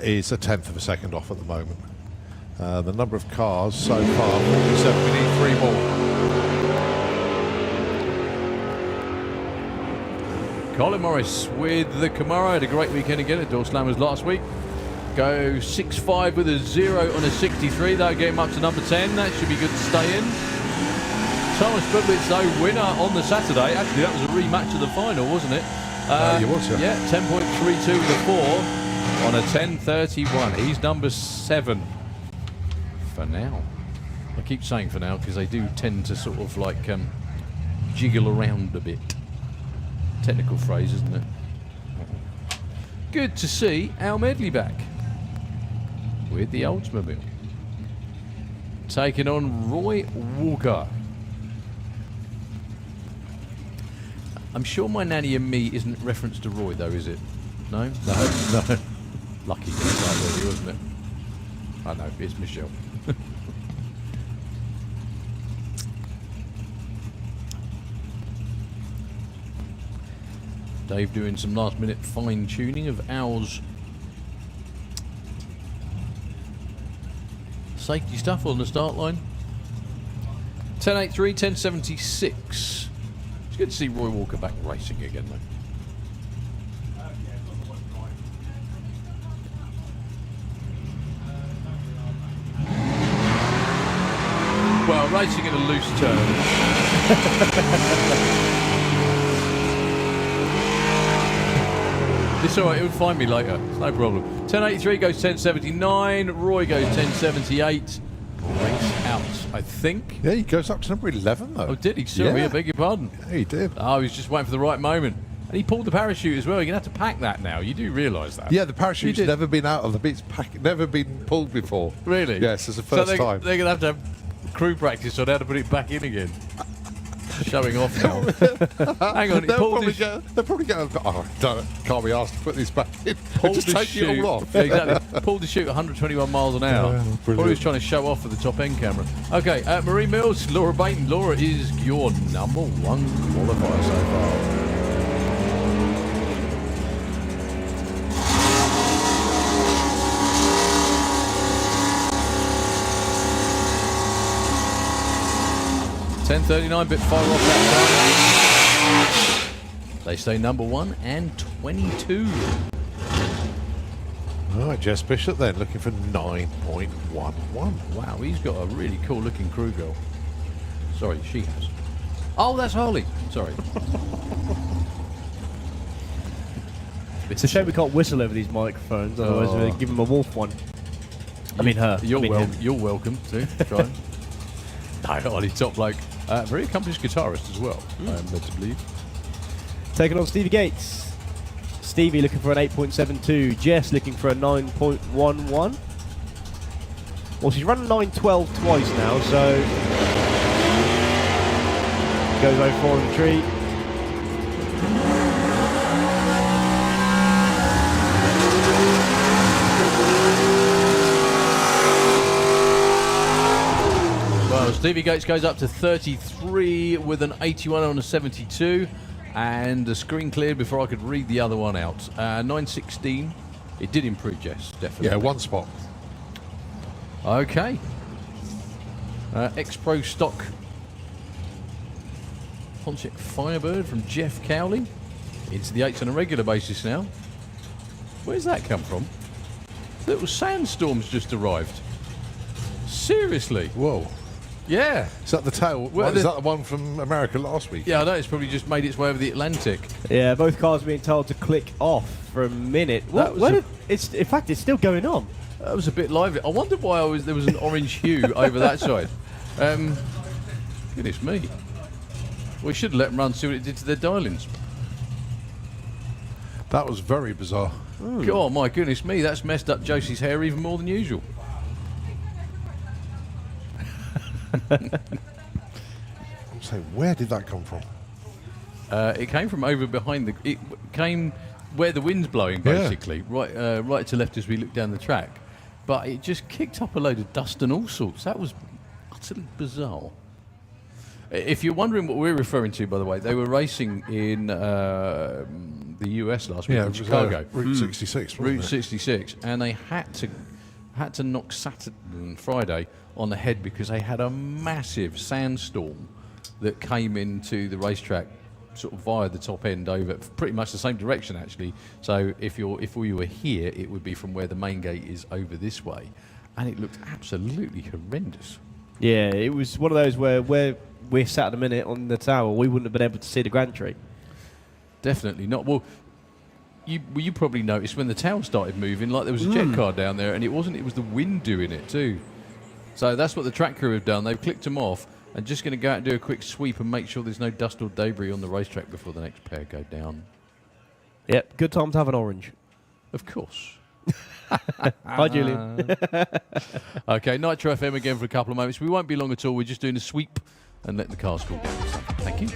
is a tenth of a second off at the moment. The number of cars so far, 47. We need 3 more. Colin Morris with the Camaro had a great weekend again at Door Slammers last week. Go 6.5 with a 0 on a 63. That'll get him up to number 10. That should be good to stay in. Thomas Budwitz, though, winner on the Saturday. Actually, that was a rematch of the final, wasn't it? You was, yeah. Yeah, 10.32 with a 4 on a 10.31. He's number 7 for now. I keep saying for now because they do tend to sort of like jiggle around a bit. Technical phrase, isn't it? Good to see Al Medley back with the Oldsmobile. Taking on Roy Walker. I'm sure My Nanny and Me isn't reference to Roy though, is it? No? No. No. Lucky guy, really, wasn't it? I know, it's Michelle. Dave doing some last minute fine tuning of Al's safety stuff on the start line. 10.83, 10.76. It's good to see Roy Walker back racing again though. Well, racing in a loose turn. It's alright, it'll find me later. It's no problem. 10.83 goes 10.79. Roy goes 10.78. Race out, I think. Yeah, he goes up to number 11, though. Oh, did he? Sorry, I beg your pardon. Yeah, he did. Oh, he was just waiting for the right moment. And he pulled the parachute as well. You're going to have to pack that now. You do realise that. Yeah, the parachute's never been out of the beats, never been pulled before. Really? Yes, it's the first time. They're going to have crew practice on how to put it back in again. Showing off now. Hang on, they'll probably get oh, can't be asked to put this back in. Just take it all off. Yeah, exactly. Pulled the chute 121 miles an hour. Yeah, Probably was trying to show off for the top end camera. Okay, Marie Mills, Laura Baton. Laura is your number 1 qualifier so far. $10.39, bit far off that time. They stay number 1 and 22. All right, Jess Bishop then, looking for 9.11. Wow, he's got a really cool looking crew girl. Sorry, she has. Oh, that's Harley. Sorry. It's a shame we can't whistle over these microphones, otherwise we'd give him a wolf one. I mean her. You're welcome to try. No, Harley, top bloke. Very accomplished guitarist as well, I am led to believe. Taking on Stevie Gates. Stevie looking for an 8.72. Jess looking for a 9.11. Well, she's run 9.12 twice now, so goes 0.4 in the tree. Well, Stevie Gates goes up to 33 with an 81 on a 72, and the screen cleared before I could read the other one out. 9.16. It did improve, Jess, definitely. Yeah, 1 spot. Okay. X-Pro stock Pontiac Firebird from Jeff Cowley. Into the 8s on a regular basis now. Where's that come from? Little sandstorms just arrived. Seriously? Whoa. Yeah. Is that the tail? Is that the one from America last week? Yeah, I know. It's probably just made its way over the Atlantic. Yeah, both cars being told to click off for a minute. In fact, it's still going on. That was a bit lively. I wondered why there was an orange hue over that side. Goodness me. We should have let them run and see what it did to their dial-ins. That was very bizarre. God, my goodness me, that's messed up Josie's hair even more than usual. So where did that come from? It came from over behind it came where the wind's blowing, basically, right to left as we look down the track. But it just kicked up a load of dust and all sorts. That was utterly bizarre. If you're wondering what we're referring to, by the way, they were racing in the US last week in Chicago. Route 66. Route 66, and they had to knock Saturday and Friday on the head because they had a massive sandstorm that came into the racetrack sort of via the top end over pretty much the same direction actually. So if we were here, it would be from where the main gate is over this way, and it looked absolutely horrendous. Yeah, it was one of those where we're sat at a minute on the tower, we wouldn't have been able to see the Grand Tree. Definitely not. Well, you probably noticed when the tail started moving, like there was a jet car down there, and it wasn't. It was the wind doing it too. So that's what the track crew have done. They've clicked them off and just going to go out and do a quick sweep and make sure there's no dust or debris on the racetrack before the next pair go down. Yep, good time to have an orange. Of course. Hi, Julian. Okay, Nitro FM again for a couple of moments. We won't be long at all. We're just doing a sweep and letting the cars cool down. So, thank you.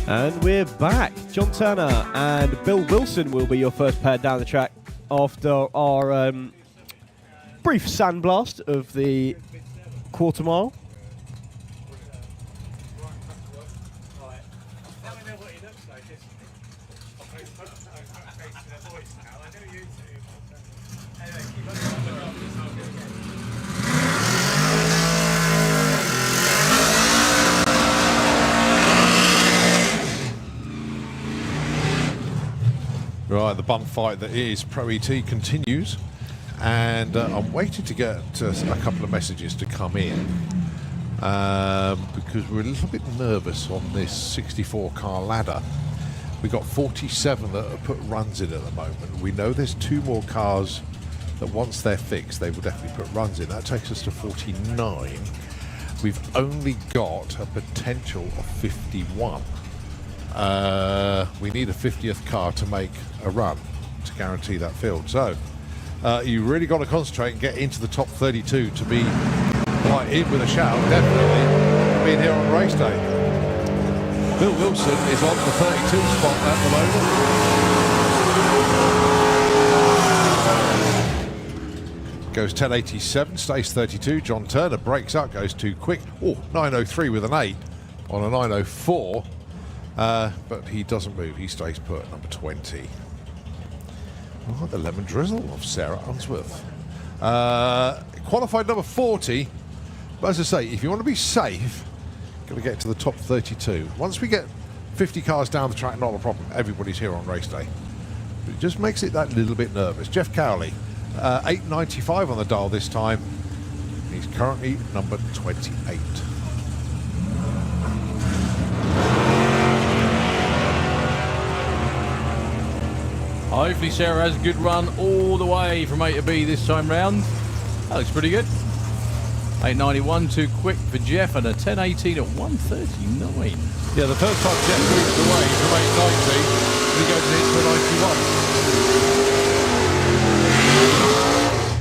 And we're back. John Turner and Bill Wilson will be your first pair down the track after our brief sandblast of the quarter mile. Right, the bum fight that is Pro ET continues, and I'm waiting to get a couple of messages to come in because we're a little bit nervous on this 64 car ladder. We've got 47 that have put runs in at the moment. We know there's 2 more cars that once they're fixed, they will definitely put runs in. That takes us to 49. We've only got a potential of 51. We need a 50th car to make a run to guarantee that field. So you really got to concentrate and get into the top 32 to be quite in with a shout, definitely, being here on race day. Bill Wilson is on the 32 spot at the moment. Goes 10.87, stays 32. John Turner breaks up, goes too quick. Oh, 9.03 with an 8 on a 9.04. But he doesn't move, he stays put at number 20. Oh, the lemon drizzle of Sarah Unsworth. Qualified number 40. But as I say, if you want to be safe, got to get to the top 32. Once we get 50 cars down the track, not a problem. Everybody's here on race day. But it just makes it that little bit nervous. Jeff Cowley, 8.95 on the dial this time. He's currently number 28. Hopefully Sarah has a good run all the way from A to B this time round. That looks pretty good. 8.91 too quick for Jeff, and a 10.18 at 1.39. Yeah, the first time Jeff moved away from 8.90, he goes into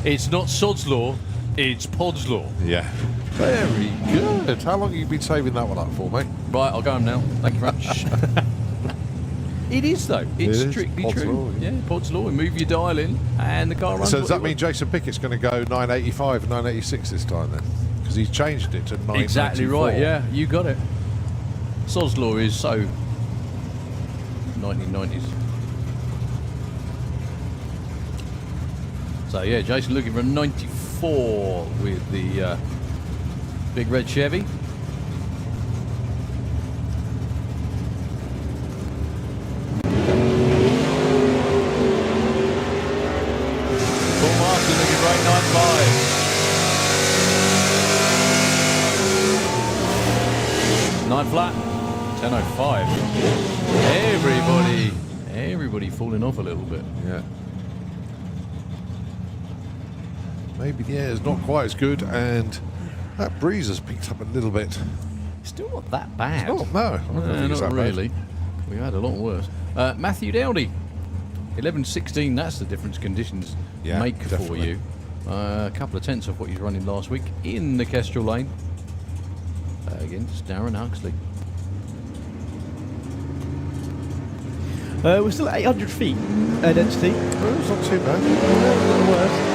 91. It's not Sod's Law, it's Pod's Law. Yeah. Very good. How long have you been saving that one up for, mate? Right, I'll go home now. Thank you very much. It is, though. It's It is. strictly Pod's true. law, yeah. Yeah, Pod's Law. And move your dial in, and the car runs. So does what that you mean want. Jason Pickett's going to go 9.85 and 9.86 this time then? Because he's changed it to 9.94. Exactly right, yeah. You got it. Sod's Law is so 1990s. So, yeah, Jason looking for a 94 with the big red Chevy. Paul Martin looking for 8.95. 9 flat. 10.05. Everybody falling off a little bit. Yeah. Maybe the air is not quite as good, and that breeze has picked up a little bit. Still not that bad. Oh, no. I don't think it's Not that bad. really. We've had a lot worse. Matthew Dowdy, 11.16. That's the difference conditions Yeah, make for definitely. you. A couple of tenths of what he's running last week in the Kestrel Lane against Darren Huxley. We're still at 800 feet density. Well, it's not too bad. A little worse.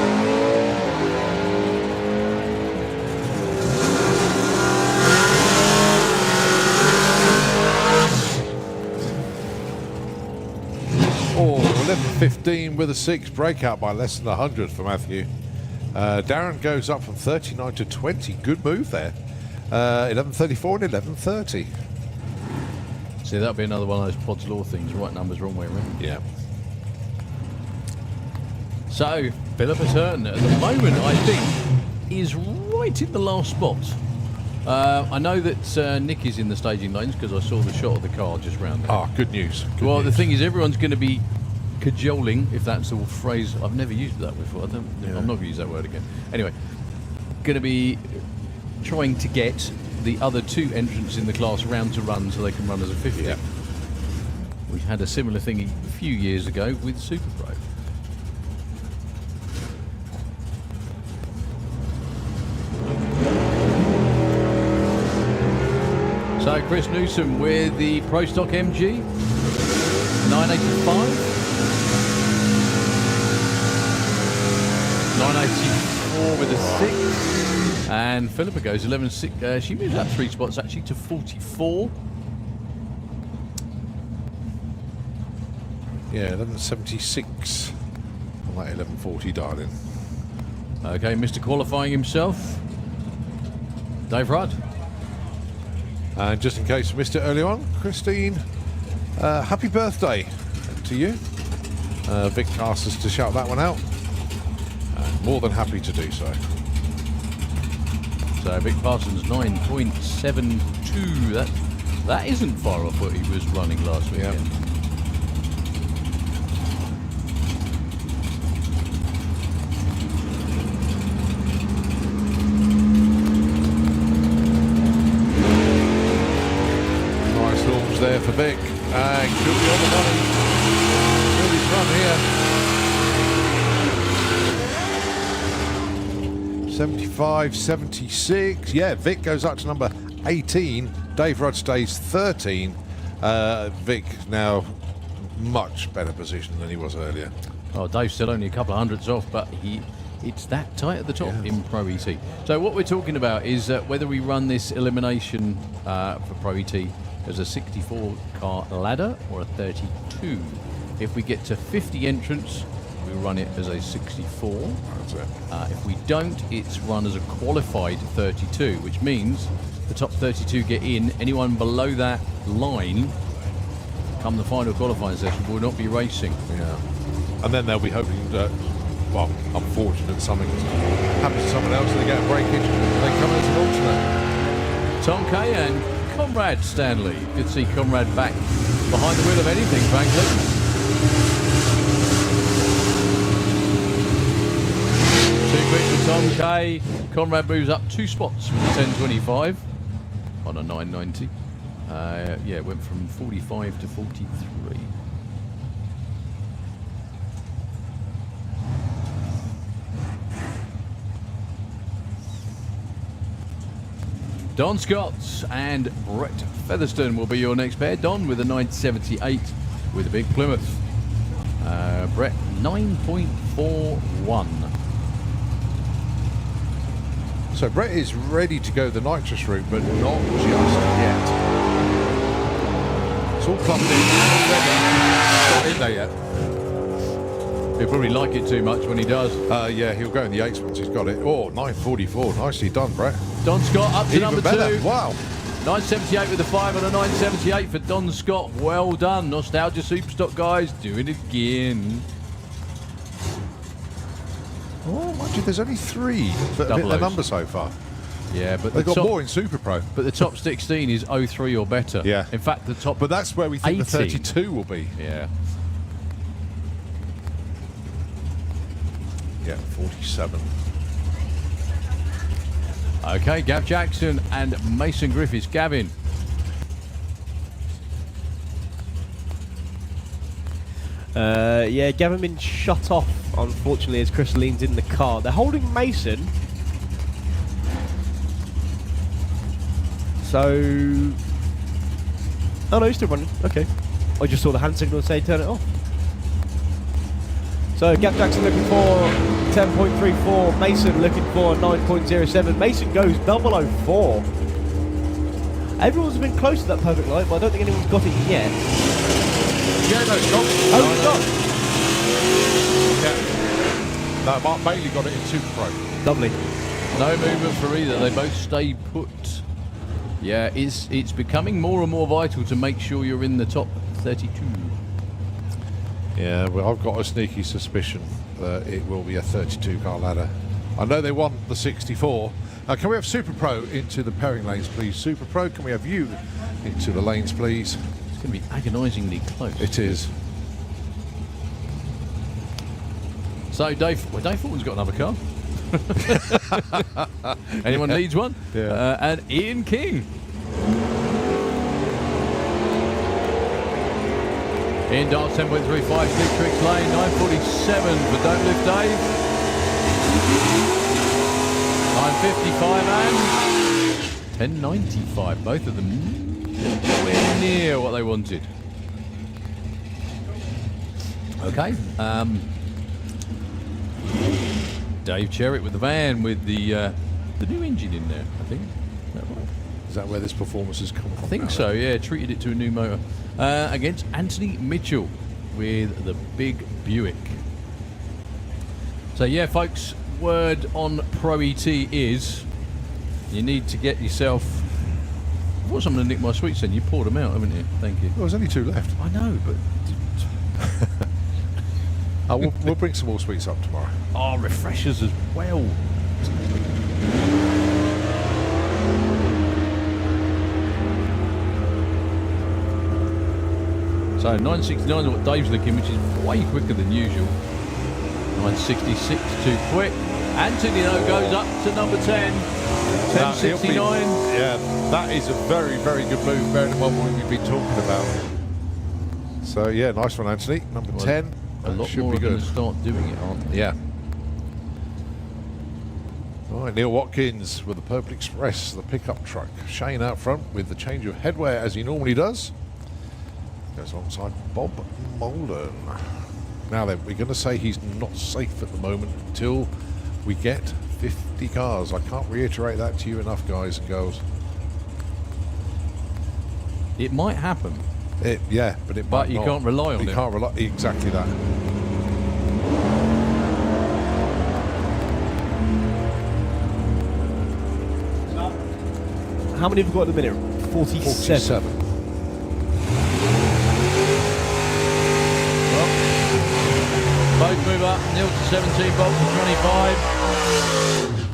Oh, 11.15 with a 6, breakout by less than 100 for Matthew. Darren goes up from 39 to 20. Good move there. 11.34 and 11.30. See, that'll be another one of those Pod's Law things. Right numbers, wrong way around. Yeah. So, Philippa Turton at the moment, I think, is right in the last spot. I know that Nick is in the staging lanes because I saw the shot of the car just round there. Ah, good news. Good Well, the news. thing is, everyone's going to be cajoling, if that's the phrase. I've never used that before. I'm not going to use that word again. Anyway, going to be trying to get the other 2 entrants in the class round to run so they can run as a 50. Yeah. We had a similar thing a few years ago with Super Pro. So Chris Newsom with the Pro Stock MG 985. 984 with a 6. And Philippa goes 11.6. She moves up 3 spots actually to 44. Yeah, 11.76 on that 11.40, darling. Okay, Mr. Qualifying himself, Dave Rudd. And just in case I missed it earlier on, Christine, happy birthday to you. Vic asked us to shout that one out. More than happy to do so. So Vic Parsons 9.72. That isn't far off what he was running last weekend. Yep. Nice launch there for Vic. And could be on the money. Good his run here. 75, 76. Yeah, Vic goes up to number 18. Dave Rudd stays 13. Vic now much better position than he was earlier. Oh, Dave's still only a couple of hundredths off, but it's that tight at the top in Pro ET. So what we're talking about is whether we run this elimination for Pro ET as a 64 car ladder or a 32. If we get to 50 entrants, we run it as a 64. That's it. If we don't, it's run as a qualified 32, which means the top 32 get in. Anyone below that line, come the final qualifying session, will not be racing. Yeah. And then they'll be hoping that, well, unfortunate something happens to someone else and they get a breakage, they come as an alternate. Tom Kay and Conrad Stanley. Good to see Conrad back behind the wheel of anything, frankly. Too quick for Tom Kay. Conrad moves up 2 spots with a 10.25 on a 9.90. Yeah, it went from 45 to 43. Don Scott and Brett Featherstone will be your next pair. Don with a 9.78 with a big Plymouth. Brett 9.41. So Brett is ready to go the nitrous route, but not just yet. It's all plumbed in already. Not in there yet. He'll probably like it too much when he does. Yeah, he'll go in the 8s once he's got it. Oh, 9.44. Nicely done, Brett. Don Scott up to Even number better. 2. Wow. 9.78 with a 5 and a 9.78 for Don Scott. Well done. Nostalgia Superstock guys doing it again. Oh, mind you, there's only 3 that have hit their number so far. Yeah, but They've got more in Super Pro. But the top 16 is 03 or better. Yeah. In fact, the top. But that's where we think 18. the 32 will be. Yeah. Yeah, 47. Okay, Gav Jackson and Mason Griffiths. Gavin. Yeah, Gavin been shut off, unfortunately, as Chris leans in the car. They're holding Mason. So... Oh no, he's still running. Okay. I just saw the hand signal say turn it off. So Gav Jackson looking for 10.34. Mason looking for 9.07. Mason goes 004. Everyone's been close to that perfect light, but I don't think anyone's got it yet. Yeah, no, it's not. Oh, he's not. Yeah. No, Mark Bailey got it in Super Pro. Lovely. No movement for either. They both stay put. Yeah, it's becoming more and more vital to make sure you're in the top 32. Yeah, well, I've got a sneaky suspicion that it will be a 32 car ladder. I know they won the 64. Can we have Super Pro into the pairing lanes, please? Super Pro, can we have you into the lanes, please? It's going to be agonisingly close. It is. So Dave Fulton's got another car. Anyone needs one? Yeah. And Ian King. Ian Dart 10.35, Slick Tricks Lane, 9.47 for Don't Lift Dave. 9.55 and 10.95. Both of them nowhere near what they wanted. Okay. Dave Cherritt with the van with the new engine in there, I think. Is that right? Is that where this performance has come from? I think so, yeah. Treated it to a new motor. Against Anthony Mitchell with the big Buick. So, yeah, folks, word on Pro ET is you need to get yourself... I thought someone nicked my sweets then. You poured them out, haven't you? Thank you. Well, there's only 2 left. I know, but... We'll bring some more sweets up tomorrow. Oh, refreshers as well. So 9.69 is what Dave's looking, which is way quicker than usual. 9.66 too quick. Anthony though goes up to number 10. 10.69. Yeah, that is a very, very good move, bearing in mind what we've been talking about. So yeah, nice one, Anthony. Number 10. A lot should more be are going good. to start doing it, aren't they? Yeah. All right, Neil Watkins with the Purple Express, the pickup truck. Shane out front with the change of headwear as he normally does. Goes alongside Bob Molden. Now then, we're going to say he's not safe at the moment until we get 50 cars. I can't reiterate that to you enough, guys and girls. It might happen. Yeah, but it But might you not. can't rely on You it. can't rely... Exactly that. How many have we got at the minute? 47. Both move up. Neil to 17, Bob to 25.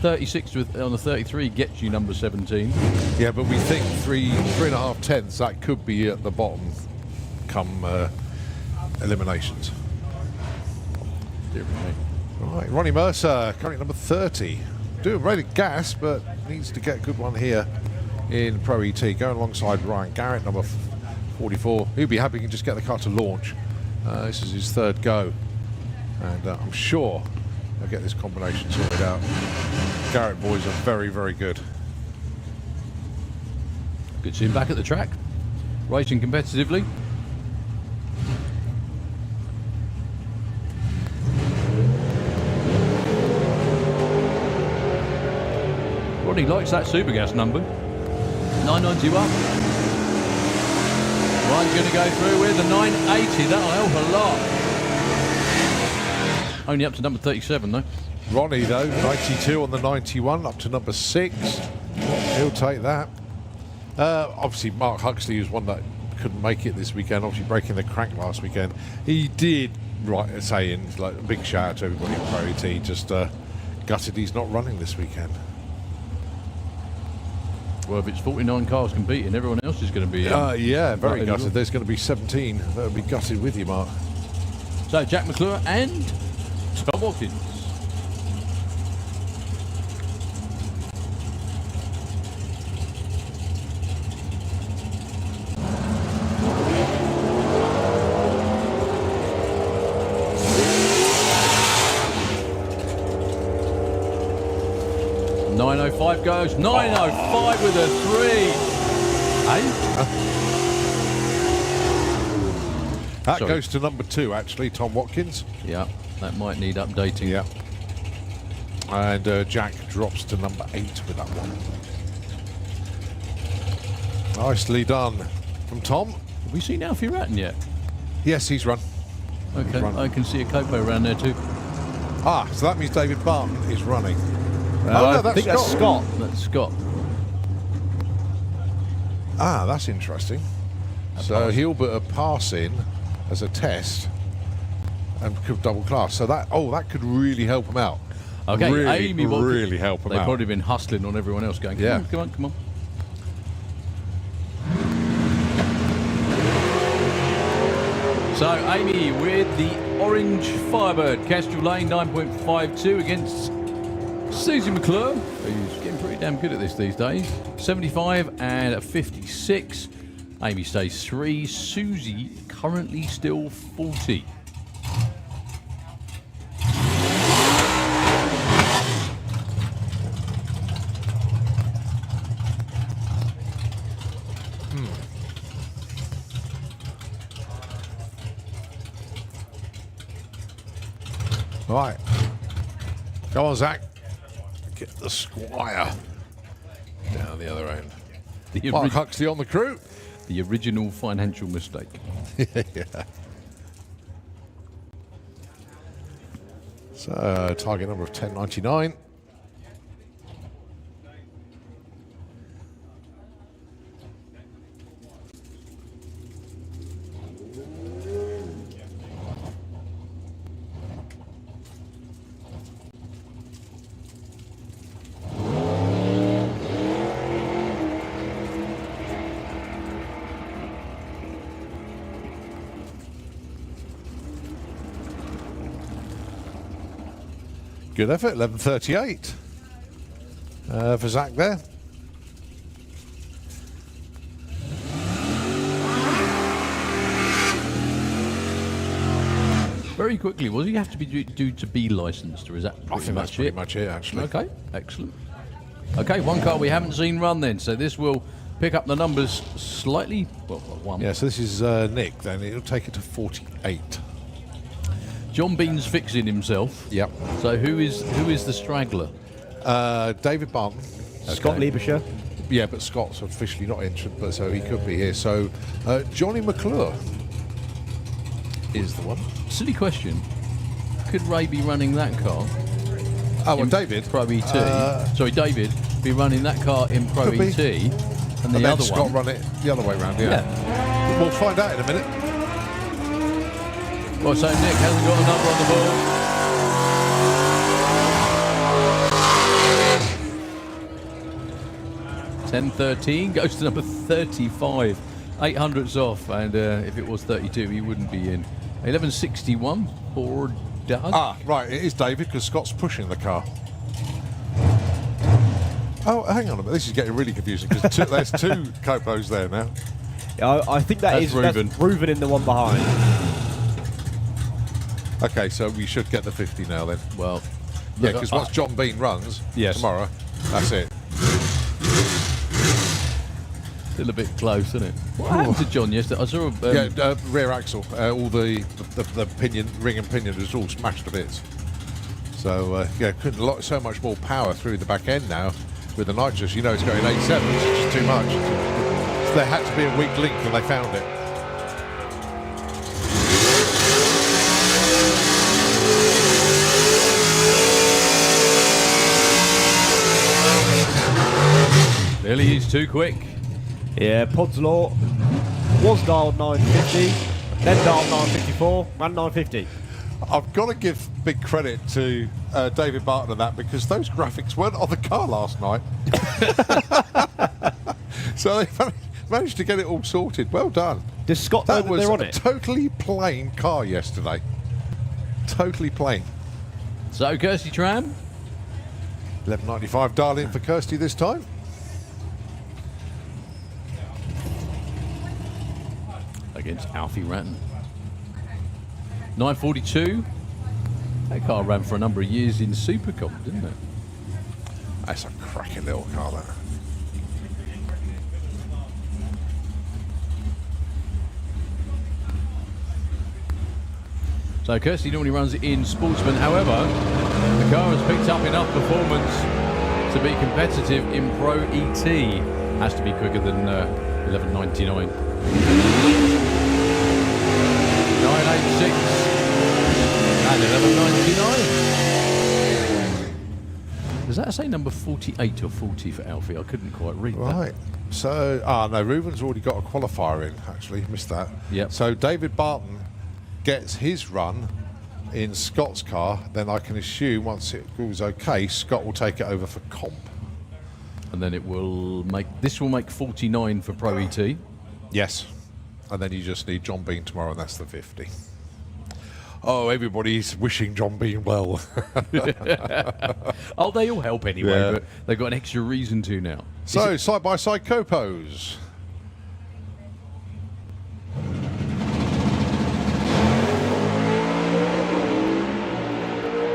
36 with, on the 33 gets you number 17. Yeah, but we think 3.5 tenths, that could be at the bottom come eliminations. Dear me. Right, Ronnie Mercer, currently number 30. Doing great at gas, but needs to get a good one here in Pro ET. Going alongside Ryan Garrett, number 44. He'll be happy he can just get the car to launch. This is his 3rd go. And I'm sure they'll get this combination sorted out. Garrett boys are very, very good. Good to see him back at the track, racing competitively. Rodney likes that Supergas number. 991. Ryan's going to go through with a 980. That'll help a lot. Only up to number 37 though. Ronnie though, 92 on the 91, up to number 6. He'll take that. Obviously Mark Huxley was one that couldn't make it this weekend, obviously breaking the crank last weekend. He did say in like a big shout out to everybody at Pro ET, just gutted he's not running this weekend. Well, if it's 49 cars competing, everyone else is going to be... yeah, very gutted. gutted. There's going to be 17 that'll be gutted with you, Mark. So Jack McClure and Tom Watkins. .905 goes. 905 with a 3. That Sorry. goes to number 2, actually, Tom Watkins. Yeah, that might need updating. Yeah. And Jack drops to number 8 with that one. Nicely done from Tom. Have we seen Alfie Ratton yet? Yes, he's run. Okay, Run. I can see a Copo around there too. Ah, so that means David Barton is running. I no, that's think that's Scott. Scott. That's Scott. Ah, that's interesting. So he'll put a pass in as a test and could double class. So that could really help him out. Okay, really, Amy Watkins. really help him They've out. probably been hustling on everyone else going, come Yeah. on, come on, come on. So Amy with the orange Firebird, Kestrel Lane 9.52 against Susie McClure, who's getting pretty damn good at this these days. 75 and a 56. Amy stays 3. Susie currently still 40. Right. Go on, Zach. Get the Squire down the other end. The, Mark Huxley on the crew. the original financial mistake. Yeah. So, target number of 1099. Good effort, 11:38 for Zach there. Very quickly, was he have to be due to be licensed, or is that I pretty think that's much pretty it? much it, actually. Okay, excellent. Okay, one car we haven't seen run then, so this will pick up the numbers slightly. Well, one. Yeah, so this is Nick, then it'll take it to 48. John Bean's fixing himself. Yep. So who is the straggler? David Barton. Scott Liebescher. Yeah, but Scott's officially not entered, but so he could be here. So Johnny McClure is the one. Silly question. Could Ray be running that car? Oh, well, in David. Pro ET. Sorry, David be running that car in Pro Could be. ET, and And the then other Scott one. run it the other way around, yeah. Yeah. We'll find out in a minute. Well, so Nick hasn't got a number on the board. 10:13 goes to number 35. 800s off, and if it was 32, he wouldn't be in. 11:61 for Doug. Ah, right, it is David because Scott's pushing the car. Oh, hang on a minute, this is getting really confusing because there's two Copos there now. Yeah, I think That's Reuben. That's Reuben in the one behind. Okay, so we should get the 50 now then. Well, Yeah, because once John Bean runs Yes. tomorrow, that's it. still a bit close, isn't it? What happened to John yesterday? I saw a Rear axle, all the pinion, ring and pinion was all smashed to bits. So yeah, couldn't so much more power through the back end now with the nitrous. You know, it's going 87, which is just too much. So there had to be a weak link, and they found it. Really, he's too quick. Yeah, Pod's Law was dialed 950, then dialed 954, ran 950. I've got to give big credit to David Barton and that because those graphics weren't on the car last night. So they managed to get it all sorted. Well done. Does Scott know That that was they're on a it? totally plain car yesterday. Totally plain. So, Kirsty Tram. 11.95 dial in for Kirsty this time. Against Alfie Ratton. 942. That car ran for a number of years in Supercom, didn't it? That's a cracking little car, that. So Kirsty normally runs it in Sportsman. However, the car has picked up enough performance to be competitive in Pro ET. Has to be quicker than 11.99. 986 and 11.99. Does that say number 48 or 40 for Alfie? I couldn't quite read that. Right. So, no, Reuben's already got a qualifier in, actually. Missed that. Yep. So David Barton gets his run in Scott's car, then I can assume once it goes okay, Scott will take it over for comp. And then it will make 49 for Pro ET. Yes. And then you just need John Bean tomorrow, and that's the 50. Oh, everybody's wishing John Bean well. Oh, they all help anyway, Yeah. but they've got an extra reason to now. So, side-by-side Copos.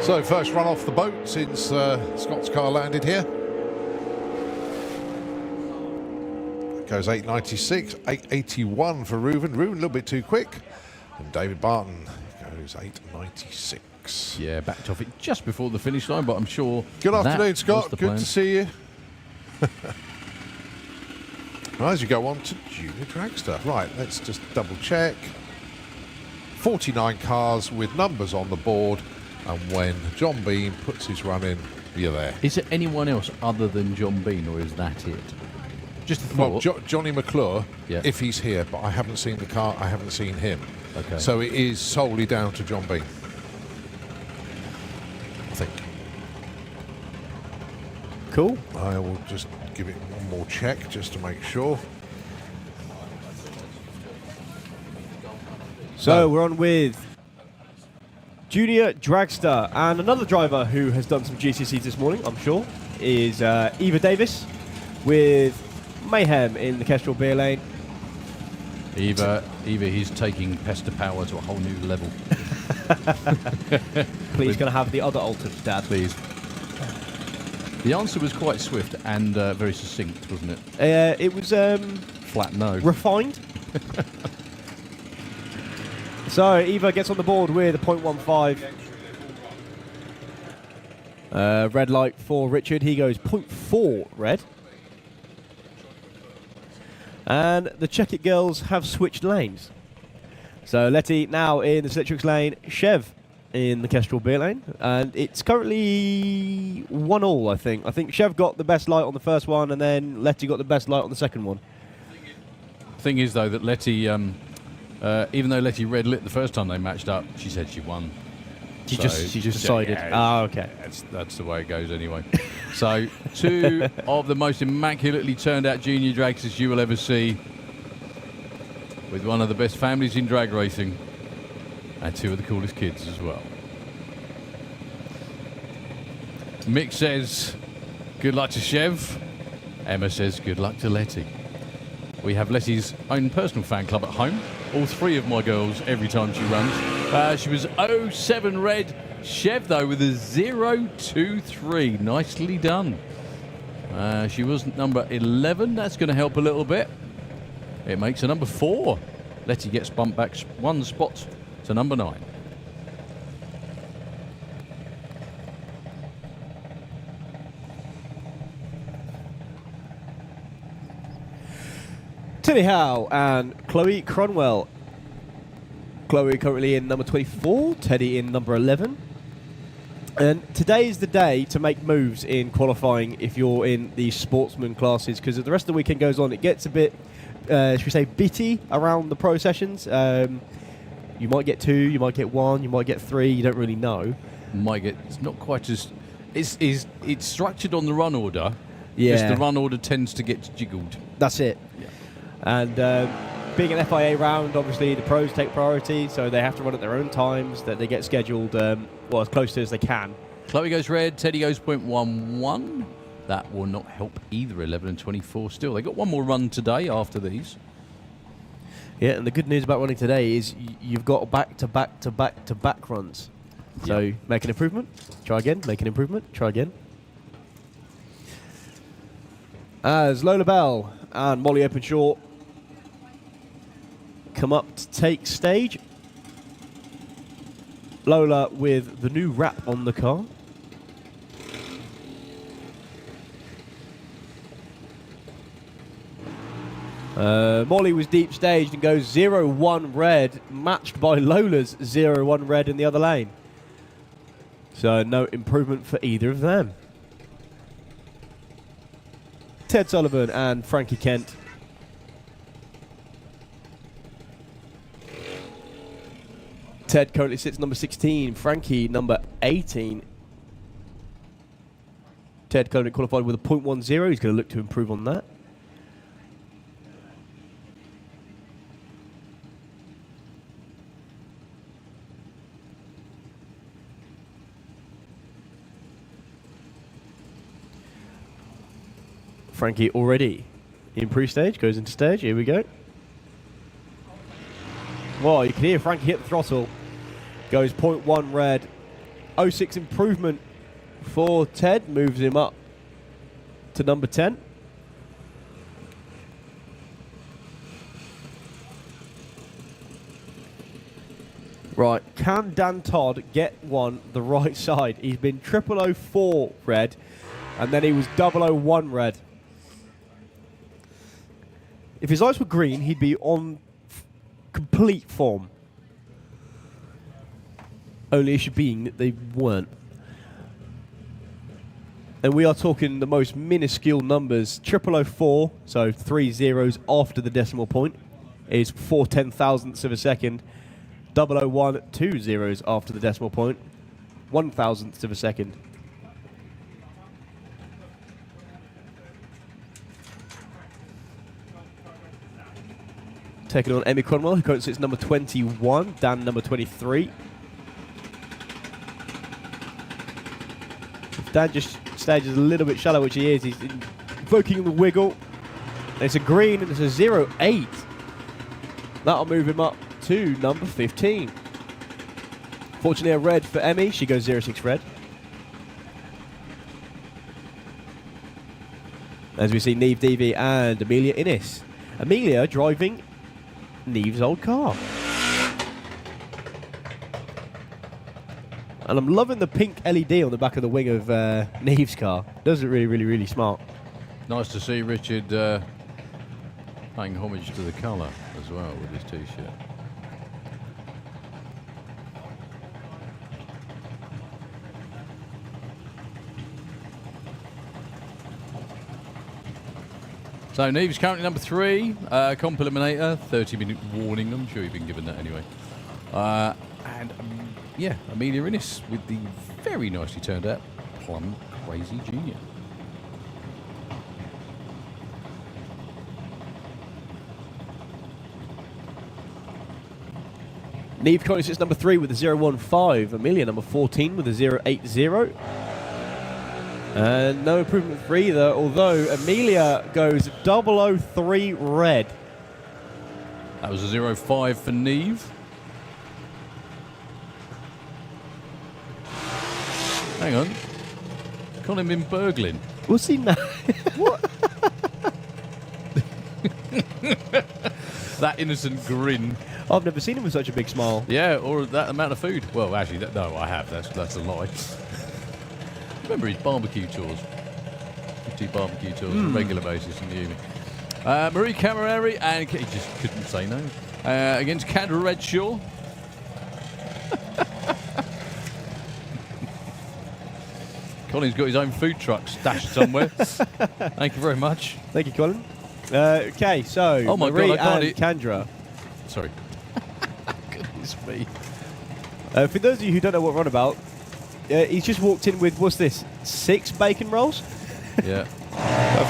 So, first run off the boat since Scott's car landed here. goes 8.96. 8.81 for Reuven. Reuven a little bit too quick. And David Barton goes 8.96. Yeah, backed off it just before the finish line, but I'm sure. Good that afternoon, was Scott. the Good plan. to see you. As you go on to Junior Dragster. Right, let's just double check. 49 cars with numbers on the board, and when John Bean puts his run in, you're there. Is there anyone else other than John Bean, or is that it? Just a thought. Well, Johnny McClure, Yeah. if he's here, but I haven't seen the car, I haven't seen him. Okay. So it is solely down to John Bean, I think. Cool. I will just give it one more check just to make sure. So we're on with Junior Dragster, and another driver who has done some GCSEs this morning, I'm sure, is Eva Davis with Mayhem in the Kestrel beer lane. Eva, he's taking Pester Power to a whole new level. Please, can I have the other altered, Dad? Please. The answer was quite swift and very succinct, wasn't it? It was Flat no. refined. So Eva gets on the board with a 0.15. Red light for Richard. He goes 0.4 red. And the Check It girls have switched lanes. So Letty now in the Citrix lane, Chev in the Kestrel beer lane. And it's currently 1-1, I think. I think Chev got the best light on the first one, and then Letty got the best light on the second one. Thing is, though, that Letty, even though Letty red lit the first time they matched up, she said she won. She So just decided. yeah, Okay. That's the way it goes anyway. So, two of the most immaculately turned out junior dragsters you will ever see, with one of the best families in drag racing, and two of the coolest kids as well. Mick says, good luck to Chev. Emma says, good luck to Letty. We have Letty's own personal fan club at home. All three of my girls every time she runs. She was 07 red. Chev, though, with a 023. Nicely done. She was number 11. That's going to help a little bit. It makes her number 4. Letty gets bumped back 1 spot to number 9. Tilly Howe and Chloe Cronwell. Chloe currently in number 24, Teddy in number 11. And today is the day to make moves in qualifying if you're in the sportsman classes, because as the rest of the weekend goes on, it gets a bit, should we say, bitty around the pro sessions. You might get 2, you might get 1, you might get 3, you don't really know. It's not quite as... It's structured on the run order. Yeah. Just the run order tends to get jiggled. That's it. Yeah. And being an FIA round, obviously the pros take priority, so they have to run at their own times, that they get scheduled as close to as they can. Chloe goes red, Teddy goes 0.11. That will not help either 11 and 24 still. They got one more run today after these. Yeah, and the good news about running today is you've got back-to-back-to-back-to-back runs. So Yeah. make an improvement, try again, make an improvement, try again. As Lola Bell and Molly Openshaw come up to take stage. Lola with the new wrap on the car. Molly was deep staged and goes 0-1 red, matched by Lola's 0-1 red in the other lane. So no improvement for either of them. Ted Sullivan and Frankie Kent. Ted currently sits number 16, Frankie number 18. Ted currently qualified with a 0.10. He's going to look to improve on that. Frankie already in pre-stage, goes into stage. Here we go. Well, you can hear Frankie hit the throttle. Goes 0.1 red. 06 improvement for Ted. Moves him up to number 10. Right, can Dan Todd get one the right side? He's been 0004 red, and then he was 001 red. If his eyes were green, he'd be on complete form. Only issue being that they weren't. And we are talking the most minuscule numbers. 0004, so 3 zeros after the decimal point, is 4/10,000ths of a second. 001, 2 zeros after the decimal point, 1,000ths of a second. Taking on Emmy Cromwell, who currently sits number 21, Dan number 23. If Dan just stages a little bit shallow, which he is, he's invoking the wiggle. It's a green and it's a 0.8. That'll move him up to number 15. Fortunately, a red for Emmy. She goes 0.6 red. As we see Neve Deavy and Amelia Innes. Amelia driving Neve's old car. And I'm loving the pink LED on the back of the wing of Neve's car. Does it really, really, really smart. Nice to see Richard paying homage to the colour as well with his T-shirt. So Neve's currently number 3, comp eliminator, 30-minute warning. I'm sure you've been given that anyway. Yeah, Amelia Innes with the very nicely turned out Plum Crazy Junior. Neve currently sits number 3 with a 0.15. Amelia number 14 with a 0.80. And no improvement for either, although Amelia goes 003 red. That was a 0.5 for Neve. Hang on. Call him in burgling. What's he now? What? That innocent grin. I've never seen him with such a big smile. Yeah, or that amount of food. Well, actually, no, I have. That's a lie. Remember his barbecue tours. 50 barbecue tours on a regular basis in the evening. Marie Camerari, and he just couldn't say no. Against Kendra Redshaw. Colin's got his own food truck stashed somewhere. Thank you very much. Thank you, Colin. Okay, so Oh my Marie God, and Kendra. Sorry. Goodness me. For those of you who don't know what we're on about, he's just walked in with, what's this, 6 bacon rolls? Yeah.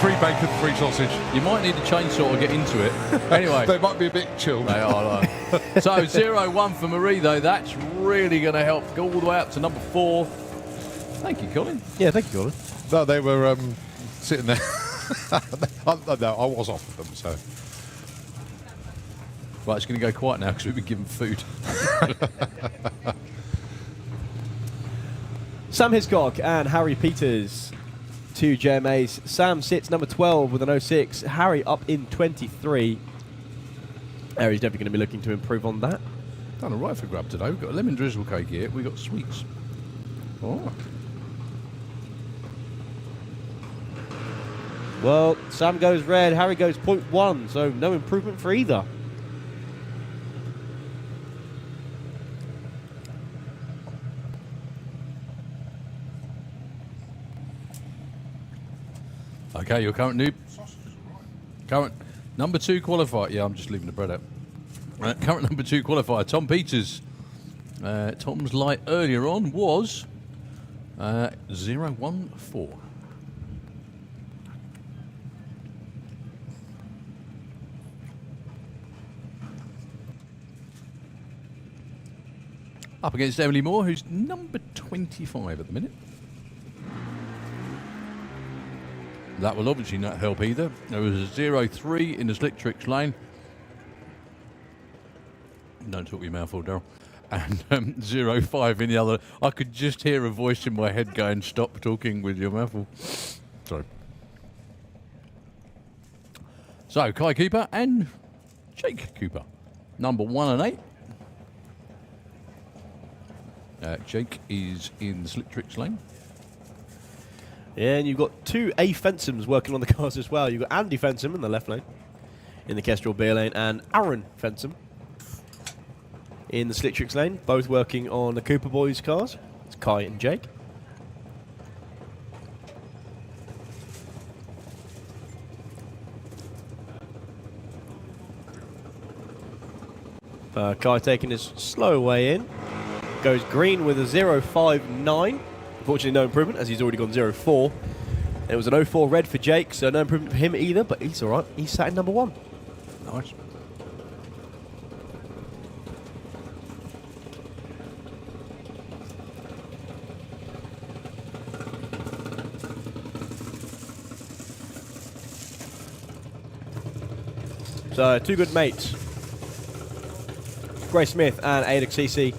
3 bacon, 3 sausage. You might need a chainsaw to get into it. Anyway. They might be a bit chilled. They are. So 0-1 for Marie, though. That's really going to help go all the way up to number 4. Thank you, Colin. Yeah, thank you, Colin. No, they were sitting there. No, I was off with them, so. Right, it's going to go quiet now because we've been given food. Sam Hiscock and Harry Peters, 2 JMAs. Sam sits number 12 with an 06. Harry up in 23. Harry's definitely going to be looking to improve on that. Done all right for grub today. We've got a lemon drizzle cake here. We've got sweets. Oh. Well, Sam goes red, Harry goes 0.1, so no improvement for either. Okay, your current number 2 qualifier. Yeah, I'm just leaving the bread out. Current number 2 qualifier, Tom Peters. Tom's light earlier on was 0-1-4. Up against Emily Moore, who's number 25 at the minute. That will obviously not help either. There was a 0-3 in the slick tricks lane. Don't talk your mouth full, Daryl. And 0-5 in the other. I could just hear a voice in my head going, "Stop talking with your mouth full." Sorry. So, Kai Cooper and Jake Cooper. Number 1 and 8. Jake is in the Slick lane. And you've got two A. Fensoms working on the cars as well. You've got Andy Fensom in the left lane, in the Kestrel B lane, and Aaron Fensom in the Slick lane, both working on the Cooper Boys cars. It's Kai and Jake. Kai taking his slow way in. Goes green with a 0.59. Unfortunately, no improvement as he's already gone 0.4. It was an 0.4 red for Jake, so no improvement for him either, but he's alright. He's sat in number 1. Nice. So, two good mates. Grace Smith and Ada CC.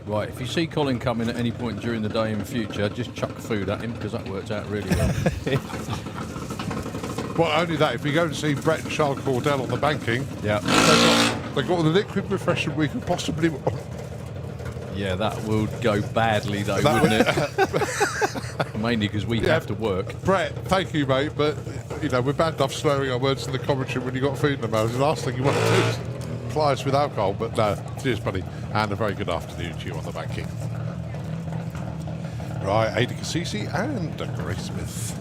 Right, if you see Colin coming at any point during the day in the future, just chuck food at him because that worked out really well. Well, only that, if we go to see Brett and Charles Cordell on the banking, Yeah. they've got the liquid refreshment we could possibly... Yeah, that would go badly though, wouldn't it? Mainly because we have to work. Brett, thank you, mate, but, you know, we're bad enough slurring our words in the commentary when you've got food in the mouth. The last thing you want to do is ply us with alcohol, but no, cheers, buddy, and a very good afternoon to you on the banking. Right, Ada Cassisi and Grace Smith.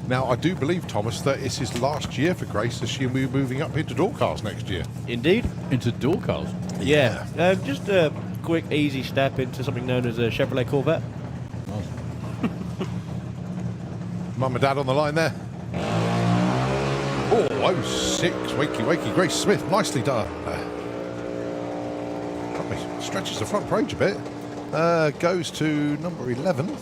Now, I do believe, Thomas, that it's his last year for Grace as she'll be moving up into door cars next year. Indeed. Into door cars. Yeah. Just a quick, easy step into something known as a Chevrolet Corvette. Mum and Dad on the line there. Oh, 06. Wakey. Grace Smith, nicely done. Probably stretches the front page a bit. Goes to number 11.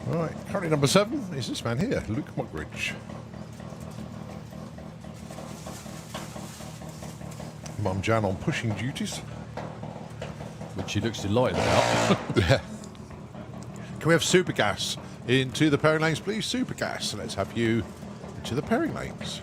Right, currently number 7 is this man here, Luke Mugridge. Mum Jan on pushing duties. Which she looks delighted about. Yeah. Can we have super gas into the pairing lanes, please? Super gas. Let's have you into the pairing lanes.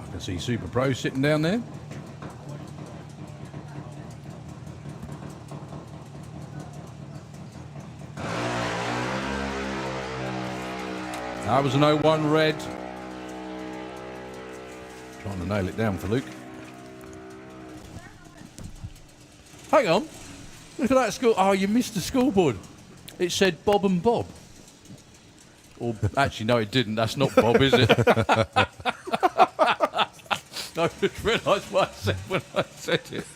I can see Super Pro sitting down there. That was an 01 red. Trying to nail it down for Luke. Hang on. Look at that school. Oh, you missed the scoreboard. It said Bob and Bob. Or actually, no, it didn't. That's not Bob, is it? No, I just realised what I said when I said it.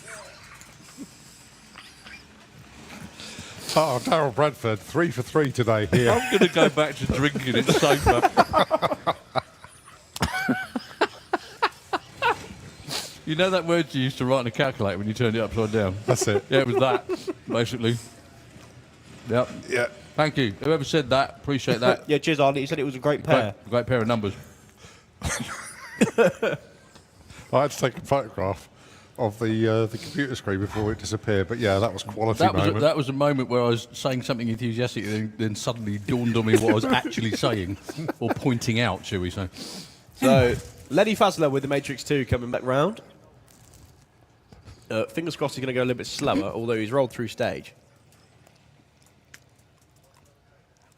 Oh, Darryl Bradford, 3 for 3 today here. I'm going to go back to drinking it sober. You know that word you used to write on a calculator when you turned it upside down? That's it. Yeah, it was that, basically. Yep. Yeah. Thank you. Whoever said that, appreciate that. Yeah, cheers, Arnie. You said it was a great pair. Great pair of numbers. I had to take a photograph of the computer screen before it disappeared, but yeah, that was quality moment. That was a moment where I was saying something enthusiastic and then suddenly dawned on me what I was actually saying, or pointing out, shall we say. So, Lenny Fazler with the Matrix 2 coming back round. Fingers crossed he's going to go a little bit slower, although he's rolled through stage.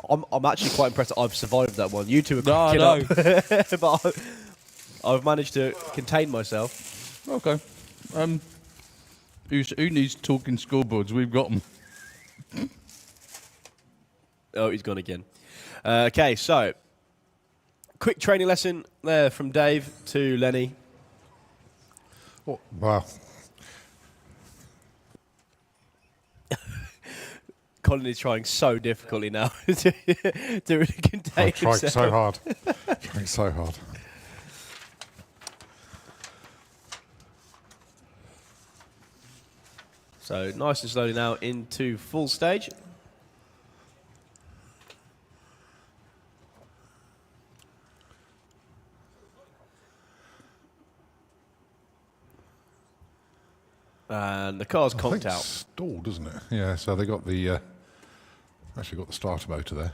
I'm actually quite impressed that I've survived that one. You two are cracking up. But I've managed to contain myself. Okay. Who needs talking scoreboards? We've got them. Oh, he's gone again. Okay, so quick training lesson there from Dave to Lenny. Oh, wow. Colin is trying so difficultly now to really contain I'm trying himself. so hard. Trying so hard. So nice and slowly now into full stage. And the car's conked out. Stalled, doesn't it? Yeah, so they got the actually got the starter motor there.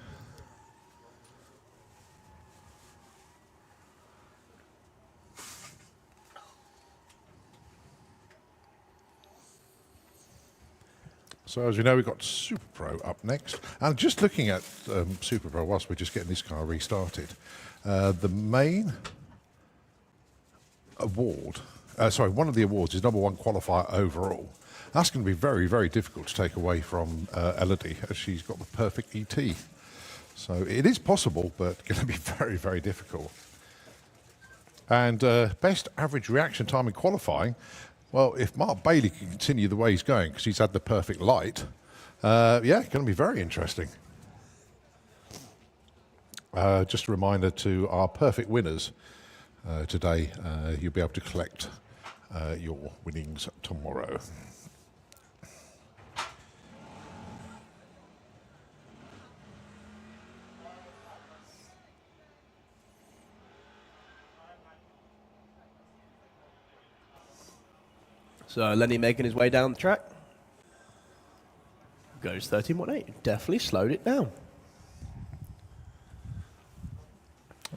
So as you know, we've got Super Pro up next. And just looking at Super Pro whilst we're just getting this car restarted, the main award, one of the awards is #1 qualifier overall. That's going to be very, very difficult to take away from Elodie, as she's got the perfect ET. So it is possible, but going to be very, very difficult. And best average reaction time in qualifying. Well, if Mark Bailey can continue the way he's going, because he's had the perfect light, yeah, going to be very interesting. Just a reminder to our perfect winners today, you'll be able to collect your winnings tomorrow. So Lenny making his way down the track. Goes 13.18. Definitely slowed it down.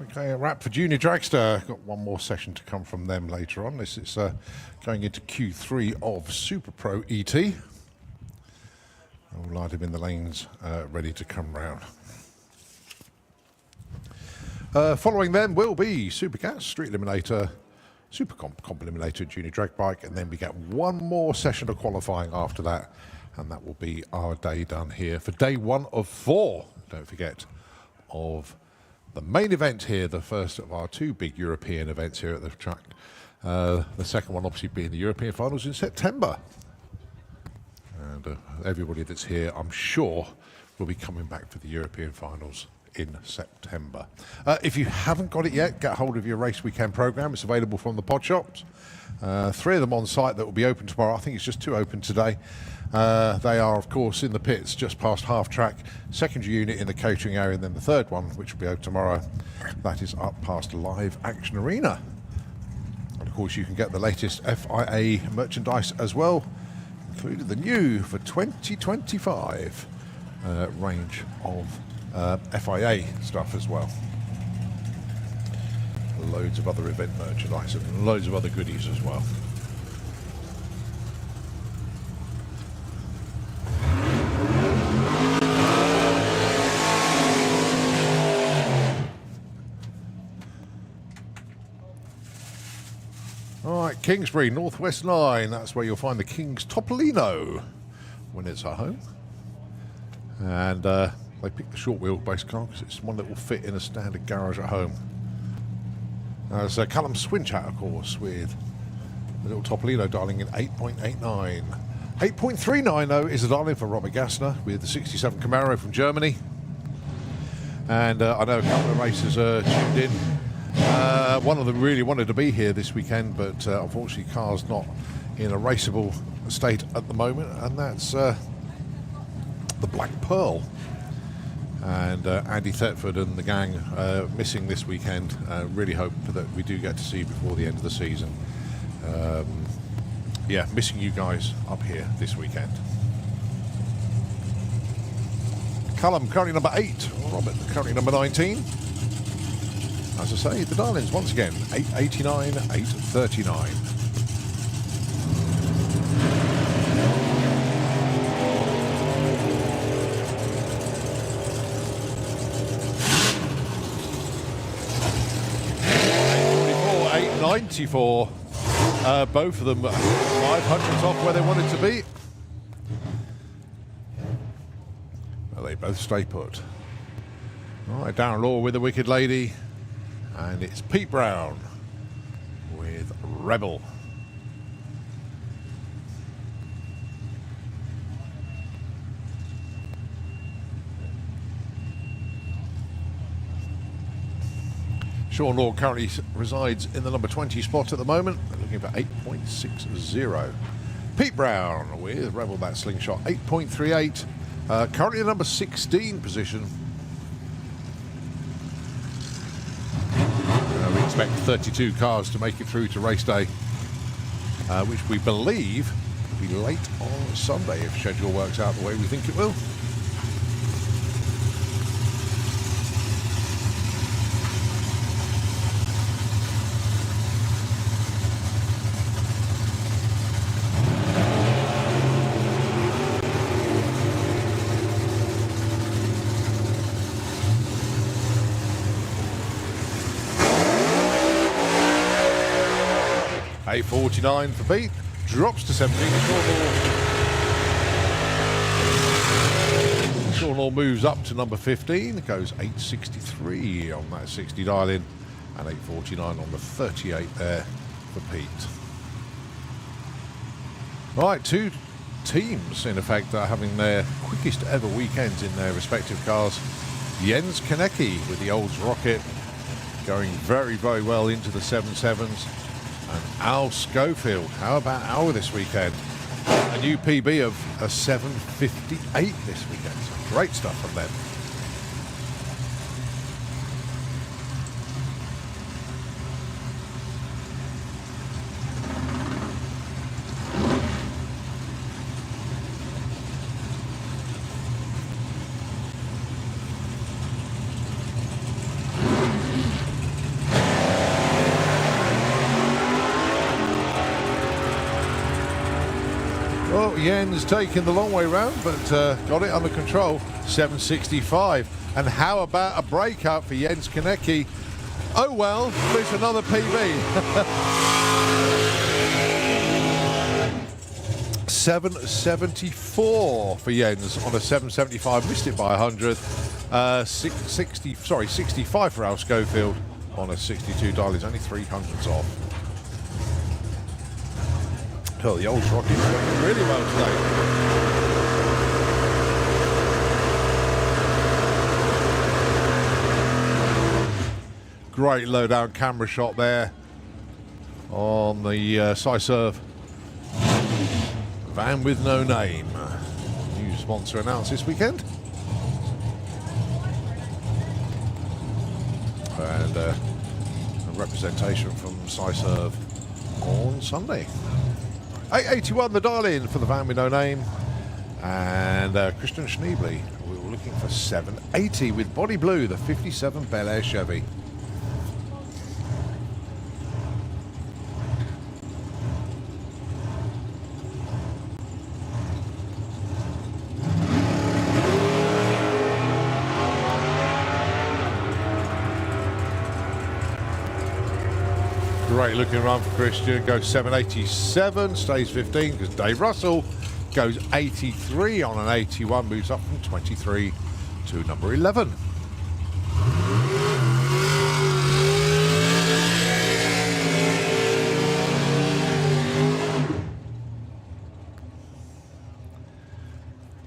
Okay, a wrap for Junior Dragster. Got one more session to come from them later on. This is going into Q3 of Super Pro ET. We'll light him in the lanes, ready to come round. Following them will be Supercats, Street Eliminator, Super Comp Eliminator, Junior Drag Bike, and then we get one more session of qualifying after that, and that will be our day done here for day 1 of 4. Don't forget of the main event here, the first of our 2 big European events here at the track. The second one obviously being the European Finals in September. And everybody that's here, I'm sure, will be coming back for the European Finals in September. If you haven't got it yet, get hold of your race weekend program. It's available from the pod shops. 3 of them on site that will be open tomorrow. I think it's just 2 open today. They are, of course, in the pits just past half track, secondary unit in the catering area, and then the third one, which will be open tomorrow, that is up past Live Action Arena. And of course, you can get the latest FIA merchandise as well, including the new for 2025 range of FIA stuff as well. Loads of other event merchandise and loads of other goodies as well. All right, Kingsbury, Northwest Line. That's where you'll find the King's Topolino when it's at home. And they picked the short wheelbase car because it's one that will fit in a standard garage at home. There's Callum Swinchatt, of course, with the little Topolino dialing in 8.89. 8.39, though, is the dialing for Robert Gassner with the 67 Camaro from Germany. And I know a couple of racers tuned in. One of them really wanted to be here this weekend, but unfortunately, car's not in a raceable state at the moment, and that's the Black Pearl. And Andy Thetford and the gang missing this weekend. Really hope that we do get to see before the end of the season. Yeah, missing you guys up here this weekend. Callum currently number 8, Robert currently number 19. As I say, the Darlings once again, 889, 839. $894, both of them 500s off where they wanted to be. Well, they both stay put. All right, Darren Law with the Wicked Lady, and it's Pete Brown with Rebel. Sean Law currently resides in the number 20 spot at the moment. They're looking for 8.60. Pete Brown with Rebel Bat Slingshot 8.38. Currently number 16 position. We expect 32 cars to make it through to race day, which we believe will be late on Sunday if schedule works out the way we think it will. A49 for Pete, drops to 17. Sean Hall moves up to number 15, goes 863 on that 60 dial in, and 849 on the 38 there for Pete. Right, two teams in effect are having their quickest ever weekends in their respective cars. Jens Konecki with the Olds Rocket going very, very well into the 7.7s. And Al Schofield, how about Al this weekend? A new PB of a 7.58 this weekend. So great stuff from them. Well, Jens taking the long way round, but got it under control. 7.65. And how about a breakout for Jens Konecki? Oh well, there's another PB. 7.74 for Jens on a 7.75. Missed it by 100. 65 for Al Schofield on a 62 dial. He's only 300s off. Oh, the Olds Rocket is going really well today. Great low down camera shot there on the Syserv van with no name. New sponsor announced this weekend. And a representation from Syserv on Sunday. 881 the dial in for the van with no name, and Christian Schneebly. We were looking for 780 with body blue, the 57 Bel Air Chevy. Great looking run for Christian, goes 787, stays 15 because Dave Russell goes 83 on an 81, moves up from 23 to number 11.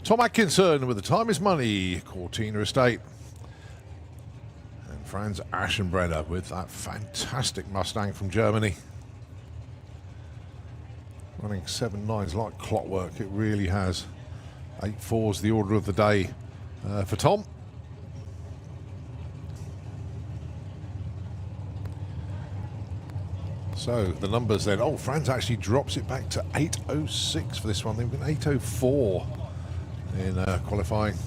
Tom Atkinson with the Time is Money, Cortina Estate. Franz Aschenbrenner with that fantastic Mustang from Germany. Running 7.9s like clockwork, it really has. 8.4's the order of the day for Tom. So the numbers then, oh, Franz actually drops it back to 8.06 for this one. They've been 8.04 in qualifying.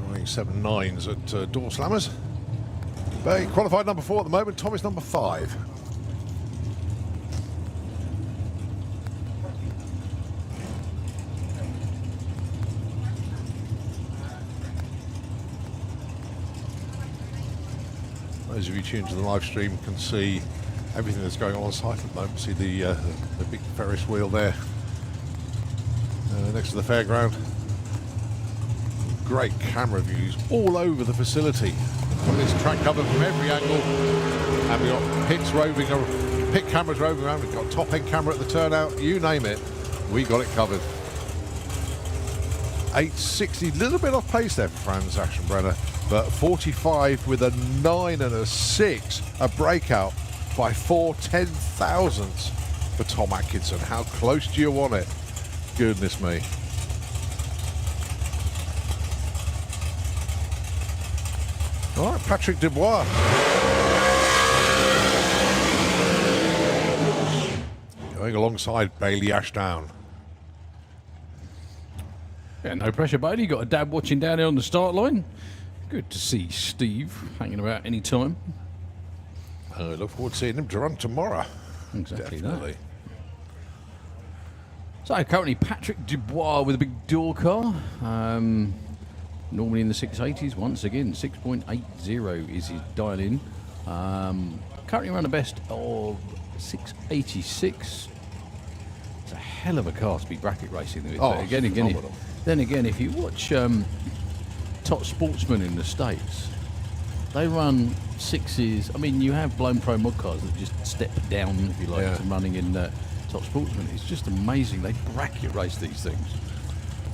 Running 7.9s at Door Slammers. They qualified number 4 at the moment. Tom is number 5. Those of you tuned to the live stream can see everything that's going on site at the moment. See the big Ferris wheel there next to the fairground. Great camera views all over the facility. Got this track covered from every angle, and we've got pit cameras roving around. We've got top end camera at the turnout. You name it, we got it covered. 860, little bit off pace there for Franz Aschenbrenner. But 45 with a 9 and a 6, a breakout by 4 10,000ths for Tom Atkinson. How close do you want it? Goodness me. All right, Patrick Dubois. Going alongside Bailey Ashdown. Yeah, no pressure, Bailey. Got a dad watching down there on the start line. Good to see Steve hanging about any time. I look forward to seeing him to run tomorrow. Exactly Definitely. that. So currently Patrick Dubois with a big door car. Normally in the 680s. Once again, 6.80 is his dial in. Currently around the best of 686. It's a hell of a car to be bracket racing with. Oh, But then again, if you watch top sportsmen in the States, they run sixes. I mean, you have blown pro mod cars that just step down, if you like, Yeah. to running in top sportsmen. It's just amazing. They bracket race these things.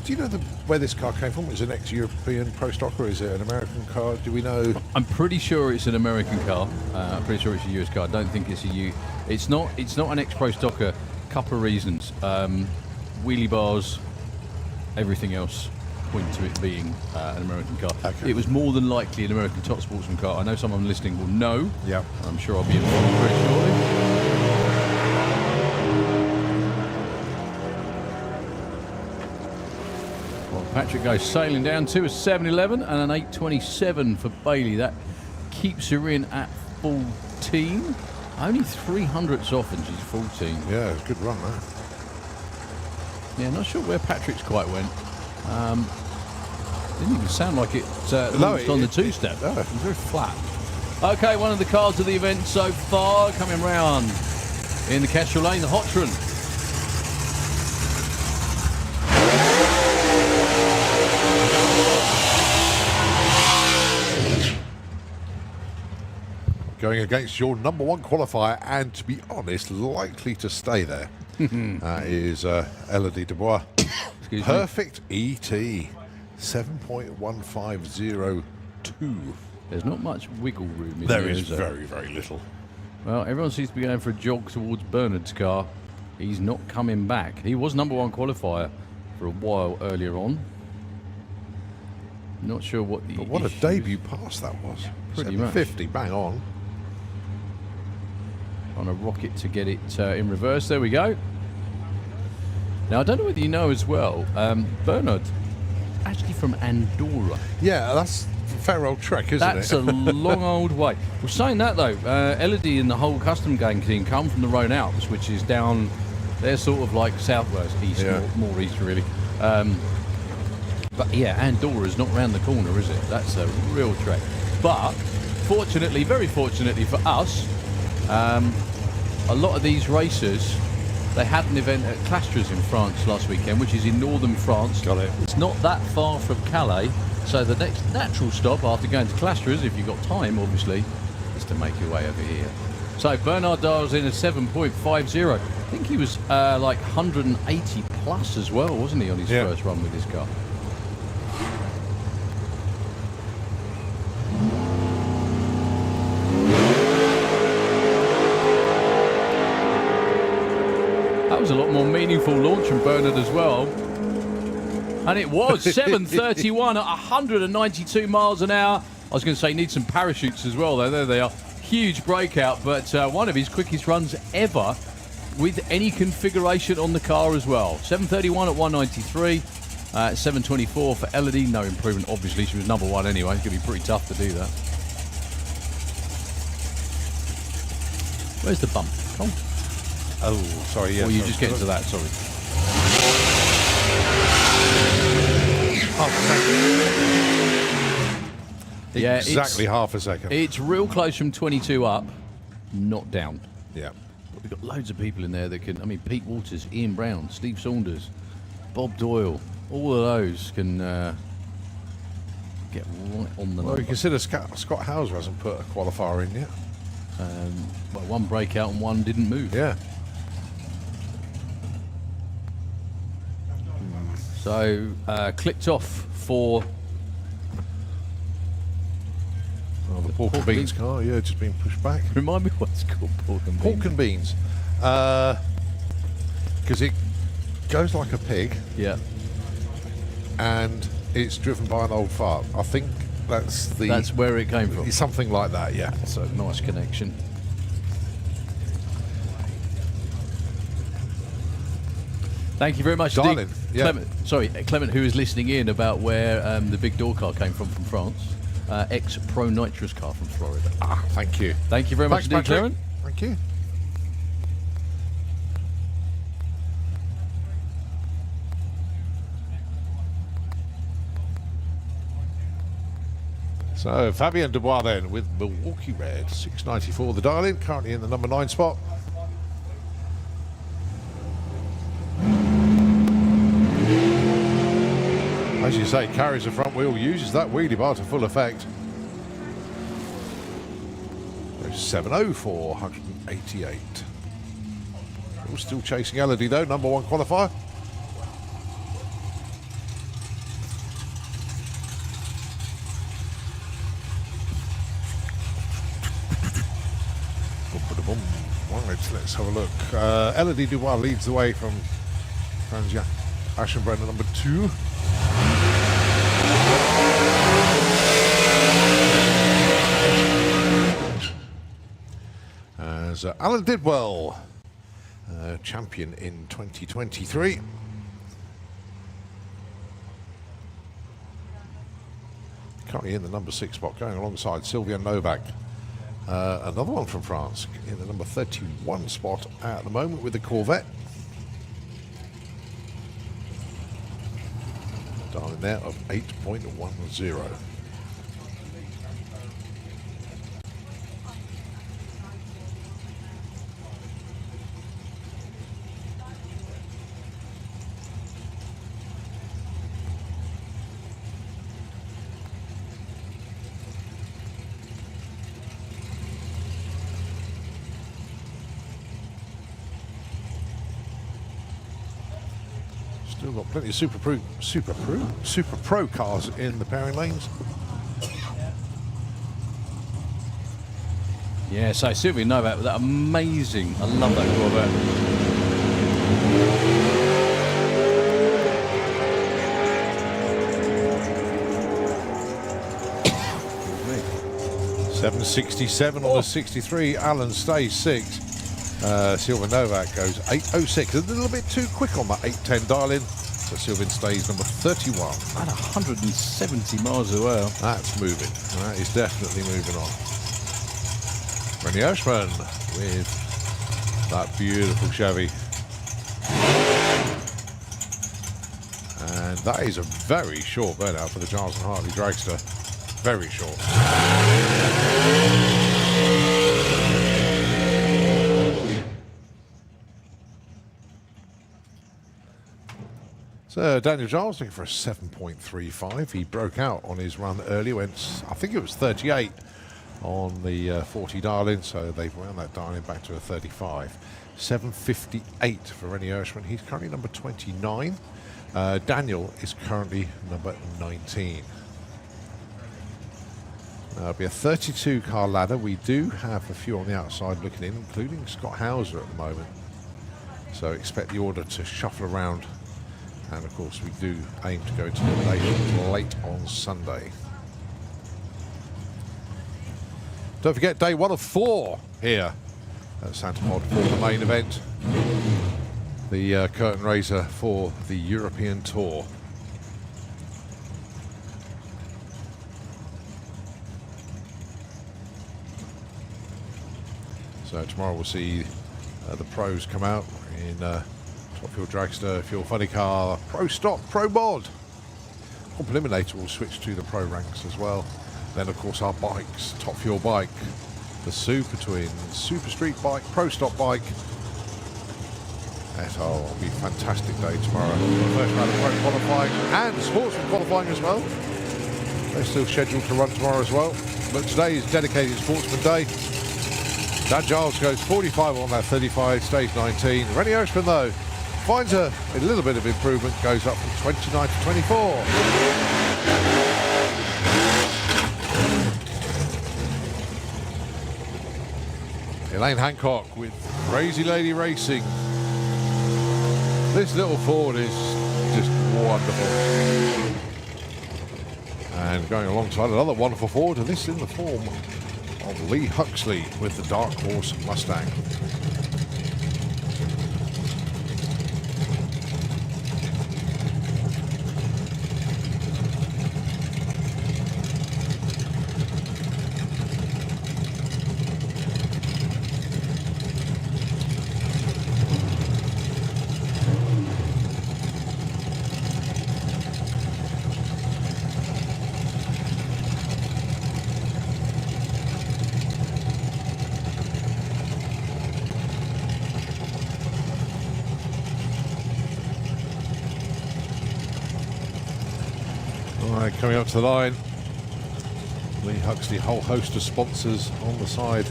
Do you know where this car came from? Is it an ex-European Pro Stock or is it an American car? Do we know? I'm pretty sure it's an American car. I'm pretty sure it's a US car. I don't think it's a U. It's not an ex-pro stocker. Couple of reasons. Wheelie bars, everything else point to it being an American car. Okay. It was more than likely an American top sportsman car. I know someone listening will know. Yeah. I'm sure I'll be informed very shortly. Well, Patrick goes sailing down to a 711 and an 827 for Bailey. That keeps her in at 14. Only 300ths off and she's 14. Yeah, it's a good run, that. Yeah, not sure where Patrick's quite went. Didn't even sound like it launched on the two-step. No. It was very flat. Okay, one of the cars of the event so far coming round in the Kestrel Lane, the Hotron. Going against your number one qualifier and, to be honest, likely to stay there. Is Elodie Dubois. Excuse me. Perfect ET. 7.1502. There's not much wiggle room in There is there. very, very little. Well, everyone seems to be going for a jog towards Bernard's car. He's not coming back. He was number one qualifier for a while earlier on. Not sure what the But what a issue is. debut pass that was. Pretty much. 750, bang on. On a rocket to get it in reverse. There we go. Now, I don't know whether you know as well, Bernard, actually from Andorra. Yeah, that's a fair old trek, isn't That's it? a long old way. Well, saying that though, Elodie and the whole custom gang team come from the Rhone Alps, which is down, they're sort of like southwest, east, Yeah. more east really. But yeah, Andorra's not round the corner, is it? That's a real trek. But fortunately, very fortunately for us, a lot of these racers, they had an event at Clastres in France last weekend, which is in northern France. Got it. It's not that far from Calais, so the next natural stop after going to Clastres, if you've got time, obviously, is to make your way over here. So Bernard dials in a 7.50. I think he was like 180 plus as well, wasn't he, on his first run with this car? That was a lot more meaningful launch from Bernard as well. And it was 7:31 at 192 miles an hour. I was going to say need some parachutes as well, though. There they are. Huge breakout, but one of his quickest runs ever with any configuration on the car as well. 7:31 at 193. 7:24 for Elodie. No improvement, obviously. She was number one anyway. It's going to be pretty tough to do that. Where's the bump? Come on. Oh, sorry, yes. Or you just get into that, sorry. Yeah, Exactly half a second. It's real close from 22 up, not down. Yeah. But we've got loads of people in there that can, I mean, Pete Walters, Ian Brown, Steve Saunders, Bob Doyle, all of those can get right on the Well, number. you consider Scott Hauser hasn't put a qualifier in yet. Well, one breakout and one didn't move. Yeah. So, clicked off for pork and beans car. Yeah, just being pushed back. Remind me what it's called, pork and beans. Pork and beans. Because it goes like a pig. Yeah. And it's driven by an old fart. I think that's where it came from. Something like that, yeah. So nice connection. Thank you very much, Darling. Yeah. Clement, who is listening in about where the big door car came from France. Ex-Pro Nitrous car from Florida. Thank you. Thank you very much indeed, Patrick. Clement. Thank you. So Fabien Dubois then with Milwaukee Red, 694 the dial-in, currently in the number 9 spot. As you say, carries the front wheel, uses that wheelie bar to full effect. 704, 188. We're still chasing Elodie though, number 1 qualifier. Right, let's have a look. Elodie Dubois leads the way from Franz Aschenbrenner, number 2. As Alan Didwell, champion in 2023. Currently in the number 6 spot, going alongside Sylvian Novak. Another one from France in the number 31 spot at the moment with the Corvette. Dialing there of 8.10. Still got plenty of Super Pro cars in the pairing lanes. Yeah, so Sylvia Novak with that amazing, I love that Corvette. .767 on the 63. Alan stays 6. Sylvain Novak goes 8.06. A little bit too quick on that 8.10 dial-in. So Sylvain stays number 31. At 170 miles an hour. That's moving. That is definitely moving on. Rennie Oshman with that beautiful Chevy. And that is a very short burnout for the Giles and Hartley Dragster. Very short. So Daniel Giles looking for a 7.35. He broke out on his run early, went, I think it was 38 on the 40 dial-in, so they've wound that dial-in back to a 35. 7.58 for Rennie Oshman. He's currently number 29. Daniel is currently number 19. It'll be a 32 car ladder. We do have a few on the outside looking in, including Scott Hauser at the moment. So expect the order to shuffle around. And of course we do aim to go into elimination late on Sunday. Don't forget day 1 of 4 here at Santa Pod for the main event. The curtain raiser for the European Tour. So tomorrow we'll see the pros come out in Fuel Dragster, Fuel Funny Car, Pro Stock, Pro Mod. Comp Eliminator will switch to the Pro ranks as well. Then of course our bikes, Top Fuel bike, the Super Twin, Super Street bike, Pro Stock bike. It'll be a fantastic day tomorrow. First round of Pro qualifying and Sportsman qualifying as well. They're still scheduled to run tomorrow as well. But today is dedicated Sportsman Day. Dan Giles goes 45 on that 35, stage 19. Rennie Oshman though finds a little bit of improvement, goes up from 29 to 24. Elaine Hancock with Crazy Lady Racing. This little Ford is just wonderful. And going alongside another wonderful Ford, and this in the form of Lee Huxley with the Dark Horse Mustang. All right, coming up to the line, Lee Huxley, whole host of sponsors on the side.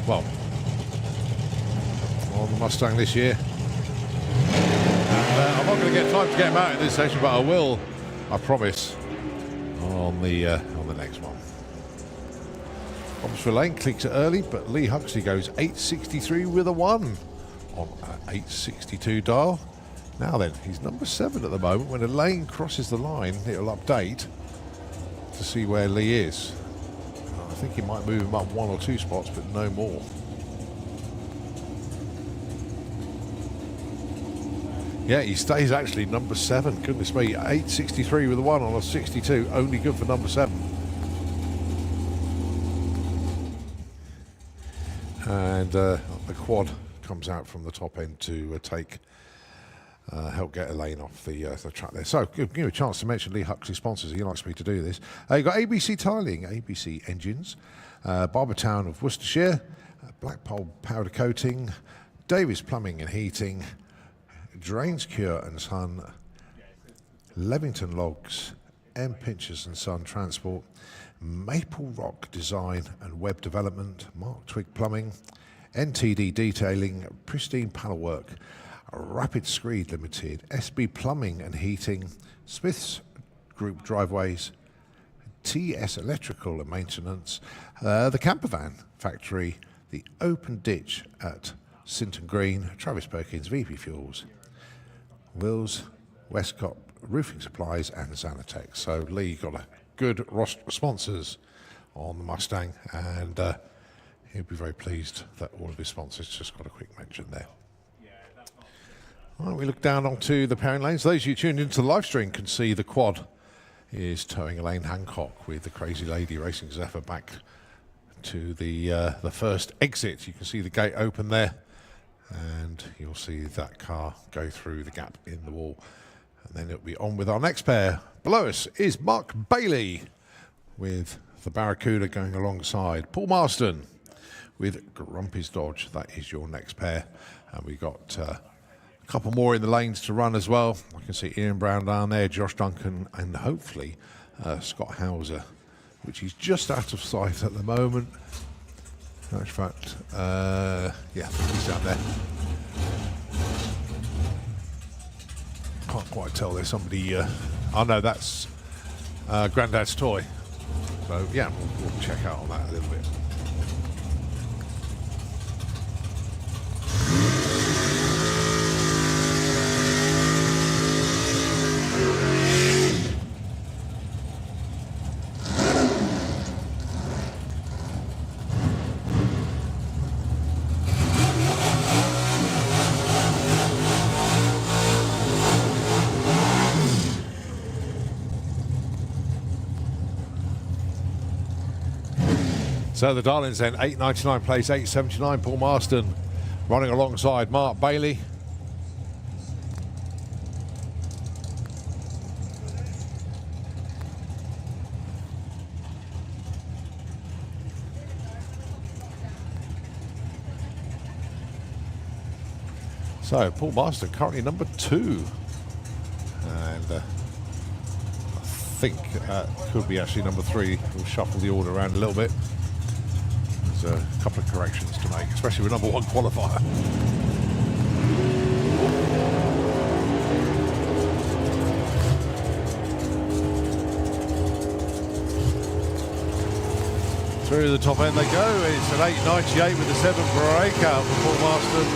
Well, on the Mustang this year. And, I'm not going to get time to get him out in this session, but I will, I promise, on the next one. Thomas Lane clicks it early, but Lee Huxley goes 863 with a 1 on 862 dial. Now then, he's number 7 at the moment. When Elaine crosses the line, it'll update to see where Lee is. I think he might move him up 1 or 2 spots, but no more. Yeah, he stays actually number 7. Goodness me, 863 with a 1 on a 62. Only good for number 7. And the quad comes out from the top end to help get Elaine off the track there. So, give you a chance to mention Lee Huxley sponsors. He likes me to do this. You've got ABC Tiling, ABC Engines, Barbertown of Worcestershire, Blackpool Powder Coating, Davis Plumbing and Heating, Drains Cure and Son, Levington Logs, M Pinchers and Son Transport, Maple Rock Design and Web Development, Mark Twig Plumbing, NTD Detailing, Pristine Panel Work, Rapid Screed Limited, SB Plumbing and Heating, Smith's Group Driveways, TS Electrical and Maintenance, the Campervan Factory, the Open Ditch at Sinton Green, Travis Perkins, VP Fuels, Wills, Westcott Roofing Supplies and Xanatech. So Lee got a good roster of sponsors on the Mustang, and he'll be very pleased that all of his sponsors just got a quick mention there. Well, we look down onto the pairing lanes. Those of you tuned into the live stream can see the quad is towing Elaine Hancock with the Crazy Lady Racing Zephyr back to the first exit. You can see the gate open there, and you'll see that car go through the gap in the wall. And then it'll be on with our next pair. Below us is Mark Bailey with the Barracuda going alongside Paul Marston with Grumpy's Dodge. That is your next pair. And we got a couple more in the lanes to run as well. I can see Ian Brown down there, Josh Duncan, and hopefully Scott Hauser, which is just out of sight at the moment. In fact, yeah, he's down there. Can't quite tell. There's somebody. Oh no, that's Grandad's toy. So yeah, we'll check out on that a little bit. So the Darlings then, 899 place, 879, Paul Marston running alongside Mark Bailey. So Paul Marston currently number 2. And I think could be actually number 3. We'll shuffle the order around a little bit. There's a couple of corrections to make, especially with number 1 qualifier. Through the top end they go. It's an 8.98 with a 7 breakout for Paul Marston.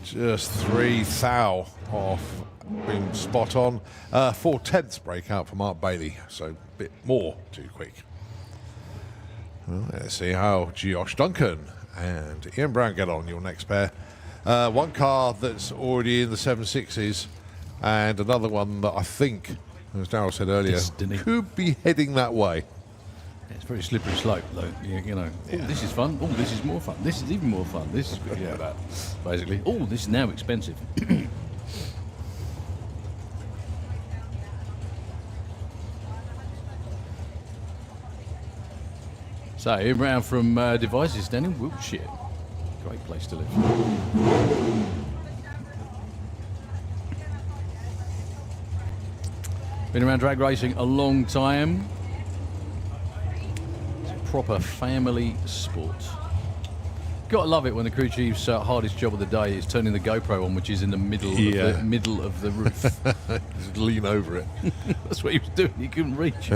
Just 3 thou off being spot on. 4/10 breakout for Mark Bailey, so a bit more too quick. Well, let's see how Josh Duncan and Ian Brown get on, your next pair. One car that's already in the 7.6s and another one that I think, as Darryl said earlier, Destiny. could be heading that way. It's very slippery slope, though. You know, oh, this is fun. Oh, this is more fun. This is even more fun. This is good. Yeah, that basically. Oh, this is now expensive. So, Ian Brown from Devices down in Wiltshire. Great place to live. Been around drag racing a long time. It's a proper family sport. Gotta love it when the crew chief's hardest job of the day is turning the GoPro on, which is in the middle of the roof. Just lean over it. That's what he was doing. He couldn't reach.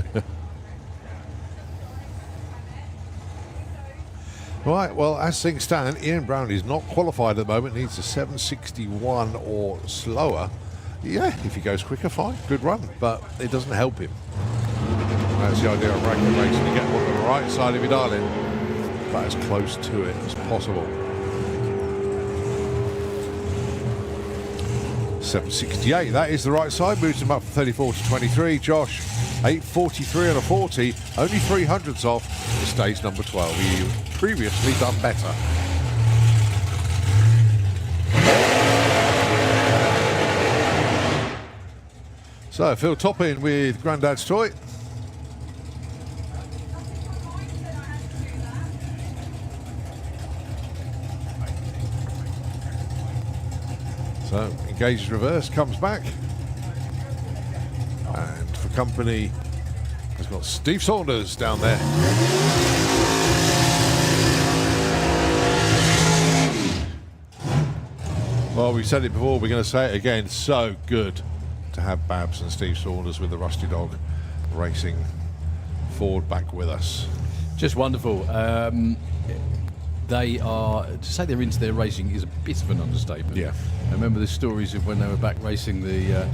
Right, well, as things stand, Ian Brown is not qualified at the moment. Needs a 7.61 or slower. Yeah, if he goes quicker, fine. Good run, but it doesn't help him. That's the idea of bracket racing. You get one on the right side of your dial-in, but as close to it as possible. 7.68, that is the right side. Moves him up from 34 to 23. Josh, 8.43 on a 40. Only 300ths off to stage number 12. He previously done better. So Phil Toppin with Grandad's Toy. So engages reverse, comes back. And for company, has got Steve Saunders down there. Well, we said it before, we're going to say it again. So good to have Babs and Steve Saunders with the Rusty Dog racing forward back with us. Just wonderful. They are, to say they're into their racing is a bit of an understatement. Yeah. I remember the stories of when they were back racing the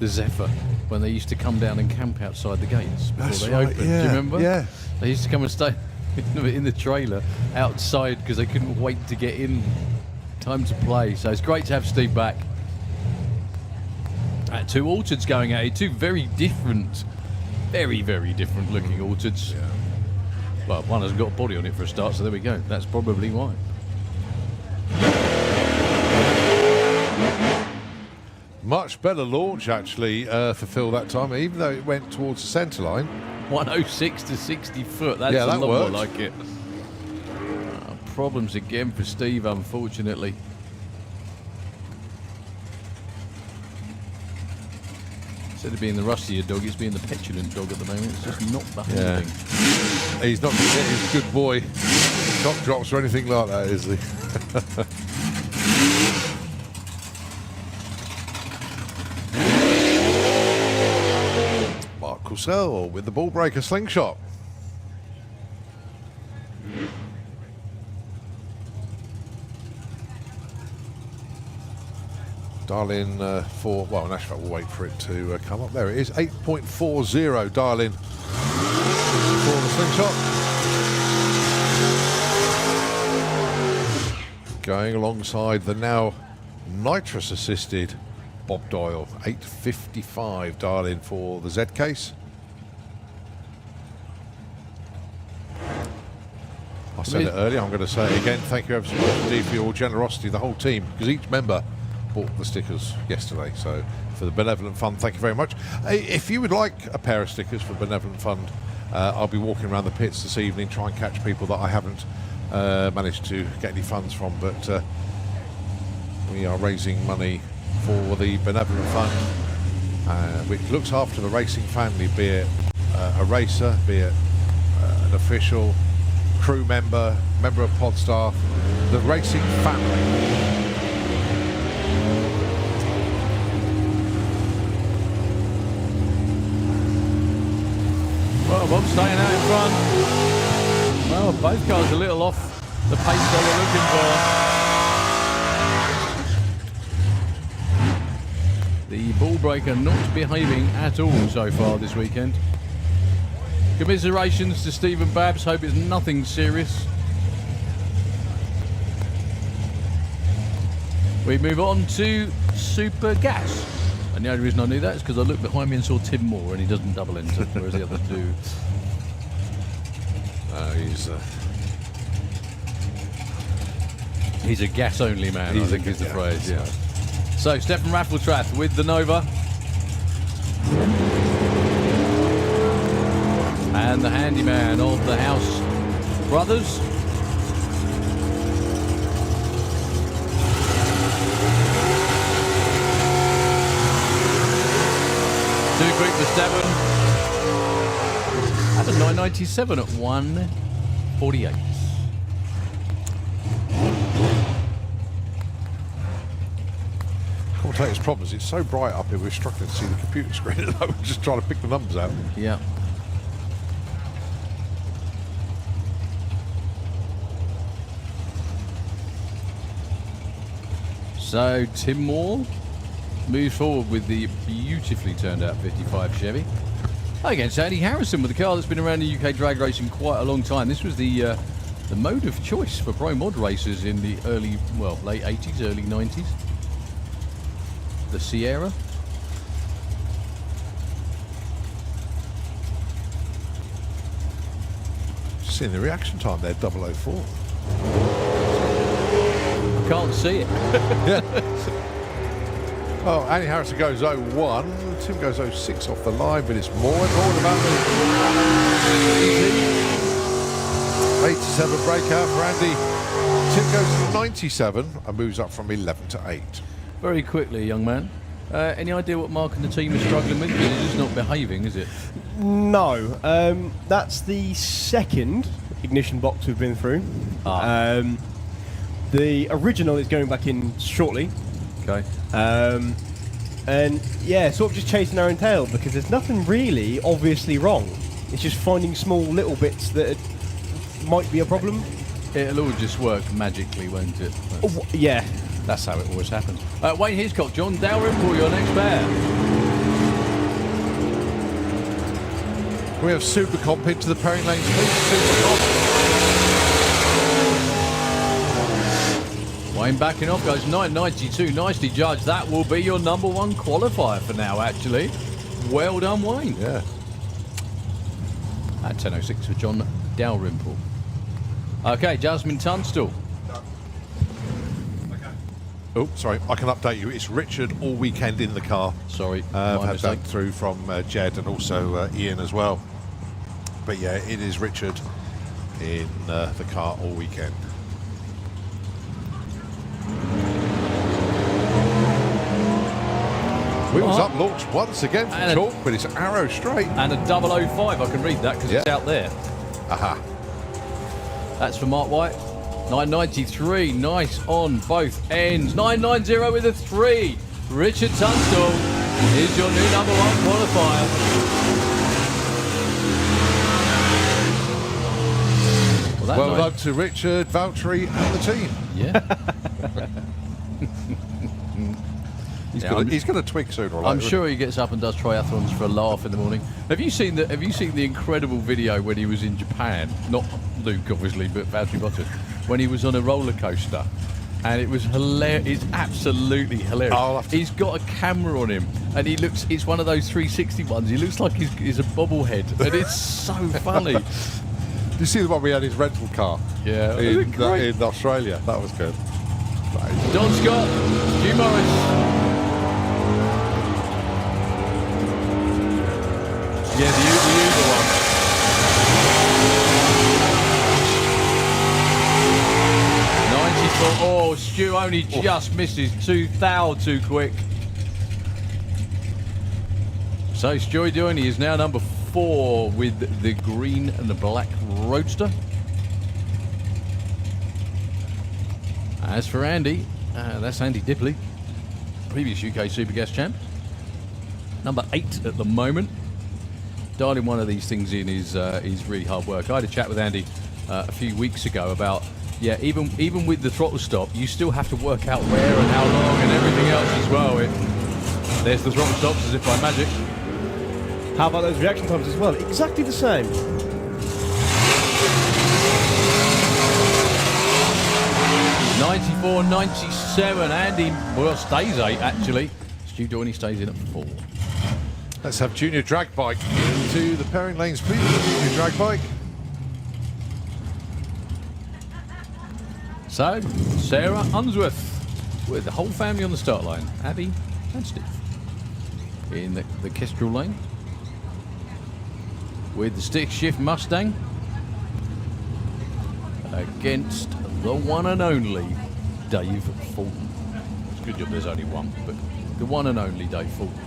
Zephyr, when they used to come down and camp outside the gates before That's they right, opened. yeah, Do you remember? yeah. They used to come and stay in the trailer outside because they couldn't wait to get in time to play. So it's great to have Steve back. Two Orchards going at it, two very different, very, very different looking Orchards. Yeah. Well, one hasn't got a body on it for a start, so there we go. That's probably why. Much better launch, actually, for Phil that time, even though it went towards the centre line. 106 to 60 foot. That's Yeah, a that lot worked. more like it. Problems again for Steve, unfortunately. Instead of being the rustier dog, it's being the petulant dog at the moment. It's just not behaving. He's not going to get his good boy top drops or anything like that, is he? Mark Courcelle with the ball breaker slingshot. Dial in for, well, in actual fact, we'll wait for it to come up. There it is, 8.40 dial in for the slingshot. Going alongside the now nitrous assisted Bob Doyle, 8.55 dial in for the Z case. I said it earlier, I'm going to say it again. Thank you ever so much indeed for your generosity, the whole team, because each member bought the stickers yesterday. So for the Benevolent Fund, thank you very much. If you would like a pair of stickers for Benevolent Fund, I'll be walking around the pits this evening, try and catch people that I haven't managed to get any funds from, but we are raising money for the Benevolent Fund, which looks after the racing family, be it a racer, be it an official, crew member, member of pod staff, the racing family. Bob staying out in front. Well, both cars a little off the pace they were looking for. The ball breaker not behaving at all so far this weekend. Commiserations to Stephen Babs. Hope it's nothing serious. We move on to Super Gas. And the only reason I knew that is because I looked behind me and saw Tim Moore, and he doesn't double enter, whereas the other two. He's a gas-only man, I think is the phrase, yeah. So, Stefan Raffeltrath with the Nova. And the handyman of the House Brothers. Too quick for Stefan. At a 997 at 1:48. Commentator's problem is it's so bright up here, we're struggling to see the computer screen at the moment, just trying to pick the numbers out. Yeah. So Tim Moore moves forward with the beautifully turned out 55 Chevy against Andy Harrison with a car that's been around the UK drag racing quite a long time. This was the mode of choice for pro mod racers in the late 80s, early 90s. The Sierra. Just seeing the reaction time there, 004. Can't see it. Oh, Andy Harrison goes 0-1. Tim goes 0-6 off the line, but it's more and more about the 87 breakout for Andy. Tim goes to 97 and moves up from 11 to 8. Very quickly, young man. Any idea what Mark and the team are struggling with? Because it's just not behaving, is it? No. That's the second ignition box we've been through. The original is going back in shortly. Okay. And yeah, sort of just chasing our own tail because there's nothing really obviously wrong. It's just finding small little bits that might be a problem. It'll all just work magically, won't it? Yeah. That's how it always happens. Wayne Hiscock, John Dalrymple, your next pair. We have Supercomp into the pairing lanes, please. Supercomp. Wayne backing off, goes 992. Nicely judged. That will be your number one qualifier for now, actually. Well done, Wayne. Yeah. At 10.06 for John Dalrymple. Okay, Jasmine Tunstall. Oh, sorry, I can update you. It's Richard all weekend in the car. Sorry, I've my had mistake. that through from Jed and also Ian as well. But yeah, it is Richard in the car all weekend. Wheels up launch once again from And Chalk, but it's arrow straight. And a 005, I can read that because it's out there. Aha. That's for Mark White. 993, nice on both ends. 990 with a 3. Richard Tunstall is your new number one qualifier. Well done to Richard, Valtteri and the team. Yeah. He's going to twig sooner or later. I'm sure he gets up and does triathlons for a laugh in the morning. Have you seen the incredible video when he was in Japan? Not Luke, obviously, but Valtteri Bottas. When he was on a roller coaster, and it was hilarious. It's absolutely hilarious. He's got a camera on him, and he looks. It's one of those 360 ones. He looks like he's a bobblehead, and it's so funny. Did you see the one we had his rental car? Yeah, in Australia. That was good. Don Scott, Hugh Morris. Yeah, the Uber one. 94. Oh, Stu only just misses 2,000 too quick. So Stewie Dooney is now number 4 with the green and the black Roadster. As for Andy, that's Andy Dipley, previous UK Super Gas champ. Number 8 at the moment. dialing one of these things in is really hard work. I had a chat with Andy a few weeks ago about, even with the throttle stop, you still have to work out where and how long and everything else as well. There's the throttle stops as if by magic. How about those reaction times as well? Exactly the same. 94.97. Andy, well, stays 8 actually. Stu Dorney stays in at 4. Let's have Junior Drag Bike into the pairing lanes, please. Junior Drag Bike. So, Sarah Unsworth with the whole family on the start line. Abby and Steve in the Kestrel lane with the stick shift Mustang against the one and only Dave Fulton. It's a good job there's only one, but the one and only Dave Fulton.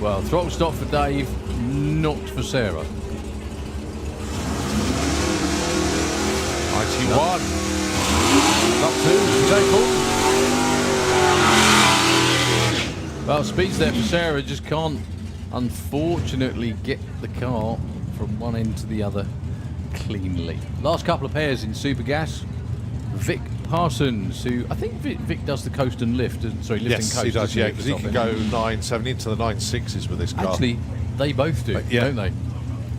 Well, throttle stop for Dave, not for Sarah. 91. Up to Dave Fulton. Well, speed's there for Sarah, just can't, unfortunately, get the car from one end to the other cleanly. Last couple of pairs in Super Gas. Vic Parsons, who I think Vic does the coast and lift, lift and coast. Yes, he does, yeah, because he can go 9.7 into the 9.6s with this car. Actually, they both do, yeah. don't they?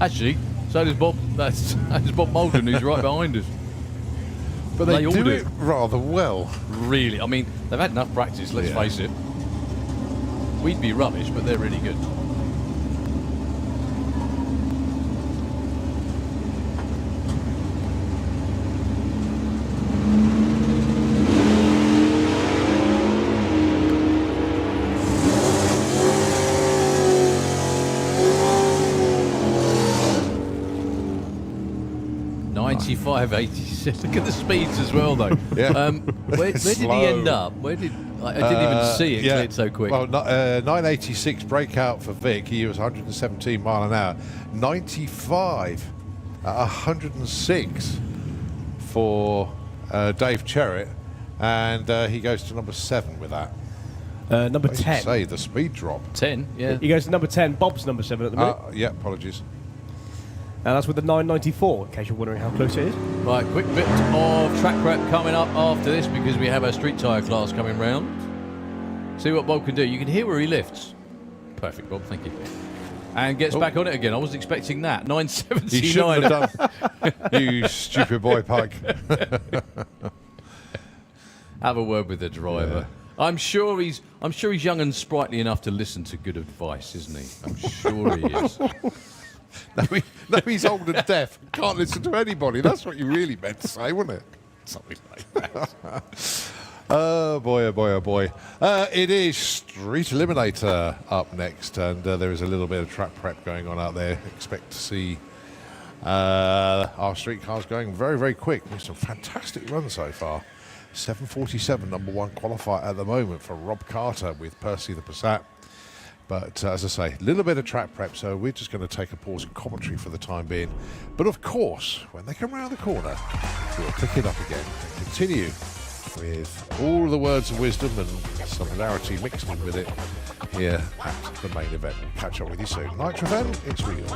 Actually, so does Bob. That's Bob Moulton, who's right behind us. But they all do it rather well. Really, I mean, they've had enough practice, let's face it. We'd be rubbish, but they're really good. Ninety-five, 86. Look at the speeds as well, though. Yeah. Where did he end up? I didn't even see it cleared so quick. Well, 986 breakout for Vic. He was 117 mile an hour. 95 at 106 for Dave Cherrett, and he goes to number 7 with that. Number I should 10. say the speed drop. 10, yeah. He goes to number 10. Bob's number 7 at the minute. Yeah, apologies. And that's with the 994, in case you're wondering how close it is. Right, quick bit of track prep coming up after this because we have our street tyre class coming round. See what Bob can do. You can hear where he lifts. Perfect, Bob, thank you. And gets back on it again. I wasn't expecting that. 979. He shouldn't have done. You stupid boy, Pug. Have a word with the driver. Yeah. I'm sure he's young and sprightly enough to listen to good advice, isn't he? I'm sure he is. No, he's old and deaf. Can't listen to anybody. That's what you really meant to say, wasn't it? Something like that. Oh boy, oh boy, oh boy. It is Street Eliminator up next, and there is a little bit of track prep going on out there. Expect to see our street cars going very, very quick. There's some fantastic runs so far. 7:47, number 1 qualifier at the moment for Rob Carter with Percy the Passat. But as I say, a little bit of track prep, so we're just going to take a pause in commentary for the time being. But of course, when they come around the corner, we'll pick it up again and continue with all the words of wisdom and some hilarity mixed in with it here at the main event. We'll catch up with you soon. Nitro FM, it's Wheels.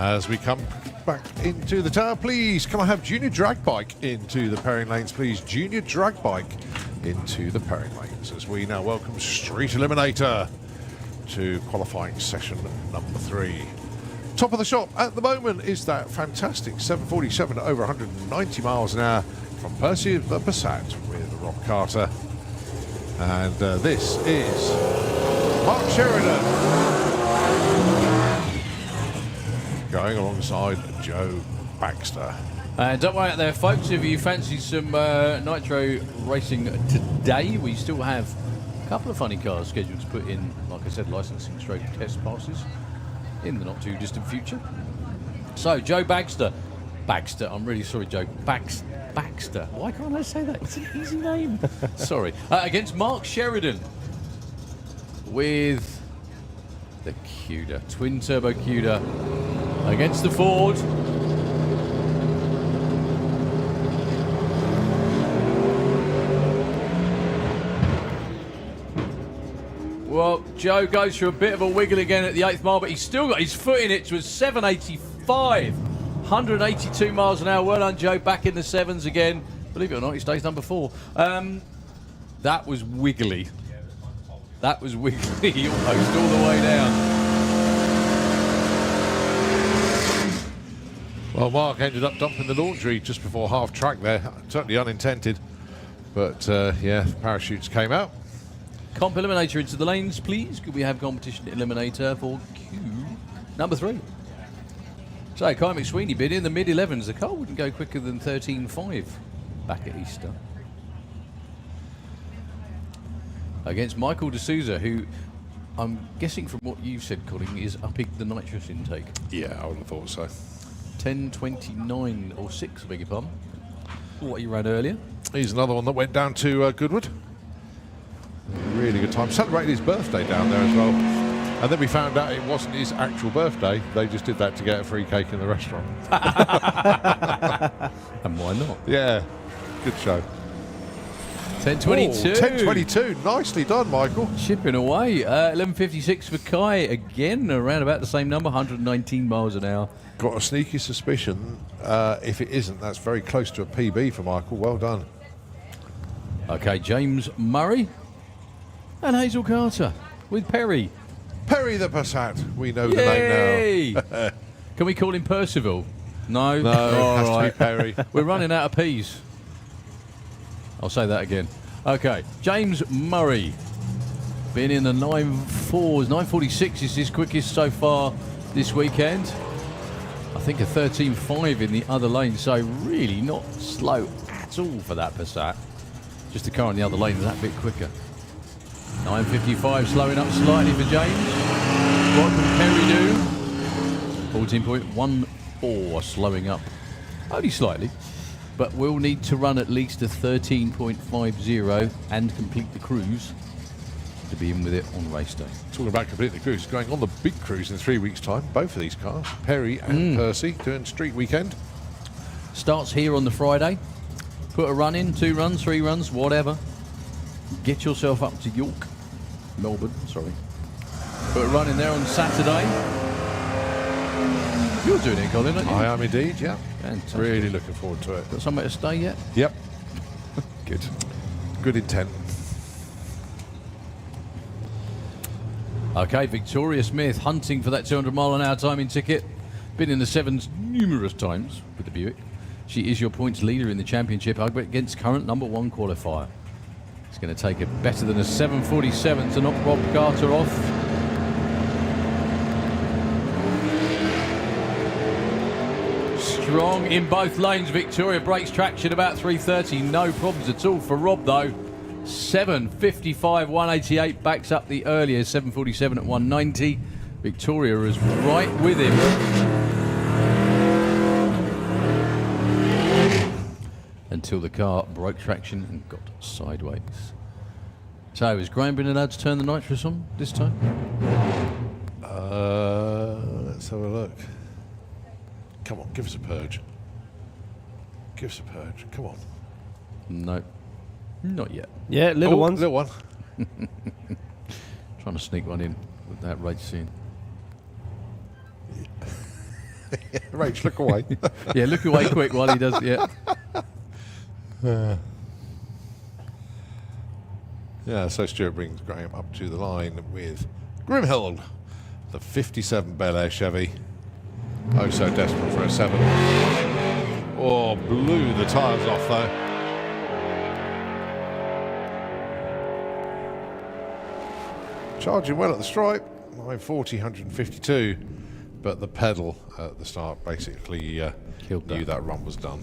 As we come back into the tower, please can I have Junior Drag Bike into the pairing lanes, please? Junior Drag Bike into the pairing lanes as we now welcome Street Eliminator to qualifying session number 3. Top of the shop at the moment is that fantastic 747 over 190 miles an hour from Percy the Passat with Rob Carter. And this is Mark Sheridan going alongside Joe Baxter. And don't worry out there, folks, if you fancy some nitro racing today, we still have a couple of funny cars scheduled to put in, like I said, licensing stroke test passes in the not too distant future. So, Joe Baxter. I'm really sorry, Joe. Baxter. Why can't I say that? It's an easy name. Sorry. Against Mark Sheridan with the Cuda, twin turbo Cuda against the Ford. Well, Joe goes for a bit of a wiggle again at the 8th mile, but he's still got his foot in it to a 785. 182 miles an hour. Well done, Joe. Back in the 7s again. Believe it or not, he stays number 4. That was wiggly. That was wiggly almost all the way down. Well, Mark ended up dumping the laundry just before half track there. Totally unintended. But, yeah, parachutes came out. Comp eliminator into the lanes, please. Could we have competition eliminator for Q number 3? So, Kai McSweeney bid in the mid-11s. The car wouldn't go quicker than 13.5 back at Easter. Against Michael D'Souza, who I'm guessing from what you've said, Colin, is upping the nitrous intake. Yeah, I would have thought so. 10.29 or 6, I beg your pardon. What you ran earlier. Here's another one that went down to Goodwood. Really good time. Celebrated his birthday down there as well. And then we found out it wasn't his actual birthday. They just did that to get a free cake in the restaurant. And why not? Yeah, good show. 10.22. 10.22. Nicely done, Michael. Chipping away. 11.56 for Kai. Again, around about the same number, 119 miles an hour. Got a sneaky suspicion. If it isn't, that's very close to a PB for Michael. Well done. Okay, James Murray and Hazel Carter with Perry. Perry the Passat. We know Yay! the name now. Can we call him Percival? No. No, All it has right. to be Perry. We're running out of peas. I'll say that again. Okay, James Murray. Been in the 9.4s. 9.46 is his quickest so far this weekend. I think a 13.5 in the other lane, so really not slow at all for that Passat. Just the car in the other lane is that bit quicker. 9.55 slowing up slightly for James. What can Perry do? 14.14 slowing up. Only slightly. But we'll need to run at least a 13.50 and complete the cruise to be in with it on race day. Talking about completing the cruise, going on the big cruise in 3 weeks' time. Both of these cars, Perry and Percy, doing street weekend. Starts here on the Friday. Put a run in, 2 runs, 3 runs, whatever. Get yourself up to Melbourne, sorry. Put a run in there on Saturday. You're doing it, Colin, aren't you? I am indeed, yeah. Fantastic. Really looking forward to it. Got somewhere to stay yet? Yep. Good. Good intent. Okay, Victoria Smith hunting for that 200 mile an hour timing ticket. Been in the 7s numerous times with the Buick. She is your points leader in the championship against current number 1 qualifier. It's going to take it better than a 7.47 to knock Rob Carter off. Strong in both lanes. Victoria breaks traction about 3.30. No problems at all for Rob though. 7.55, 188 backs up the earlier 7.47 at 190. Victoria is right with him. Until the car broke traction and got sideways. So is Graham been allowed to turn the nitrous on this time? Let's have a look. Come on, give us a purge. Give us a purge. Come on. No, not yet. Yeah, little ones. Little one. Trying to sneak one in with that race scene. Rach, look away. Yeah, look away quick while he does it. Yeah. Yeah, so Stuart brings Graham up to the line with Grimhild, the 57 Bel Air Chevy. Oh, so desperate for a 7. Oh, blew the tyres off though. Charging well at the stripe, 940, 152. But the pedal at the start basically Killed knew that. that run was done.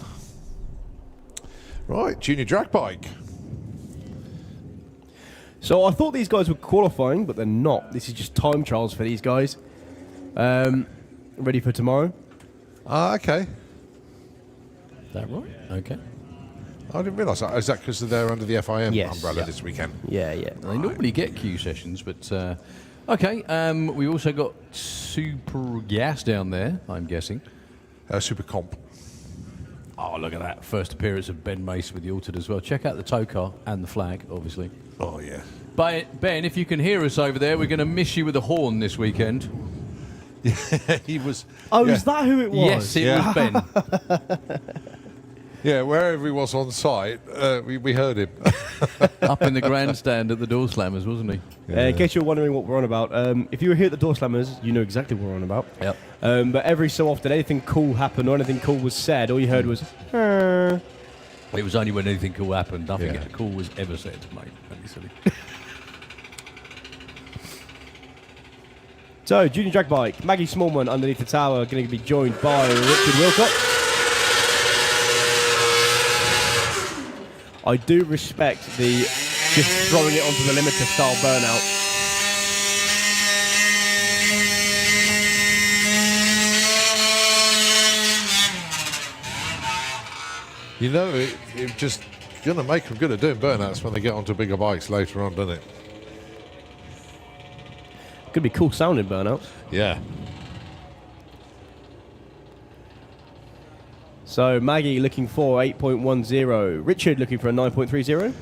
Right, junior drag bike. So I thought these guys were qualifying, but they're not. This is just time trials for these guys. Ready for tomorrow? Okay. Is that right? Okay. I didn't realise that. Is that because they're under the FIM Yes. umbrella Yeah. this weekend? Yeah, yeah. They normally get Q sessions, but okay. We also got Super Gas down there, I'm guessing. Super Comp. Oh, look at that. First appearance of Ben Mace with the altered as well. Check out the tow car and the flag, obviously. Oh, yeah. Ben, if you can hear us over there, we're going to miss you with a horn this weekend. He was. Oh, yeah. is that who it was? Yes, it was Ben. Yeah, wherever he was on site, we heard him. Up in the grandstand at the Door Slammers, wasn't he? In case you're wondering what we're on about, if you were here at the Door Slammers, you know exactly what we're on about. Yep. But every so often, anything cool happened or anything cool was said, all you heard was, It was only when anything cool happened. Nothing Yeah. cool was ever said, mate. Don't be silly. So, junior drag bike, Maggie Smallman underneath the tower, going to be joined by Richard Wilcott. I do respect the just throwing it onto the limiter style burnout. You know, it just going to make them good at doing burnouts when they get onto bigger bikes later on, doesn't it? Could be cool sounding burnouts. Yeah. So Maggie looking for 8.10. Richard looking for a 9.30.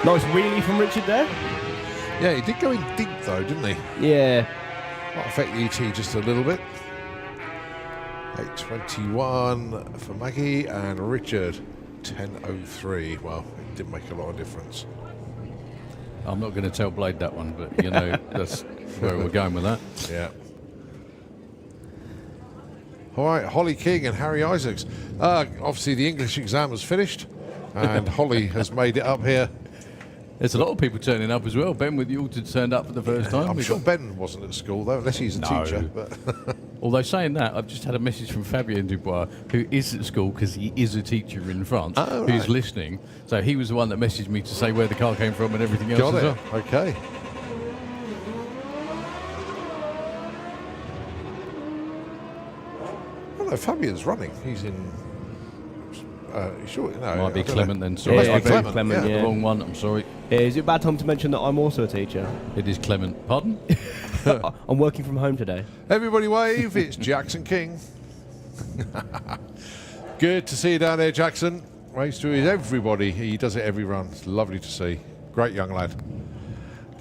Nice wheelie from Richard there. Yeah, he did go in deep though, didn't he? Yeah. Might affect the ET just a little bit. 8.21 for Maggie and Richard 10.03. Well, it didn't make a lot of difference. I'm not going to tell Blade that one, but you know that's where we're going with that. Yeah. All right, Holly King and Harry Isaacs. Obviously, the English exam was finished, and Holly has made it up here. There's a lot of people turning up as well. Ben with you all turned up for the first time. I'm sure Ben wasn't at school though, unless he's a teacher. But although saying that, I've just had a message from Fabien Dubois, who is at school because he is a teacher in France, who's listening. So he was the one that messaged me to say where the car came from and everything else. Got as it. well. Okay. Oh no, Fabian's running. He's in. Sure, no, Might be I don't Clement know. then. Sorry, Must be Clement, The yeah. wrong one. I'm sorry. Is it a bad time to mention that I'm also a teacher? It is Clement. Pardon? I'm working from home today. Everybody wave, it's Jackson King. Good to see you down there, Jackson. Waves to everybody. He does it every run. It's lovely to see. Great young lad.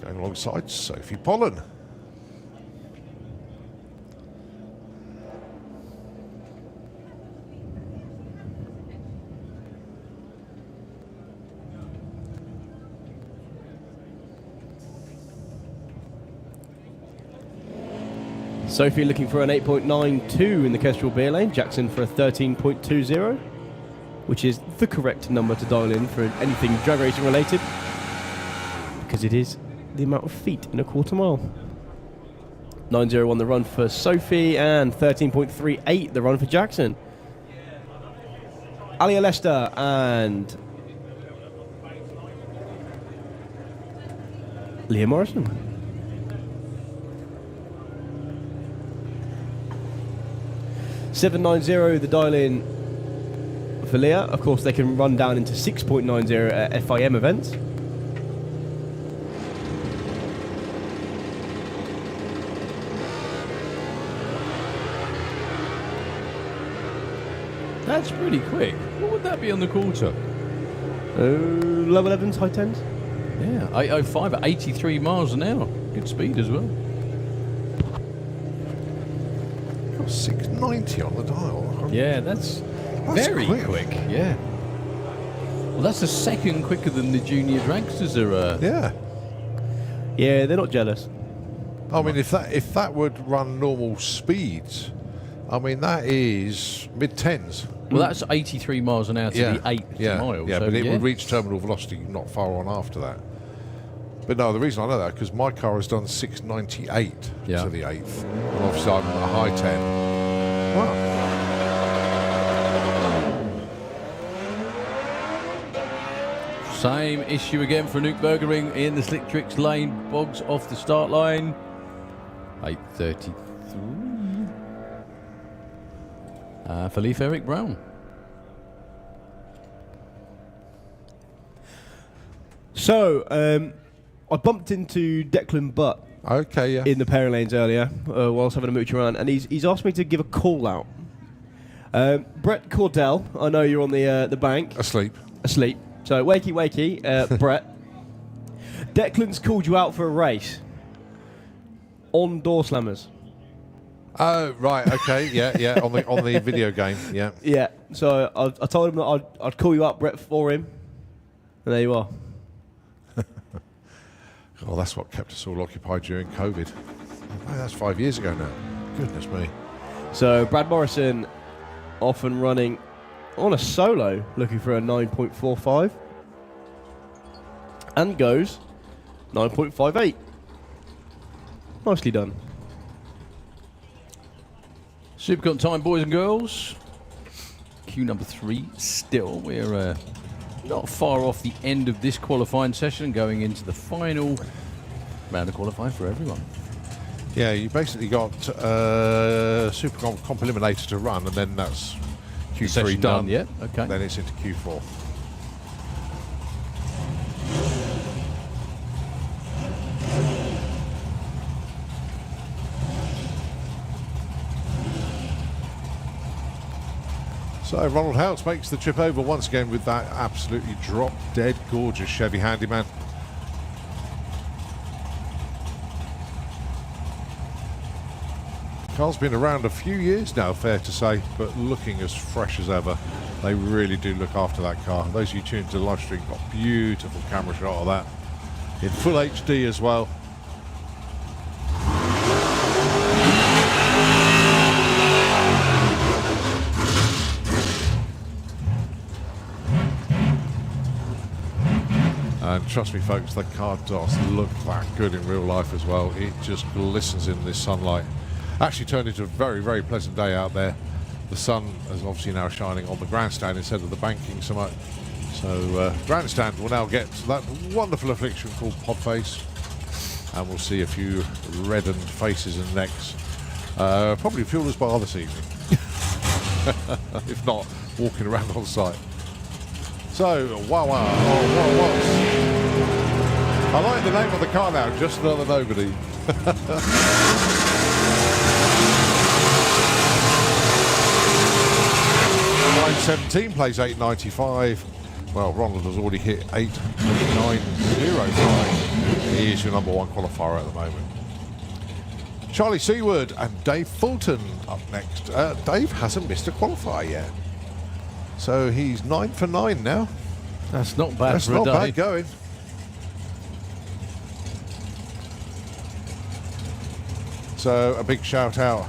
Going alongside Sophie Pollen. Sophie looking for an 8.92 in the Kestrel beer lane. Jackson for a 13.20, which is the correct number to dial in for anything drag racing related, because it is the amount of feet in a quarter mile. 9.01 the run for Sophie and 13.38 the run for Jackson. Alia Lester and Leah Morrison. 7.90 the dial in for Leah. Of course, they can run down into 6.90 at FIM events. That's pretty quick. What would that be on the quarter? Low 11s, high 10s. Yeah, 805 at 83 miles an hour. Good speed as well. 690 on the dial. Yeah, that's very quick. Yeah. Well, that's a second quicker than the junior dragsters are. Yeah. Yeah, they're not jealous. I mean, if that would run normal speeds, I mean that is mid-10s. Well, that's 83 miles an hour to the 8th mile. Yeah, so but it would reach terminal velocity not far on after that. But no, the reason I know that because my car has done 698 to the 8th, and obviously I'm in a high 10. Wow. Same issue again for Nuke Burgering in the Slick Tricks lane. Boggs off the start line. 8.33. For Leif Eric Brown. So, I bumped into Declan Butt Okay, yeah. in the pairing lanes earlier while I was having a mooch around, and he's asked me to give a call out. Brett Cordell, I know you're on the bank. Asleep. So wakey, Brett. Declan's called you out for a race on door slammers. Oh, right, okay, yeah, on the video game, yeah. Yeah. So I told him that I'd call you up, Brett, for him, and there you are. Oh, that's what kept us all occupied during COVID. Oh, that's 5 years ago now. Goodness me. So Brad Morrison off and running on a solo, looking for a 9.45. And goes 9.58. Nicely done. Supercon time, boys and girls. Q number 3 still. We're not far off the end of this qualifying session, going into the final round of qualifying for everyone. Yeah, you basically got Super Comp Eliminator to run, and then that's Q3 Session done. Yeah, okay. Then it's into Q4. So Ronald House makes the trip over once again with that absolutely drop-dead gorgeous Chevy Handyman. Car's been around a few years now, fair to say, but looking as fresh as ever. They really do look after that car. Those of you tuned to the live stream got a beautiful camera shot of that. In full HD as well. And trust me folks, the car does look that good in real life as well. It just glistens in this sunlight. Actually turned into a very, very pleasant day out there. The sun is obviously now shining on the grandstand instead of the banking so much. So grandstand will now get that wonderful affliction called pod face. And we'll see a few reddened faces and necks. Probably fuelers bar this evening. If not, walking around on site. So, wow. I like the name of the car now, Just Another Nobody. 917 plays 895. Well, Ronald has already hit 8.905. He is your number one qualifier at the moment. Charlie Seaward and Dave Fulton up next. Dave hasn't missed a qualifier yet. So he's 9 for 9 now. That's not bad. That's for not a day. bad going. So a big shout out.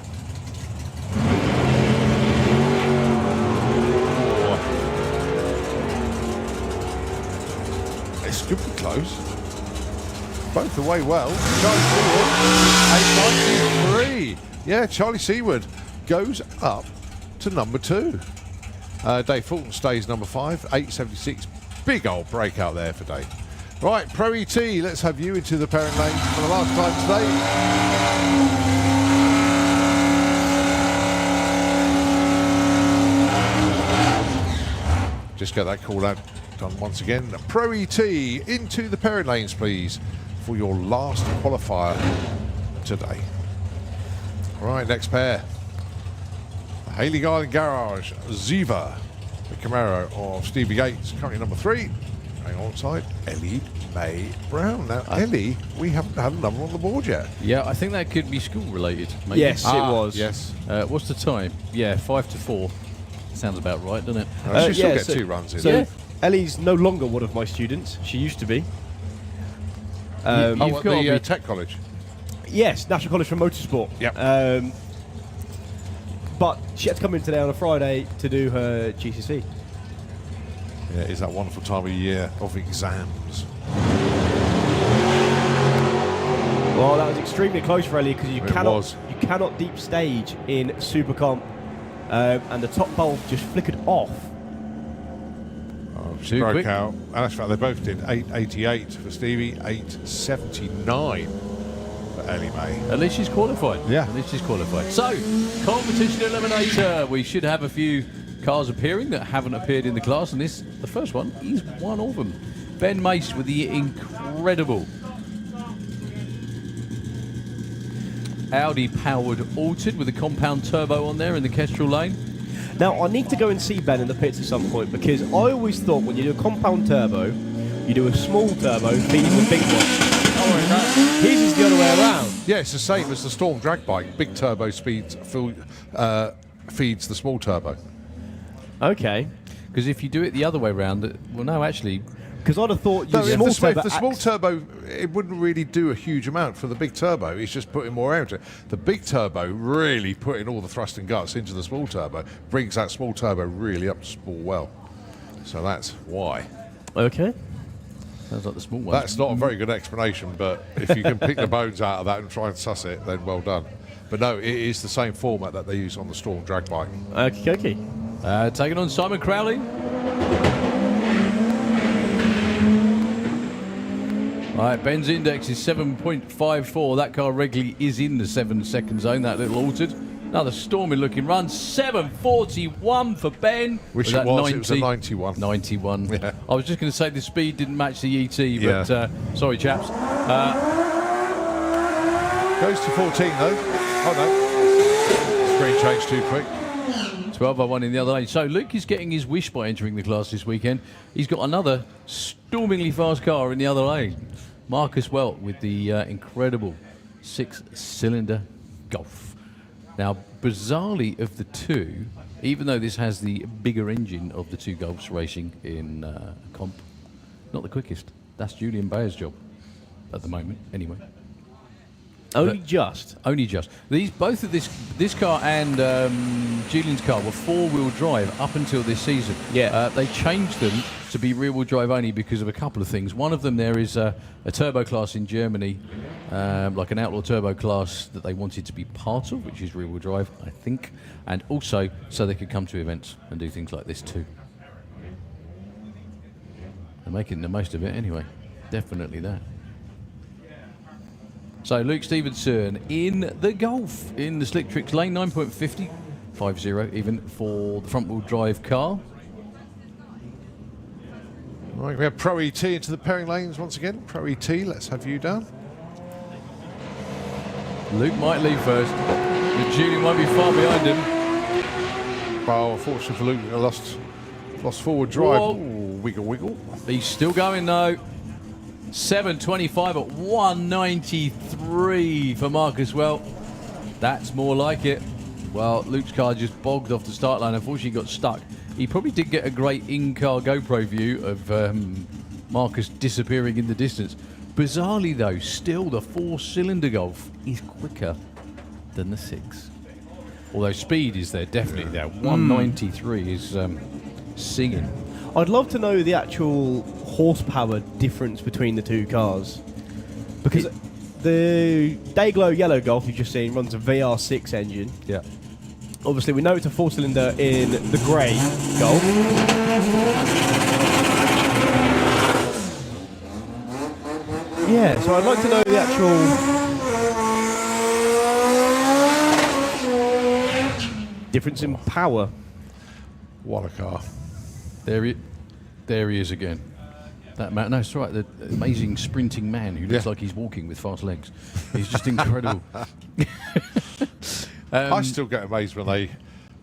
It's good be close. Both away well. Charlie Seaward, 893. Yeah, Charlie Seaward goes up to number 2. Dave Fulton stays number 5, 876. Big old breakout there for Dave. Right, Pro ET, let's have you into the parent lane for the last time today. Just get that call out done once again. Pro ET, into the parent lanes, please, for your last qualifier today. Right, next pair. Haley Garden Garage, Ziva, the Camaro of Stevie Gates, currently number 3. Hang on side, Ellie Mae Brown. Now, Ellie, we haven't had a number on the board yet. Yeah, I think that could be school related. Maybe. Yes, it was. Yes. What's the time? Yeah, 5 to 4. Sounds about right, doesn't it? She still yeah, get so- 2 runs in. So Yeah. Ellie's no longer one of my students. She used to be. Oh, You've at got the to Tech College. Yes, National College for Motorsport. Yep. But she had to come in today on a Friday to do her GCSE. Yeah, it is that wonderful time of year of exams. Well, that was extremely close for Ellie because you It was. cannot deep stage in Super Comp, and the top bulb just flickered off. She Too broke quick. out. And that's right, they both did. 888 for Stevie, 879 for Ellie Mae. At least she's qualified. Yeah. At least she's qualified. So, competition eliminator. We should have a few cars appearing that haven't appeared in the class, and the first one is one of them. Ben Mace with the incredible Audi powered Altered with a compound turbo on there in the Kestrel lane. Now, I need to go and see Ben in the pits at some point because I always thought when you do a compound turbo, you do a small turbo feeding the big one. His is the other way around. Yeah, it's the same as the Storm drag bike. Big turbo speeds feeds the small turbo. Okay. Because if you do it the other way around, well, no, actually, Because I'd have thought No, your if small the, turbo if the small acts- turbo, it wouldn't really do a huge amount for the big turbo. It's just putting more air into it. The big turbo really putting all the thrust and guts into the small turbo brings that small turbo really up to spool well. So that's why. Okay. Sounds like the small one. That's not a very good explanation, but if you can pick the bones out of that and try and suss it, then well done. But no, it is the same format that they use on the Storm drag bike. Okay. Taking on Simon Crowley. All right, Ben's index is 7.54. That car regularly is in the 7-second zone, that little altered. Another stormy looking run. 7.41 for Ben. Which that it was a 91. 91. Yeah. I was just going to say the speed didn't match the ET, but Yeah. sorry, chaps. Goes to 14 though. Oh no. Screen changed too quick. 12.01 in the other lane. So Luke is getting his wish by entering the class this weekend. He's got another stormingly fast car in the other lane. Marcus Welt with the incredible 6-cylinder Golf. Now, bizarrely of the two, even though this has the bigger engine of the two Golfs racing in comp, not the quickest. That's Julian Bayer's job at the moment, anyway. Only just. Only just. Both of this car and Julian's car were four-wheel drive up until this season. Yeah. They changed them to be rear-wheel drive only because of a couple of things. One of them, there is a turbo class in Germany, like an outlaw turbo class that they wanted to be part of, which is rear-wheel drive, I think, and also so they could come to events and do things like this too. They're making the most of it anyway. Definitely that. So Luke Stevenson in the Golf in the Slick Tricks lane, 9.50, 5.0 even for the front-wheel drive car. Right, we have Pro ET into the pairing lanes once again. Pro ET, let's have you down. Luke might leave first, but Julian won't be far behind him. Well, unfortunately for Luke, lost forward drive. Whoa. Ooh, wiggle, wiggle. He's still going though. 7.25 at 1.93 for Marcus Welt. That's more like it. Well, Luke's car just bogged off the start line. Unfortunately, he got stuck. He probably did get a great in-car GoPro view of Marcus disappearing in the distance. Bizarrely, though, still the 4-cylinder Golf is quicker than the 6. Although speed is there, definitely there. 193 is singing. I'd love to know the actual horsepower difference between the two cars. Because the Dayglow Yellow Golf you've just seen runs a VR6 engine. Yeah. Obviously, we know it's a 4-cylinder in the grey Golf. Yeah, so I'd like to know the actual difference in power. What a car. There he is again. That man, no, it's right. The amazing sprinting man who looks like he's walking with fast legs. He's just incredible. I still get amazed when they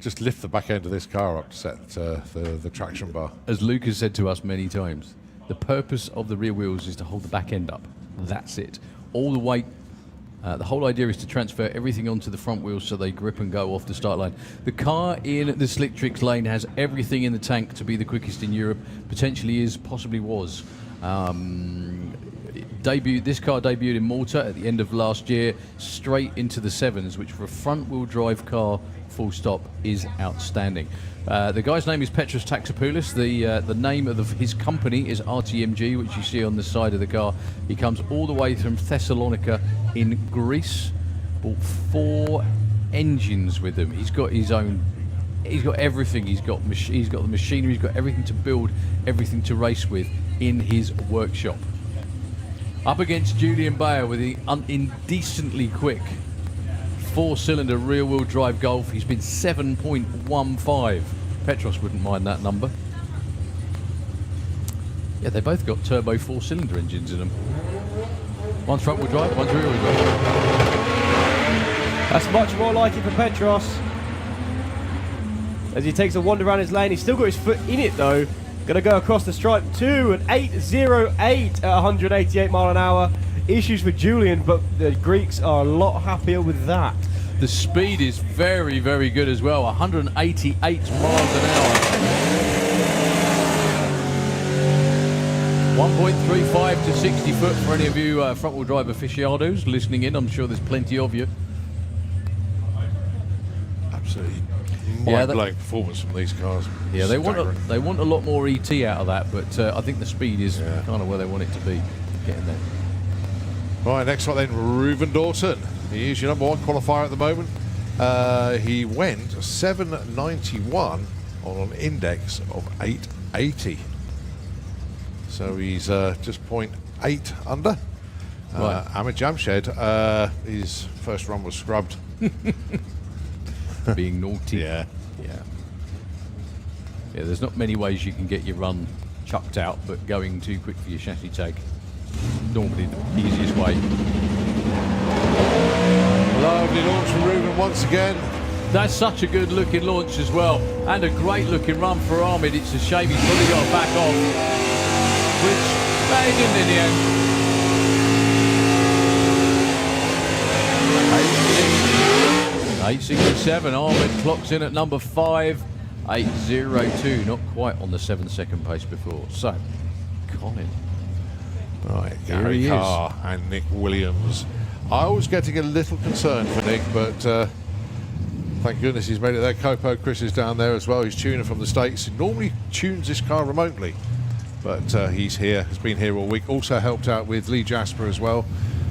just lift the back end of this car up to set the traction bar. As Luke has said to us many times, the purpose of the rear wheels is to hold the back end up. That's it. All the weight. The whole idea is to transfer everything onto the front wheels so they grip and go off the start line. The car in the Slick Tricks lane has everything in the tank to be the quickest in Europe. Potentially is, possibly was. This car debuted in Malta at the end of last year, straight into the 7s, which for a front-wheel drive car, full stop, is outstanding. The guy's name is Petros Taxopoulos. The name of his company is RTMG, which you see on the side of the car. He comes all the way from Thessalonica in Greece. Bought 4 engines with him. He's got his own. He's got everything. He's got the machinery. He's got everything to build, everything to race with in his workshop. Up against Julian Bayer with the indecently quick 4-cylinder rear-wheel drive Golf. He's been 7.15. Petros wouldn't mind that number. Yeah, they both got turbo 4-cylinder engines in them. One's front-wheel drive, one's rear-wheel drive. That's much more like it for Petros. As he takes a wander around his lane, he's still got his foot in it though. Gonna go across the stripe to an 8.08 at 188 mile an hour. Issues for Julian, but the Greeks are a lot happier with that. The speed is very, very good as well. 188 miles an hour. 1.35 to 60 foot for any of you front-wheel drive aficionados listening in. I'm sure there's plenty of you. Absolutely Yeah, mind-blowing performance from these cars. Yeah, they want Staggering. a lot more ET out of that, but I think the speed is kind of where they want it to be. Getting there. Right, next one then, Reuven Dawson. He is your number one qualifier at the moment. He went 791 on an index of 880. So he's just 0.8 under. Right. Ahmed Jamshed, his first run was scrubbed. Being naughty. Yeah. Yeah, there's not many ways you can get your run chucked out, but going too quick for your chassis tag, normally the easiest way. Lovely launch from Reuven once again. That's such a good looking launch as well, and a great looking run for Ahmed. It's a shame he's probably got to back off, which they didn't in the end. 867, Ahmed clocks in at number 5. 802, not quite on the 7-second pace before. So, Colin. Right, Here Gary he Carr and Nick Williams. I was getting a little concerned for Nick, but thank goodness he's made it there. Copo Chris is down there as well. He's tuner from the States. He normally tunes this car remotely, but he's here, has been here all week. Also helped out with Lee Jasper as well,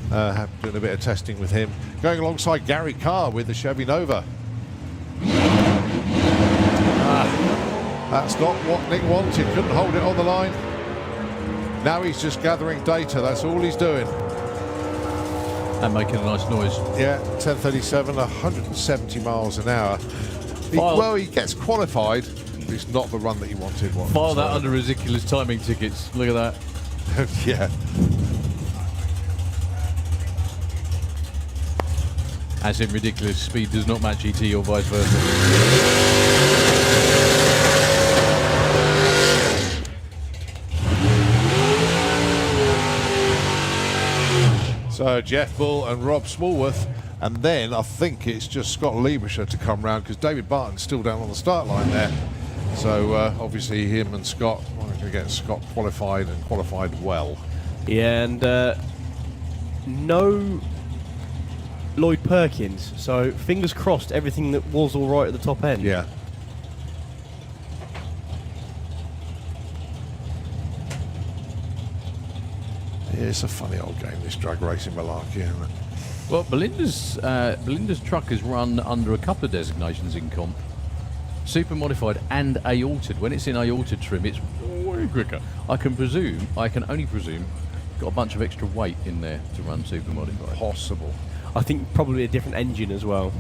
doing a bit of testing with him. Going alongside Gary Carr with the Chevy Nova. That's not what Nick wanted. Couldn't hold it on the line. Now he's just gathering data. That's all he's doing. And making a nice noise. Yeah, 1037, 170 miles an hour. He gets qualified, but it's not the run that he wanted. File that under ridiculous timing tickets. Look at that. Yeah. As in ridiculous speed does not match ET or vice versa. So Jeff Bull and Rob Smallworth, and then I think it's just Scott Liebischer to come round because David Barton's still down on the start line there. So obviously him and Scott are going to get Scott qualified and qualified well. Yeah, and no Lloyd Perkins, so fingers crossed everything that was all right at the top end. Yeah. Yeah, it's a funny old game, this drag racing malarkey, isn't it? Well, Belinda's truck has run under a couple of designations in comp. Super modified and A-altered. When it's in A-altered trim, it's way quicker. I can only presume, got a bunch of extra weight in there to run super modified. Possible. I think probably a different engine as well.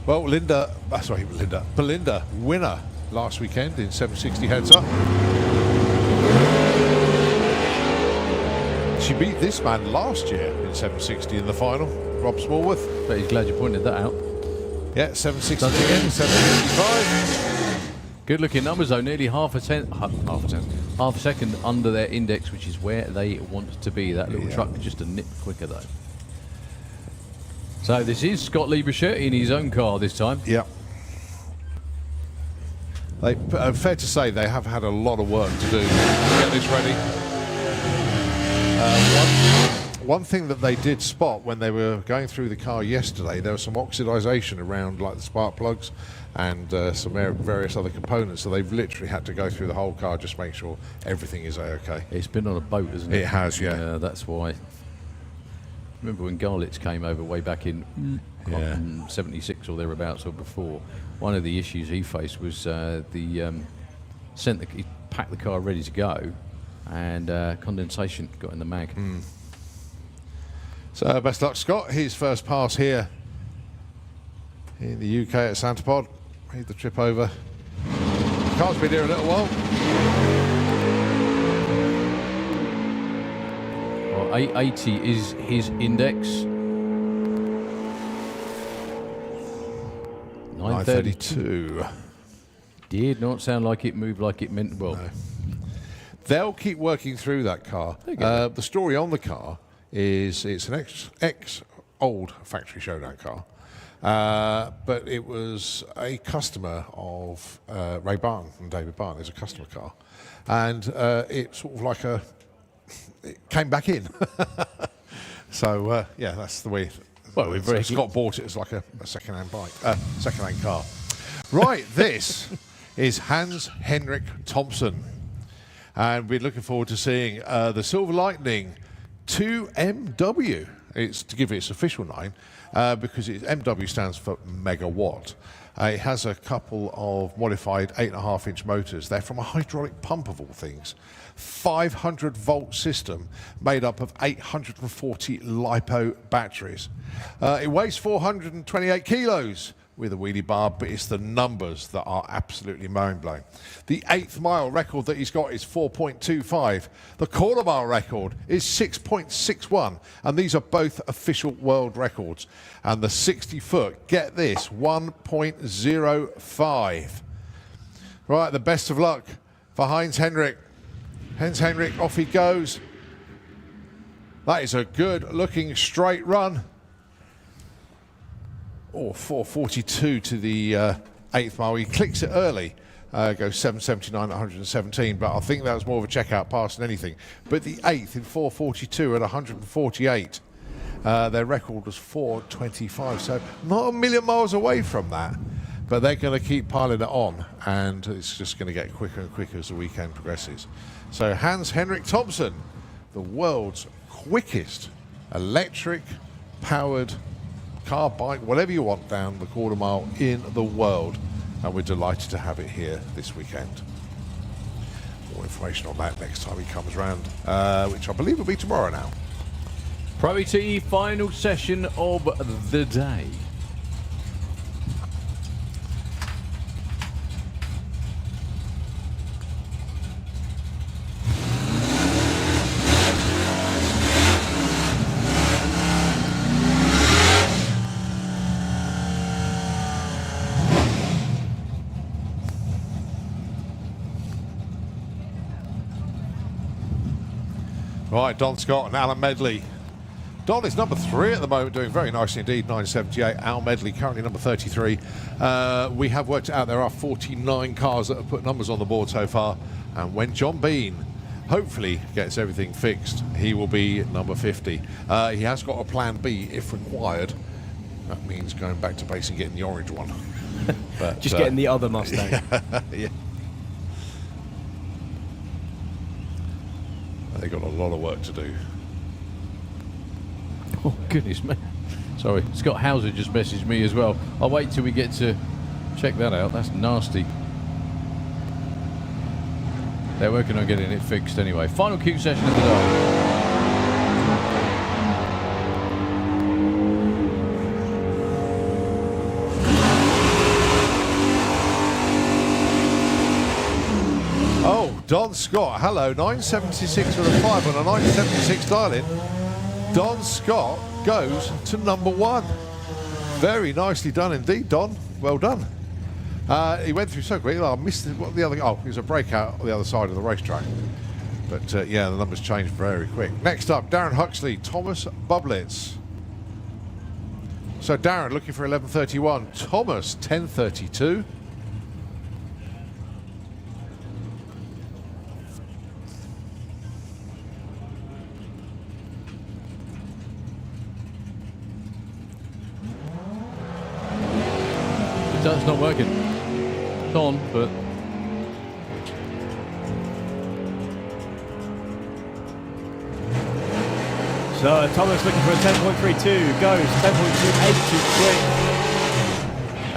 Well, Belinda, winner last weekend in 760 heads up. She beat this man last year in 760 in the final, Rob Smallworth. But he's glad you pointed that out. Yeah, 760 again, 755. Good looking numbers though, nearly half a second under their index, which is where they want to be. That little truck just a nip quicker though. So this is Scott Liebischer in his own car this time. Yeah. Fair to say they have had a lot of work to do to get this ready. One thing that they did spot when they were going through the car yesterday, there was some oxidization around like the spark plugs and some various other components, so they've literally had to go through the whole car just make sure everything is okay. It's been on a boat, hasn't it? It has, yeah. That's why. Remember when Garlitz came over way back in 76 or thereabouts or before, one of the issues he faced was he packed the car ready to go and condensation got in the mag. So best luck, Scott. His first pass here in the UK at Santa Pod. Made the trip over. The car's been here a little while. Well, 880 is his index. 932. Did not sound like it moved like it meant. Well, No. They'll keep working through that car. The story on the car is it's an ex-old factory showdown car. But it was a customer of Ray Barton and David Barton. It's a customer car. And it sort of like it came back in. So, yeah, that's the way. Well, we're very Scott bought it as like a second-hand bike, second-hand car. Right, this is Hans-Henrik Thompson. And we're looking forward to seeing the Silver Lightning 2MW. It's to give it its official name because MW stands for megawatt. It has a couple of modified 8.5-inch motors. They're from a hydraulic pump of all things. 500-volt system made up of 840 LiPo batteries. It weighs 428 kilos with a wheelie bar, but it's the numbers that are absolutely mind-blowing. The 8th mile record that he's got is 4.25. The quarter mile record is 6.61, and these are both official world records. And the 60-foot, get this, 1.05. Right, the best of luck for Heinz-Henrik. Heinz-Henrik, off he goes. That is a good-looking straight run. Oh, 4:42 to the 8th mile. He clicks it early, goes 7:79 at 117, but I think that was more of a checkout pass than anything. But the 8th in 4:42 at 148. Their record was 4:25, so not a million miles away from that. But they're going to keep piling it on, and it's just going to get quicker and quicker as the weekend progresses. So Hans-Henrik Thompson, the world's quickest electric-powered car, bike, whatever you want down the quarter mile in the world, and we're delighted to have it here this weekend. More information on that next time he comes around, which I believe will be tomorrow now. Pro ET final session of the day. Right, Don Scott and Alan Medley. Don is number 3 at the moment, doing very nicely indeed, 978. Al Medley currently number 33. We have worked out there are 49 cars that have put numbers on the board so far, and when John Bean hopefully gets everything fixed, he will be number 50. He has got a plan B if required. That means going back to base and getting the orange one. But, Just getting the other Mustang. yeah. They've got a lot of work to do. Oh, goodness me. Sorry, Scott Hauser just messaged me as well. I'll wait till we get to check that out. That's nasty. They're working on getting it fixed anyway. Final Q session of the day. Don Scott, hello, 976 with a 5 on a 976 dial-in. Don Scott goes to number 1. Very nicely done indeed, Don. Well done. He went through so quick. I missed what the other. Oh, it was a breakout on the other side of the racetrack. But yeah, the numbers changed very quick. Next up, Darren Huxley, Thomas Bublitz. So Darren looking for 11:31. Thomas 10:32. That's not working. It's on, but So Thomas looking for a 10.32, goes 10.28 too quick,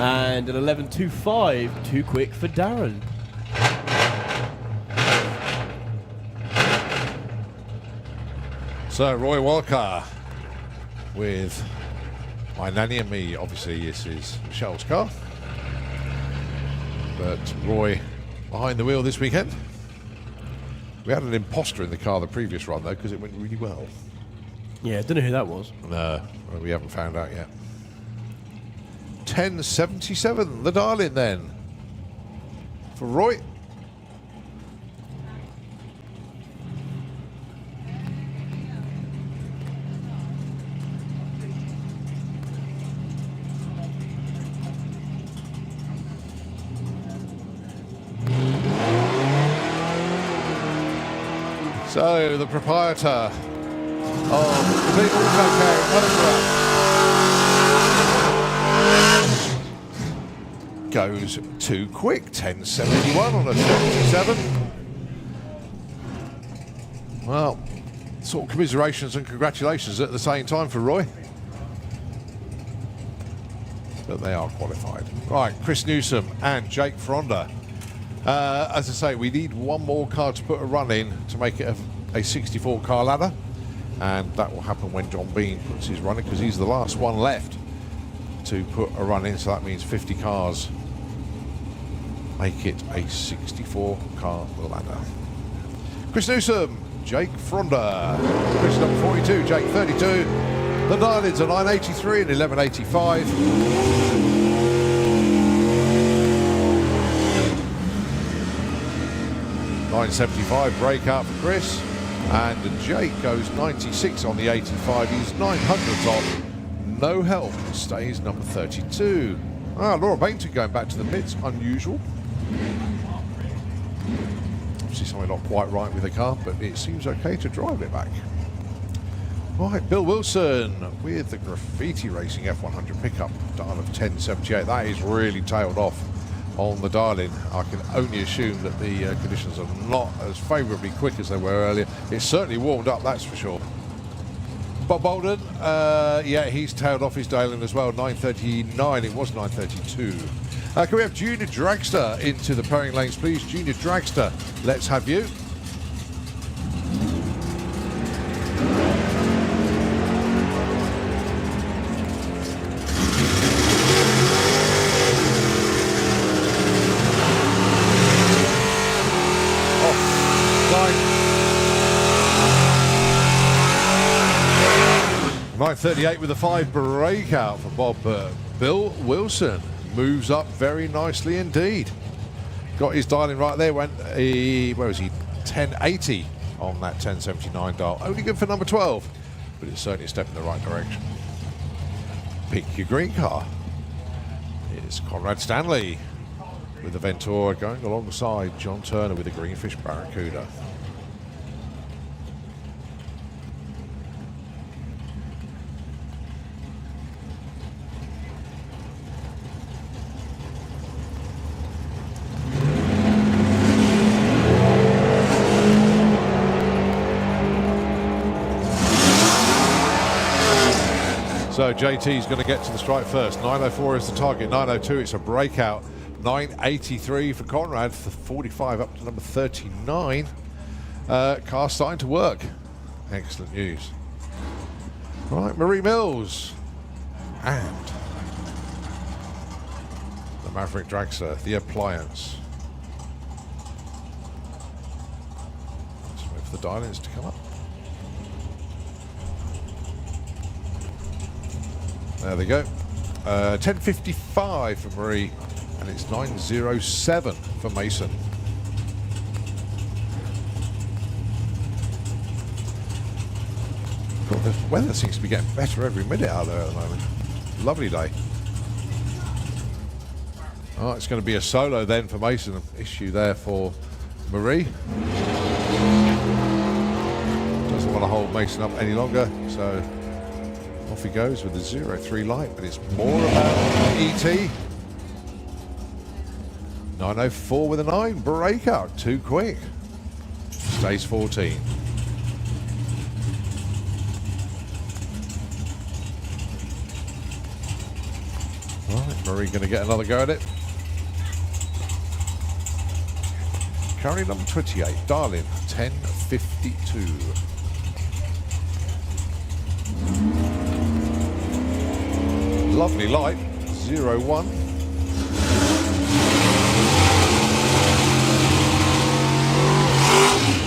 and an 11.25 too quick for Darren. So Roy Walker with My Nanny and Me. Obviously this is Michelle's car, but Roy behind the wheel this weekend. We had an imposter in the car the previous run though, because it went really well. Yeah, don't know who that was. No, we haven't found out yet. 10.77, the dial-in then for Roy. So the proprietor of Complete Auto Care in Wellingborough goes too quick. 10.71 on a 77. Well, sort of commiserations and congratulations at the same time for Roy. But they are qualified. Right, Chris Newsom and Jake Fronda. As I say, we need one more car to put a run in to make it a 64 car ladder. And that will happen when John Bean puts his run in, because he's the last one left to put a run in. So that means 50 cars make it a 64 car ladder. Chris Newsom, Jake Fronda. Chris number 42, Jake 32. The dial-ins are 983 and 1185. 975 breakout for Chris, and Jake goes 96 on the 85. He's 900s off. No help, stays number 32. Laura Bainton going back to the pits, unusual. Obviously something not quite right with the car, but it seems okay to drive it back. Right, Bill Wilson with the Graffiti Racing F100 pickup, dial of 1078. That is really tailed off on the dial-in. I can only assume that the conditions are not as favourably quick as they were earlier. It's certainly warmed up, that's for sure. Bob Bolden, yeah, he's tailed off his dial-in as well. 939, it was 932. Can we have Junior Dragster into the pairing lanes, please? Junior Dragster, let's have you. Oh, 938 with a 5 breakout for Bob. Bill Wilson moves up very nicely indeed. Got his dialing right there. Went where was he? 1080 on that 1079 dial. Only good for number 12, but it's certainly a step in the right direction. Pick your green car. It's Conrad Stanley with the Ventura going alongside John Turner with the Greenfish Barracuda. So JT's going to get to the stripe first. 904 is the target. 902, it's a breakout. 983 for Conrad, for 45 up to number 39. Car starting to work. Excellent news. Right, Marie Mills and the Maverick Dragster, the Appliance. Let's wait for the dial-ins to come up. There they go. 1055 for Marie, and it's 907 for Mason. God, the weather seems to be getting better every minute out there at the moment. Lovely day. Oh, it's going to be a solo then for Mason. An issue there for Marie. Doesn't want to hold Mason up any longer, so off he goes with the 03 light, but it's more about ET. 904 with a 9, breakout, too quick. Stays 14. Right, Marie going to get another go at it. Currently number 28, Darlin, 1052. Lovely light, 01.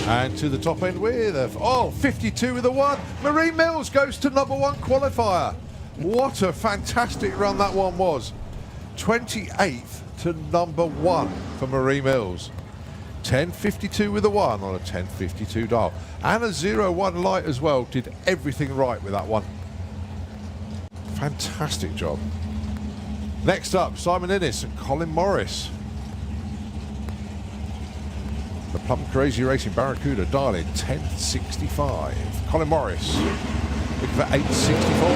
And to the top end with a, 52 with a 1. Marie Mills goes to number 1 qualifier. What a fantastic run that one was. 28th to number 1 for Marie Mills. 1052 with a 1 on a 1052 dial. And a 01 light as well. Did everything right with that one. Fantastic job. Next up, Simon Innes and Colin Morris. The Plum Crazy Racing Barracuda dialing 1065. Colin Morris looking for 864.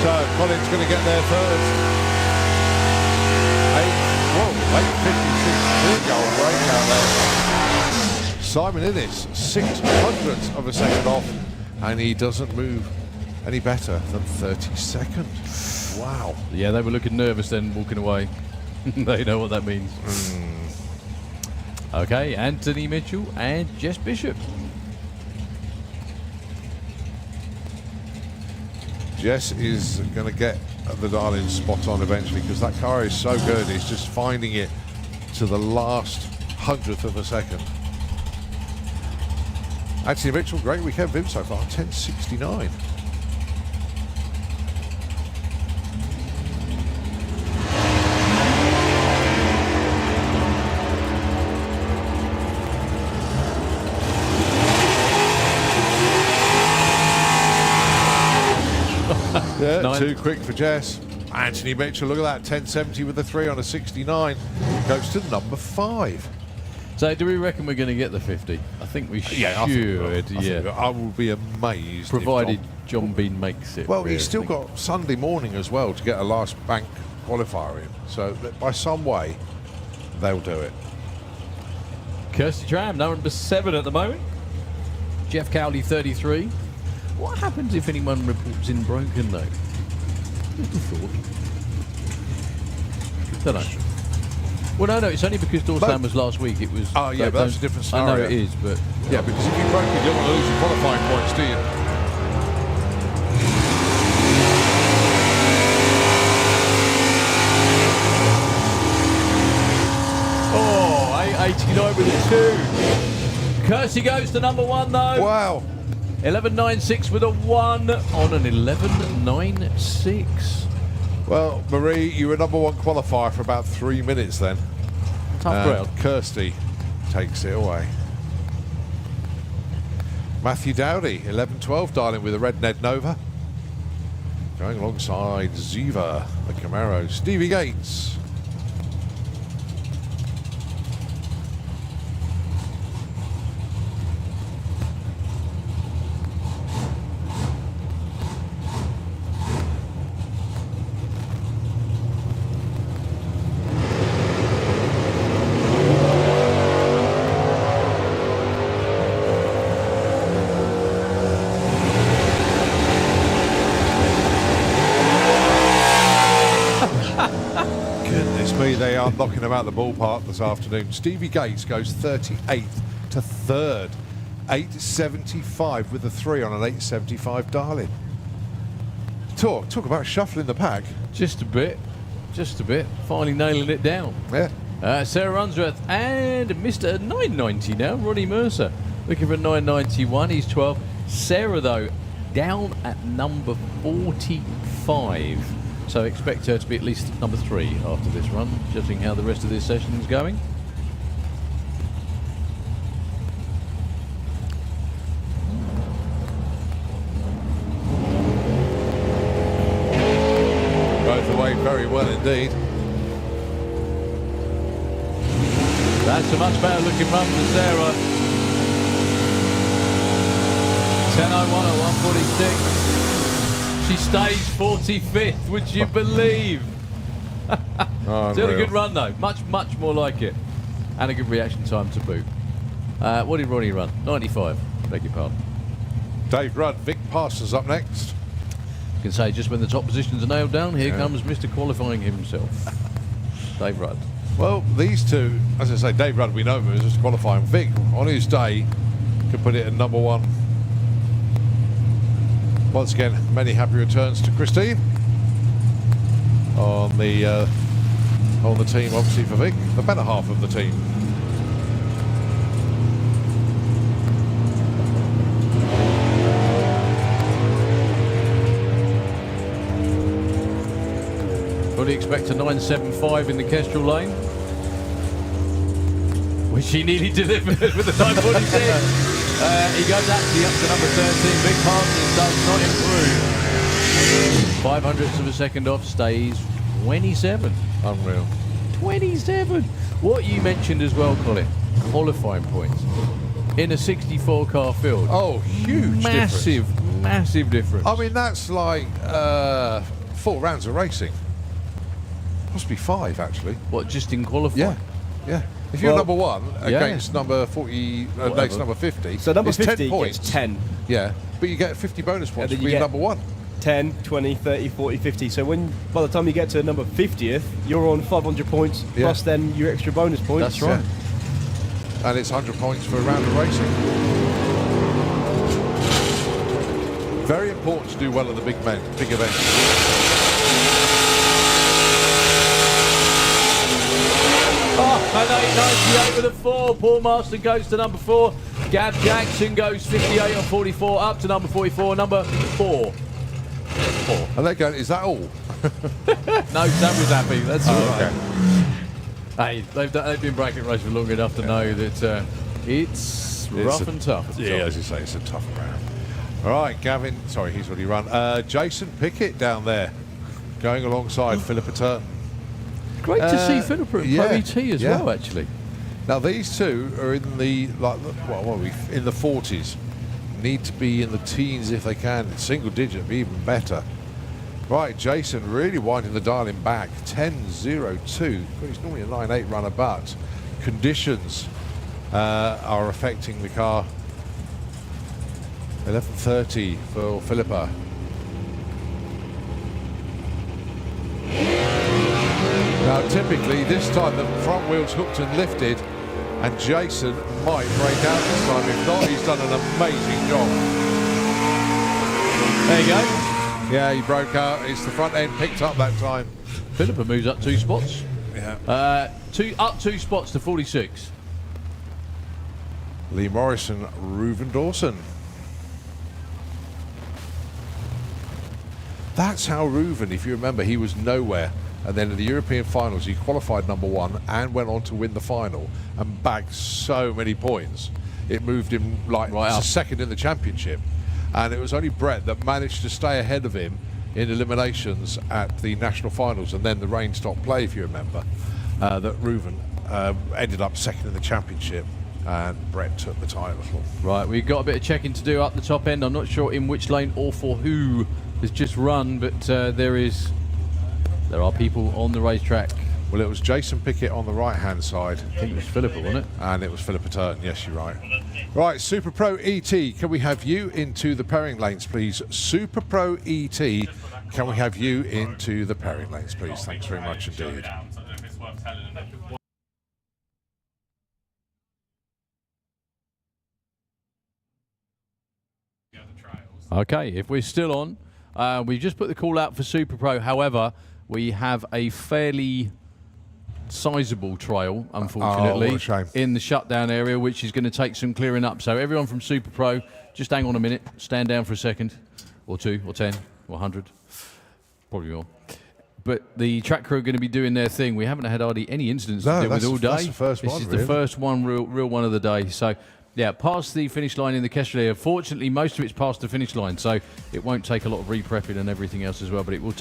So Colin's going to get there first. 856. Big old breakout there. Simon Innes, 600ths of a second off, and he doesn't move any better than 32nd. Wow. Yeah, they were looking nervous then, walking away. They know what that means. Okay, Anthony Mitchell and Jess Bishop. Jess is going to get the dial-in spot on eventually because that car is so good. It's just finding it to the last 100th of a second. Anthony Mitchell, great weekend for him so far, 1069. Yeah, too quick for Jess. Anthony Mitchell, look at that, 1070 with the 3 on a 69. Goes to number 5. So do we reckon we're going to get the 50? I think we should. I will be amazed. Provided if John Bean makes it. Well, really, he's still got Sunday morning as well to get a last bank qualifier in. So by some way, they'll do it. Kirsty Tram, number 7 at the moment. Jeff Cowley, 33. What happens if anyone reports in broken though? Just a thought. Don't know. Well, no, it's only because Dorsland was last week. It was. Oh yeah, but that's a different scenario. I know it is, but yeah, because if you broke it, you don't want to lose your qualifying points, do you? Oh, 889 with a 2. Kirsty goes to number 1 though. Wow. 11.96 with a 1 on an 11.96. Well, Marie, you were number 1 qualifier for about 3 minutes then. Tough crowd. Kirsty takes it away. Matthew Dowdy, 11.12, dialing with a red Ned Nova. Going alongside Ziva, the Camaro. Stevie Gates. They are knocking them out the ballpark this afternoon. Stevie Gates goes 38th to 3rd. 875 with the 3 on an 875 dial-in. Talk about shuffling the pack. Just a bit. Finally nailing it down. Yeah. Sarah Unsworth and Mr. 990 now, Ronnie Mercer. Looking for 991, he's 12. Sarah, though, down at number 45. So expect her to be at least number 3 after this run, judging how the rest of this session is going. Both away very well indeed. That's a much better looking run for Sarah. 10.01 at 146. She stays 45th, would you believe? Still a good run though, much more like it. And a good reaction time to boot. What did Ronnie run? 95, beg your pardon. Dave Rudd, Vic Parsons up next. You can say just when the top positions are nailed down, here comes Mr. Qualifying himself. Dave Rudd. Well, these two, as I say, Dave Rudd, we know him as just qualifying. Vic, on his day, could put it at number 1. Once again, many happy returns to Christine on the team, obviously for Vic, the better half of the team. Fully expect a 975 in the Kestrel lane, which he nearly delivered with the 946. He goes actually up to number 13. Big Parsons does not improve. 500ths of a second off, stays 27. Unreal. 27. What you mentioned as well, Colin, qualifying points in a 64 car field. Oh, huge massive, difference. massive difference. I mean, that's like 4 rounds of racing. Possibly 5, actually. what, just in qualifying? Yeah, yeah. If you're Well, number 1 yeah. against number 40, next number 50, So number it's 50 10 points. gets 10. Yeah, but you get 50 bonus points then for you being get- number 1. 10, 20, 30, 40, 50. So by the time you get to number 50th, you're on 500 points, Yeah. plus then your extra bonus points. That's right. Yeah. And it's 100 points for a round of racing. Very important to do well at the big events. And 898 with a 4. Paul Marston goes to number 4. Gab Jackson goes 58 on 44, up to number 44, number 4. And they're going, is that all? No, Sam was happy. That's all right. Okay. Hey, they've been bracket racing for long enough to know that it's rough and tough. at the Yeah, top. as you say, it's a tough round. All right, Gavin, sorry, he's already run. Jason Pickett down there, going alongside Philippa Turton. Great to see Philippa at yeah, Pro ET as yeah. well, actually. Now these two are in the what are we in the 40s. Need to be in the teens if they can. Single digit would be even better. Right, Jason really winding the dialing back. 10.02. He's normally a 9.8 runner, but conditions are affecting the car. 11.30 for Philippa. Now, typically, this time the front wheel's hooked and lifted, and Jason might break out this time. If not, he's done an amazing job. There you go. Yeah, he broke out. It's the front end picked up that time. Philippa moves up 2 spots. Yeah. Up 2 spots to 46. Lee Morrison, Reuven Dawson. That's how Reuven, if you remember, he was nowhere. And then in the European finals, he qualified number 1 and went on to win the final and bagged so many points. It moved him like Right to up. second in the championship. And it was only Brett that managed to stay ahead of him in eliminations at the national finals. And then the rain stopped play, if you remember, that Reuven ended up second in the championship and Brett took the title. Right, we've got a bit of checking to do up the top end. I'm not sure in which lane or for who has just run, but there are people on the racetrack. Well, it was Jason Pickett on the right-hand side. I think it was Philippa, wasn't it? And it was Philippa Turton, yes, you're right. Right, Super Pro ET, can we have you into the pairing lanes, please? Super Pro ET, can we have you into the pairing lanes, please? Thanks very much indeed. Okay, if we're still on, we've just put the call out for Super Pro. However, we have a fairly sizable trail, unfortunately, what a shame. in the shutdown area, which is going to take some clearing up. So everyone from Super Pro, just hang on a minute, stand down for a second, or 2, or 10, or 100, probably more. But the track crew are going to be doing their thing. We haven't had hardly any incidents to deal with all day. That's the first this one, is really. the first one, real one of the day. So, yeah, past the finish line in the Kestrel area. Fortunately, most of it's past the finish line, so it won't take a lot of re-prepping and everything else as well. But it will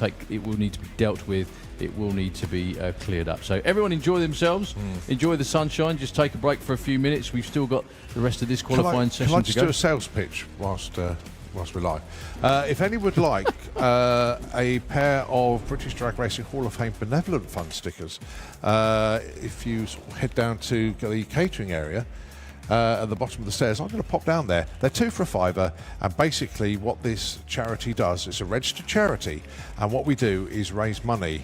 need to be dealt with. It will need to be cleared up. So everyone enjoy themselves. Enjoy the sunshine. Just take a break for a few minutes. We've still got the rest of this qualifying session Can I to just go. do a sales pitch whilst we're live? If anyone would like a pair of British Drag Racing Hall of Fame Benevolent Fund stickers, if you sort of head down to the catering area, at the bottom of the stairs, I'm going to pop down there. They're 2 for £5, and basically what this charity does, it's a registered charity, and what we do is raise money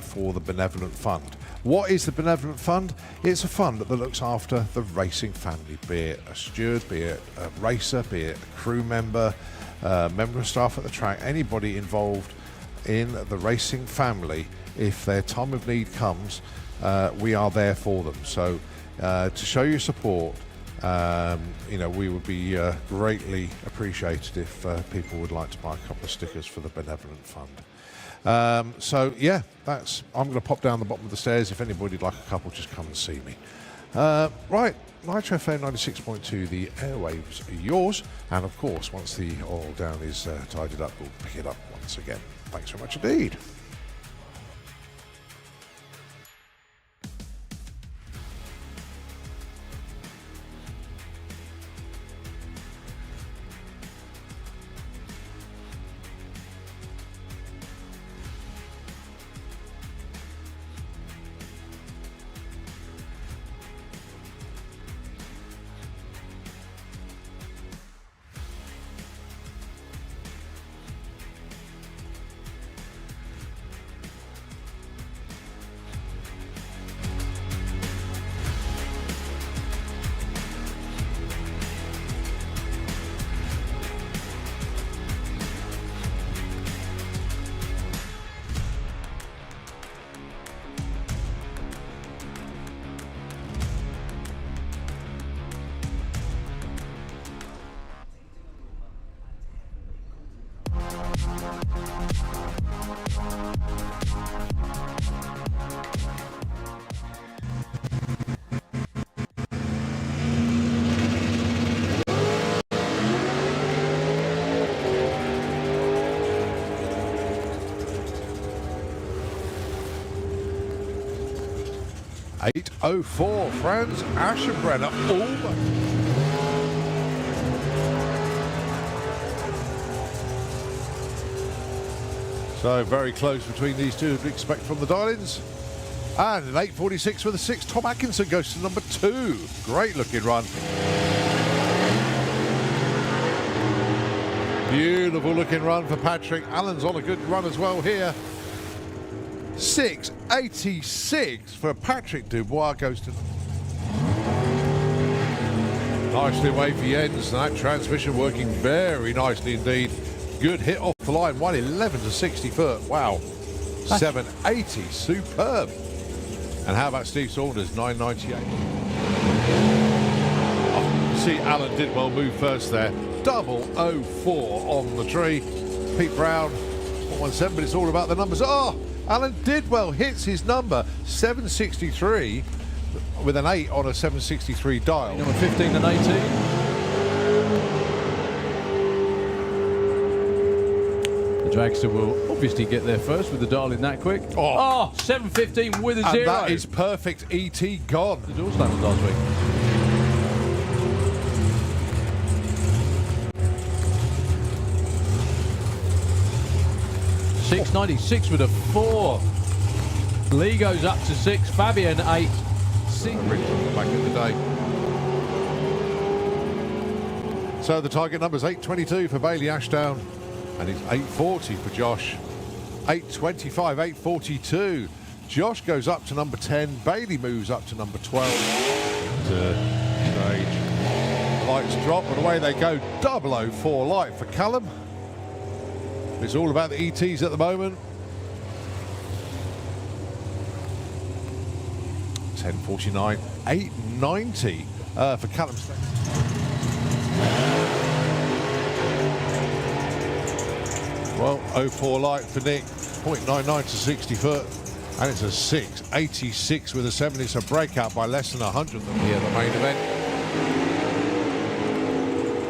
for the Benevolent Fund. What is the Benevolent Fund? It's a fund that looks after the racing family, be it a steward, be it a racer, be it a crew member, member of staff at the track, anybody involved in the racing family. If their time of need comes, we are there for them. So to show your support, we would be greatly appreciated if people would like to buy a couple of stickers for the Benevolent Fund. So yeah, I'm going to pop down the bottom of the stairs. If anybody'd like a couple, just come and see me. Right, Nitro FM 96.2, the airwaves are yours. And of course, once the oil down is tidied up, we'll pick it up once again. Thanks very much indeed. 8:04, Franz Aschenbrenner, almost. So very close between these two, as we expect from the dial-ins. And an 8:46 for the 6, Tom Atkinson goes to number 2. Great looking run. Beautiful looking run for Patrick. Allen's on a good run as well here. 6:86 for Patrick Dubois goes to... Nicely away for Jens. That transmission working very nicely indeed. Good hit off the line. 111 to 60 foot. Wow. 780. Superb. And how about Steve Saunders? 998. Oh, see, Alan did well move first there. 004 on the tree. Pete Brown 117, but it's all about the numbers. Oh, Alan Didwell hits his number 763 with an 8 on a 763 dial. Number 15 and 18. The Dragster will obviously get there first with the dial in that quick. Oh, 7:15 with a and 0. That is perfect. ET gone. The door slammed last week. 696 with a 4. Lee goes up to 6. Fabian 8. 6. Back in the day. So the target number is 822 for Bailey Ashdown, and it's 840 for Josh. 825, 842. Josh goes up to number 10. Bailey moves up to number 12. Stage. Lights drop, and away they go. 004 light for Callum. It's all about the ETs at the moment. 10:49, 890 for Callum. 12:04 light for Nick. 0.99 to 60 foot, and it's a 6:86 with a 7. It's a breakout by less than 100 here, the main event.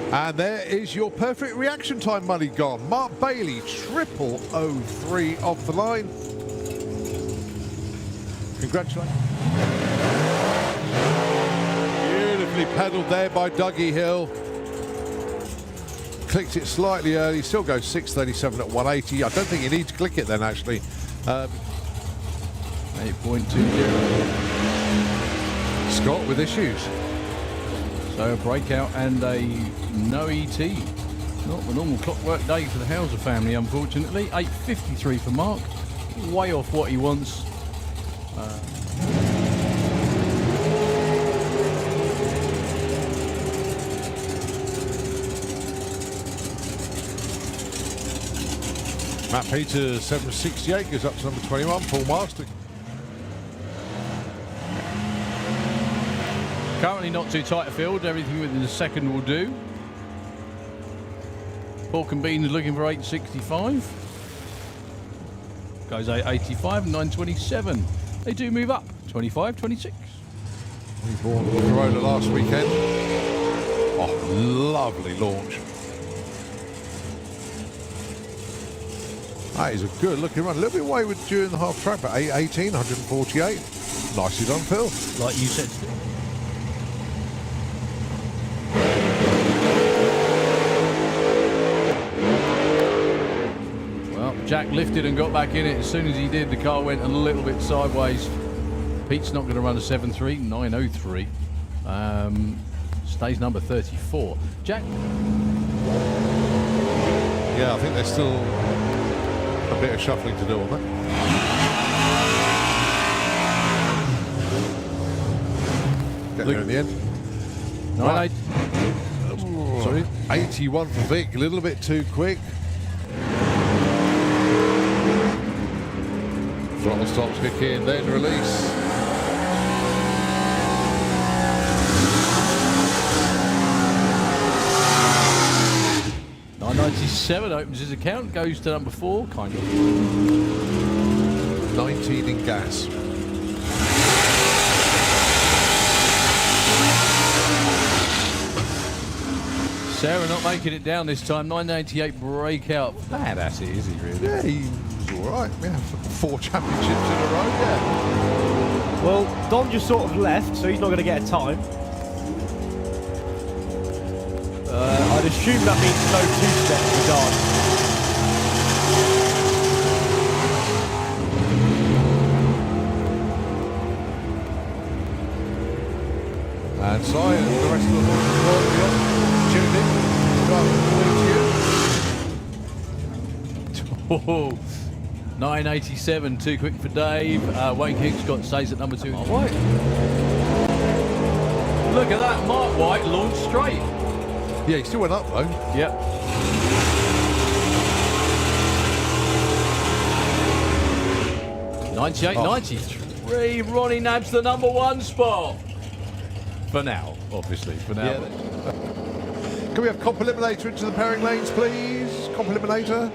And there is your perfect reaction time money gone. Mark Bailey, 0003 off the line. Congratulations. Beautifully pedalled there by Dougie Hill. Clicked it slightly early, still goes 6:37 at 180. I don't think you need to click it then, actually. 8.20. Scott with issues. So a breakout and a no ET. Not the normal clockwork day for the Hauser family, unfortunately. 8.53 for Mark. Way off what he wants. Matt Peters, 768, goes up to number 21, Paul Master. Currently not too tight a field. Everything within a second will do. Pork and Beans looking for 865. Goes 885 and 927. They do move up. 25, 26. We bought the Corolla last weekend. Oh, lovely launch. That is a good looking run. A little bit wayward during the half track, but 818, 148. Nicely done, Phil. Like you said. Well, Jack lifted and got back in it. As soon as he did, the car went a little bit sideways. Pete's not going to run a 7.3, 9.03. Stays number 34. Jack? Yeah, I think there's still a bit of shuffling to do on that. Get there in the end. 9.8. Sorry, 81 for Vic, a little bit too quick. Throttle stops, kick in, then release. .97 opens his account, goes to number 4, kind of. 19 in gas. Sarah not making it down this time. 988 breakout. Badass it is he really? Yeah, he was all right. Yeah, 4 championships in a row. Yeah. Well, Don just sort of left, so he's not going to get a time. I'd assume that means no two-step for Don. And Si and the rest of the board tuned in. Oh, 987, too quick for Dave. Wayne Kingscott stays at number 2. Mark White. Look at that, Mark White launched straight. Yeah, he still went up though. Yep. .98.93. Ronnie nabs the number 1 spot. For now, obviously. For now. Yeah. Can we have Comp Eliminator into the pairing lanes, please? Comp Eliminator.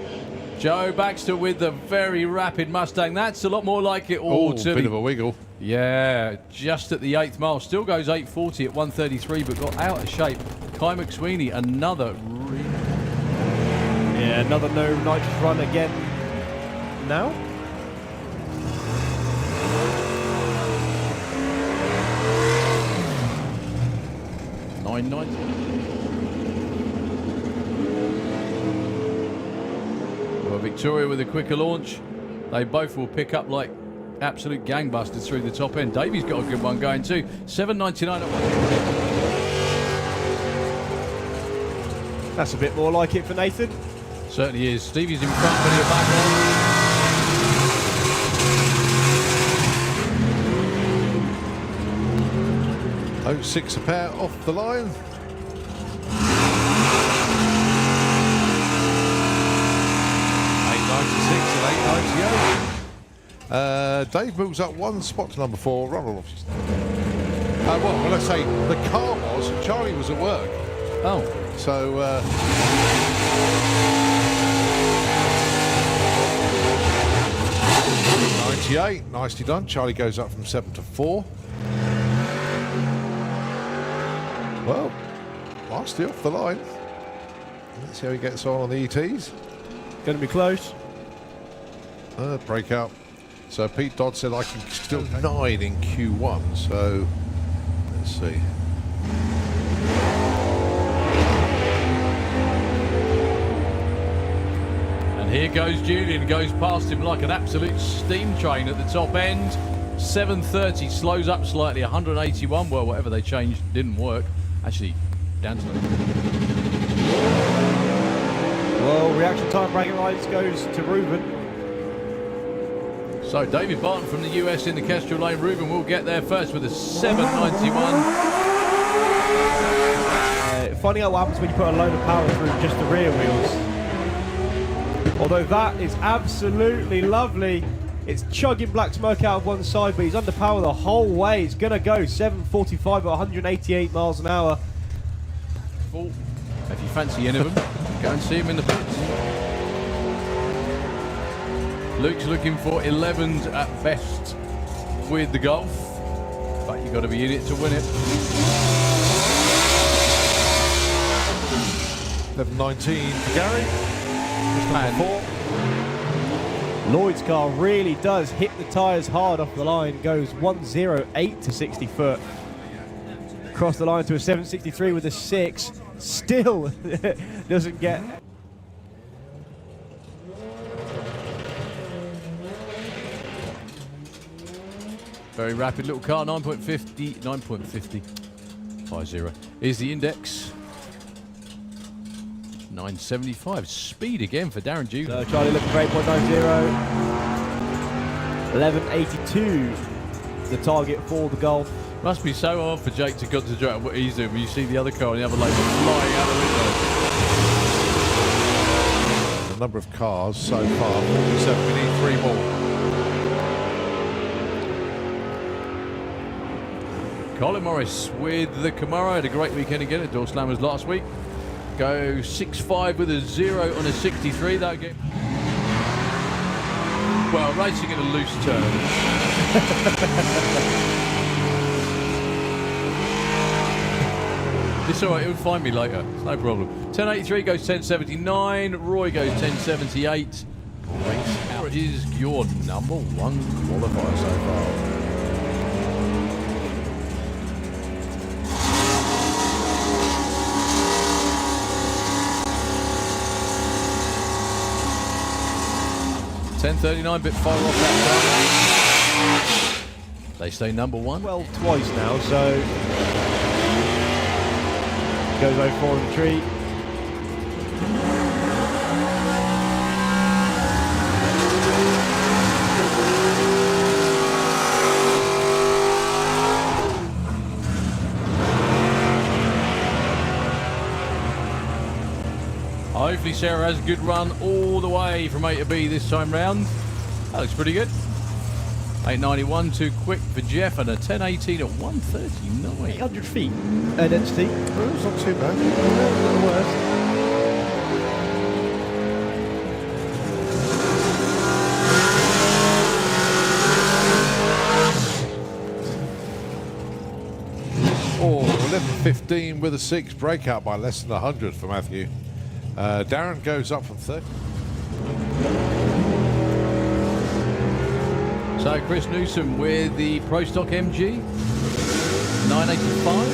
Joe Baxter with the very rapid Mustang. That's a lot more like it all to bit of a wiggle. Yeah, just at the 8th mile. Still goes 8:40 at 1:33, but got out of shape. Kai McSweeney, another. Yeah, another no nitrous run again. Now. 990. Well, Victoria with a quicker launch. They both will pick up like absolute gangbusters through the top end. Davey's got a good one going too. 7.99 at 1. That's a bit more like it for Nathan. Certainly is. Stevie's in front, but he'll back on. 06 a pair off the line. Dave moves up 1 spot to number 4. Ronald off. Well, when I say the car was, Charlie was at work. Oh. So, 98, nicely done. Charlie goes up from 7 to 4. Well, lastly off the line. Let's see how he gets on the ETs. Going to be close. Breakout. So Pete Dodd said I can still 9 in Q1. So let's see. And here goes Julian, goes past him like an absolute steam train at the top end. 7.30, slows up slightly, 181. Well, whatever they changed didn't work. Actually, down to Well, reaction time bragging rights goes to Ruben. So David Barton from the US in the Kestrel lane. Ruben will get there first with a 7.91. Finding out what happens when you put a load of power through just the rear wheels. Although that is absolutely lovely. It's chugging black smoke out of one side, but he's under power the whole way. It's going to go 7.45 at 188 miles an hour. If you fancy any of them, go and see him in the pits. Luke's looking for 11s at best with the Golf, but you've got to be in it to win it. 11.19 for Gary. Number 4. Lloyd's car really does hit the tyres hard off the line. Goes 1.08 to 60 foot. Across the line to a 7.63 with a 6. Still doesn't get... Very rapid little car, 9.50, 9.50, 50 is the index. 9.75, speed again for Darren Duke. Charlie looking for 8.90. 11.82, the target for the Golf. Must be so hard for Jake to concentrate on what he's doing when you see the other car on the other lane flying out the window. The number of cars so far, 47. We need 3 more. Colin Morris with the Camaro. Had a great weekend again at Door Slammers last week. Go 6.5 with a 0 on a 63. That game. Well, racing in a loose turn. It's alright, he'll find me later. It's no problem. 10.83 goes 10.79. Roy goes 10.78. Race out is your number 1 qualifier so far. 10:39, bit far off that time. They stay number one. Well, twice now, so goes 04 in the tree. Hopefully Sarah has a good run all the way from A to B this time round. That looks pretty good. 891 too quick for Jeff, and a 1018 at 139. 800 feet density. Well, it's not too bad. A little worse. Oh, 11:15 with a 6 breakout by less than 100 for Matthew. Darren goes up from 30. So Chris Newsom with the Pro Stock MG, 985.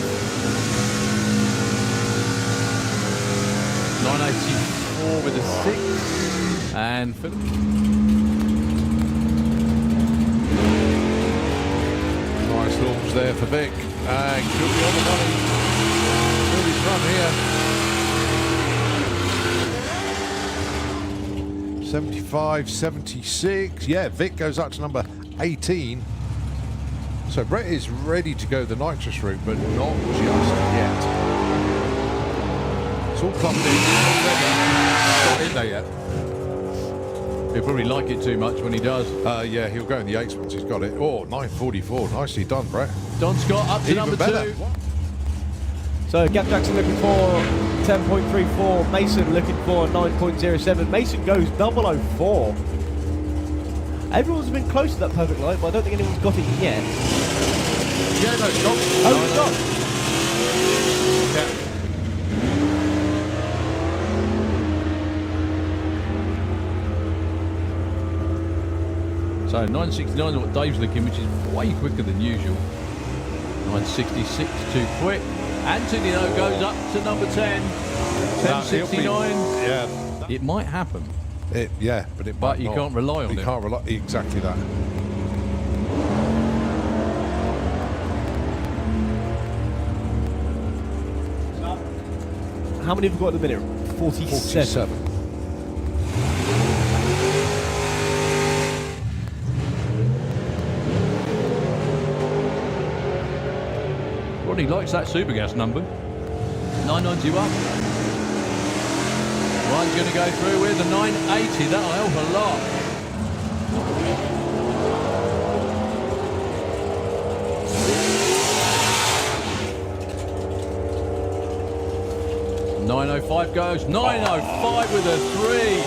984 with a 6. And Philip. Nice launch there for Vic. And could be on the money. Will his run here. 75, 76. Yeah, Vic goes up to number 18. So Brett is ready to go the nitrous route, but not just yet. It's all plumbed in, not ready. Not in there yet. He'll probably like it too much when he does. Yeah, he'll go in the 8s once he's got it. Oh, 9:44. Nicely done, Brett. Don Scott up to Even number better. 2. So Gap Jackson looking for 10.34. Mason looking for 9.07. Mason goes 004. Everyone's been close to that perfect line, but I don't think anyone's got it yet. Yeah, no, stop. Oh, it's not. So 969 is what Dave's looking, which is way quicker than usual. 966 too quick. Antonino goes up to number 10. 1069. Yeah. It might happen. Yeah, but it But might you not. can't rely on You it. can't rely exactly that. How many have we got at the minute? 47. 47. Rodney likes that Supergas number. 991. Ryan's going to go through with a 980. That'll help a lot. .905 goes. 905 with a 3.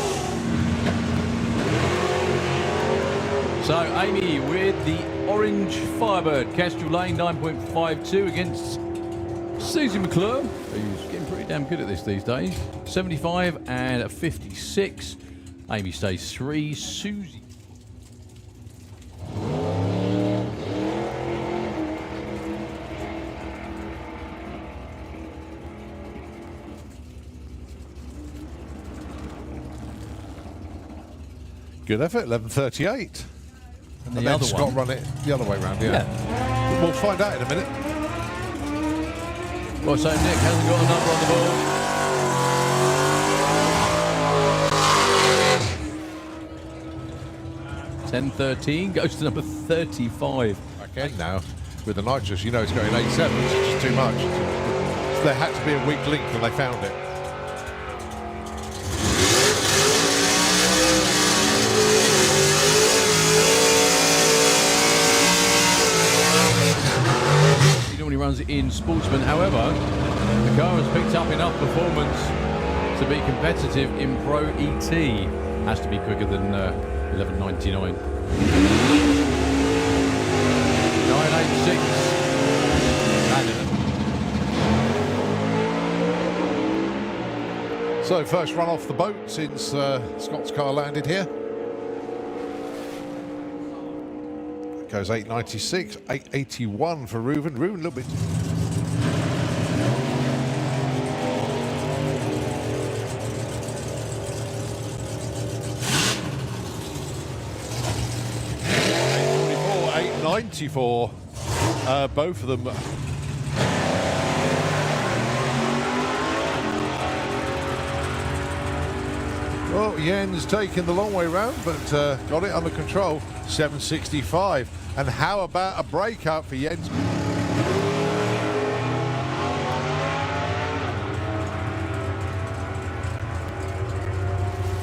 So Amy with the orange Firebird. Kestrel Lane 9.52 against Susie McClure, who's getting pretty damn good at this these days. 75 and a 56. Amy stays 3. Susie. Good effort, 11:38. And And the then other Scott one. run it the other way round, yeah. We'll find out in a minute. Well, so Nick hasn't got a number on the board. .1013 goes to number 35. Again now, with the nitrous, you know it's going 8.7, it's just too much. So there had to be a weak link and they found it. He normally runs it in Sportsman. However, the car has picked up enough performance to be competitive in Pro ET. Has to be quicker than 11.99. 986. So first run off the boat since Scott's car landed here. Goes 8.96, 8.81 for Reuven. Reuven a little bit. 94. Both of them. Well, Jens taking the long way round, but got it under control. 765. And how about a breakout for Jens?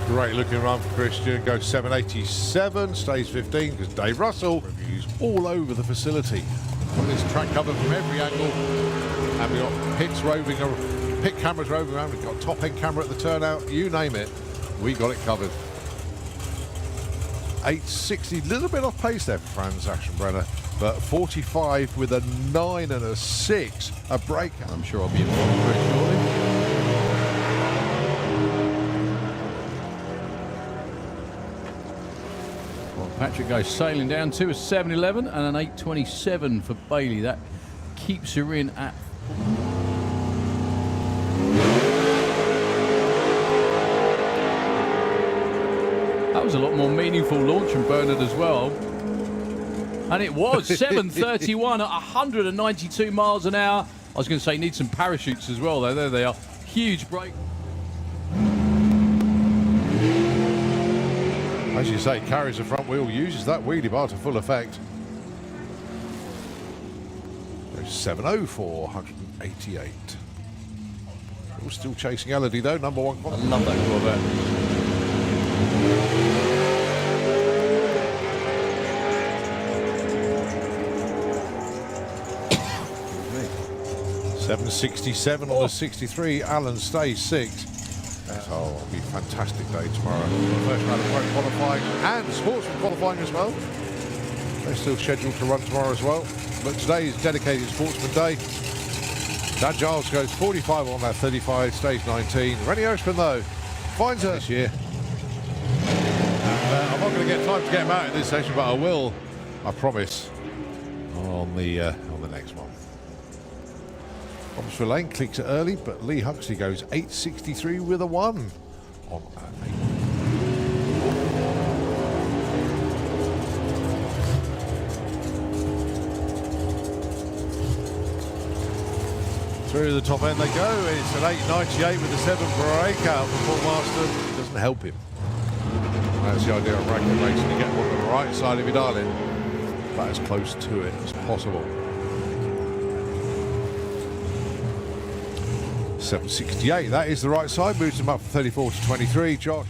Great looking run for Christian, goes 787, stays 15 because Dave Russell reviews all over the facility. Got this track covered from every angle, and we've got pit cameras roving around, we've got top end camera at the turnout, you name it, we got it covered. 860, little bit off pace there for Franz Aschenbrenner, but 45 with a 9 and a 6, a breakout. I'm sure I'll be involved very shortly. Patrick goes sailing down to a 7:11 and an 8:27 for Bailey. That keeps her in at. That was a lot more meaningful launch from Bernard as well. And it was 7:31 at 192 miles an hour. I was going to say need some parachutes as well, though. There they are. Huge break. As you say, carries the front wheel, uses that wheelie bar to full effect. 704, 188. We're still chasing Elodie though, number one. I love that Corvette. $767 on the 63. Alan stays 6. Oh, it'll be a fantastic day tomorrow. First round of pro qualifying and sportsman qualifying as well. They're still scheduled to run tomorrow as well. But today is dedicated sportsman day. Dan Giles goes 45 on that 35, stays 19. Rennie Oshman though finds her this year. And, I'm not going to get time to get him out in this session, but I will, I promise, on the next one. Thomas Lane clicks it early, but Lee Huxley goes 863 with a 1 on 8. Through the top end they go. It's an 898 with a 7 breakout for Paul Marston. Doesn't help him. That's the idea of bracket racing. You get one on the right side of your dial-in, but as close to it as possible. 768, that is the right side, moves them up from 34 to 23. Josh.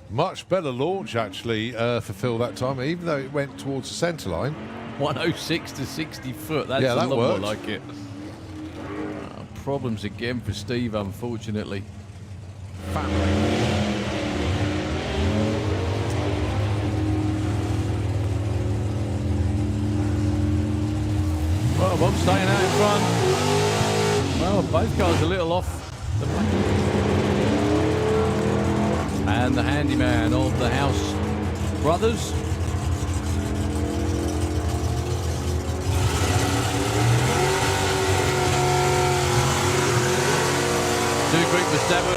Much better launch actually for Phil that time, even though it went towards the centre line. 106 to 60 foot, that's Yeah, a that lot more worked. like it. Problems again for Steve, unfortunately. Well, Bob staying out in front. Well, both cars a little off the back. And the handyman of the House brothers. Too quick for 7.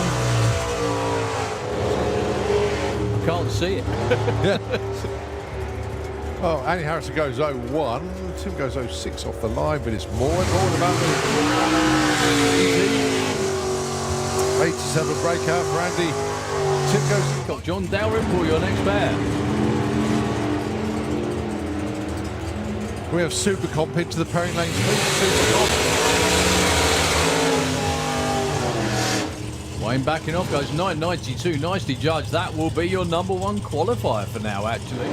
Can't see it. Oh, Annie Harrison goes 01. Tim goes 06 off the line, but it's more and more about the 87 breakout for Andy. Tim goes. Got John Dalrymple, your next pair. We have Supercomp into the pairing lane. Supercomp. Wayne backing off, goes 992. Nicely judged. That will be your number 1 qualifier for now, actually.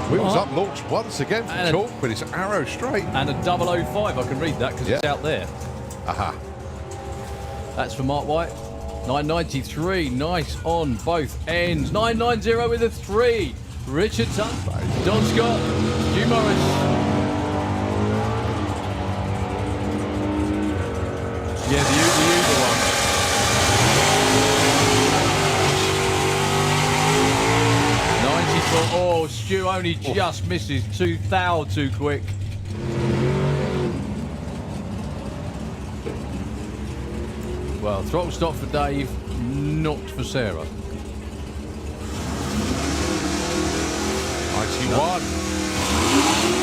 Wheels up, launch once again from And Chalk, but it's arrow straight. And a 005. I can read that because it's out there. Aha. That's for Mark White. 993. Nice on both ends. 990 with a 3. Richard Tutt. Don Scott. Hugh Morris. Yeah, the Uber one. Oh, Stu only just misses 2,000 too quick. Well, throttle stop for Dave, not for Sarah. 91.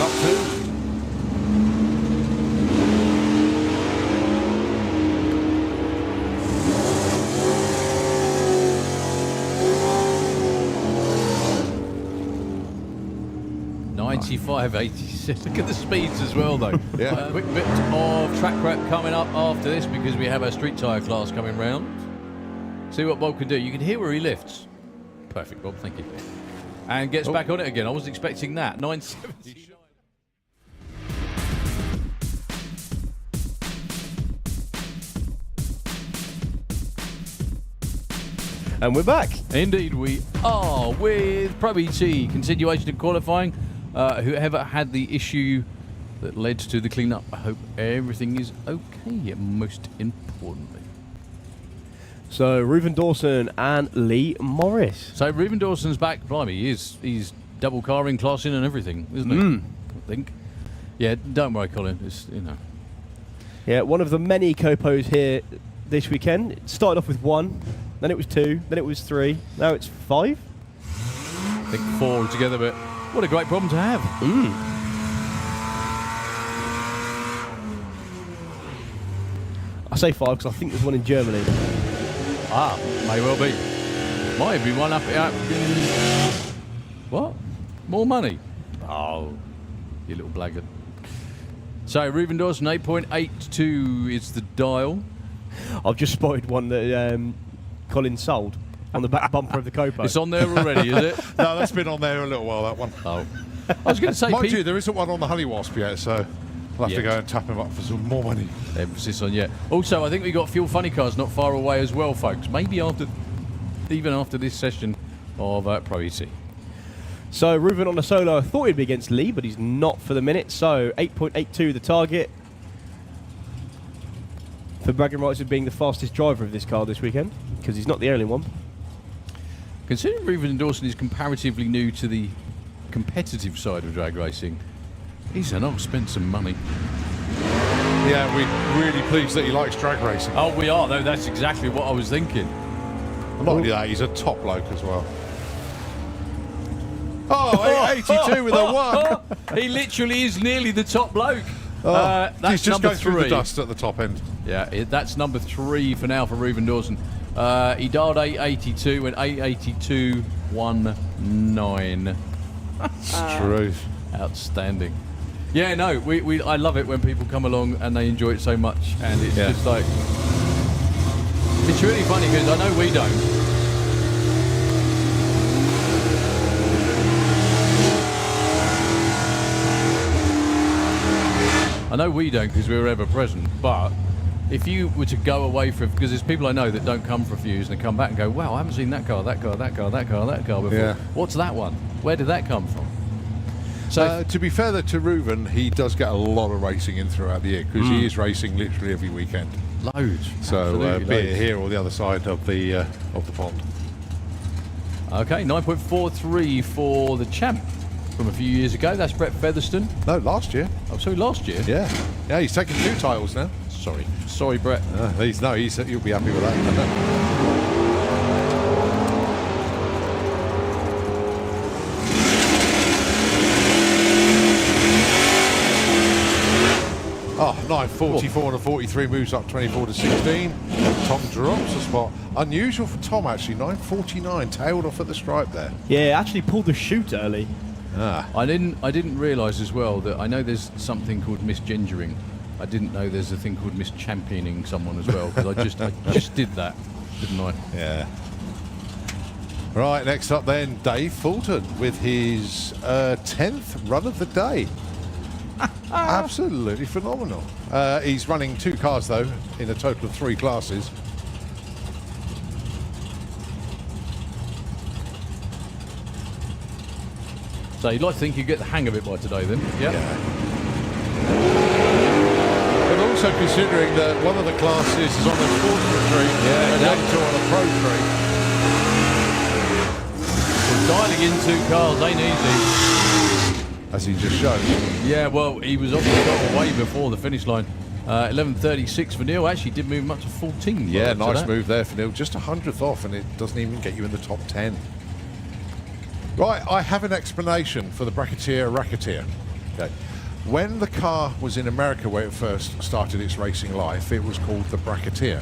Up 2. Look at the speeds as well, though. Yeah. Quick bit of track prep coming up after this because we have our street tyre class coming round. See what Bob can do. You can hear where he lifts. Perfect, Bob. Thank you. And gets back on it again. I wasn't expecting that. 979. And we're back. Indeed, we are with Pro ET continuation of qualifying. Whoever had the issue that led to the cleanup, I hope everything is okay, most importantly. So, Reuven Dawson and Lee Morris. So, Reuven Dawson's back. Blimey, he's double carring, classing and everything, isn't he? I think. Yeah, don't worry, Colin. It's, you know. Yeah, one of the many copos here this weekend. It started off with 1, then it was 2, then it was 3, now it's 5. I think 4 altogether, but what a great problem to have. I say 5 because I think there's one in Germany. Ah, may well be. Might be one up. What? More money? Oh, you little blackguard. So, Reuven Dawson, 8.82 is the dial. I've just spotted one that Colin sold on the back bumper of the Copo. It's on there already, is it? No, that's been on there a little while, that one. Oh. I was going to say, Mind you, there isn't one on the Honey Wasp yet, so we'll have to Yeah. go and tap him up for some more money. Emphasis on yeah. Also, I think we got Fuel Funny Cars not far away as well, folks. Maybe even after this session of Pro ET. So Reuven on the solo, I thought he'd be against Lee, but he's not for the minute. So 8.82 the target. For bragging rights of being the fastest driver of this car this weekend, because he's not the only one. Considering Reuven Dawson is comparatively new to the competitive side of drag racing, he's not spent some money. Yeah, we're really pleased that he likes drag racing. Oh, we are, though. That's exactly what I was thinking. And not only that, he's a top bloke as well. Oh, 82 with a 1. He literally is nearly the top bloke. He's That's just number going through 3. the dust at the top end. Yeah, that's number 3 for now for Reuven Dawson. He dialed 882 and 882.19. It's true. Outstanding. Yeah, no, I love it when people come along and they enjoy it so much, and it's just like, it's really funny because I know we don't. I know we don't because we were ever present, but if you were to go away from, because there's people I know that don't come for views and they come back and go, wow, I haven't seen that car, that car, that car, that car, that car before. Yeah. What's that one? Where did that come from? So To be fair to Reuven, he does get a lot of racing in throughout the year because he is racing literally every weekend. loads. So Absolutely be it loads. here or the other side of the pond. Okay, 9.43 for the champ from a few years ago. That's Brett Featherstone. No, last year. Oh, sorry, last year. Yeah, he's taken 2 titles now. Sorry, Brett. You'll be happy with that. Oh, 9.44 and a 43 moves up 24 to 16. Tom drops a spot. Unusual for Tom, actually. 9.49, tailed off at the stripe there. Yeah, actually pulled the chute early. I didn't realise as well that I know there's something called misgendering. I didn't know there's a thing called mischampioning someone as well, because I just did that, didn't I? Yeah. Right, next up then, Dave Fulton with his 10th run of the day. Absolutely phenomenal. He's running 2 cars though, in a total of 3 classes. So you'd like to think you get the hang of it by today then? Yeah. But also considering that one of the classes is on a sports retreat and the other 2 on a pro retreat. Well, dialing in 2 cars ain't easy. As he just showed. Yeah, well, he was obviously got away before the finish line. 11.36 for Neil. Actually did move him up to 14. Yeah, by nice that. move there for Neil. Just 100th off, and it doesn't even get you in the top 10. Right, I have an explanation for the bracketeer racketeer. Okay. When the car was in America where it first started its racing life, it was called the bracketeer.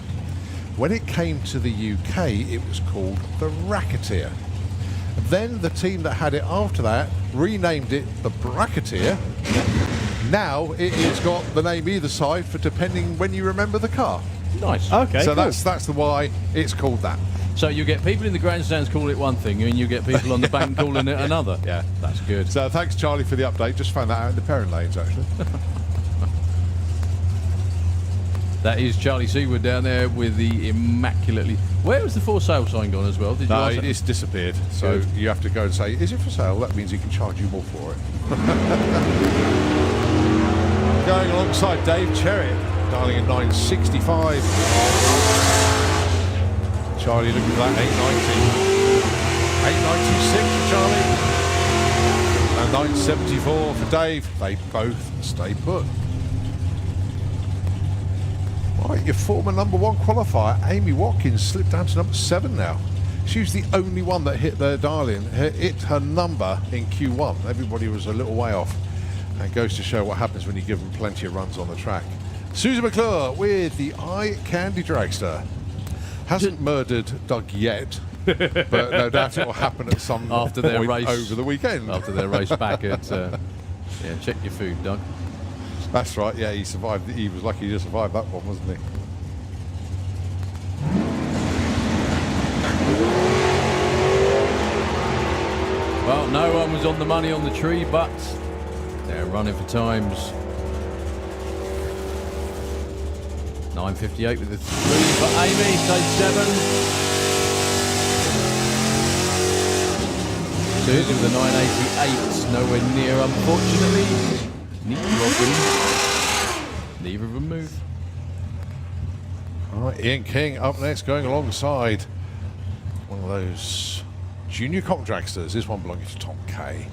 When it came to the UK, it was called the racketeer. Then the team that had it after that renamed it the bracketeer. Now it has got the name either side for depending when you remember the car. Nice. Okay. So cool. that's the why it's called that. So you get people in the grandstands call it one thing, and you get people on the bank calling it another. Yeah. That's good. So thanks, Charlie, for the update. Just found that out in the pairing lanes, actually. That is Charlie Seawood down there with the immaculately... Where was the for sale sign gone as well? Did you No, ask that? it's disappeared. So Good. you have to go and say, is it for sale? That means he can charge you more for it. Going alongside Dave Cherritt, dialing in 965. Charlie looking for that 890. 896 for Charlie. And 974 for Dave. They both stay put. Right, your former number one qualifier, Amy Watkins, slipped down to number 7 now. She was the only one that hit their dial-in, hit her number in Q1. Everybody was a little way off. And it goes to show what happens when you give them plenty of runs on the track. Susan McClure with the Eye Candy Dragster. Hasn't murdered Doug yet, but no doubt it will happen at some After their point race over the weekend. After their race back at... yeah, check your food, Doug. That's right, yeah, he survived. He was lucky to survive that one, wasn't he? Well, no one was on the money on the tree, but they're running for times. 9:58 with the 3 for Amy, stage 7. Susie with the 9:88, nowhere near, unfortunately. Neither of them move. All right, Ian King up next, going alongside one of those junior comp dragsters. This one belonging to Tom Kay.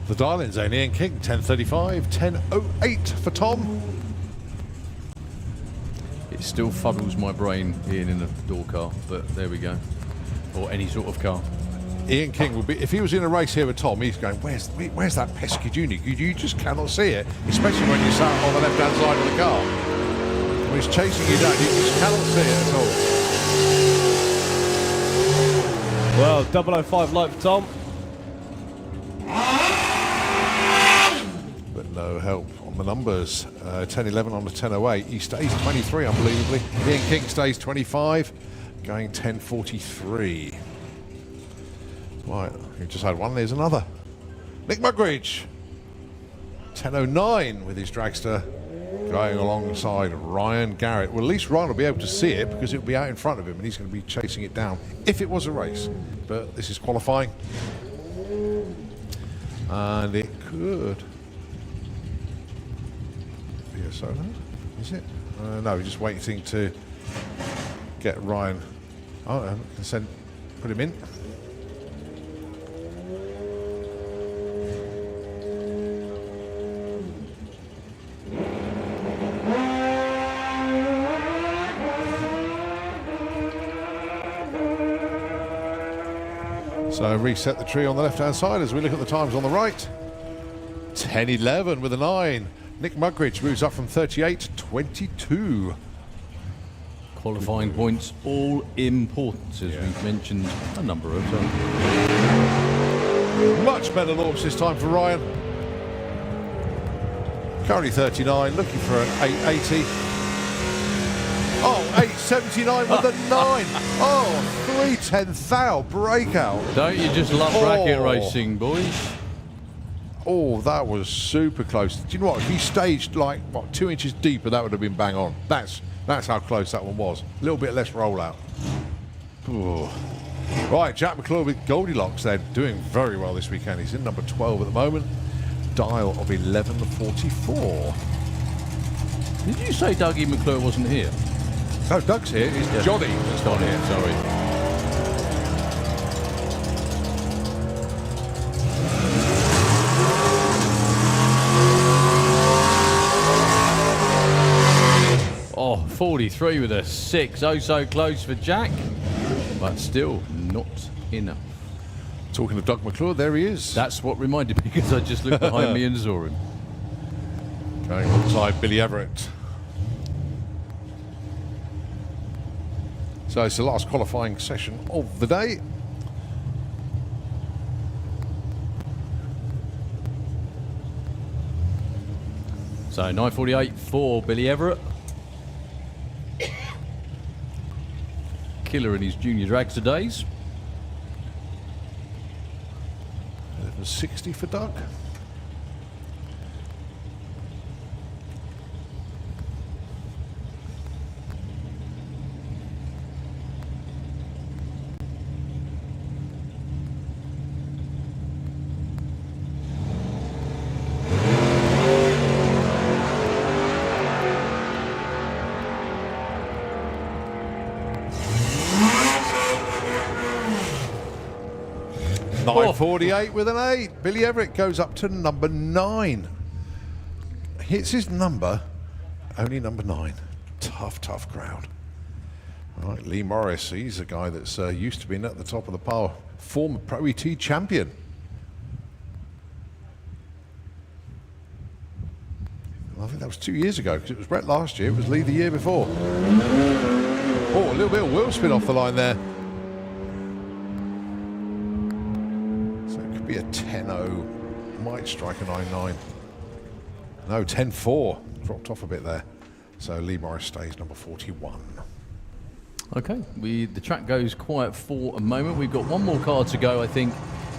The dial-in zone, Ian King, 10:35, 10:08 for Tom. It still fuddles my brain being in a door car, but there we go. Or any sort of car. Ian King would be, if he was in a race here with Tom, he's going, where's that pesky junior? You just cannot see it, especially when you're sat on the left-hand side of the car. When he's chasing you down, you just cannot see it at all. Well, 005 light for Tom. But no help on the numbers. 10:11 on the 10:08. He stays 23, unbelievably. Ian King stays 25, going 10:43. Right, we've just had one. There's another. Nick Mugridge, 10:09 with his dragster, going alongside Ryan Garrett. Well, at least Ryan will be able to see it because it'll be out in front of him and he's going to be chasing it down if it was a race. But this is qualifying. And it could be a solo, is it? No, we're just waiting to get Ryan. Oh, I can put him in. So reset the tree on the left-hand side as we look at the times on the right. 10:11 with a 9. Nick Mugridge moves up from 38 to 22. Qualifying points, all important, as we've mentioned a number of times. Much better launch this time for Ryan. Currently 39, looking for an 880. Oh, 879 with a 9. Oh, 3/10 thou breakout. Don't you just love bracket racing, boys? Oh, that was super close. Do you know what? If he staged like, what, 2 inches deeper, that would have been bang on. That's how close that one was. A little bit less rollout. Ooh. Right, Jack McClure with Goldilocks. They're doing very well this weekend. He's in number 12 at the moment. Dial of 11:44. Did you say Dougie McClure wasn't here? No, Doug's here. It's Johnny that's not here. Sorry. Oh, 43 with a 6. Oh, so close for Jack, but still not enough. Talking to Doug McClure, there he is. That's what reminded me, because I just looked behind me and saw him. Going alongside Billy Everett. So it's the last qualifying session of the day. So 9:48 for Billy Everett. Killer in his junior dragster days. 11:60 for Doug. Oh. 9:48 with an 8. Billy Everett goes up to number 9. Hits his number, only number 9. Tough, tough crowd. Right, Lee Morris, he's a guy that's used to being at the top of the pile. Former Pro ET champion. I think that was 2 years ago, because it was Brett last year, it was Lee the year before. Oh, a little bit of wheel spin off the line there. So it could be a 10-0, might strike a 9-9. No, 10-4, dropped off a bit there. So Lee Morris stays number 41. Okay, the track goes quiet for a moment. We've got one more car to go, I think,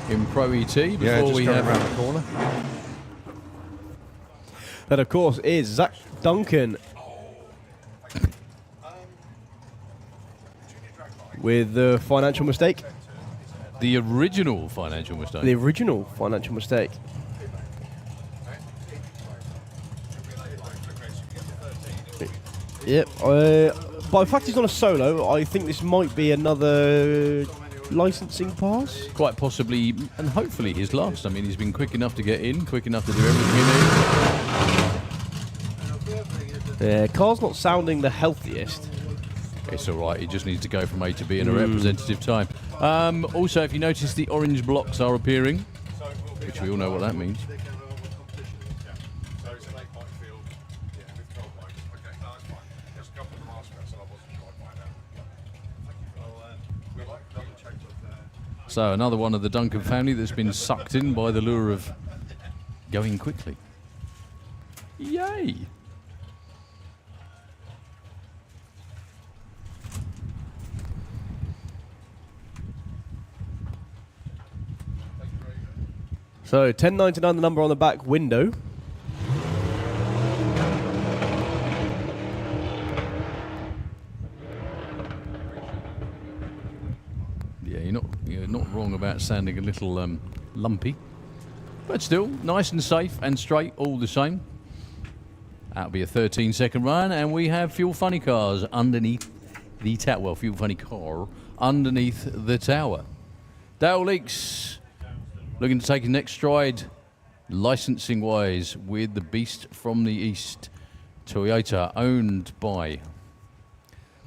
in Pro ET before Yeah, just we going have around the corner. That, of course, is Zach Duncan with the financial mistake. the original financial mistake. The original financial mistake. Yep. By the fact he's on a solo, I think this might be another licensing pass. Quite possibly, and hopefully his last. I mean, he's been quick enough to get in, quick enough to do everything he needs. Yeah, car's not sounding the healthiest. It's all right. He just needs to go from A to B in a representative time. Also, if you notice, the orange blocks are appearing, which we all know what that means. So another one of the Duncan family that's been sucked in by the lure of going quickly. Yay! So 1099, the number on the back window. Yeah, you're not wrong about sounding a little lumpy, but still nice and safe and straight all the same. That'll be a 13-second run, and we have Fuel Funny cars underneath the tower. Well, Fuel Funny car underneath the tower. Dale Leaks looking to take his next stride, licensing-wise, with the Beast from the East, Toyota, owned by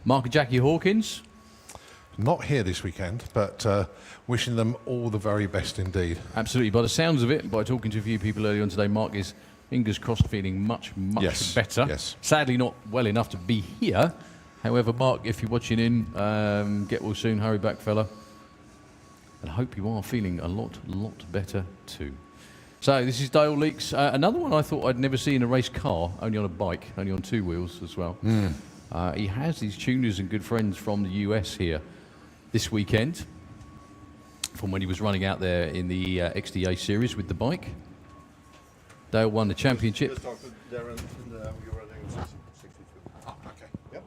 Mark and Jackie Hawkins. Not here this weekend, but wishing them all the very best indeed. Absolutely. By the sounds of it, by talking to a few people earlier on today, Mark is, fingers crossed, feeling much better. Yes. Sadly not well enough to be here. However, Mark, if you're watching in, get well soon, hurry back, fella. And I hope you are feeling a lot better too. So this is Dale Leaks. Another one I thought I'd never see in a race car, only on a bike, only on two wheels as well. He has these tuners and good friends from the US here this weekend, from when he was running out there in the XDA series with the bike. Dale won the championship. Just talked to Darren and we were doing 62. Oh, okay. Yep.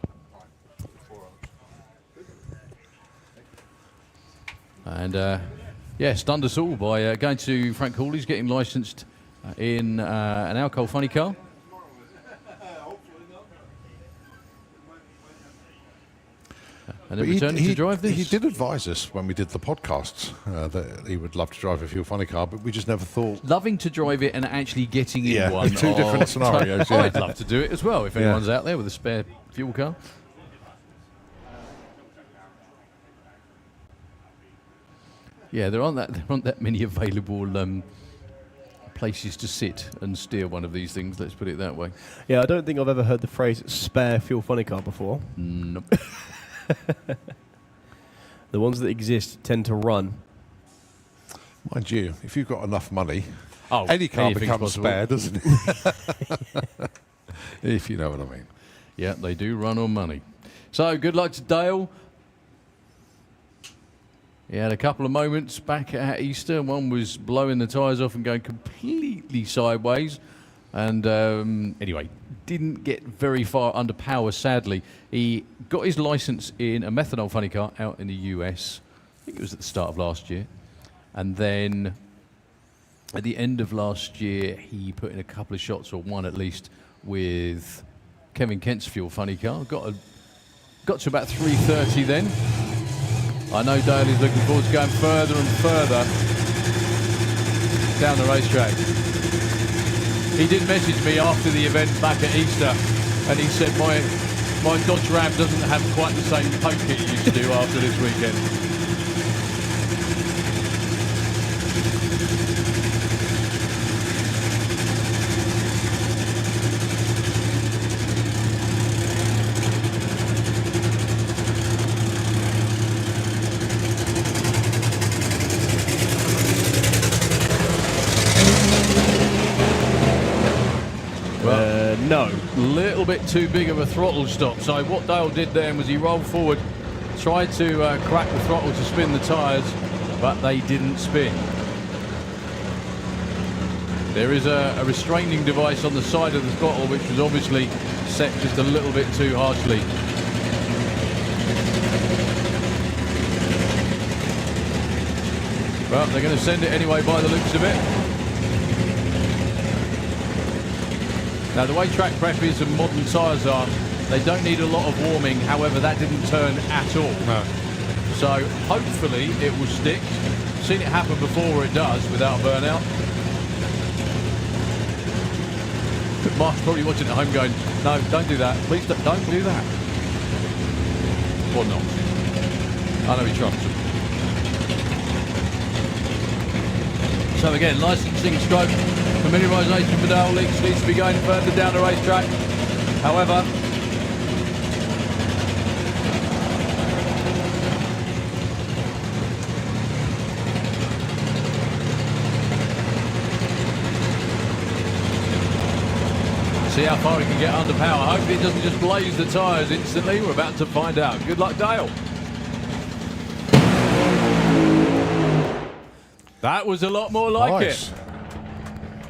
And yeah, stunned us all by going to Frank Hawley's, getting licensed in an alcohol funny car. And then returning to drive this. He did advise us when we did the podcasts that he would love to drive a Fuel Funny car, but we just never thought. Loving to drive it and actually getting in one. Two different scenarios. Yeah. I'd love to do it as well if anyone's out there with a spare fuel car. Yeah, there aren't that many available places to sit and steer one of these things. Let's put it that way. Yeah, I don't think I've ever heard the phrase "spare Fuel Funny car" before. Nope. The ones that exist tend to run. Mind you, if you've got enough money, Oh, any car anything's becomes possible. spare, doesn't it? If you know what I mean. Yeah, they do run on money. So good luck to Dale. He had a couple of moments back at Easter. One was blowing the tyres off and going completely sideways. And anyway, didn't get very far under power, sadly. He got his licence in a methanol funny car out in the US. I think it was at the start of last year. And then at the end of last year, he put in a couple of shots, or one at least, with Kevin Kent's Fuel Funny car. Got to about 330 then. I know Dale is looking forward to going further and further down the racetrack. He did message me after the event back at Easter, and he said my Dodge Ram doesn't have quite the same poke it used to do after this weekend. No. Little bit too big of a throttle stop. So what Dale did then was he rolled forward, tried to crack the throttle to spin the tyres, but they didn't spin. There is a restraining device on the side of the throttle which was obviously set just a little bit too harshly. Well, they're going to send it anyway by the looks of it. Now, the way track prep is and modern tyres are, they don't need a lot of warming. However, that didn't turn at all. No. So, hopefully, it will stick. Seen it happen before where it does without burnout. Mark's probably watching at home going, no, don't do that. Please don't do that. Or not. I know he trusts him. So again, licensing stroke, familiarisation for Dale needs to be going further down the racetrack. However, see how far he can get under power. Hopefully it doesn't just blaze the tyres instantly. We're about to find out. Good luck, Dale. That was a lot more like Nice. it.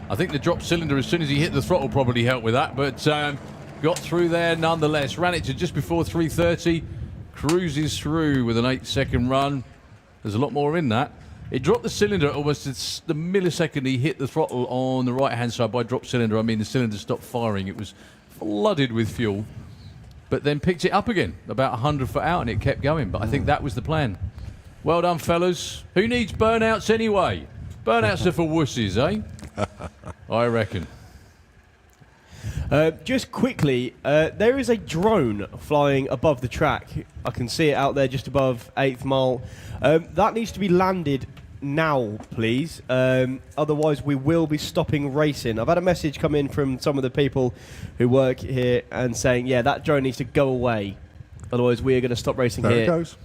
I think the drop cylinder, as soon as he hit the throttle, probably helped with that, but got through there nonetheless. Ran it to just before 330, cruises through with an 8-second run. There's a lot more in that. It dropped the cylinder almost the millisecond he hit the throttle on the right-hand side. By drop cylinder, I mean the cylinder stopped firing. It was flooded with fuel, but then picked it up again about 100 foot out, and it kept going. But I think that was the plan. Well done, fellas. Who needs burnouts anyway? Burnouts are for wussies, eh? I reckon. Just quickly, there is a drone flying above the track. I can see it out there just above 8th Mile. That needs to be landed now, please. Otherwise, we will be stopping racing. I've had a message come in from some of the people who work here and saying, yeah, that drone needs to go away. Otherwise, we are going to stop racing There here. it goes.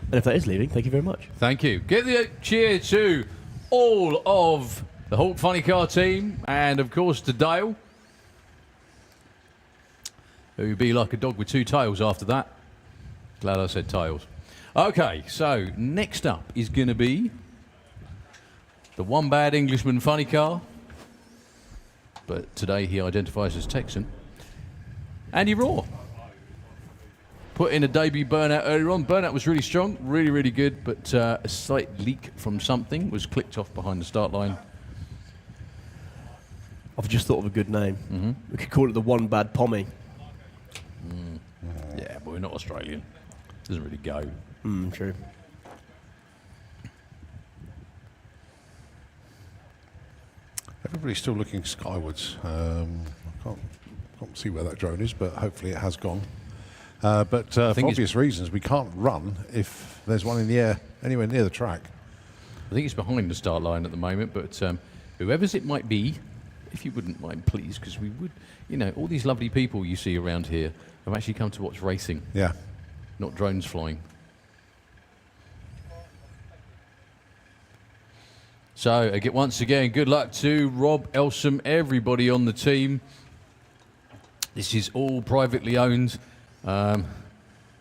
And if that is leaving, thank you very much. Thank you. Give the cheer to all of the Hawk Funny Car team and, of course, to Dale, who would be like a dog with two tails after that. Glad I said tails. Okay, so next up is going to be the One Bad Englishman Funny Car, but today he identifies as Texan, Andy Raw. Put in a debut burnout earlier on. Burnout was really strong, really, really good, but a slight leak from something was clicked off behind the start line. I've just thought of a good name. We could call it the One Bad Pommy. Yeah, but we're not Australian. Doesn't really go. True. Everybody's still looking skywards. I can't see where that drone is, but hopefully it has gone. But for think obvious reasons, we can't run if there's one in the air anywhere near the track. I think it's behind the start line at the moment, but whoever's it might be, if you wouldn't mind, please, because we would, you know, all these lovely people you see around here have actually come to watch racing, Yeah. not drones flying. So, once again, good luck to Rob, Elsom, everybody on the team. This is all privately owned.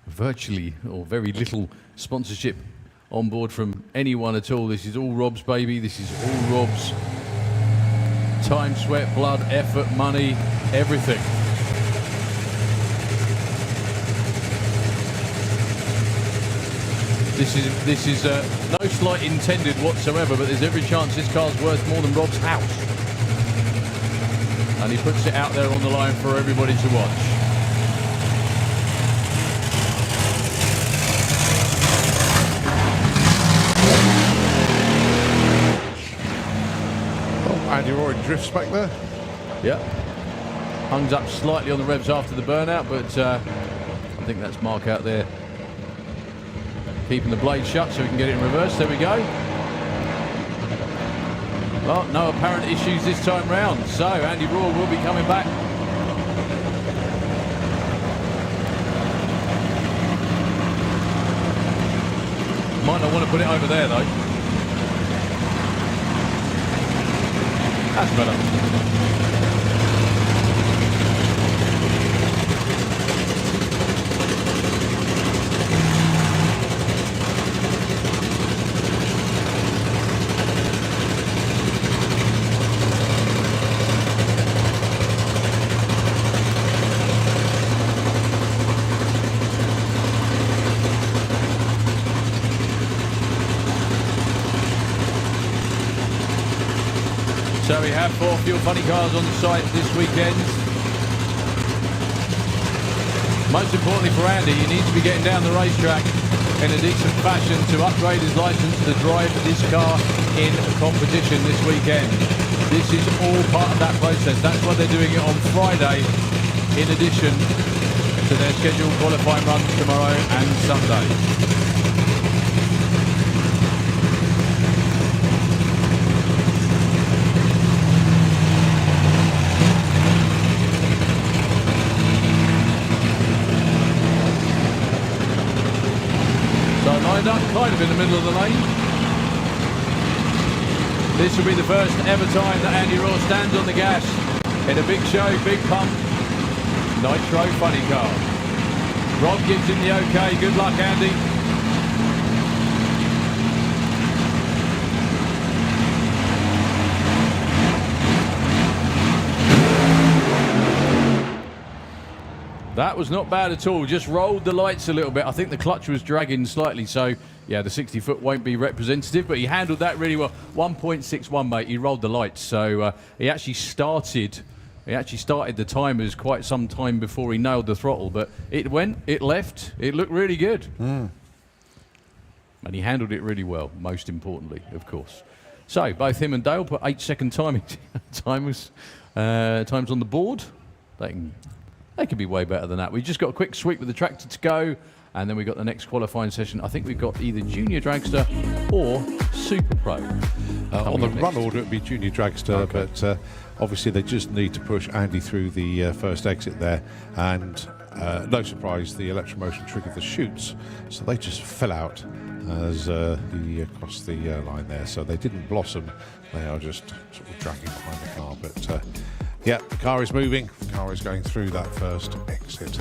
Virtually, or very little sponsorship on board from anyone at all. This is all Rob's baby. This is all Rob's time, sweat, blood, effort, money, everything. This is no slight intended whatsoever, but there's every chance this car's worth more than Rob's house. And he puts it out there on the line for everybody to watch. Andy Roy drifts back there. Yeah. Hungs up slightly on the revs after the burnout, but I think that's Mark out there keeping the blade shut so we can get it in reverse. There we go. Well, no apparent issues this time round, so Andy Roy will be coming back. Might not want to put it over there though. That's better. So we have 4 Fuel Funny cars on the site this weekend. Most importantly for Andy, he needs to be getting down the racetrack in a decent fashion to upgrade his license to drive this car in competition this weekend. This is all part of that process. That's why they're doing it on Friday, in addition to their scheduled qualifying runs tomorrow and Sunday. Lined up kind of in the middle of the lane. This will be the first ever time that Andy Raw stands on the gas in a big show, big pump, nitro funny car. Rob gives him the okay. Good luck, Andy. That was not bad at all, just rolled the lights a little bit. I think the clutch was dragging slightly, so yeah, the 60-foot won't be representative, but he handled that really well. 1.61, mate, he rolled the lights, so he actually started the timers quite some time before he nailed the throttle, but it went, it left, it looked really good. And he handled it really well, most importantly, of course. So, both him and Dale put 8-second times on the board. They could be way better than that. We've just got a quick sweep with the tractor to go, and then we've got the next qualifying session. I think we've got either Junior Dragster or Super Pro. On the run order, it would be Junior Dragster, Okay. but obviously they just need to push Andy through the first exit there, and no surprise, the electromotion triggered the chutes, so they just fell out as he crossed the line there. So they didn't blossom, they are just sort of dragging behind the car, but yeah, the car is moving. The car is going through that first exit.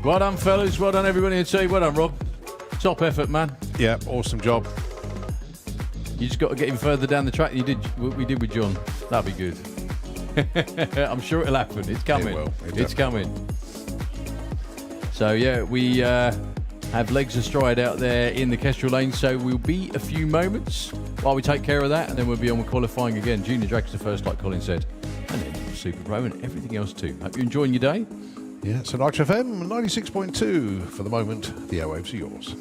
Well done, fellas. Well done, everybody in the team. Well done, Rob. Top effort, man. Yeah, awesome job. You just got to get him further down the track than we did with John. That'd be good. I'm sure it'll happen. It's coming. It will. It's coming. So, yeah, we have legs astride out there in the Kestrel lane, so we'll be a few moments while we take care of that, and then we'll be on with qualifying again. Junior Dragster first, like Colin said, and then Super Pro and everything else too. Hope you're enjoying your day. Yeah, so Nitro FM 96.2 for the moment. The airwaves are yours.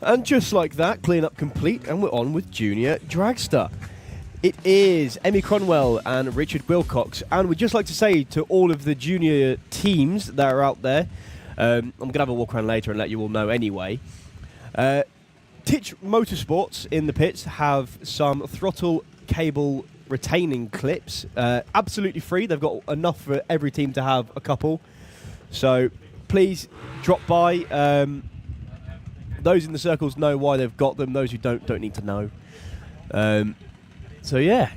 And just like that, clean-up complete, and we're on with Junior Dragster. It is Emmy Cronwell and Richard Wilcox, and we'd just like to say to all of the junior teams that are out there, I'm going to have a walk around later and let you all know anyway. Titch Motorsports in the pits have some throttle cable retaining clips, absolutely free. They've got enough for every team to have a couple. So please drop by. Those in the circles know why they've got them. Those who don't need to know. So yeah,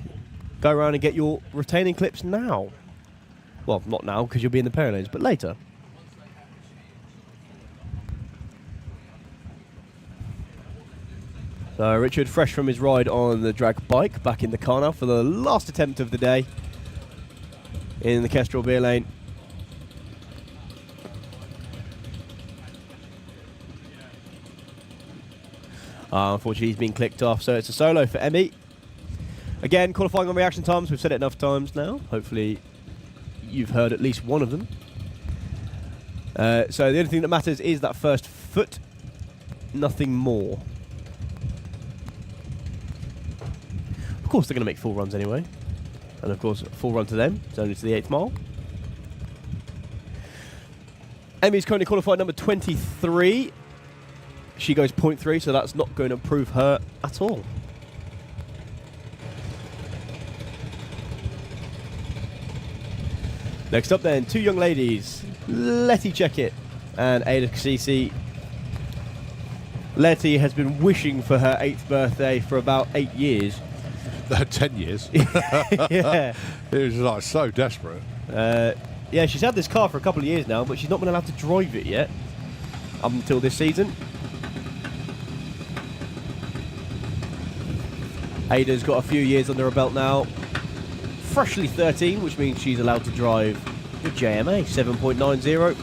go around and get your retaining clips now. Well, not now because you'll be in the pairing lanes, but later. So Richard, fresh from his ride on the drag bike, back in the car now for the last attempt of the day in the Kestrel beer lane. Unfortunately, he's been clicked off, so it's a solo for Emmy. Again, qualifying on reaction times. We've said it enough times now. Hopefully, you've heard at least one of them. So the only thing that matters is that first foot. Nothing more. course, they're going to make full runs anyway. And of course, full run to them. It's only to the 8th mile. Emmy's currently qualified number 23. She goes 0.3, so that's not going to improve her at all. Next up then, two young ladies, Letty Checkett and Ada Cassisi. Letty has been wishing for her 8th birthday for about 8 years. 10 years. Yeah. It was like so desperate. Yeah, she's had this car for a couple of years now, but she's not been allowed to drive it yet up until this season. Ada's got a few years under her belt now. Freshly 13, which means she's allowed to drive the JMA 7.90.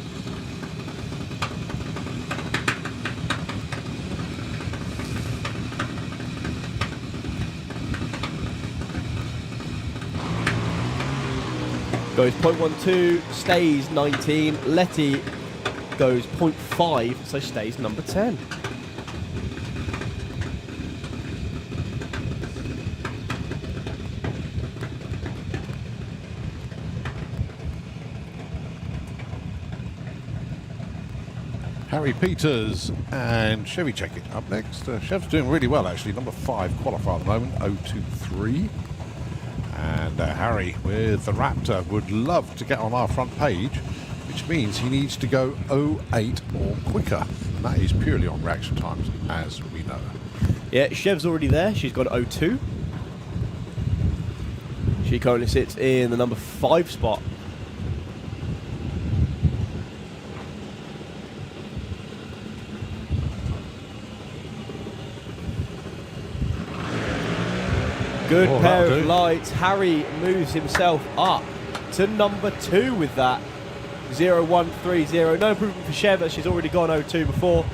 Goes 0.12, stays 19. Letty goes 0.5, so stays number 10. Harry Peters and Chevy Checkett up next. Chev's doing really well, actually. Number 5 qualifier at the moment, 023. And Harry with the Raptor would love to get on our front page, which means he needs to go 08 or quicker. And that is purely on reaction times, as we know. Yeah, Chev's already there. She's got 02. She currently sits in the number 5 spot. Good pair of lights. Harry moves himself up to number 2 with that 0130. No improvement for Chev, as she's already gone 02 before.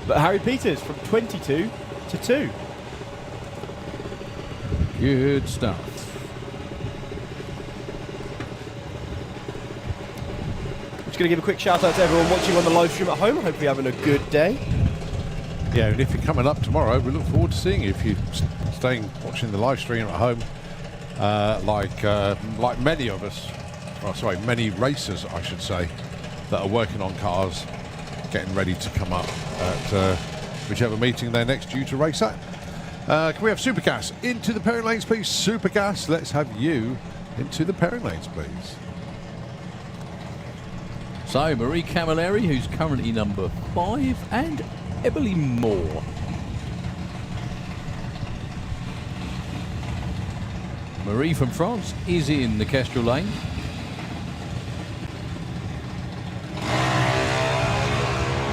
But Harry Peters from 22 to 2. Good stuff. Just going to give a quick shout out to everyone watching on the live stream at home. I hope you're having a good day. Yeah, and if you're coming up tomorrow, we look forward to seeing you. If you're staying watching the live stream at home, like many of us, many racers, I should say, that are working on cars, getting ready to come up at whichever meeting they're next due to race at. Can we have Supergas into the pairing lanes, please? Supergas, let's have you into the pairing lanes, please. So, Marie Camilleri, who's currently number 5, and Emily Moore. Marie from France is in the Kestrel lane.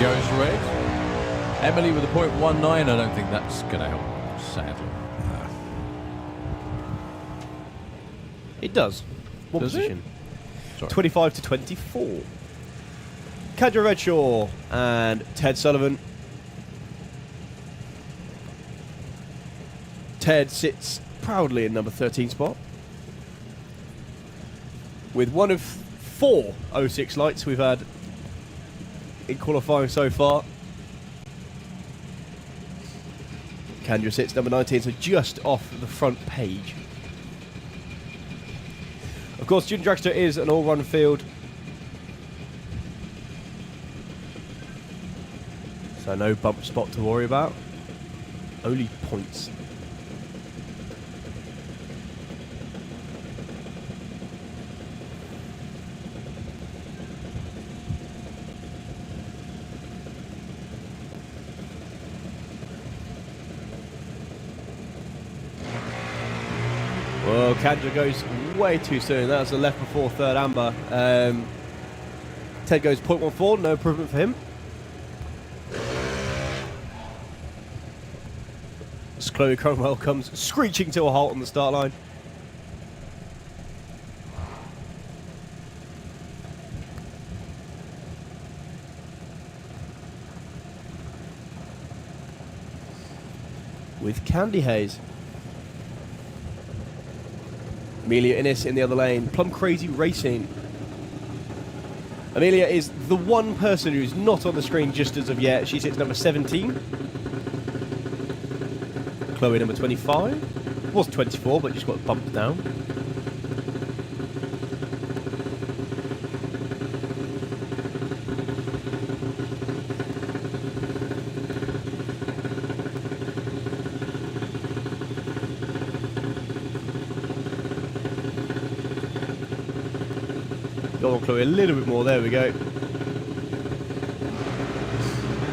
Goes red. Emily with a 0.19. I don't think that's going to help, sadly. It does. One Does it? position. Sorry. 25 to 24. Kadra Redshaw and Ted Sullivan. Ted sits proudly in number 13 spot. With one of 4 06 lights we've had in qualifying so far. Kendra sits number 19, so just off the front page. Of course, Fuel Dragster is an all-run field. So no bump spot to worry about. Only points. Well, Kendra goes way too soon. That was a left before third amber. Ted goes 0.14, no improvement for him. As Chloe Cromwell comes screeching to a halt on the start line. With Candy Hayes. Amelia Innes in the other lane. Plum Crazy Racing. Amelia is the one person who's not on the screen just as of yet. She sits number 17. Chloe number 25. was 24, but just got bumped down. Go on, Chloe, a little bit more. There we go.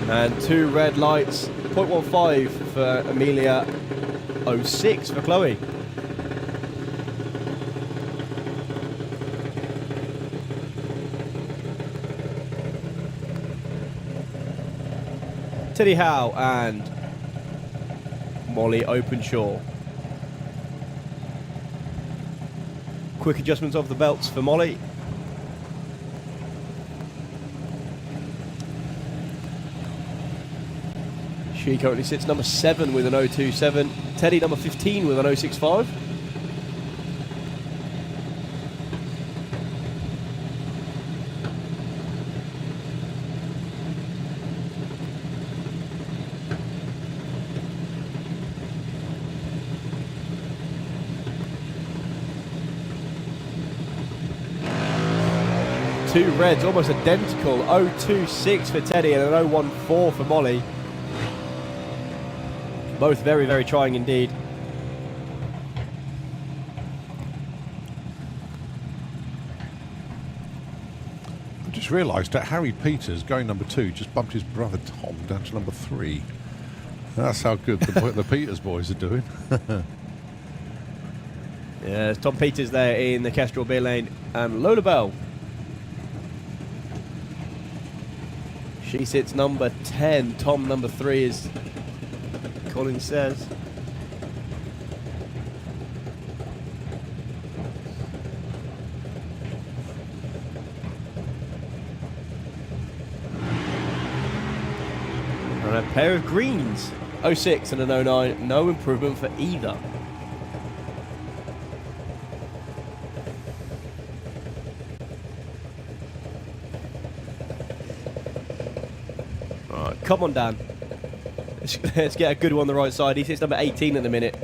And 2 red lights. 0.15 for Amelia. 06 for Chloe. Teddy Howe and Molly Openshaw. Quick adjustments of the belts for Molly. She currently sits number 7 with an 027. Teddy number 15 with an 065. Two reds, almost identical. 026 for Teddy and an 014 for Molly. Both very, very trying indeed. I just realised that Harry Peters, going number 2, just bumped his brother Tom down to number 3. That's how good the Peters boys are doing. Yeah, Tom Peters there in the Kestrel beer lane and Lola Bell. She sits number 10. Tom number 3 is Colin says. And a pair of greens. 06 and an 09. No improvement for either. Alright, come on, Dan. Let's get a good one on the right side. He sits number 18 at the minute.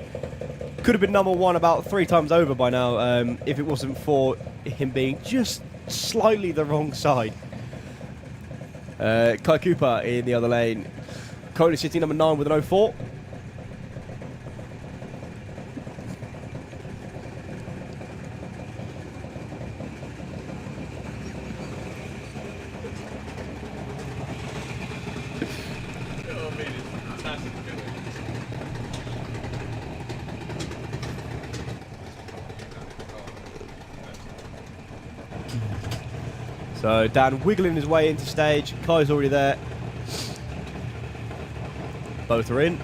Could have been number 1 about 3 times over by now if it wasn't for him being just slightly the wrong side. Kai Cooper in the other lane. Currently sitting number 9 with an 04. So Dan wiggling his way into stage. Kai's already there. Both are in.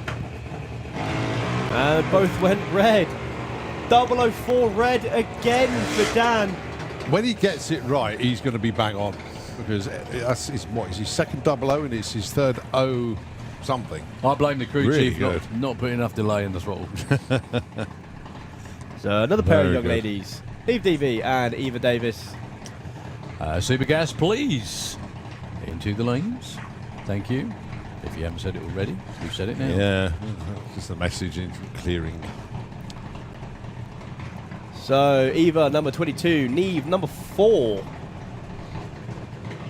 And both went red. 004 red again for Dan. When he gets it right, he's going to be bang on. Because it's his second 00 and it's his third O something. I blame the crew Really chief good. not putting enough delay in the throttle. So another pair Very of young good. ladies. Eve DV and Eva Davis. Super gas, please. Into the lanes. Thank you. If you haven't said it already, we've said it now. Yeah, just the message in clearing. So Eva number 22, Neve number 4.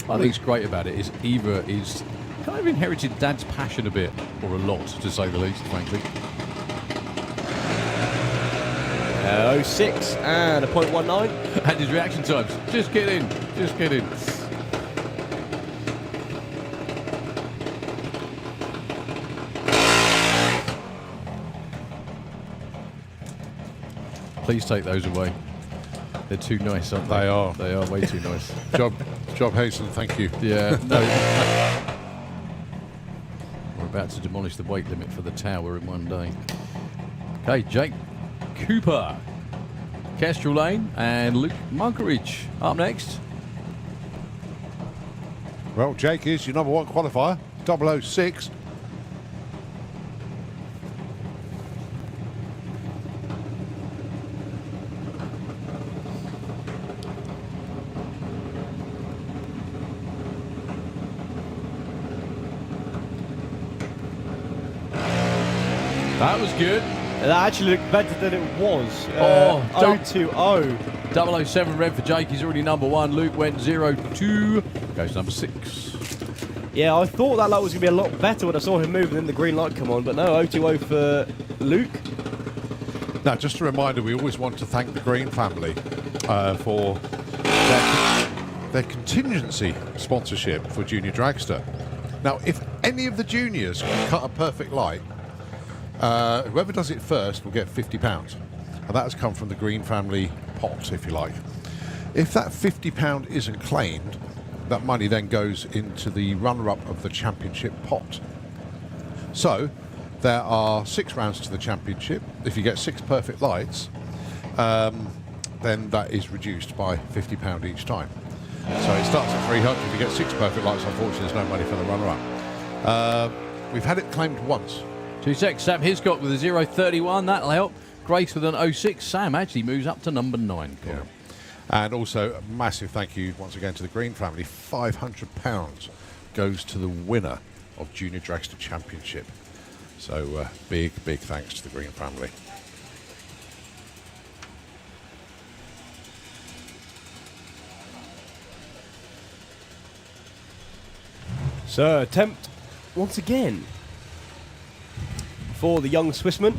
I think it's great about it is Eva is kind of inherited Dad's passion a bit, or a lot, to say the least, frankly. 06 and a 0.19. And his reaction times. Just get in. Just get in. Please take those away. They're too nice, aren't they? They are. They are way too nice. Job Hasten, thank you. Yeah. No. We're about to demolish the weight limit for the tower in one day. Okay, Jake Cooper, Kestrel Lane, and Luke Monkeridge up next. Well, Jake is your number 1 qualifier, 006. That was good. That actually looked better than it was. Oh, 0-2-0. 007 red for Jake. He's already number 1. Luke went 0-2. Goes number 6. Yeah, I thought that light was going to be a lot better when I saw him move and then the green light come on, but no, 0-2-0 for Luke. Now, just a reminder, we always want to thank the Green family for their contingency sponsorship for Junior Dragster. Now, if any of the juniors can cut a perfect light, whoever does it first will get £50. And that has come from the Green family pot, if you like. If that £50 isn't claimed, that money then goes into the runner-up of the championship pot. So, there are 6 rounds to the championship. If you get 6 perfect lights, then that is reduced by £50 each time. So it starts at 300. If you get 6 perfect lights, unfortunately, there's no money for the runner-up. We've had it claimed once. 2 seconds. Sam Hiscock with a 0.31. That'll help. Grace with an 0.6. Sam actually moves up to number 9. Yeah. And also, a massive thank you once again to the Green family. £500 goes to the winner of Junior Dragster Championship. So big thanks to the Green family. So, attempt once again for the young Swissman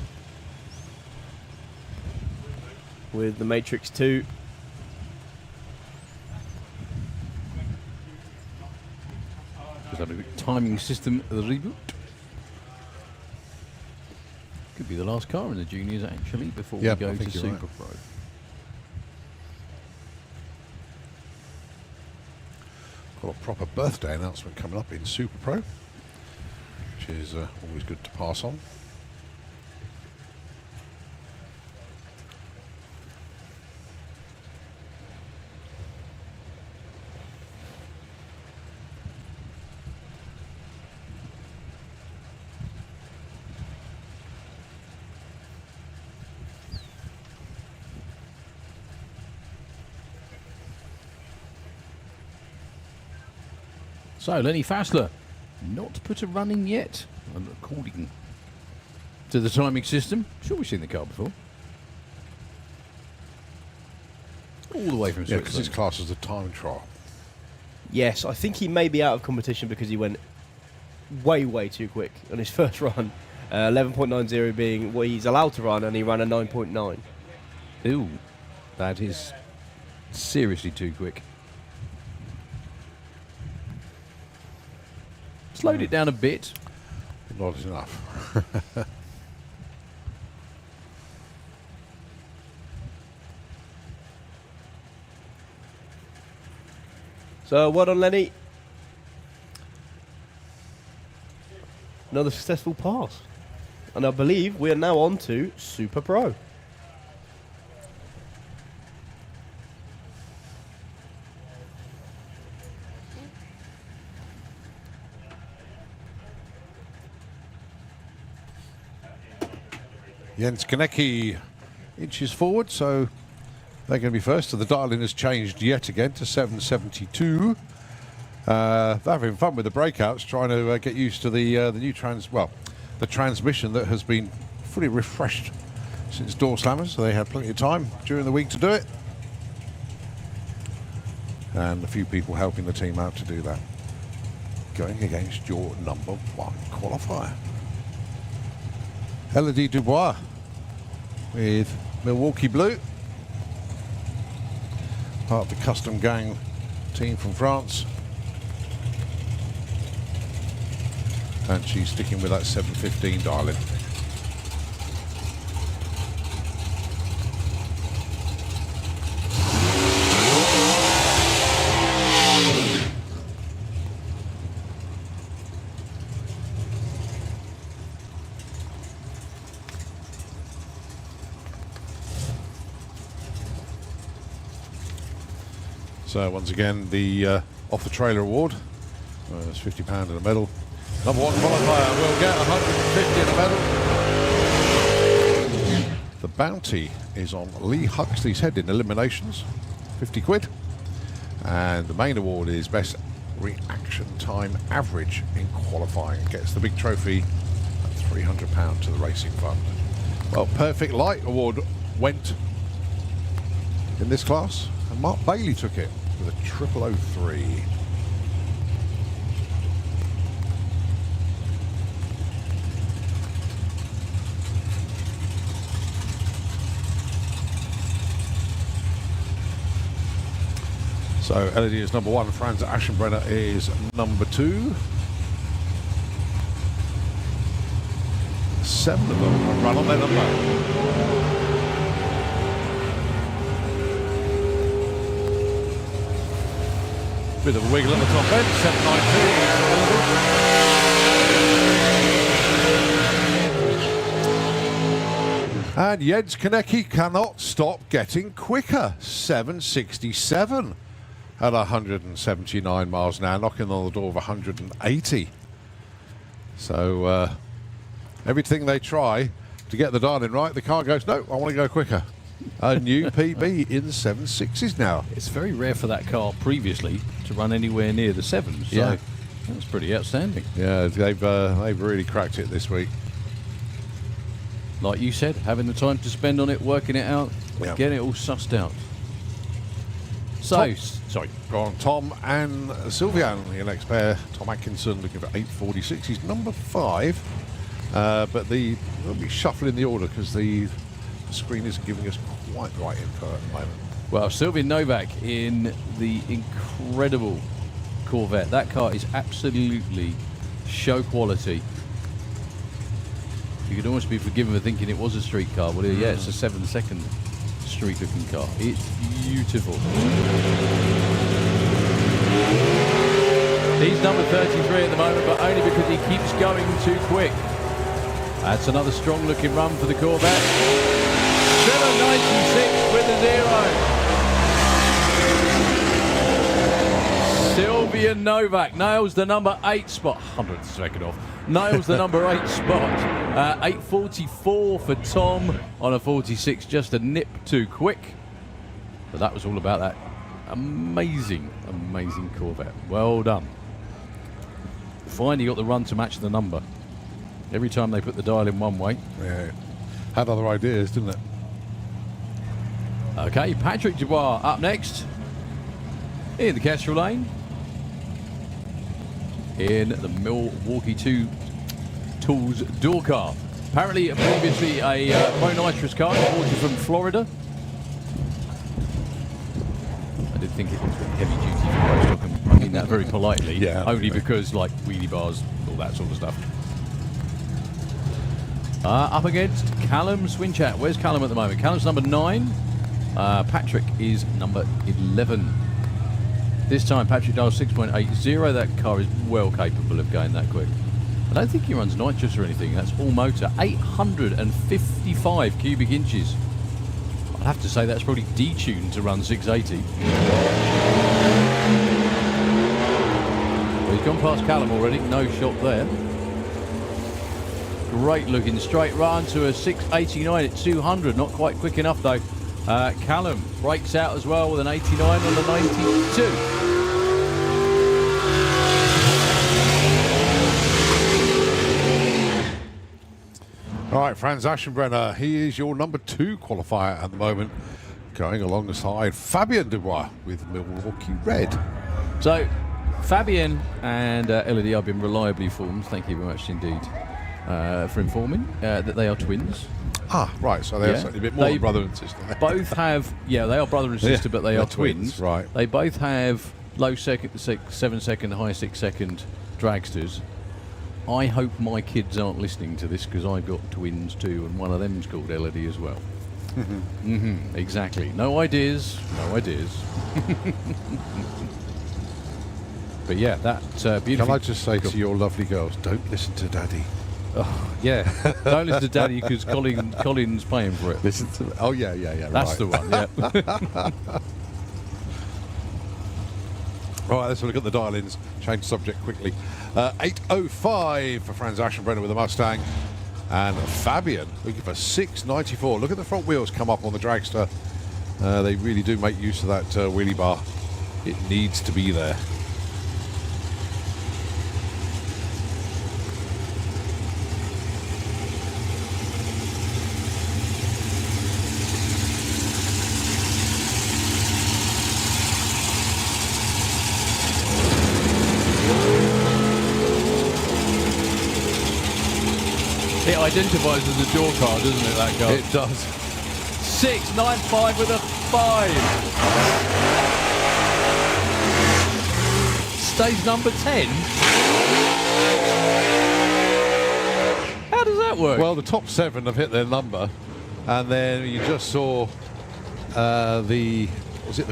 with the Matrix 2. Just had a quick timing system reboot. Could be the last car in the juniors actually before we go to Super Pro. Got a proper birthday announcement coming up in Super Pro, which is always good to pass on. So, Lenny Fassler, not put a run in yet, according to the timing system. Sure, we've seen the car before. All the way from Yeah, because Switzerland. it's classed as a time trial. Yes, I think he may be out of competition because he went way too quick on his first run. 11.90 being what he's allowed to run, and he ran a 9.9. Ooh, that is seriously too quick. Slowed it down a bit. Not enough. So, well done, Lenny. Another successful pass. And I believe we are now on to Super Pro. Jens Konecki inches forward, so they're going to be first. So the dial-in has changed yet again to 772. They're having fun with the breakouts, trying to get used to the new the transmission that has been fully refreshed since Door Slammers. So they had plenty of time during the week to do it, and a few people helping the team out to do that. Going against your number 1 qualifier, Elodie Dubois with Milwaukee Blue, part of the Custom Gang team from France. And she's sticking with that 715 dial-in. So once again, the off the trailer award. There's £50 and a medal. Number 1 qualifier will get 150 in a medal. The bounty is on Lee Huxley's head in eliminations, 50 quid. And the main award is best reaction time average in qualifying. Gets the big trophy and £300 to the racing fund. Well, Perfect Light Award went in this class, and Mark Bailey took it with a 0003. So LED is number 1, Franz Aschenbrenner is number 2. 7 of them run on their number. Bit of a wiggle at the top end, 792. And Jens Konecki cannot stop getting quicker, 767 at 179 miles an hour, knocking on the door of 180. So everything they try to get the dialing right, the car goes, no, I want to go quicker. A new PB in 7.6s now. It's very rare for that car previously to run anywhere near the 7s. So Yeah. that's pretty outstanding. Yeah, they've really cracked it this week. Like you said, having the time to spend on it, working it out, Yeah. getting it all sussed out. So, sorry. Go on, Tom and Sylvian, the next pair. Tom Atkinson looking for 846. He's number 5. But we'll be shuffling the order because the screen isn't giving us quite the right info at the moment. Well, Sylvian Novak in the incredible Corvette. That car is absolutely show quality. You could almost be forgiven for thinking it was a street car. Well, yeah, it's a 7-second street looking car. It's beautiful. He's number 33 at the moment, but only because he keeps going too quick. That's another strong looking run for the Corvette. 796 with a 0. Sylvian Novak nails the number 8 spot. 100th second off. Nails the number 8 spot. 844 for Tom on a 46, just a nip too quick. But that was all about that amazing, amazing Corvette. Well done. Finally got the run to match the number. Every time they put the dial in one way. Yeah, had other ideas, didn't it? Okay, Patrick Dubois up next in the Kestrel lane. In the Milwaukee 2 Tools door car. Apparently, previously a Pro Nitrous car imported from Florida. I did think it was heavy duty for Pro stock, and I mean that very politely. Yeah, only because, like, wheelie bars, all that sort of stuff. Up against Callum Swinchat. Where's Callum at the moment? Callum's number 9. Patrick is number 11. This time Patrick does 6.80. That car is well capable of going that quick. I don't think he runs nitrous or anything. That's all motor. 855 cubic inches. I'd have to say that's probably detuned to run 680. Well, he's gone past Callum already. No shot there. Great looking straight run to a 689 at 200. Not quite quick enough though. Callum breaks out as well with an 89 on the 92. All right, Franz Aschenbrenner, he is your number 2 qualifier at the moment, going alongside Fabien Dubois with Milwaukee Red. So, Fabien and Elodie have been reliably informed, thank you very much indeed for informing, that they are twins. Ah, right, so they're slightly a bit more than brother and sister. Both have, they are brother and sister, but they are twins. Right. They both have low 7-second, high 6-second dragsters. I hope my kids aren't listening to this because I've got twins too, and one of them's called Elodie as well. Exactly. No ideas. No ideas. But yeah, that beautiful. Can I just say to your lovely girls, don't listen to Daddy. Oh, yeah. Don't listen to Daddy because Colin's paying for it. Listen to. Oh yeah. That's right. the one. Yeah. All right, let's look at the dial-ins. Change subject quickly. 805 for Franz Aschenbrenner with a Mustang. And Fabien looking for 694. Look at the front wheels come up on the dragster. They really do make use of that wheelie bar. It needs to be there. identifies as a door car, doesn't it, that car? It does. 695 with a 5. Stage number 10. How does that work? Well, the top 7 have hit their number, and then you just saw the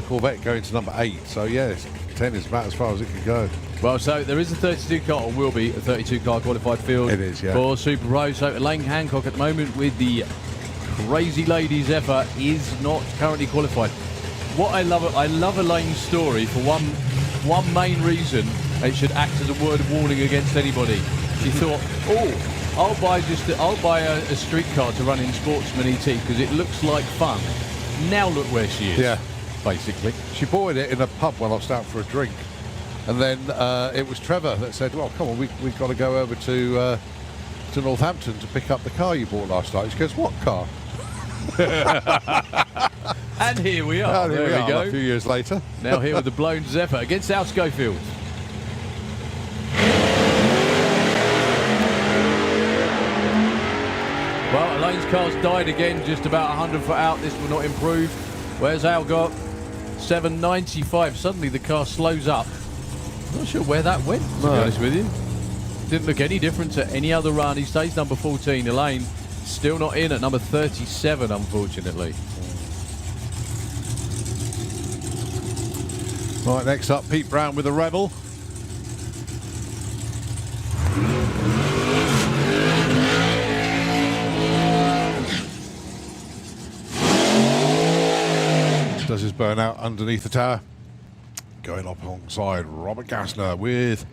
Corvette going to number 8. So yes, 10 is about as far as it can go. Well, so there is a 32 car, or will be a 32 car qualified field. It is, yeah. For Super Pro. So Elaine Hancock at the moment with the Crazy Ladies effort is not currently qualified. What I love Elaine's story for one main reason. It should act as a word of warning against anybody. She thought, I'll buy a street car to run in Sportsman ET because it looks like fun. Now look where she is. Yeah. Basically. She bought it in a pub when I was out for a drink, and then it was Trevor that said, "Well, come on, we've got to go over to Northampton to pick up the car you bought last night." She goes, "What car?" And here we are. There we we go. A few years later. Now here with the blown Zephyr against South Schofield. Well, Elaine's car's died again, just about 100 foot out. This will not improve. Where's Al got? 795. Suddenly the car slows up. Not sure where that went, to be honest with you. Didn't look any different to any other run. He stays number 14. Elaine still not in at number 37, unfortunately. Right, next up, Pete Brown with a Rebel. Does his burnout underneath the tower. Going up alongside Robert Gassner with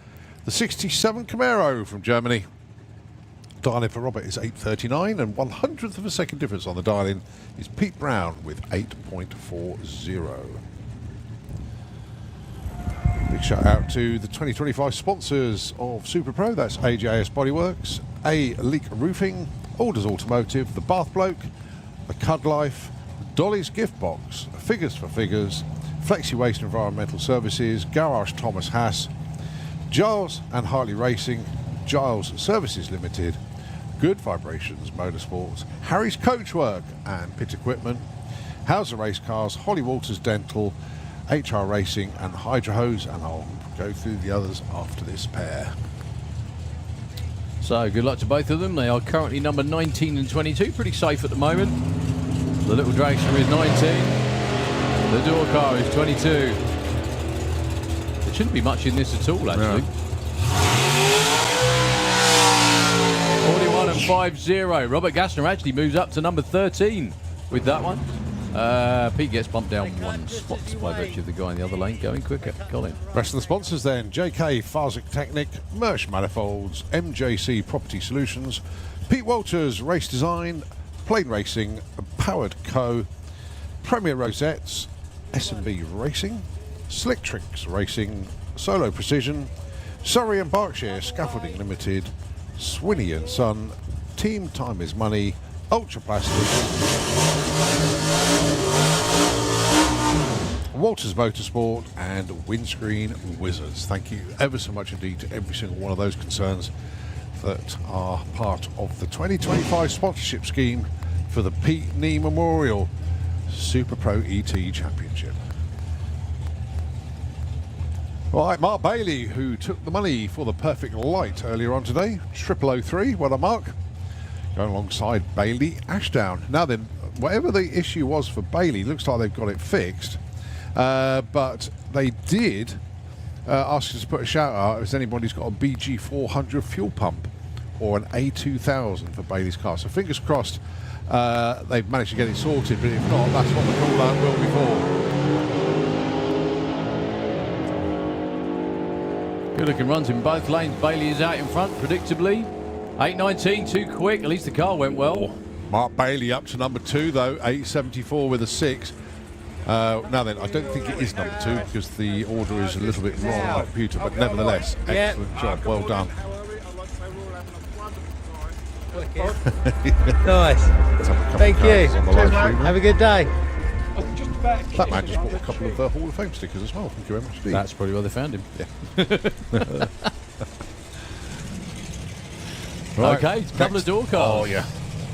the 67 Camaro from Germany. Dial-in for Robert is 8.39, and 1/100th of a second difference on the dial-in is Pete Brown with 8.40. Big shout out to the 2025 sponsors of Super Pro. That's AJS Bodyworks, A Leak Roofing, Alders Automotive, The Bath Bloke, The Cud Life, Dolly's Gift Box, Figures for Figures, Flexi Waste Environmental Services, Garage Thomas Haas, Giles and Harley Racing, Giles Services Limited, Good Vibrations Motorsports, Harry's Coachwork and Pit Equipment, Hauser Race Cars, Holly Walters Dental, HR Racing and Hydro Hose, and I'll go through the others after this pair. So good luck to both of them. They are currently number 19 and 22, pretty safe at the moment. The little dragster is 19. The door car is 22. There shouldn't be much in this at all, actually. No. 41 and 50. Robert Gassner actually moves up to number 13 with that one. Pete gets bumped down one spot by virtue of the guy in the other lane going quicker. Colin. Rest of the sponsors then: JK Farzik Technic, Mersch Manifolds, MJC Property Solutions, Pete Walters Race Design, Plane Racing, Powered Co, Premier Rosettes, S&B Racing, Slick Tricks Racing, Solo Precision, Surrey and Berkshire Scaffolding Limited, Swinney and Son, Team Time is Money, Ultra Plastic, Walters Motorsport, and Windscreen Wizards. Thank you ever so much indeed to every single one of those concerns that are part of the 2025 sponsorship scheme for the Pete Nee Memorial Super Pro ET Championship. Right, Mark Bailey, who took the money for the perfect light earlier on today, 0003, well done Mark. Going alongside Bailey Ashdown. Now then, whatever the issue was for Bailey, looks like they've got it fixed. But they did ask us to put a shout out if anybody's got a BG400 fuel pump or an A2000 for Bailey's car. So fingers crossed they've managed to get it sorted, but if not, that's what the call out will be for. Good looking runs in both lanes. Bailey is out in front, predictably. 8.19, too quick. At least the car went well. Mark Bailey up to number 2 though, 8.74 with a 6. Now then, I don't think it is number 2 because the order is a little bit wrong on the computer, but nevertheless, excellent job, well done. Nice. Thank you. Have a good day. That man just bought a couple of Hall of Fame stickers as well. Thank you very much indeed. That's probably where they found him. Yeah. Right, Okay, couple of door cars. Oh, yeah.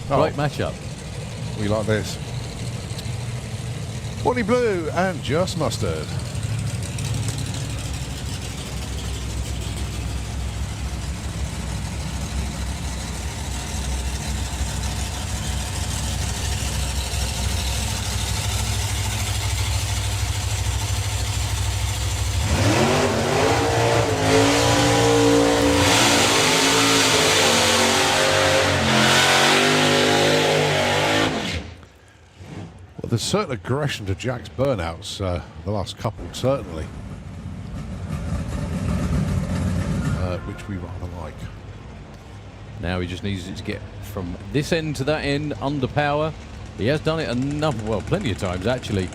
Great matchup. We like this. Bonnie Blue and Just Mustard. Well, there's certain aggression to Jack's burnouts, the last couple certainly, which we rather like. Now he just needs it to get from this end to that end under power. He has done it enough, well, plenty of times actually.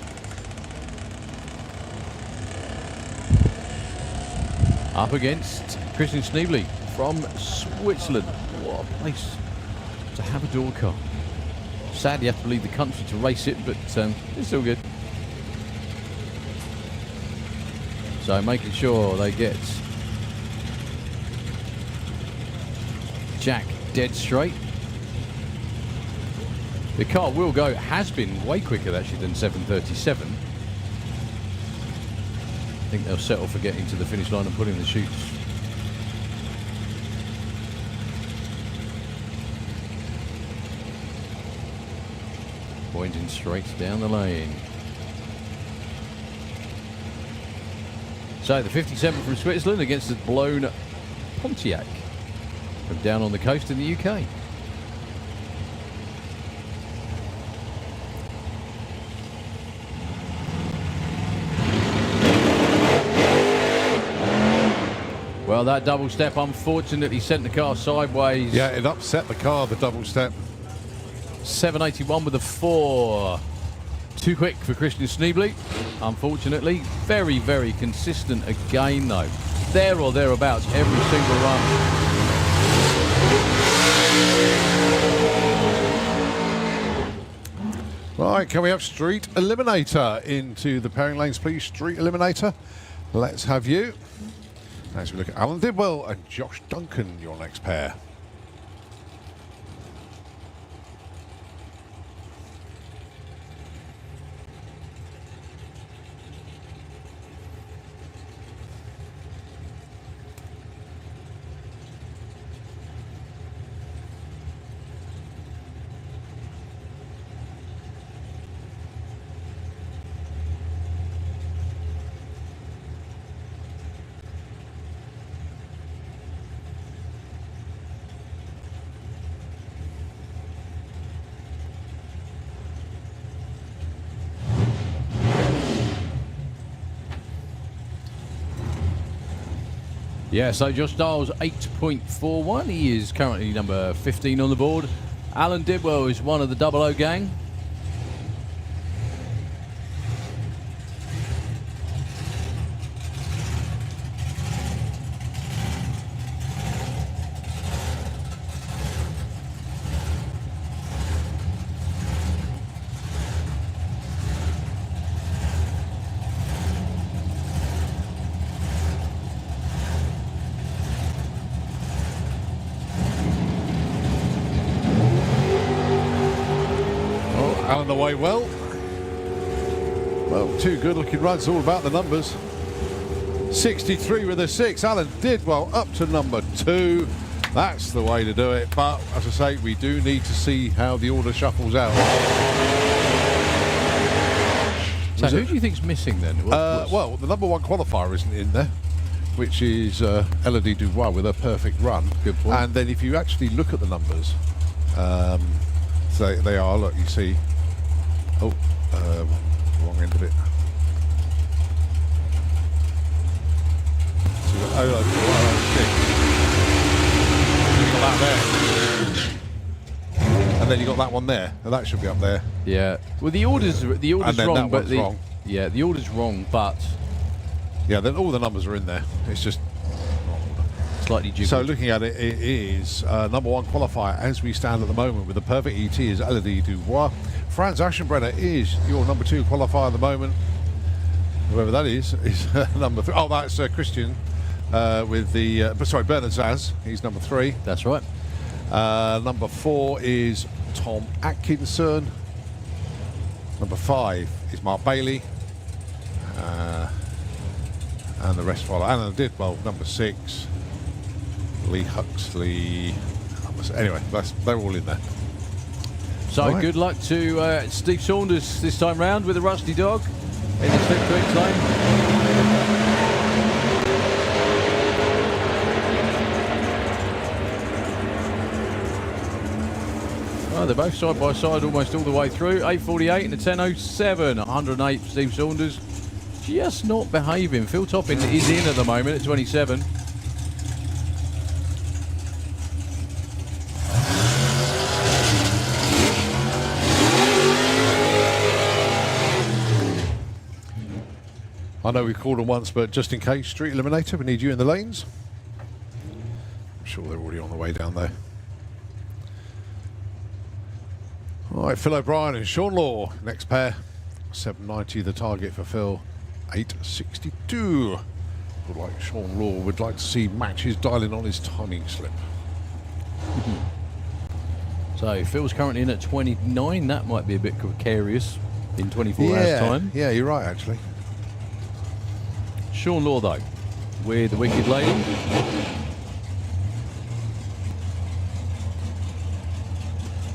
Up against Christian Schneebly from Switzerland. What a place to have a door car. Sad you have to leave the country to race it, but it's still good. So making sure they get Jack dead straight. The car will go, has been way quicker actually than 737. I think they'll settle for getting to the finish line and putting the chutes. Pointing straight down the lane. So the 57 from Switzerland against the blown Pontiac from down on the coast in the UK. Well, that double step unfortunately sent the car sideways. Yeah, it upset the car, the double step. 781 with a 4. Too quick for Christian Schneebly, unfortunately. Very, very consistent again, though. There or thereabouts every single run. Right, can we have Street Eliminator into the pairing lanes, please? Street Eliminator, let's have you. As we look at Alan Dibwell and Josh Duncan, your next pair. Yeah, so Josh Styles 8.41. He is currently number 15 on the board. Alan Dibwell is one of the 00 gang. Alan away well. Well, two good-looking runs, all about the numbers. 63 with a 6. Alan did well up to number 2. That's the way to do it. But, as I say, we do need to see how the order shuffles out. So who do you think's missing then? Well, the number 1 qualifier isn't in there, which is Elodie Dubois with a perfect run. Good point. And then if you actually look at the numbers, so they are, look, you see, wrong end of it. So you've got 0, 6. And then you got that one there, and that should be up there. Yeah. Well, the order's And then wrong, that but one's wrong. yeah, the order's wrong, but Yeah, then all the numbers are in there. It's just slightly jiggled. so looking at it, it is number 1 qualifier as we stand at the moment with the perfect ET is Elodie Dubois. Franz Aschenbrenner is your number 2 qualifier at the moment. Whoever that is number 3. Oh, that's Christian with the sorry, Bernard Zaz. He's number 3. That's right. Number 4 is Tom Atkinson. Number 5 is Mark Bailey. And the rest follow. Alan Didwell, number 6. Lee Huxley. Anyway, they're all in there. So Right. good luck to Steve Saunders this time round with the Rusty Dog in the slip to X lane. Oh, they're both side by side almost all the way through. 8:48 and a 10:07. 108 for Steve Saunders. Just not behaving. Phil Toppin is in at the moment at 27. I know we called them once, but just in case, Street Eliminator, we need you in the lanes. I'm sure they're already on the way down there. All right, Phil O'Brien and Sean Law, next pair. 790 the target for Phil. 862. Would like Sean Law would like to see matches dialing on his timing slip. So Phil's currently in at 29. That might be a bit precarious in 24 hours time. Yeah, you're right, actually. Sean Law, though, with the Wicked Lady.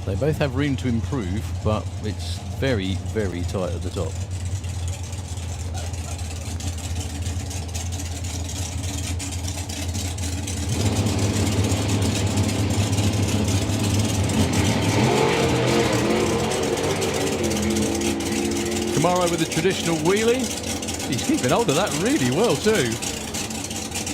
They both have room to improve, but it's very, very tight at the top. Kamara with the traditional wheelie. He's keeping hold of that really well too.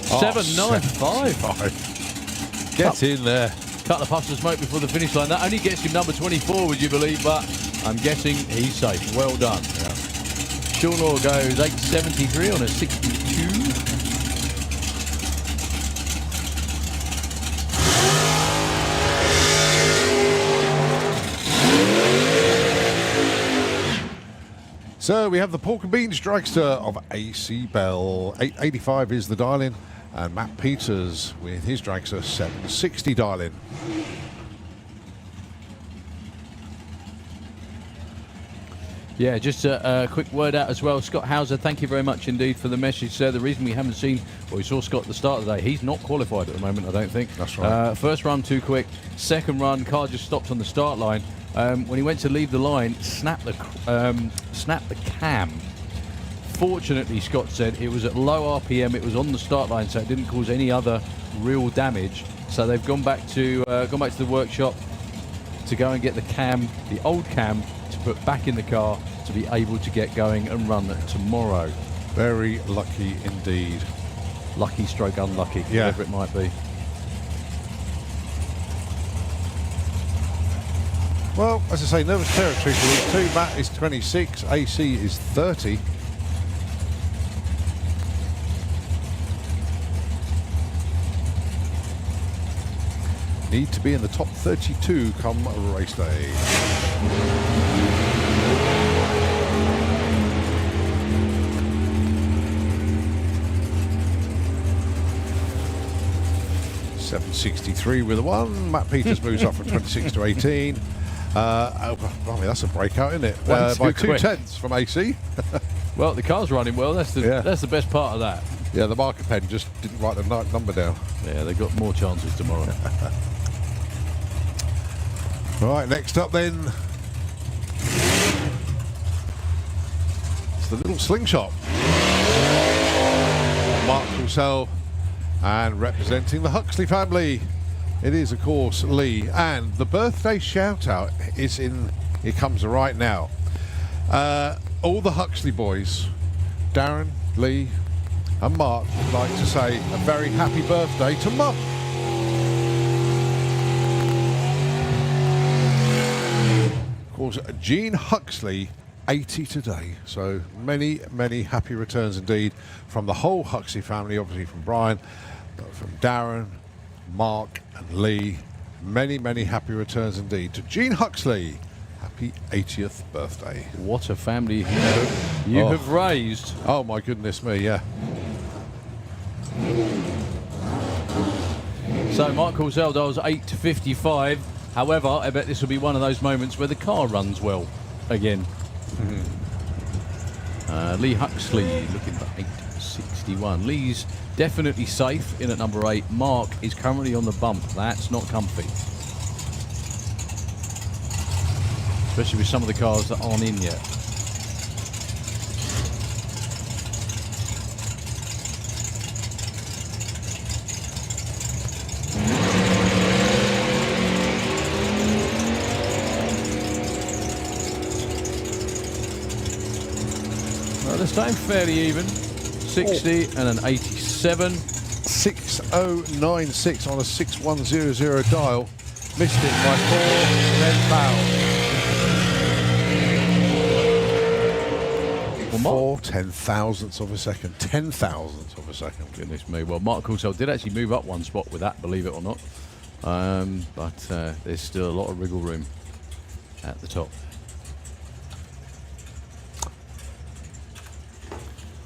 7.95. Get in there. Cut the puffs of smoke before the finish line. That only gets him number 24, would you believe? But I'm guessing he's safe. Well done. Yeah. Sean Law goes 8.73 on a 62. So we have the Pork and Beans Dragster of AC Bell. 885 is the dial-in. And Matt Peters with his dragster 760 dial-in. Yeah, just a quick word out as well. Scott Hauser, thank you very much indeed for the message, sir. The reason we haven't seen, well, we saw Scott at the start of the day. He's not qualified at the moment, I don't think. That's right. First run too quick. Second run, car just stopped on the start line. When he went to leave the line, snapped the cam. Fortunately, Scott said it was at low RPM. It was on the start line, so it didn't cause any other real damage. So they've gone back to the workshop to go and get the cam, the old cam, to put back in the car to be able to get going and run tomorrow. Very lucky indeed. Lucky stroke unlucky, Yeah. whatever it might be. Well, as I say, nervous territory for these two. Matt is 26, AC is 30. Need to be in the top 32 come race day. .763 with a 1. Matt Peters moves up from 26 to 18. I mean, that's a breakout, isn't it? Well, By too quick. 2/10 from AC. Well, the car's running well. That's the best part of that. Yeah, the marker pen just didn't write the number down. Yeah, they've got more chances tomorrow. Right, next up then, it's the little slingshot. Mark Purcell, and representing the Huxley family, it is of course Lee, and the birthday shout out is in. It comes right now. All the Huxley boys, Darren, Lee, and Mark would like to say a very happy birthday to Mum. Of course, Gene Huxley, 80 today. So many, many happy returns indeed from the whole Huxley family, obviously from Brian, from Darren, Mark and Lee. Many, many happy returns indeed to Gene Huxley. Happy 80th birthday. What a family you have raised. Oh my goodness me, yeah. So Mark Corseldo's 8:55. However, I bet this will be one of those moments where the car runs well again. Lee Huxley looking for 8:61. Lee's definitely safe in at number 8. Mark is currently on the bump. That's not comfy. Especially with some of the cars that aren't in yet. Well, they're staying fairly even. 60 and an 87. 6096 on a 6100 dial. Missed it by 4, then fouled. 4 10,000ths of a second. 10,000ths of a second. Goodness me. Well, Mark Coulthard did actually move up one spot with that, believe it or not. But there's still a lot of wriggle room at the top.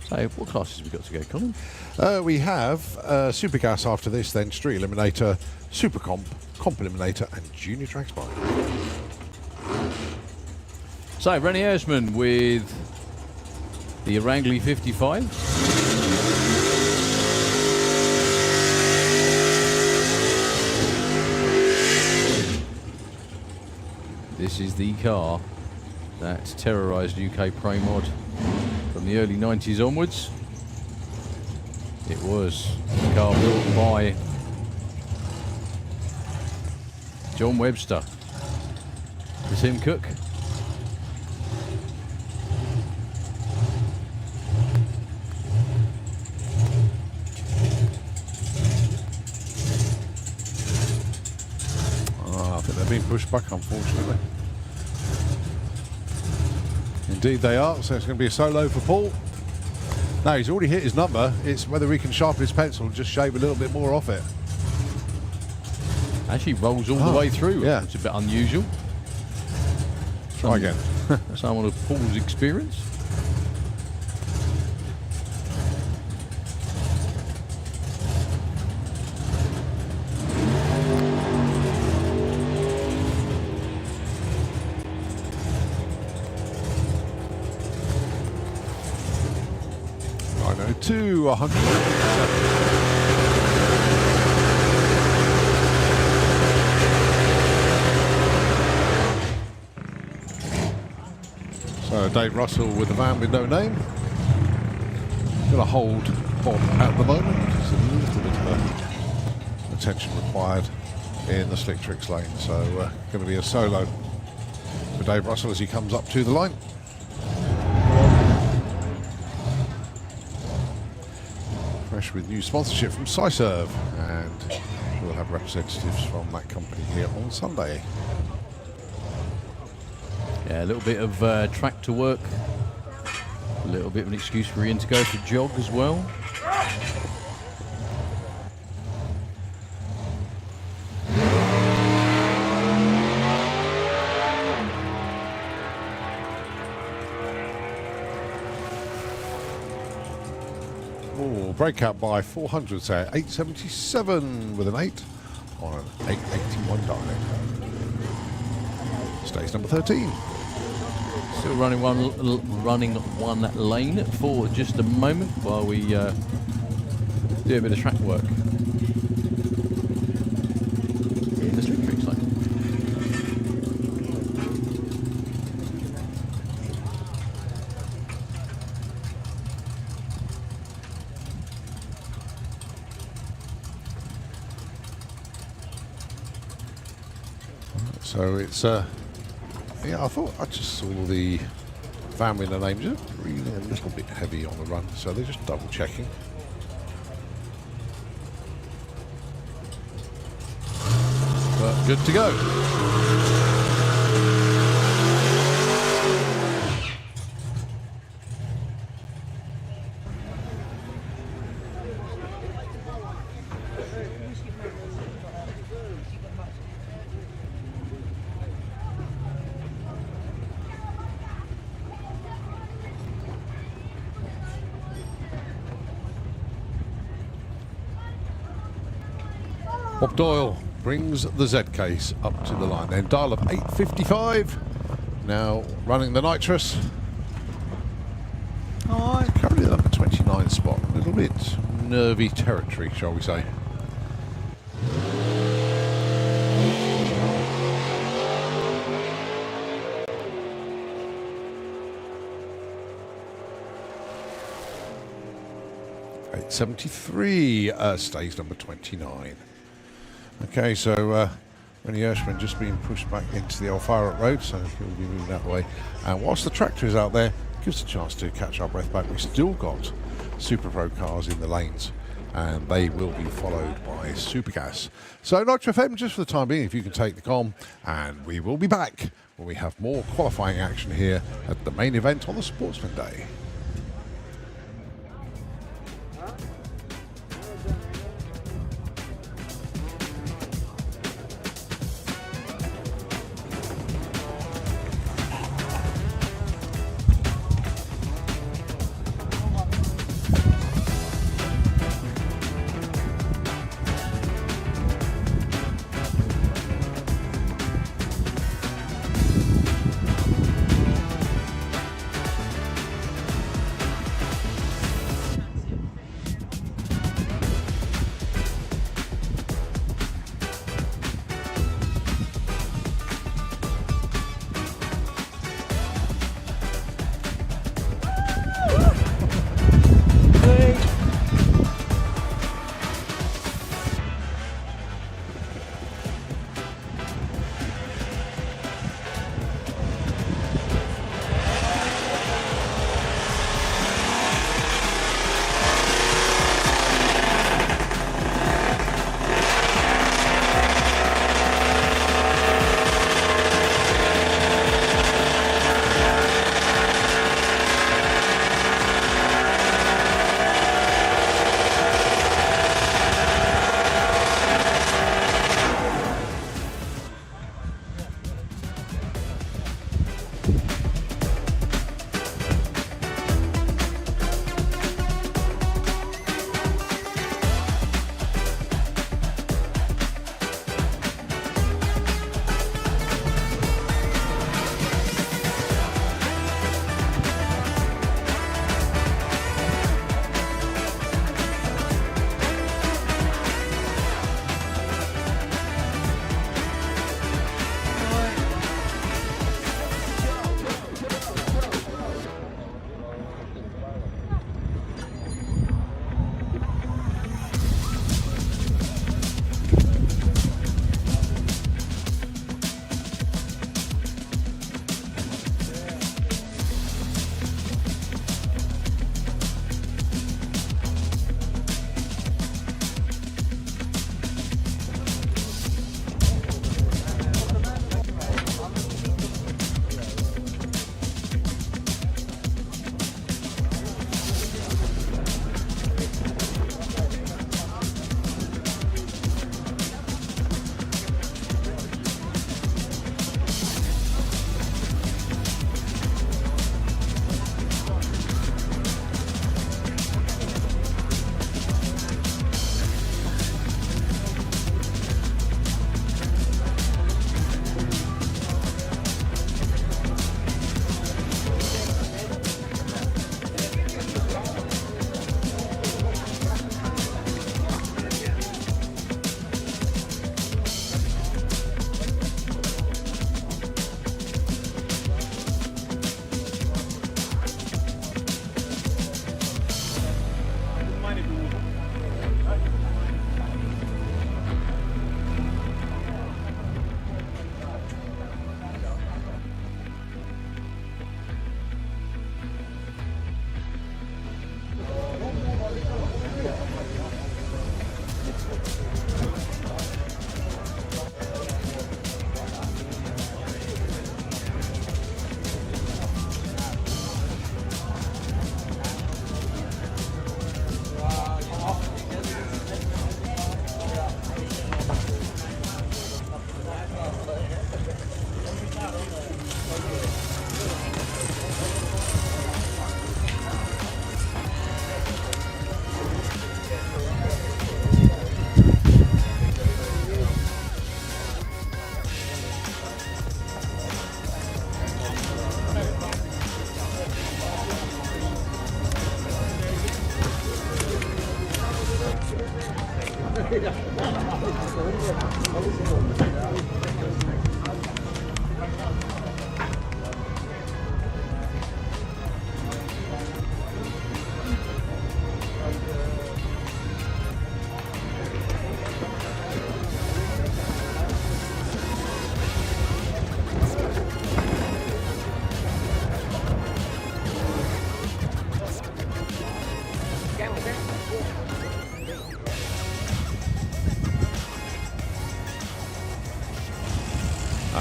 So, what classes have we got to go, Colin? We have Super Gas after this, then Street Eliminator, Super Comp, Comp Eliminator, and Junior Track Spy. So, Rennie Ersman with the Wrangley 55. This is the car that's terrorised UK Pro Mod from the early 90s onwards. It was a car built by John Webster to Tim Cook. I think they're being pushed back, unfortunately. Indeed they are, so it's going to be a solo for Paul. No, he's already hit his number. It's whether he can sharpen his pencil and just shave a little bit more off it. Actually rolls all the way through. Yeah. It's a bit unusual. Try again. Someone of Paul's experience. To 100. So Dave Russell with the van with no name. Going to hold Bob at the moment. There's a little bit of attention required in the slick tricks lane. So going to be a solo for Dave Russell as he comes up to the line. With new sponsorship from SciServe, and we'll have representatives from that company here on Sunday. Yeah, a little bit of track to work, a little bit of an excuse for Ian to go for jog as well. Breakout by 400 there, 877 with an 8 on an 881 dial. Stage number 13. Still running one lane for just a moment while we do a bit of track work in the slick tricks lane. So it's, yeah, I thought I just saw the van with the names just breathing a little bit heavy on the run, so they're just double checking. But good to go. Bob Doyle brings the Z case up to the line. Then dial of 855. Now running the nitrous. Currently the number 29 spot. A little bit nervy territory, shall we say. $873 stays number 29. Okay, so Rennie Ershman just being pushed back into the Alfara Road, so he'll be moving that way. And whilst the tractor is out there, gives us a chance to catch our breath back. We've still got Super Pro cars in the lanes, and they will be followed by Supergas. So Nitro FM, just for the time being, if you can take the comm, and we will be back when we have more qualifying action here at the main event on the Sportsman Day.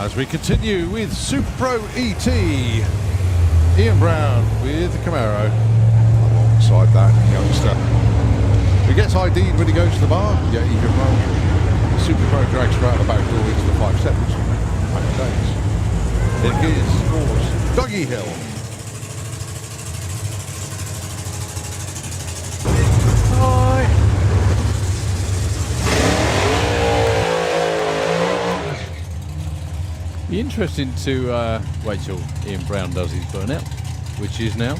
As we continue with Super Pro ET, Ian Brown with the Camaro alongside that youngster who gets ID'd when he goes to the bar. Yeah, he can roll the Super Pro Dragster out the back door into the 5 seconds. Happy days. It is, of course, Dougie Hill. Be interesting to wait till Ian Brown does his burnout, which is now.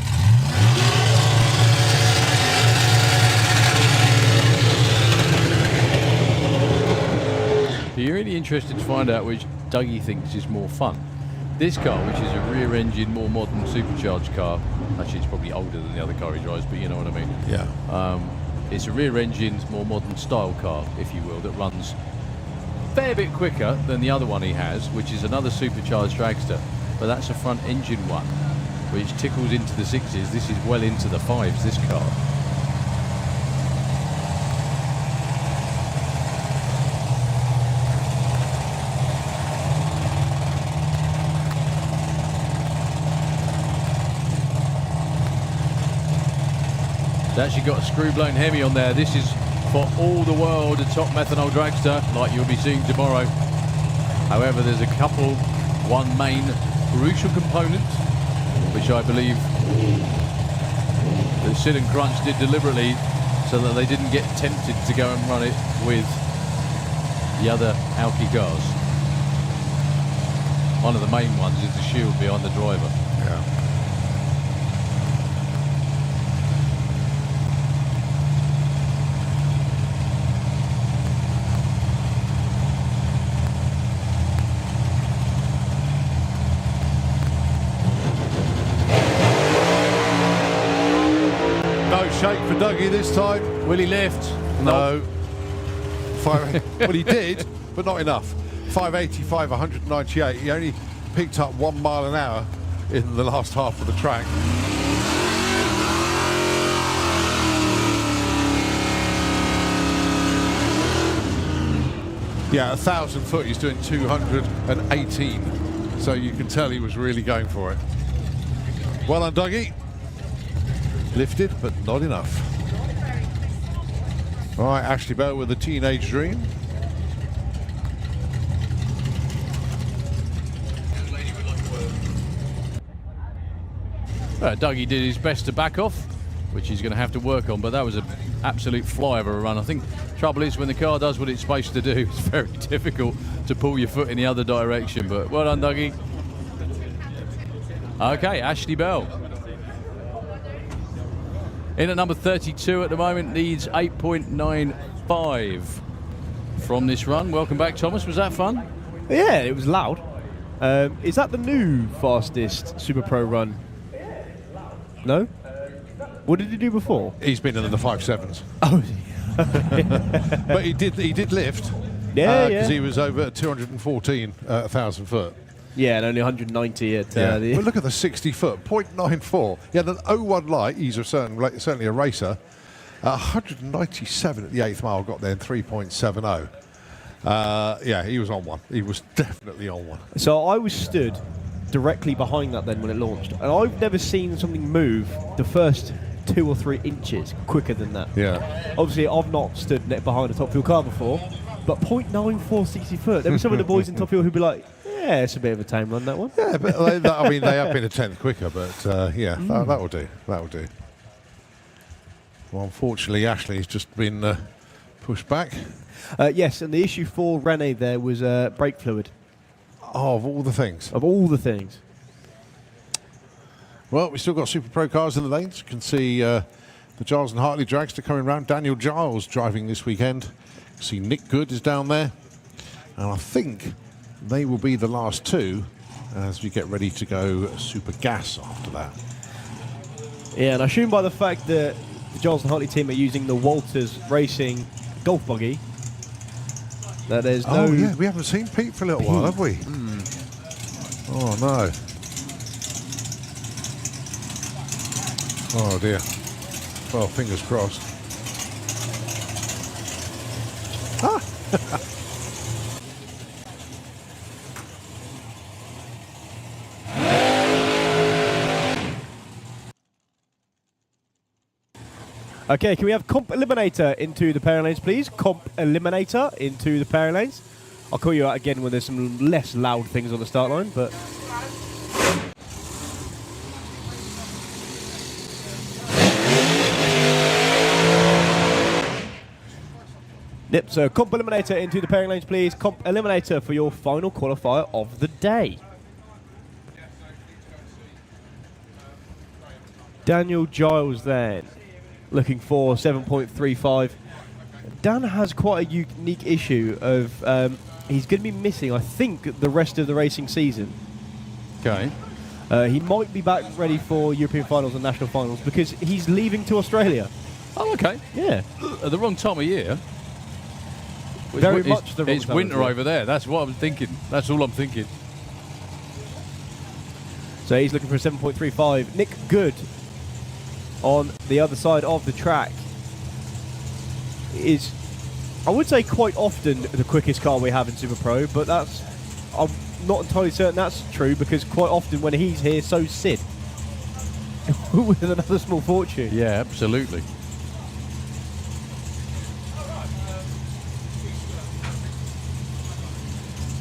Be really interested to find out which Dougie thinks is more fun. This car, which is a rear-engine, more modern supercharged car. Actually, it's probably older than the other car he drives, but you know what I mean. Yeah. It's a rear-engine, more modern style car, if you will, that runs fair bit quicker than the other one he has, which is another supercharged dragster, but that's a front engine one, which tickles into the 6s. This is well into the 5s, this car. It's actually got a screw-blown Hemi on there. This is for all the world a top methanol dragster, like you'll be seeing tomorrow. However, there's a couple, one main crucial component, which I believe that Sid and Crunch did deliberately so that they didn't get tempted to go and run it with the other Alki cars. One of the main ones is the shield behind the driver. Yeah. Shake for Dougie this time. Will he lift? No. Well, he did, but not enough. 585, 198. He only picked up 1 mile an hour in the last half of the track. Yeah, 1,000 foot. He's doing 218. So you can tell he was really going for it. Well done, Dougie. Lifted, but not enough. All right, Ashley Bell with the Teenage Dream. Dougie did his best to back off, which he's going to have to work on, but that was an absolute fly of a run. I think trouble is when the car does what it's supposed to do, it's very difficult to pull your foot in the other direction, but well done, Dougie. Okay, Ashley Bell. In at number 32 at the moment, needs 8.95 from this run. Welcome back, Thomas. Was that fun? Yeah, it was loud. Is that the new fastest Super Pro run? No? What did he do before? He's been in the 5.7s. Oh, But he did lift. Yeah, Because yeah. he was over 214 1,000 foot. Yeah, and only 190 at Yeah. the... Well, look at the 60 foot, 0.94. He had an 01 light. He's certainly a racer. 197 at the 8th mile, got there in 3.70. Yeah, he was on one. He was definitely on one. So I was stood directly behind that then when it launched, and I've never seen something move the first 2 or 3 inches quicker than that. Yeah. Obviously, I've not stood behind a Top Fuel car before, but 0.94 60 foot. There were some of the boys in Top Fuel who'd be like, yeah, it's a bit of a tame run, that one. Yeah, but I mean, they have been a tenth quicker, but yeah, that will do. That will do. Well, unfortunately, Ashley's just been pushed back. Yes, and the issue for Rene there was brake fluid. Oh, of all the things. Of all the things. Well, we've still got Super Pro cars in the lanes. You can see the Giles and Hartley dragster coming round. Daniel Giles driving this weekend. You can see Nick Good is down there. And I think they will be the last 2 as we get ready to go Super Gas after that. Yeah, and I assume by the fact that the Giles and Hartley team are using the Walters Racing Golf Buggy, that there's no... Oh, yeah, we haven't seen Pete for a little while, have we? Oh, no. Oh, dear. Well, fingers crossed. Okay, can we have Comp Eliminator into the pairing lanes, please? Comp Eliminator into the pairing lanes. I'll call you out again when there's some less loud things on the start line, but... Yep, so Comp Eliminator into the pairing lanes, please. Comp Eliminator for your final qualifier of the day. Daniel Giles then, looking for 7.35. Dan has quite a unique issue of he's going to be missing, I think, the rest of the racing season. Okay. He might be back ready for European finals and national finals because he's leaving to Australia. Oh, okay. Yeah. At the wrong time of year. Very much the wrong It's time winter of year. over there. That's what I'm thinking. That's all I'm thinking. So he's looking for a 7.35. Nick Good on the other side of the track is, I would say, quite often the quickest car we have in Super Pro, but that's, I'm not entirely certain that's true because quite often when he's here, so's Sid with another small fortune. Yeah, absolutely.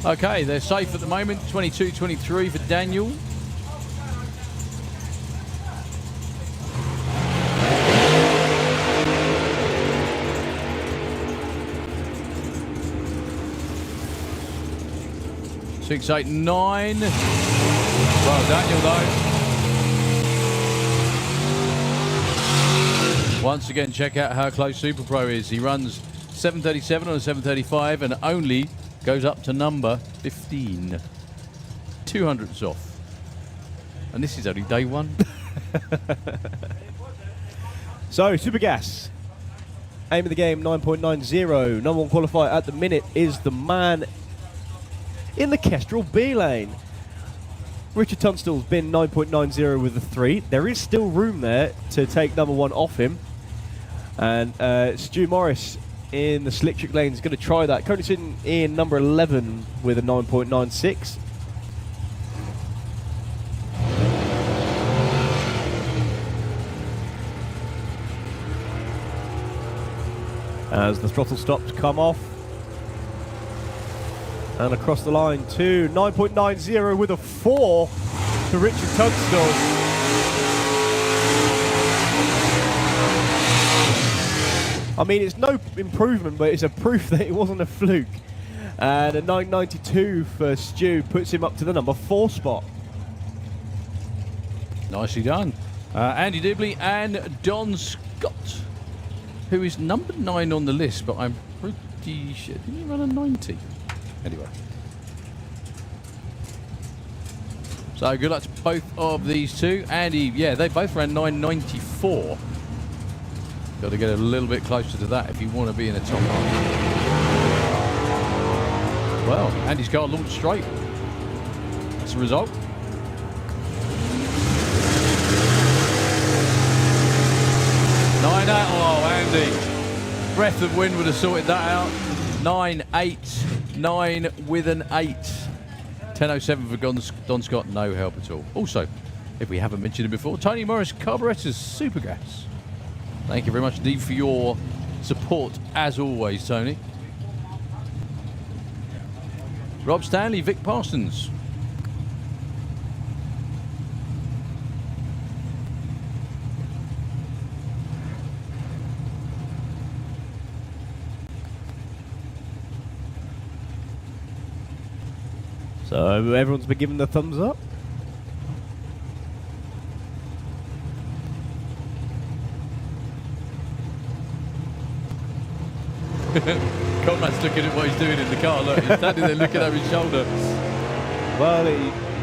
Okay, they're safe at the moment. 22-23 for Daniel. Six, eight, nine. Well, Daniel, though. Once again, check out how close Super Pro is. He runs 737 on a 735 and only goes up to number 15. 200ths off. And this is only day one. So, Super Gas. Aim of the game, 9.90. Number one qualifier at the minute is the man in the Kestrel B lane. Richard Tunstall's been 9.90 with the 3. There is still room there to take number one off him. And Stu Morris in the slick trick lane is going to try that. Currently sitting in number 11 with a 9.96. As the throttle stops come off. And across the line to 9.90 with a 4 to Richard Tunstall. I mean, it's no improvement, but it's a proof that it wasn't a fluke. And a 9.92 for Stu puts him up to the number 4 spot. Nicely done. Andy Dibley and Don Scott, who is number 9 on the list, but I'm pretty sure. Didn't he run a 90? Anyway. So good luck to both of these two. Andy, yeah, they both ran 9.94. Got to get a little bit closer to that if you want to be in the top half. Well, Andy's car launched straight. That's the result. Oh, Andy. Breath of wind would have sorted that out. 9.89 with an 8. 10.07 for Don Scott, no help at all. Also, if we haven't mentioned it before, Tony Morris Carburettors Super Gas. Thank you very much indeed for your support, as always, Tony. Rob Stanley, Vic Parsons. So everyone's been given the thumbs up. Conrad's looking at what he's doing in the car. Look, he's standing there looking over his shoulder. Well,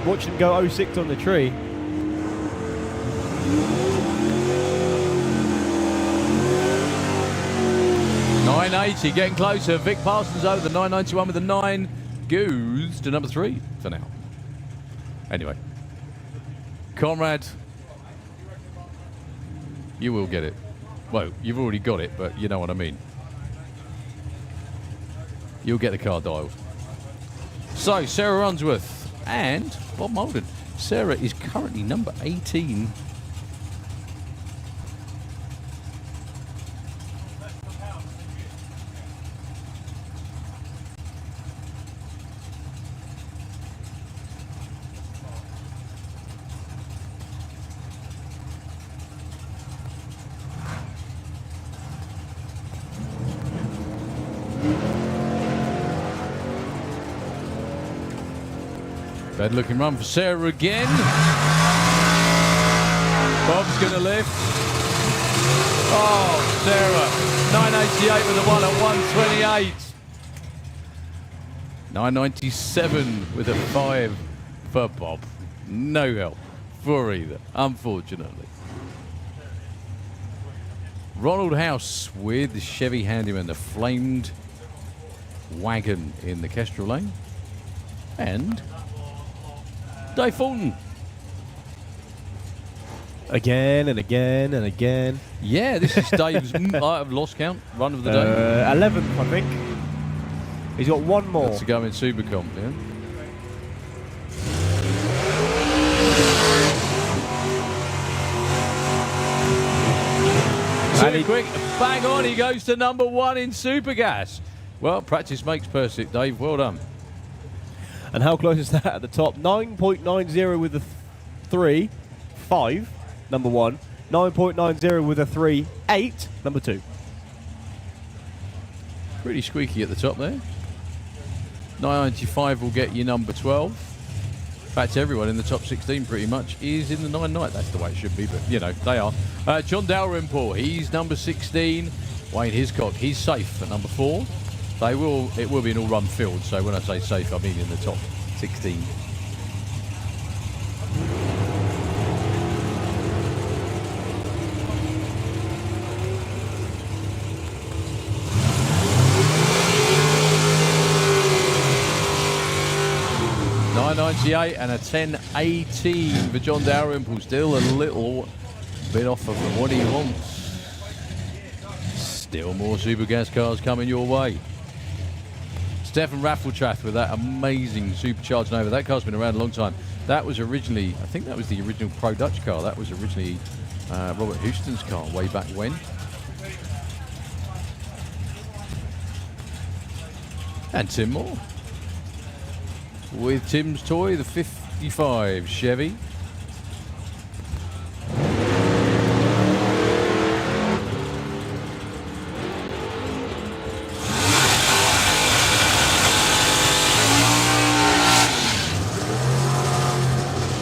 watch him go 06 on the tree. .980, getting closer. Vic Parsons over the 991 with the 9. Goes to number 3 for now. Anyway. Conrad, you will get it. Well, you've already got it, but you know what I mean. You'll get the car dialed. So, Sarah Runsworth and Bob Molden. Sarah is currently number 18. Bad looking run for Sarah again. Bob's going to lift. Oh, Sarah. 988 with a 1 at 128. 997 with a 5 for Bob. No help for either, unfortunately. Ronald House with the Chevy Handyman, the flamed wagon in the Kestrel lane. And Dave Fulton. Again and again and again. Yeah, this is Dave's, I've lost count, run of the day. 11th, I think. He's got one more. That's to go in Supercomp, yeah? Too quick, bang on, he goes to number 1 in Supergas. Well, practice makes perfect, Dave, well done. And how close is that at the top? 9.90 with a 3, 5, number 1. 9.90 with a 3, 8, number 2. Pretty squeaky at the top there. 995 will get you number 12. In fact, everyone in the top 16 pretty much is in the 9.9. That's the way it should be, but you know, they are. John Dalrymple, he's number 16. Wayne Hiscock, he's safe at number 4. It will be an all-run field, so when I say safe, I mean in the top 16. $9.98 and a 10.18 for John Dalrymple. Still a little bit off of what he wants. Still more Supergas cars coming your way. Stefan Raffletrath with that amazing supercharged Nova. That car's been around a long time. That was originally, I think that was the original Pro Dutch car. That was originally Robert Houston's car way back when. And Tim Moore. With Tim's toy, the 55 Chevy.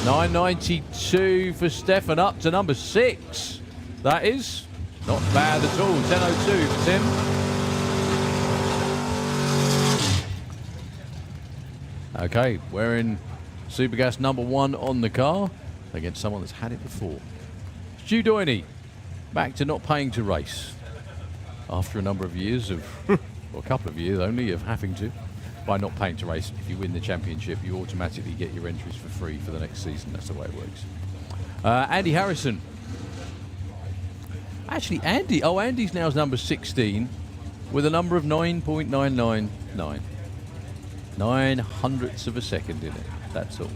$9.92 for Stefan, up to number 6. That is not bad at all. 10.02 for Tim. Okay, wearing Supergas number 1 on the car against someone that's had it before. Stu Doyney, back to not paying to race after a number of years of, well, a couple of years only of having to. By not paying to race, if you win the championship, you automatically get your entries for free for the next season. That's the way it works. Andy Harrison. Actually, Andy's now number 16 with a number of 9.999. 9 hundredths of a second in it. That's all.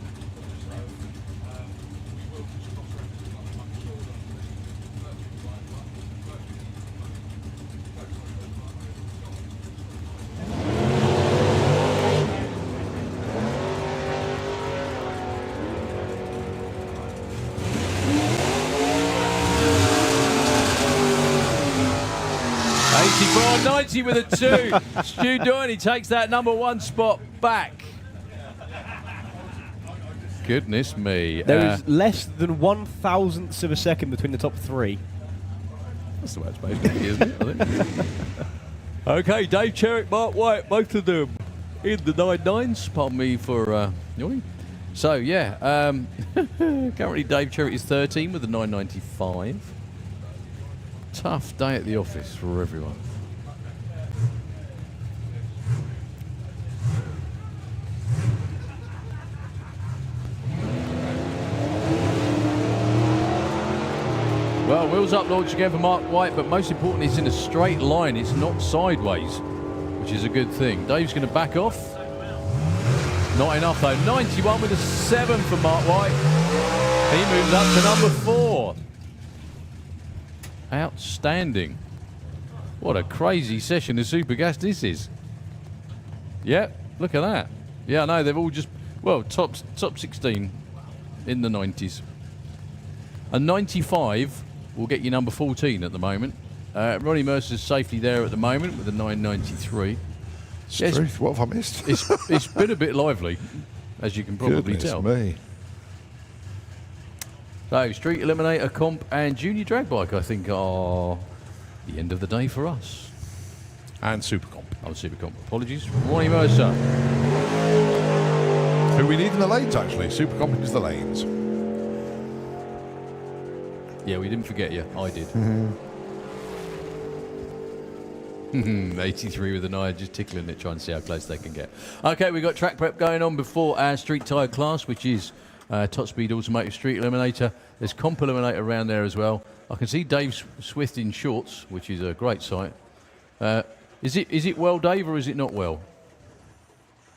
$84.90 with a 2. Stu Doyney takes that number 1 spot back. Goodness me. There is less than 1,000ths of a second between the top 3. That's the way it's supposed to be, isn't it? I think. Okay, Dave Cherrick, Mark White, both of them in the 9.9s. Pardon me for yawning. So, yeah, currently Dave Cherrick is 13 with a 9.95. Tough day at the office for everyone. Well, wheels up launch again for Mark White, but most importantly, it's in a straight line. It's not sideways, which is a good thing. Dave's going to back off. Not enough, though. 91 with a 7 for Mark White. He moves up to number 4. Outstanding. What a crazy session of Supergas this is. Yeah, look at that. Yeah, I know, they've all just, well, top 16 in the 90s. A 95 will get you number 14 at the moment. Ronnie Mercer's safely there at the moment with a 993. Struth, what have I missed? It's been a bit lively. as you can probably Goodness tell. me. So, Street Eliminator, Comp, and Junior Drag Bike, I think, are the end of the day for us. And Super Comp. I'm Super Comp. Apologies. Ronnie Mercer. Who we need in the lanes, actually. Super Comp is the lanes. Yeah, we didn't forget you. I did. 83 with an eye, just tickling it, trying to see how close they can get. Okay, we've got track prep going on before our street tyre class, which is Top Speed Automotive Street Eliminator. There's Comp Eliminator around there as well. I can see Dave Swift in shorts, which is a great sight. Is it well, Dave, or is it not well?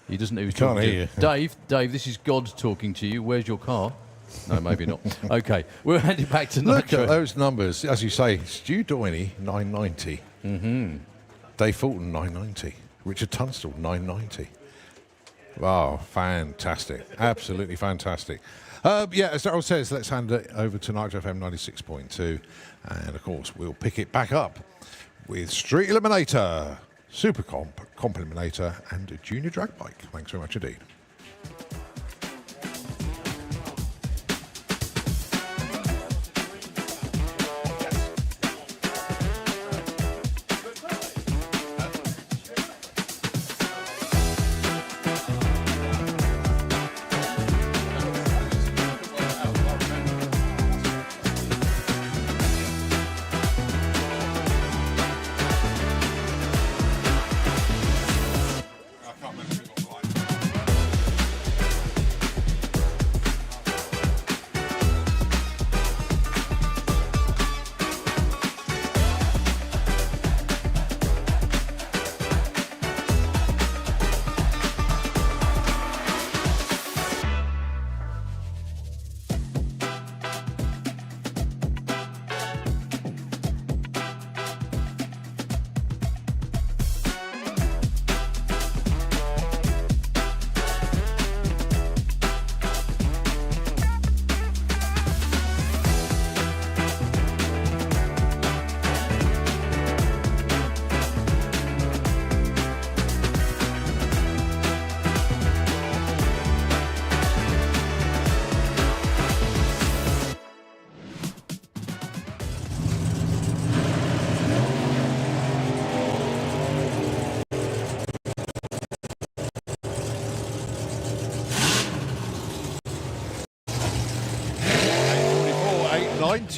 He doesn't know who's Can't talking hear to you. Dave, this is God talking to you. Where's your car? No, maybe not. Okay, we'll hand it back to Look Nitro. at those numbers. As you say, Stu Doheny, 990. Dave Fulton, 990. Richard Tunstall, 990. Wow, fantastic. Absolutely fantastic. Yeah, as Darryl says, let's hand it over to Nitro FM 96.2. And, of course, we'll pick it back up with Street Eliminator, Super Comp, Comp Eliminator, and Junior Drag Bike. Thanks very much indeed.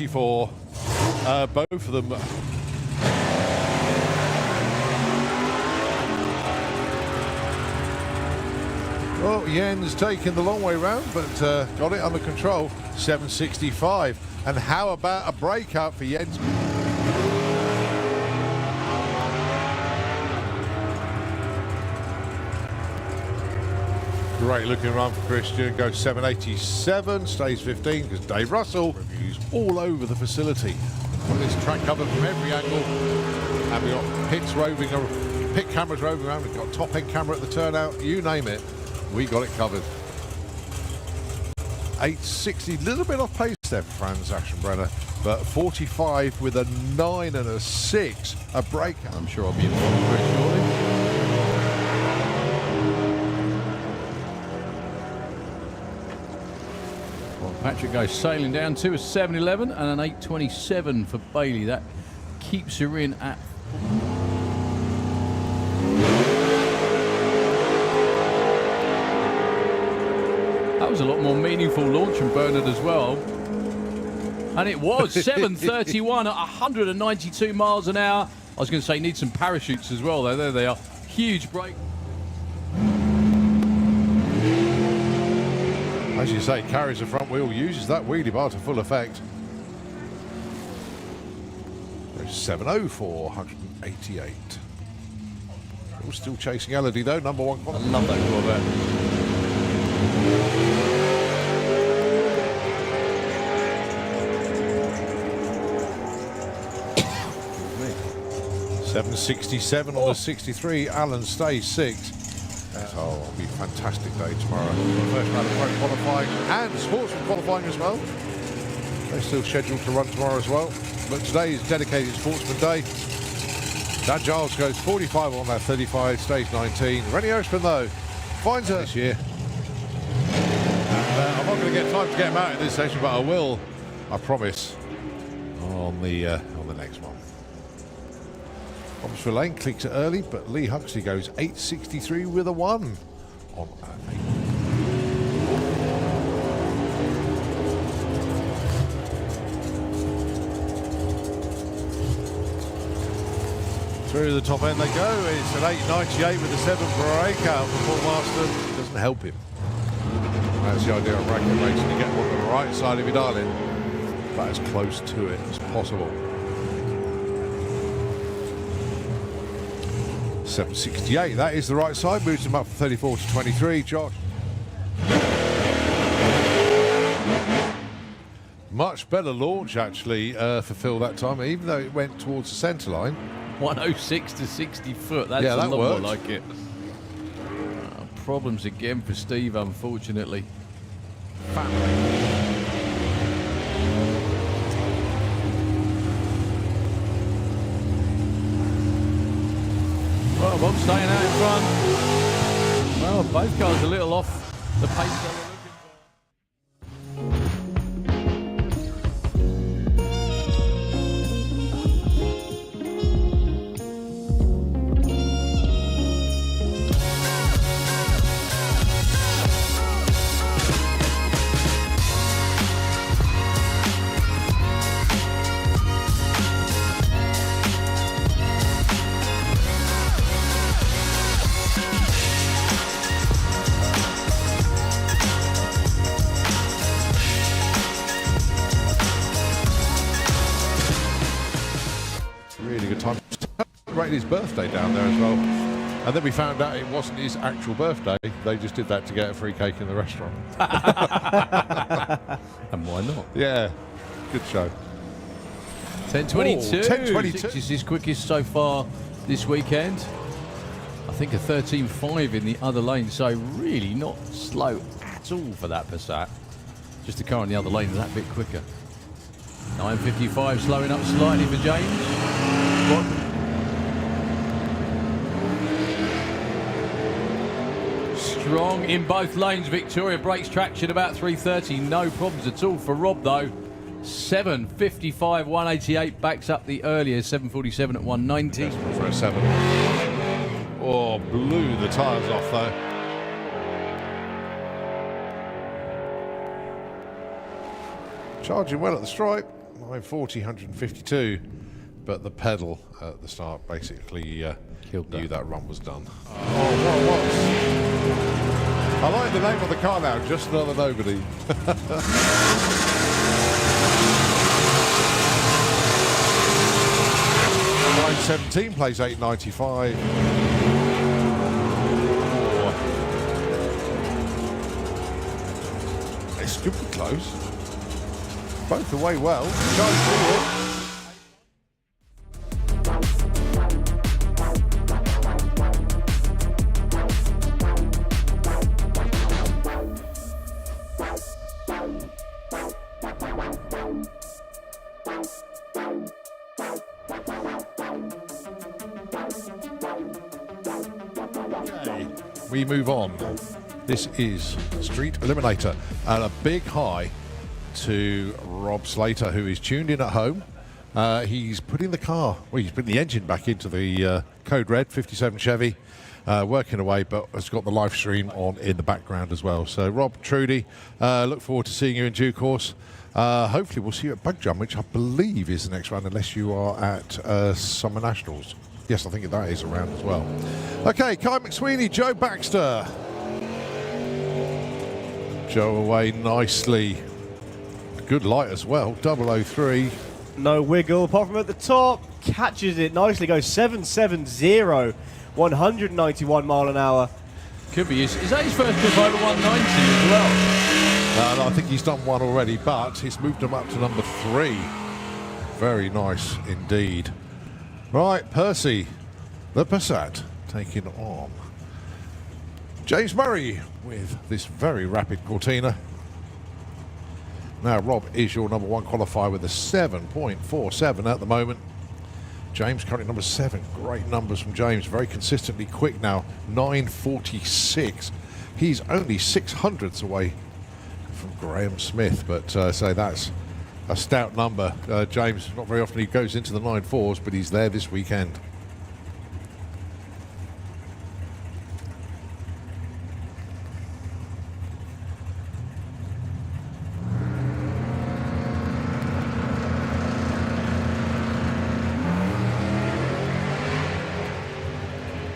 For both of them. Well, Jens taking the long way round, but got it under control. 765. And how about a breakout for Jens? Great looking run for Christian, goes 787, stays 15 because Dave Russell reviews all over the facility. Got this track covered from every angle, and we've got pit cameras roving around, we've got top end camera at the turnout, you name it, we got it covered. 860, little bit off pace there for Franz Aschenbrenner, but 45 with a 9 and a 6, a breakout. I'm sure I'll be informed very shortly. Patrick goes sailing down to a 711 and an 827 for Bailey. That keeps her in at... That was a lot more meaningful launch from Bernard as well. And it was 731 at 192 miles an hour. I was going to say need some parachutes as well, though. There they are. Huge break. As you say, carries the front wheel, uses that wheelie bar to full effect. There's 704, 188. We're still chasing Elodie though, number one. I love that Corvette. 767 on the 63, Alan stays 6. Oh, it'll be a fantastic day tomorrow. First round of pro qualifying and sportsman qualifying as well. They're still scheduled to run tomorrow as well. But today is dedicated sportsman day. Dan Giles goes 45 on that 35, stays 19. Rennie Oshman though, finds her this year. going to get time to get him out in this session, but I will, I promise, on the next one. Rob's Lane clicks it early, but Lee Huxley goes 8.63 with a 1 on 8. Through the top end they go. It's an 8.98 with a 7 breakout for Paul Marston. Doesn't help him. That's the idea of bracket racing. You get one on the right side of your dial-in, but as close to it as possible. 7.68. That is the right side. Moves him up from 34 to 23. Josh. Much better launch actually for Phil that time, even though it went towards the centre line. 106 to 60 foot. That's Yeah, a that lot works. more like it. Problems again for Steve, unfortunately. Well, Bob's staying out in front. Well, both cars a little off the pace they were looking for. Really good time. Celebrated his birthday down there as well. And then we found out it wasn't his actual birthday. They just did that to get a free cake in the restaurant. And why not? Yeah, good show. 10.22. Oh, 10.22. Six is his quickest so far this weekend. I think a 13.5 in the other lane, so really not slow at all for that Passat. Just the car in the other lane is that bit quicker. 9.55 slowing up slightly for James. Strong in both lanes. Victoria breaks traction about 3.30. No problems at all for Rob though. 7.55, 188 backs up the earlier 7.47 at 190. Desperate for a 7. Oh, blew the tyres off though. Charging well at the stripe. 940, 152. But the pedal at the start basically knew that run was done. Oh, what? I like the name of the car now, Just Another Nobody. 917 plays 895. It's stupid close. Both away well. Charge forward. We move on. This is Street Eliminator, and a big hi to Rob Slater, who is tuned in at home. He's putting he's putting the engine back into the Code Red 57 Chevy, working away, but has got the live stream on in the background as well. So Rob, Trudy, look forward to seeing you in due course. Hopefully we'll see you at Bug Jump, which I believe is the next round, unless you are at Summer Nationals. Yes, I think that is around as well. Okay, Kai McSweeney, Joe Baxter. Joe away nicely. Good light as well, 003. No wiggle, apart from at the top. Catches it nicely, goes 770, 191 mile an hour. Could be. Is that his first trip over 190 as well? No, I think he's done one already, but it's moved him up to number 3. Very nice indeed. Right, Percy, the Passat, taking on James Murray with this very rapid Cortina. Now, Rob is your number 1 qualifier with a 7.47 at the moment. James currently number 7. Great numbers from James. Very consistently quick now. 9.46. He's only 600ths away from Graham Smith. But so that's a stout number. James, not very often he goes into the 9.4s, but he's there this weekend.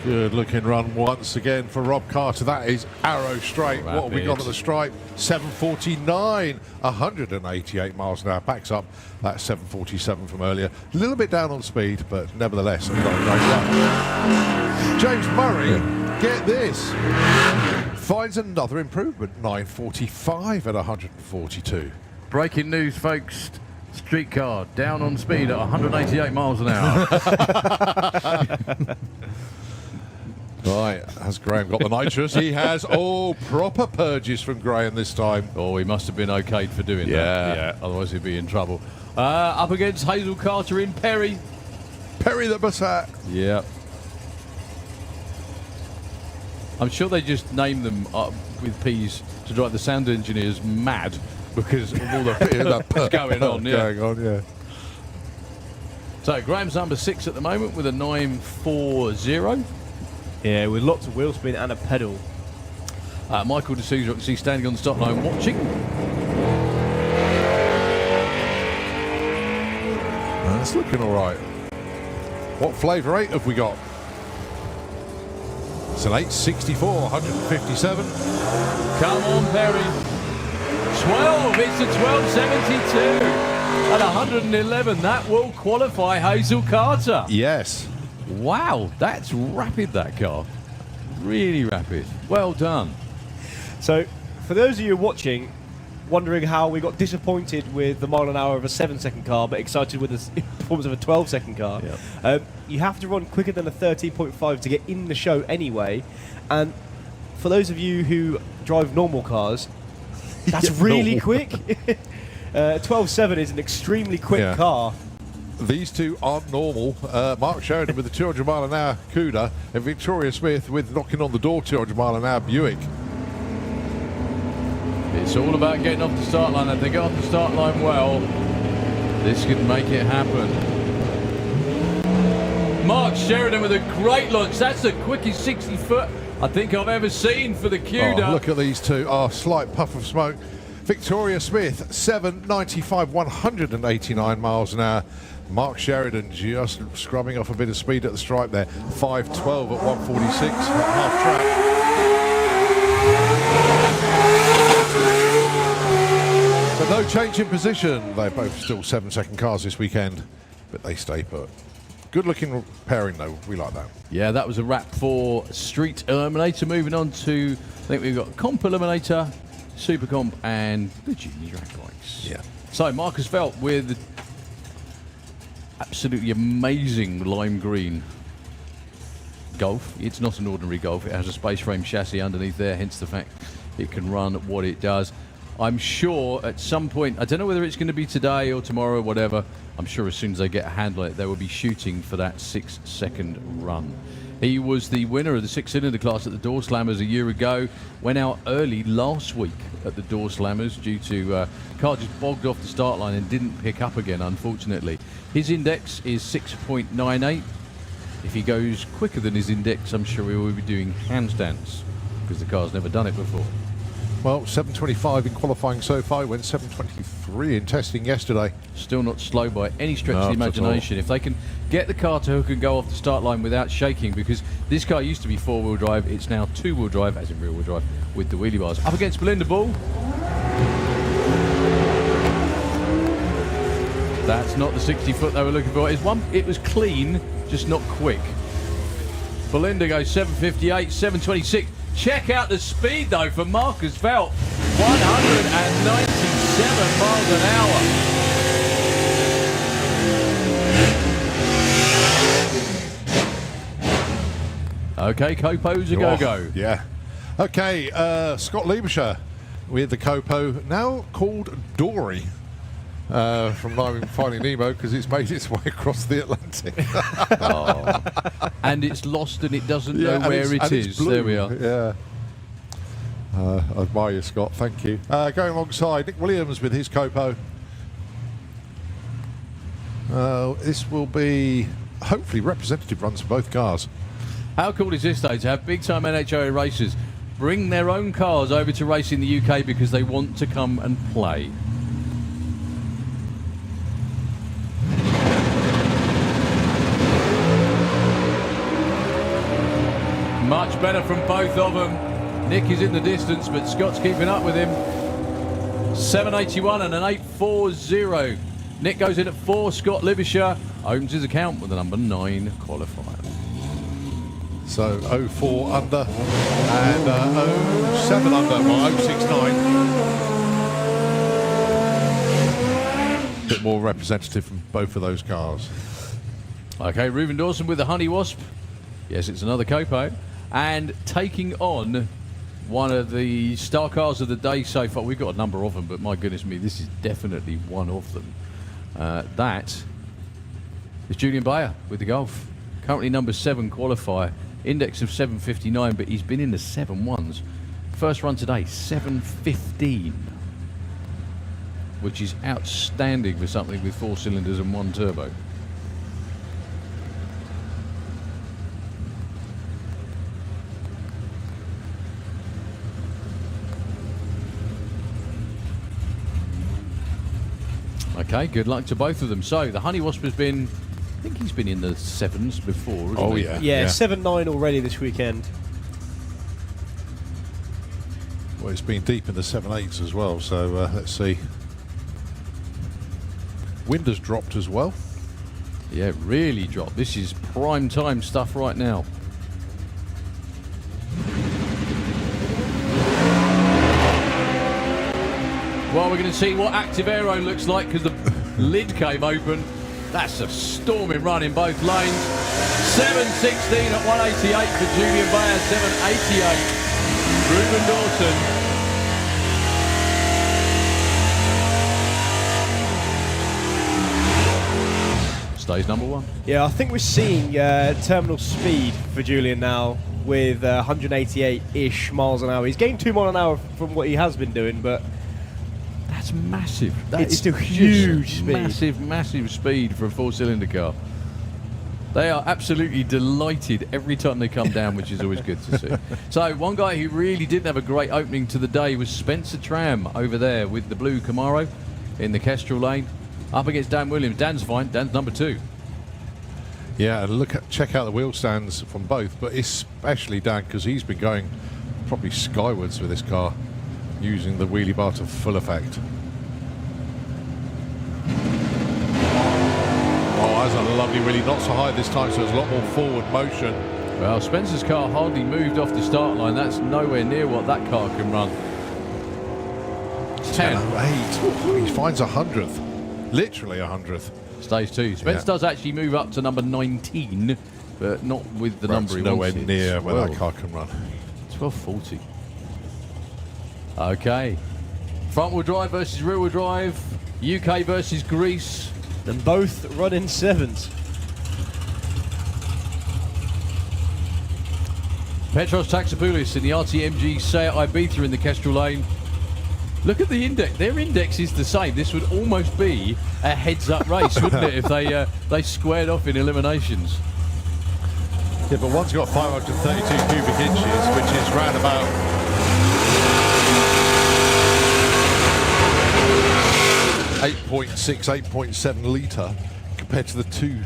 Good looking run once again for Rob Carter. That is arrow straight. What have we got on the stripe? 749, 188 miles an hour. Backs up that 747 from earlier. A little bit down on speed, but nevertheless, not a great run. James Murray, get this, finds another improvement. 945 at 142. Breaking news, folks. Streetcar down on speed at 188 miles an hour. Right, has Graham got the nitrous? He has. Oh, proper purges from Graham this time. Oh, he must have been okayed for doing that. Yeah, otherwise he'd be in trouble. Up against Hazel Carter in Perry. Perry the Bassat. Yeah. I'm sure they just named them with P's to drive the sound engineers mad because of all the that's going on. Yeah. Going on, yeah. So Graham's number 6 at the moment with a 940. Yeah, with lots of wheel spin and a pedal. Michael D'Souza, I can see standing on the start line watching. That's looking all right. What flavour 8 have we got? It's an 864, 157. Come on, Perry. 12, it's a 1272. At 111, that will qualify Hazel Carter. Yes. Wow, that's rapid, that car. Really rapid. Well done. So, for those of you watching, wondering how we got disappointed with the mile an hour of a 7-second car, but excited with the performance of a 12-second car, you have to run quicker than a 13.5 to get in the show anyway. And for those of you who drive normal cars, that's really quick. 12.7 is an extremely quick car. These two aren't normal. Mark Sheridan with the 200 mile an hour Cuda and Victoria Smith with knocking on the door 200 mile an hour Buick. It's all about getting off the start line. If they get off the start line well, this could make it happen. Mark Sheridan with a great launch. That's the quickest 60 foot I think I've ever seen for the Cuda. Oh, look at these two. Oh, slight puff of smoke. Victoria Smith, 795, 189 miles an hour. Mark Sheridan just scrubbing off a bit of speed at the stripe there. 512 at 146 at half track. But no change in position. They're both still 7-second cars this weekend, but they stay put. Good looking pairing though, we like that. Yeah, that was a wrap for Street Eliminator. Moving on to, I think we've got Comp Eliminator, Super Comp and the Junior Drag Race. Yeah. So Marcus Felt with absolutely amazing lime green Golf. It's not an ordinary Golf. It has a space frame chassis underneath there, hence the fact it can run what it does. I'm sure at some point, I don't know whether it's going to be today or tomorrow or whatever, I'm sure as soon as they get a handle on it, they will be shooting for that 6-second run. He was the winner of the 6-cylinder class at the Door Slammers a year ago. Went out early last week at the Door Slammers due to car just bogged off the start line and didn't pick up again, unfortunately. His index is 6.98. If he goes quicker than his index, I'm sure he will be doing handstands because the car's never done it before. Well, 725 in qualifying so far. He went 723 in testing yesterday. Still not slow by any stretch of the imagination. If they can get the car to hook and go off the start line without shaking, because this car used to be 4-wheel drive, it's now 2-wheel drive, as in rear-wheel drive, with the wheelie bars. Up against Belinda Bull. That's not the 60 foot they were looking for. It was clean, just not quick. Belinda goes 758, 726. Check out the speed, though, for Marcus Felt. 197 miles an hour. Okay, Copo's a go-go. Yeah. Okay, Scott Liebescher with the Copo, now called Dory. From Finding Nemo, because it's made its way across the Atlantic. And it's lost and it doesn't know where it is. Blue. There we are. Yeah. I admire you, Scott. Thank you. Going alongside Nick Williams with his Copo. This will be hopefully representative runs for both cars. How cool is this, though, to have big-time NHOA racers bring their own cars over to race in the UK because they want to come and play? Much better from both of them. Nick is in the distance, but Scott's keeping up with him. 7.81 and an 8.40. Nick goes in at 4. Scott Libisher opens his account with the number 9 qualifier. So 04 under and 07 under, well 069. Bit more representative from both of those cars. Okay, Reuben Dawson with the Honey Wasp. Yes, it's another Copo. And taking on one of the star cars of the day so far. We've got a number of them, but my goodness me, this is definitely one of them. That is Julian Bayer with the Golf. Currently number 7 qualifier. Index of 759, but he's been in the 7.1s. First run today, 7.15. Which is outstanding for something with 4 cylinders and 1 turbo. Okay, good luck to both of them. So, the Honey Wasp has been, I think he's been in the 7s before, hasn't he? Yeah, 7.9 already this weekend. Well, it's been deep in the 7.8s as well, so let's see. Wind has dropped as well. Yeah, really dropped. This is prime time stuff right now. Well, we're going to see what Active Aero looks like because the lid came open. That's a storming run in both lanes. 7.16 at 188 for Julian Bayer, 7.88. Reuben Dawson. Stays number 1. Yeah, I think we're seeing terminal speed for Julian now with 188-ish miles an hour. He's gained 2 miles an hour from what he has been doing, but that's massive. It's still huge speed. Massive speed for a 4-cylinder car. They are absolutely delighted every time they come down, which is always good to see. So one guy who really didn't have a great opening to the day was Spencer Tram over there with the blue Camaro in the Kestrel lane. Up against Dan Williams. Dan's fine. Dan's number 2. Yeah, and check out the wheel stands from both, but especially Dan, because he's been going probably skywards with this car, using the wheelie bar to full effect. Oh, that's a lovely wheelie. Not so high this time, so there's a lot more forward motion. Well, Spencer's car hardly moved off the start line. That's nowhere near what that car can run. 10. 8. He finds 100th. Literally 100th. Stays 2. Spence does actually move up to number 19, but not with the number he nowhere wants. near where that car can run. 12.40. Okay. Front wheel drive versus rear wheel drive. UK versus Greece. And both run in 7s. Petros Taxopoulos in the RTMG Seat Ibiza in the Kestrel lane. Look at the index. Their index is the same. This would almost be a heads-up race, wouldn't it, if they squared off in eliminations? Yeah, but one's got 532 cubic inches, which is round about 8.6, 8.7 litre compared to the 2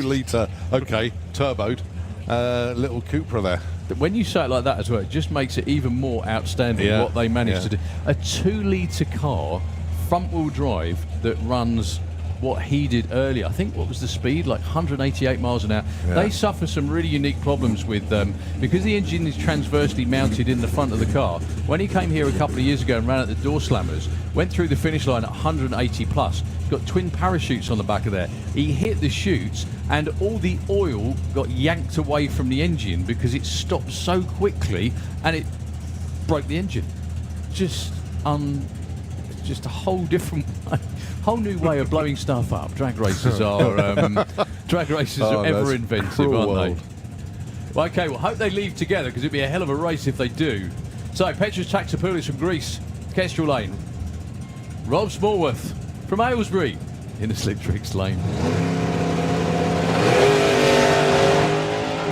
litre, okay, turboed little Cupra there. When you say it like that as well, it just makes it even more outstanding what they managed to do. A 2-litre car, front-wheel drive, that runs what he did earlier. I think, what was the speed? Like 188 miles an hour. Yeah. They suffer some really unique problems with because the engine is transversely mounted in the front of the car. When he came here a couple of years ago and ran at the door slammers, went through the finish line at 180 plus, got twin parachutes on the back of there. He hit the chutes and all the oil got yanked away from the engine because it stopped so quickly and it broke the engine. Just a whole different way, whole new way of blowing stuff up. Drag races are ever inventive, aren't they? Well, okay, well, hope they leave together because it'd be a hell of a race if they do. So, Petros Taxopoulos from Greece, Kestrel Lane. Rob Smallworth from Aylesbury in the Slick Tricks lane.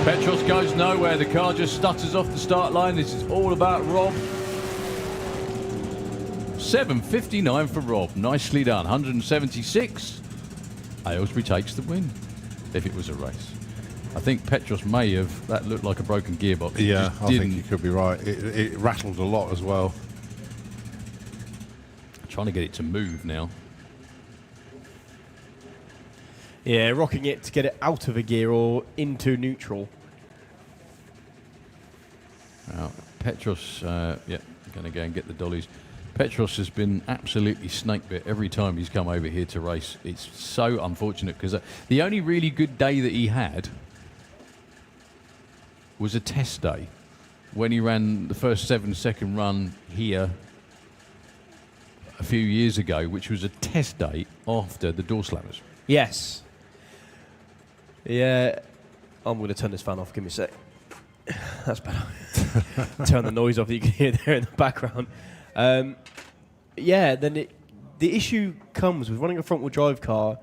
Petros goes nowhere. The car just stutters off the start line. This is all about Rob. 7.59 for Rob. Nicely done. 176. Aylesbury takes the win. If it was a race. I think Petros may have. That looked like a broken gearbox. Yeah, I think you could be right. It rattled a lot as well. Trying to get it to move now. Yeah, rocking it to get it out of a gear or into neutral. Now, Petros, going to go and get the dollies. Petros has been absolutely snake bit every time he's come over here to race. It's so unfortunate because the only really good day that he had was a test day when he ran the first 7-second run here a few years ago, which was a test day after the door slammers. Yes. Yeah. I'm going to turn this fan off. Give me a sec. That's better. Turn the noise off that you can hear there in the background. Yeah, then the issue comes with running a front-wheel drive car.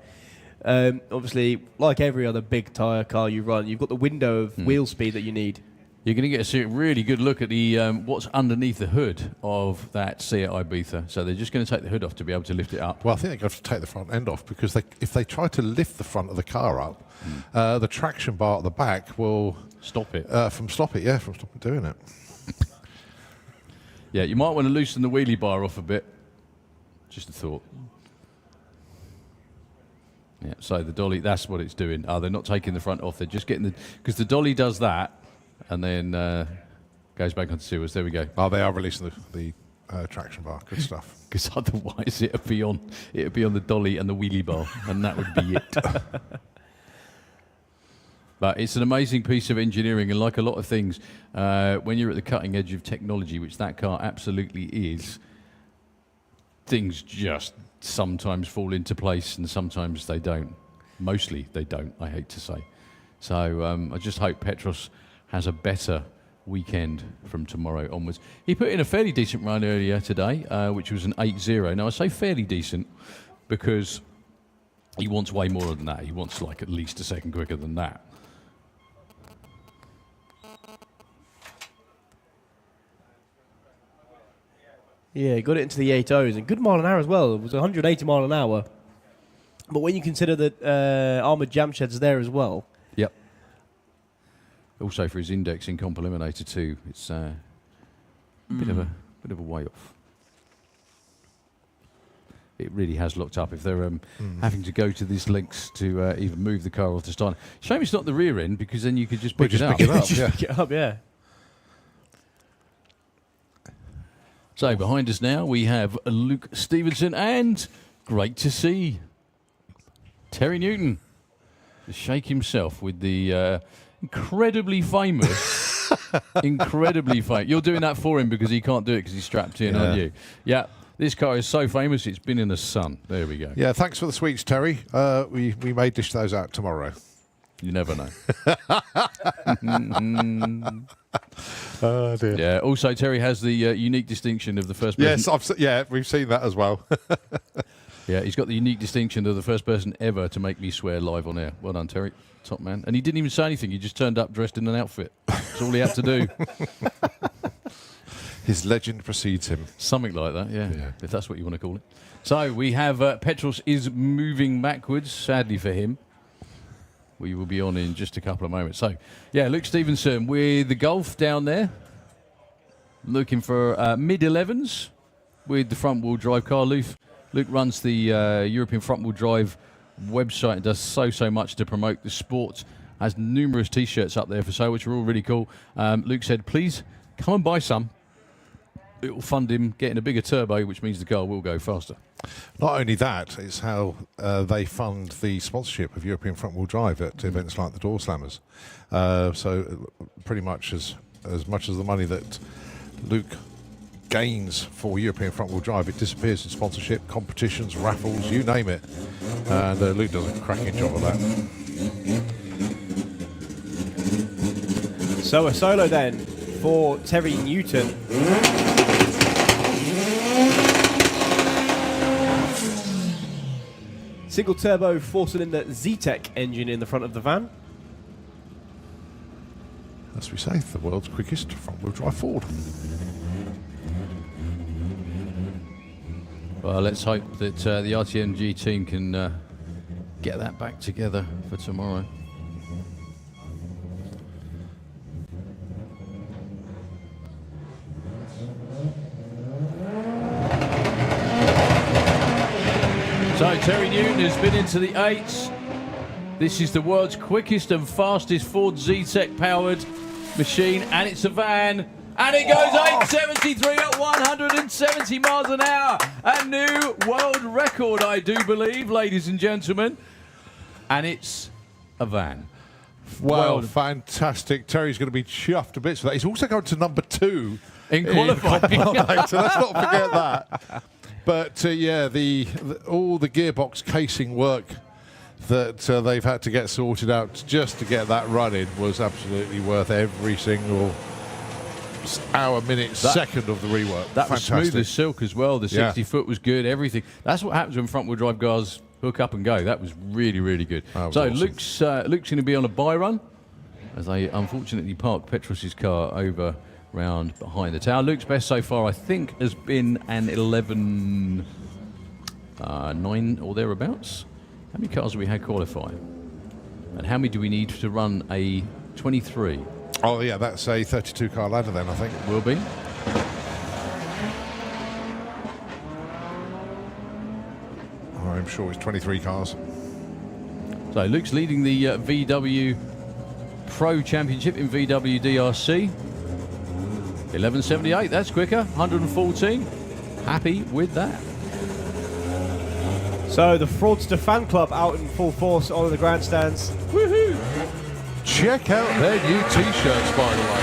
Obviously, like every other big tyre car you run, you've got the window of wheel speed that you need. You're going to get a really good look at the what's underneath the hood of that Seat Ibiza. So they're just going to take the hood off to be able to lift it up. Well, I think they're going to have to take the front end off because if they try to lift the front of the car up, the traction bar at the back will Stop it. from stopping doing it. Yeah, you might want to loosen the wheelie bar off a bit. Just a thought. Yeah, so the dolly, that's what it's doing. Oh, they're not taking the front off. They're just getting the... Because the dolly does that and then goes back onto sewers. There we go. Oh, they are releasing the traction bar. Good stuff. Because otherwise it'd be on the dolly and the wheelie bar, and that would be it. But it's an amazing piece of engineering, and like a lot of things, when you're at the cutting edge of technology, which that car absolutely is, things just sometimes fall into place and sometimes they don't. Mostly they don't, I hate to say. So I just hope Petros has a better weekend from tomorrow onwards. He put in a fairly decent run earlier today, which was an 8.0. Now I say fairly decent because he wants way more than that. He wants like at least a second quicker than that. Yeah, got it into the 8.0s and good mile an hour as well. It was 180 mile an hour. But when you consider that armoured jam sheds there as well. Yep. Also for his indexing comp eliminator too, it's a bit of a way off. It really has locked up. If they're having to go to these lengths to even move the car off the start. Shame it's not the rear end because then you could just pick it up. Pick it up, yeah. So behind us now we have Luke Stevenson and great to see Terry Newton to shake himself with the incredibly famous, You're doing that for him because he can't do it because he's strapped in, aren't you? Yeah. This car is so famous it's been in the sun. There we go. Yeah, thanks for the sweets, Terry. We may dish those out tomorrow. You never know. Oh dear. Yeah. Also, Terry has the unique distinction of the first person. Yes, we've seen that as well. Yeah, he's got the unique distinction of the first person ever to make me swear live on air. Well done, Terry. Top man. And he didn't even say anything. He just turned up dressed in an outfit. That's all he had to do. His legend precedes him. Something like that, yeah, if that's what you want to call it. So we have Petros is moving backwards, sadly for him. We will be on in just a couple of moments. So, yeah, Luke Stevenson with the Golf down there. Looking for mid-11s with the front-wheel drive car. Luke runs the European front-wheel drive website and does so much to promote the sport. Has numerous T-shirts up there for sale, which are all really cool. Luke said, please come and buy some. It will fund him getting a bigger turbo, which means the car will go faster. Not only that, it's how they fund the sponsorship of European front-wheel drive at events like the Door Slammers. So pretty much as much as the money that Luke gains for European front-wheel drive, it disappears in sponsorship, competitions, raffles, you name it. And Luke does a cracking job of that. So a solo then for Terry Newton. Single turbo 4-cylinder Z-Tech engine in the front of the van. As we say, the world's quickest front-wheel drive Ford. Well, let's hope that the RTMG team can get that back together for tomorrow. So Terry Newton has been into the 8s. This is the world's quickest and fastest Ford Z-Tech powered machine, and it's a van. And it goes 873 at 170 miles an hour. A new world record, I do believe, ladies and gentlemen. And it's a van. Well, fantastic. Terry's going to be chuffed a bit for that. He's also going to number 2 In qualifying. so let's not forget that. But yeah, all the gearbox casing work that they've had to get sorted out just to get that running was absolutely worth every single hour, minute, second of the rework. That was smooth as silk as well. The 60 foot was good, everything. That's what happens when front wheel drive cars hook up and go. That was really, really good. So awesome. Luke's going to be on a bye run as they unfortunately park Petros's car over round behind the tower. Luke's best so far, I think, has been an 11.9 or thereabouts. How many cars have we had qualify? And how many do we need to run a 23? Oh, yeah, that's a 32-car ladder then, I think. Will be. I'm sure it's 23 cars. So Luke's leading the VW Pro Championship in VW DRC. 11.78, that's quicker. 114. Happy with that. So the Fraudster fan club out in full force on the grandstands. Woohoo! Check out their new T-shirts, by the way.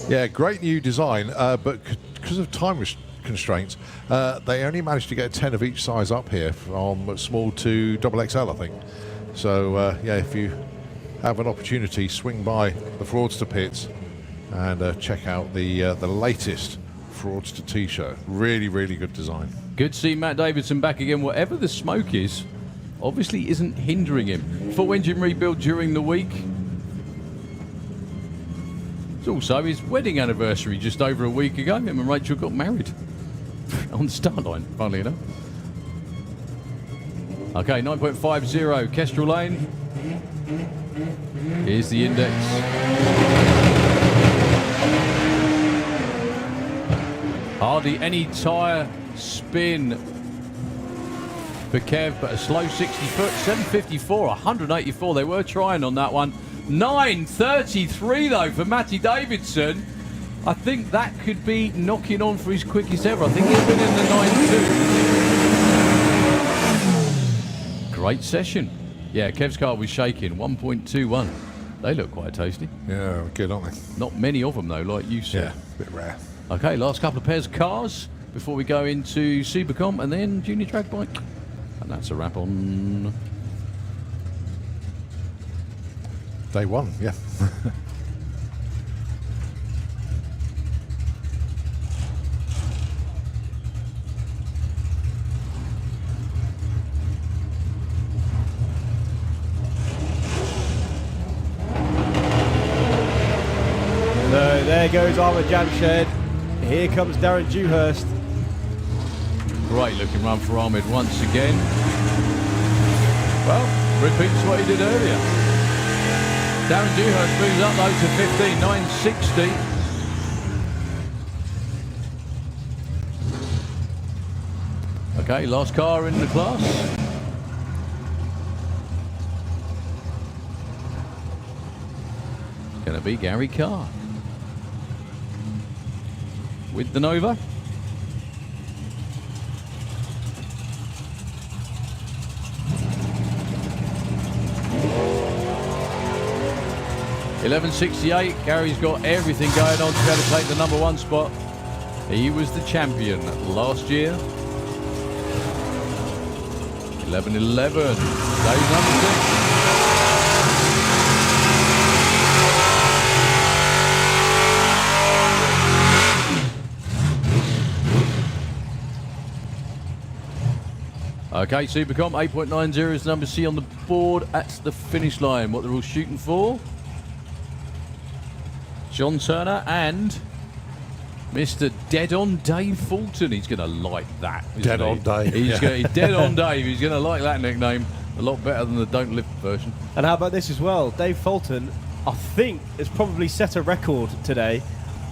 Yeah, great new design, but because of time constraints, they only managed to get 10 of each size up here, from small to XXL, I think. So, yeah, if you have an opportunity, swing by the Fraudster pits and check out the latest Fraudster T-shirt. Really, really good design. Good to see Matt Davidson back again. Whatever the smoke is, obviously isn't hindering him. Full engine rebuild during the week. It's also his wedding anniversary just over a week ago. Him and Rachel got married on the start line, funnily enough. Okay, 9.50, Kestrel Lane. Here's the index. Hardly any tyre spin for Kev, but a slow 60 foot, 754, 184. They were trying on that one. 9.33 though for Matty Davidson. I think that could be knocking on for his quickest ever. I think he's been in the 9.2. Great session. Yeah, Kev's car was shaking, 1.21. They look quite tasty. Yeah, good, aren't they? Not many of them though, like you said. Yeah, a bit rare. Okay, last couple of pairs of cars before we go into Supercom and then Junior Drag Bike. And that's a wrap on Day one, yeah. So there goes Armour Jamshed. Here comes Darren Dewhurst. great looking run for Ahmed once again. Well, repeats what he did earlier. Darren Dewhurst moves up though to 15, 960. Okay, last car in the class. Gonna be Gary Carr with the Nova. $11.68. Gary's got everything going on to be able to take the #1 spot. He was the champion last year. 11-11. Dave number 6. Okay, Supercomp 8.90 is number C on the board. That's the finish line. What they're all shooting for. John Turner and Mr. Dead on Dave Fulton. He's going to like that. Dead on Dave. He's Dead on Dave. He's going to like that nickname a lot better than the Don't Lift version. And how about this as well? Dave Fulton, I think, has probably set a record today.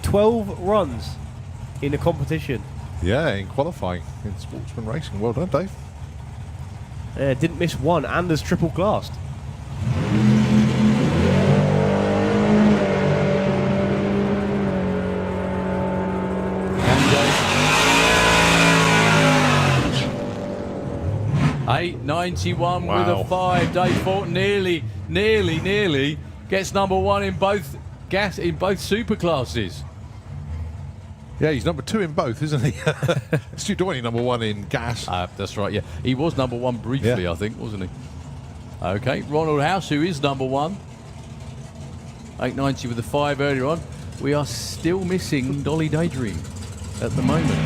12 runs in a competition. Yeah, in qualifying in sportsman racing. Well done, Dave. Didn't miss one and has triple classed. $8.91 Wow. with a 5. Dave Fulton nearly gets number 1 in both super classes. Yeah, he's number 2 in both, isn't he? Stu Downey number 1 in gas. That's right, yeah. He was number 1 briefly, Yeah. I think, wasn't he? Okay, Ronald House, who is number 1. 8.90 with a 5 earlier on. We are still missing Dolly Daydream at the moment.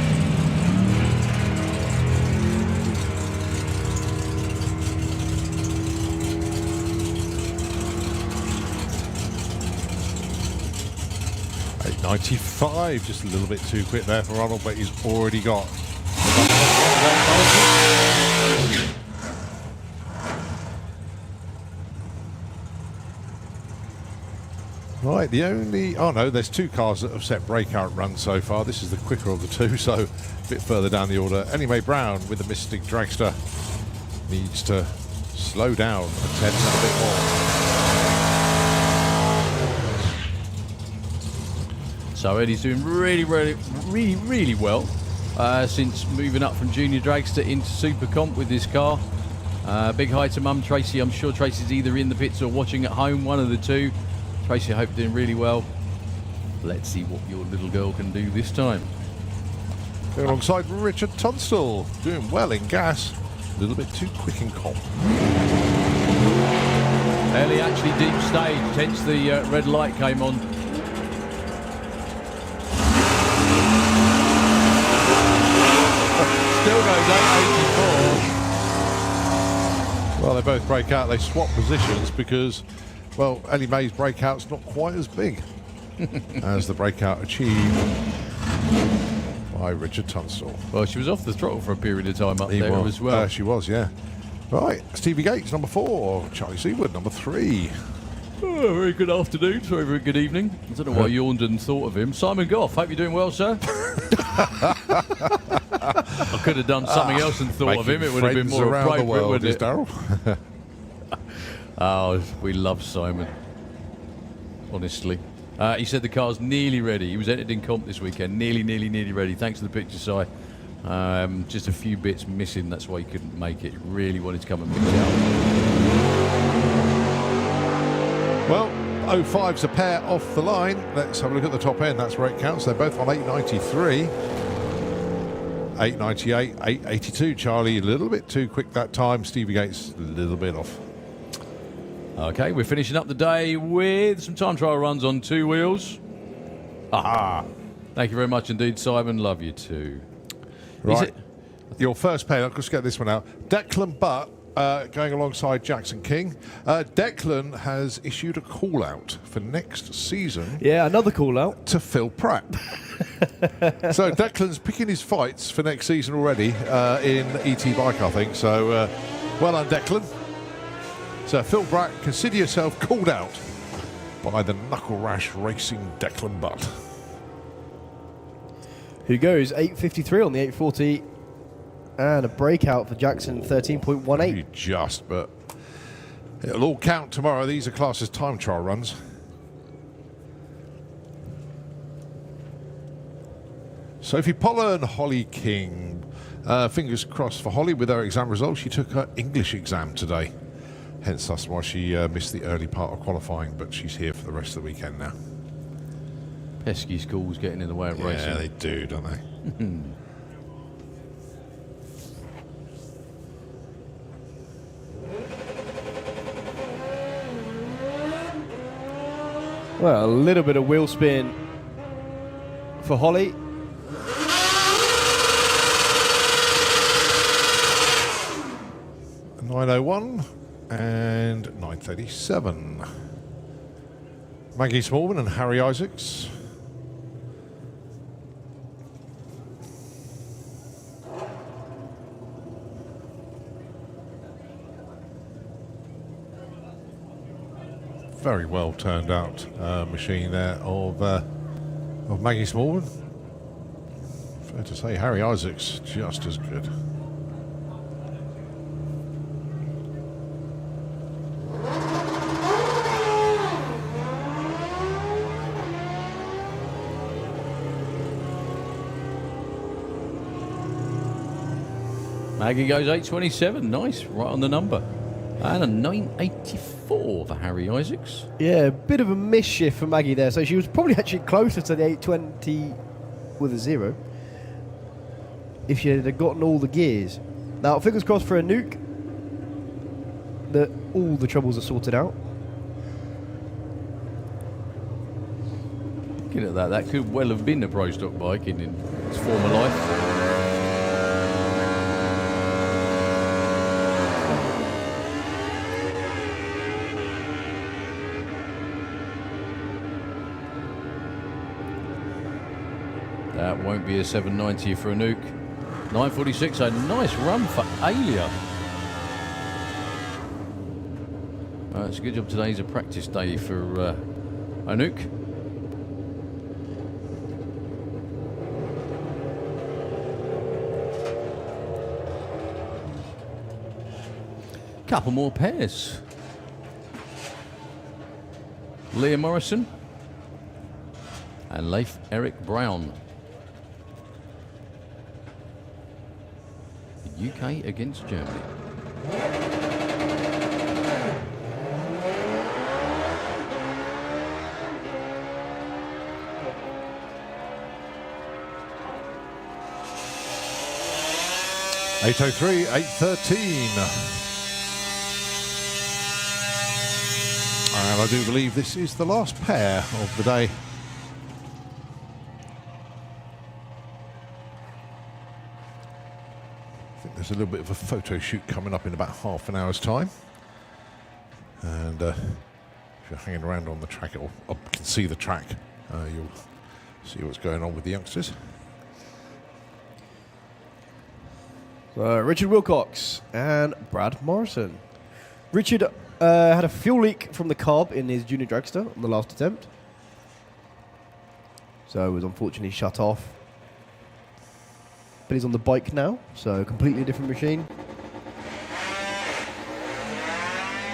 $8.95, just a little bit too quick there for Ronald, but he's already got. Right, there's 2 cars that have set breakout runs so far. This is the quicker of the 2, so a bit further down the order. Anyway, Brown with the Mystic Dragster needs to slow down a tenth and a bit more. So Eddie's doing really well since moving up from Junior Dragster into Super Comp with this car. Big hi to Mum Tracy. I'm sure Tracy's either in the pits or watching at home, one of the two. Tracy, I hope you're doing really well. Let's see what your little girl can do this time. Going alongside Richard Tunstall, doing well in gas. A little bit too quick in comp. Ellie actually deep stage, hence the red light came on. Still goes 8.84. Well, they both break out. They swap positions because, well, Ellie Mae's breakout's not quite as big as the breakout achieved by Richard Tunstall. Well, she was off the throttle for a period of time up there as well. She was, yeah. Right, Stevie Gates, number 4. Charlie Seawood, number 3. Oh, very good afternoon, sorry, very good evening. I don't know why I yawned and thought of him. Simon Goff, hope you're doing well, sir. I could have done something else and thought of him. It would have been more around the appropriate, world, wouldn't is it? Daryl. Oh, we love Simon. Honestly. He said the car's nearly ready. He was entered in comp this weekend. Nearly ready. Thanks for the picture, Si. Just a few bits missing. That's why he couldn't make it. Really wanted to come and pick it up. Well, 05's a pair off the line. Let's have a look at the top end. That's where it counts. They're both on 893. 898, 882. Charlie, a little bit too quick that time. Stevie Gates, a little bit off. Okay, we're finishing up the day with some time trial runs on 2 wheels. Aha! Thank you very much indeed, Simon. Love you too. Right. Your first pair, I'll just get this one out. Declan Butt going alongside Jackson King. Declan has issued a call out for next season. Yeah, another call out. To Phil Pratt. So Declan's picking his fights for next season already in ET Bike, I think. So well done, Declan. So Phil Pratt, consider yourself called out by the Knuckle Rash Racing Declan Butt. Who goes 8.53 on the 840 and a breakout for Jackson 13.18. Just, but it'll all count tomorrow. These are classed as time trial runs. Sophie Pollen, Holly King. Fingers crossed for Holly with her exam results. She took her English exam today. Hence, that's why she missed the early part of qualifying, but she's here for the rest of the weekend now. Pesky schools getting in the way of racing. Yeah, they do, don't they? Well, a little bit of wheel spin for Holly. .901 and 937. Maggie Smallman and Harry Isaacs. Very well turned out machine there of Maggie Smallman. Fair to say, Harry Isaacs just as good. Maggie goes 827. Nice, right on the number. And a 984 for Harry Isaacs. Yeah, a bit of a mischief for Maggie there. So she was probably actually closer to the 820 with a 0 if she had gotten all the gears. Now, fingers crossed for a nuke that all the troubles are sorted out. Looking at that, that could well have been a pro stock bike in its former life. That won't be a 790 for a nuke. 946, a nice run for Alia. It's a good job today's a practice day for Anouk. Couple more pairs. Leah Morrison and Leif Eric Brown. UK against Germany. .803, 813. And I do believe this is the last pair of the day. I think there's a little bit of a photo shoot coming up in about half an hour's time. And if you're hanging around on the track, or can see the track, you'll see what's going on with the youngsters. Richard Wilcox and Brad Morrison. Richard had a fuel leak from the carb in his junior dragster on the last attempt. So it was unfortunately shut off. But he's on the bike now, so completely different machine.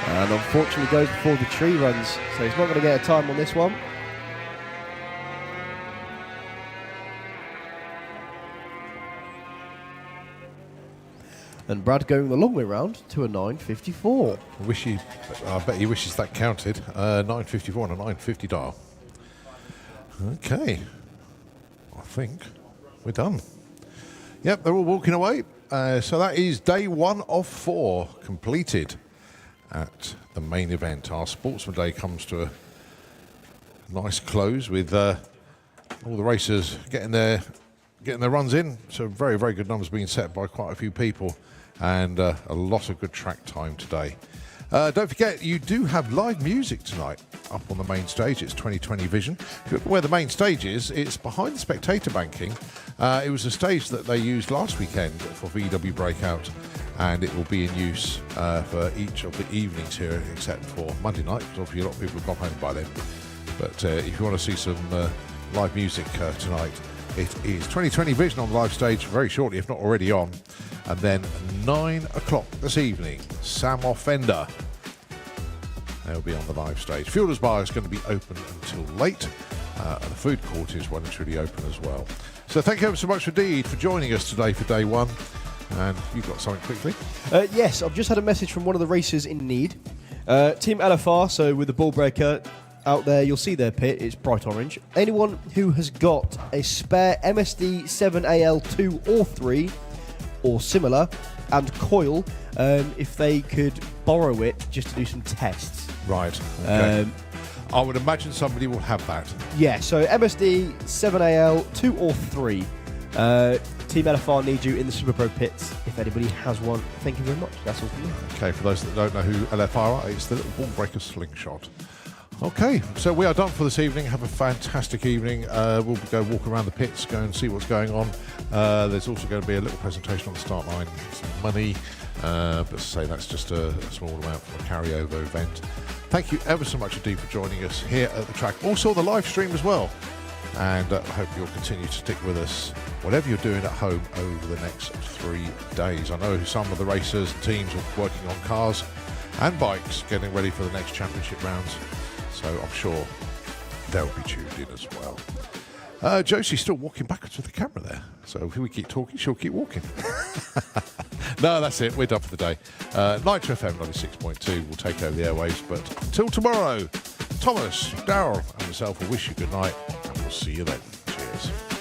And unfortunately goes before the tree runs, so he's not going to get a time on this one. And Brad going the long way round to a 954. I bet he wishes that counted. 954 and a 950 dial. Okay. I think we're done. Yep, they're all walking away. So that is day 1 of 4 completed at the main event. Our Sportsman Day comes to a nice close with all the racers getting their runs in. So very, very good numbers being set by quite a few people. And a lot of good track time today. Don't forget, you do have live music tonight up on the main stage. It's 2020 Vision. If you look where the main stage is, it's behind the spectator banking. It was a stage that they used last weekend for VW Breakout, and it will be in use for each of the evenings here, except for Monday night, because obviously a lot of people have gone home by then. But if you want to see some live music tonight, it is 2020 Vision on the live stage very shortly, if not already on. And then 9 o'clock this evening, Sam Offender. They'll be on the live stage. Fuelers Bar is going to be open until late. And the food court is well and truly open as well. So thank you ever so much indeed for joining us today for day 1. And you've got something quickly? Yes, I've just had a message from one of the racers in need. Team LFR, so with the ball breaker out there, you'll see their pit, it's bright orange. Anyone who has got a spare MSD 7AL2 or 3 or similar and coil, if they could borrow it just to do some tests. Right. Okay. I would imagine somebody will have that. Yeah, so MSD, 7AL, 2 or 3. Team LFR need you in the Super Pro pits if anybody has one. Thank you very much. That's all from me. Okay, for those that don't know who LFR are, it's the little ball breaker slingshot. Okay, so we are done for this evening. Have a fantastic evening. We'll go walk around the pits, go and see what's going on. There's also going to be a little presentation on the start line, some money, but say that's just a small amount for a carryover event. Thank you ever so much indeed for joining us here at the track. Also the live stream as well. And I hope you'll continue to stick with us, whatever you're doing at home over the next 3 days. I know some of the racers and teams are working on cars and bikes, getting ready for the next championship rounds. So I'm sure they'll be tuned in as well. Josie's still walking backwards with the camera there. So if we keep talking, she'll keep walking. No, that's it. We're done for the day. Nitro FM 96.2 will take over the airwaves. But until tomorrow, Thomas, Daryl and myself will wish you good night. And we'll see you then. Cheers.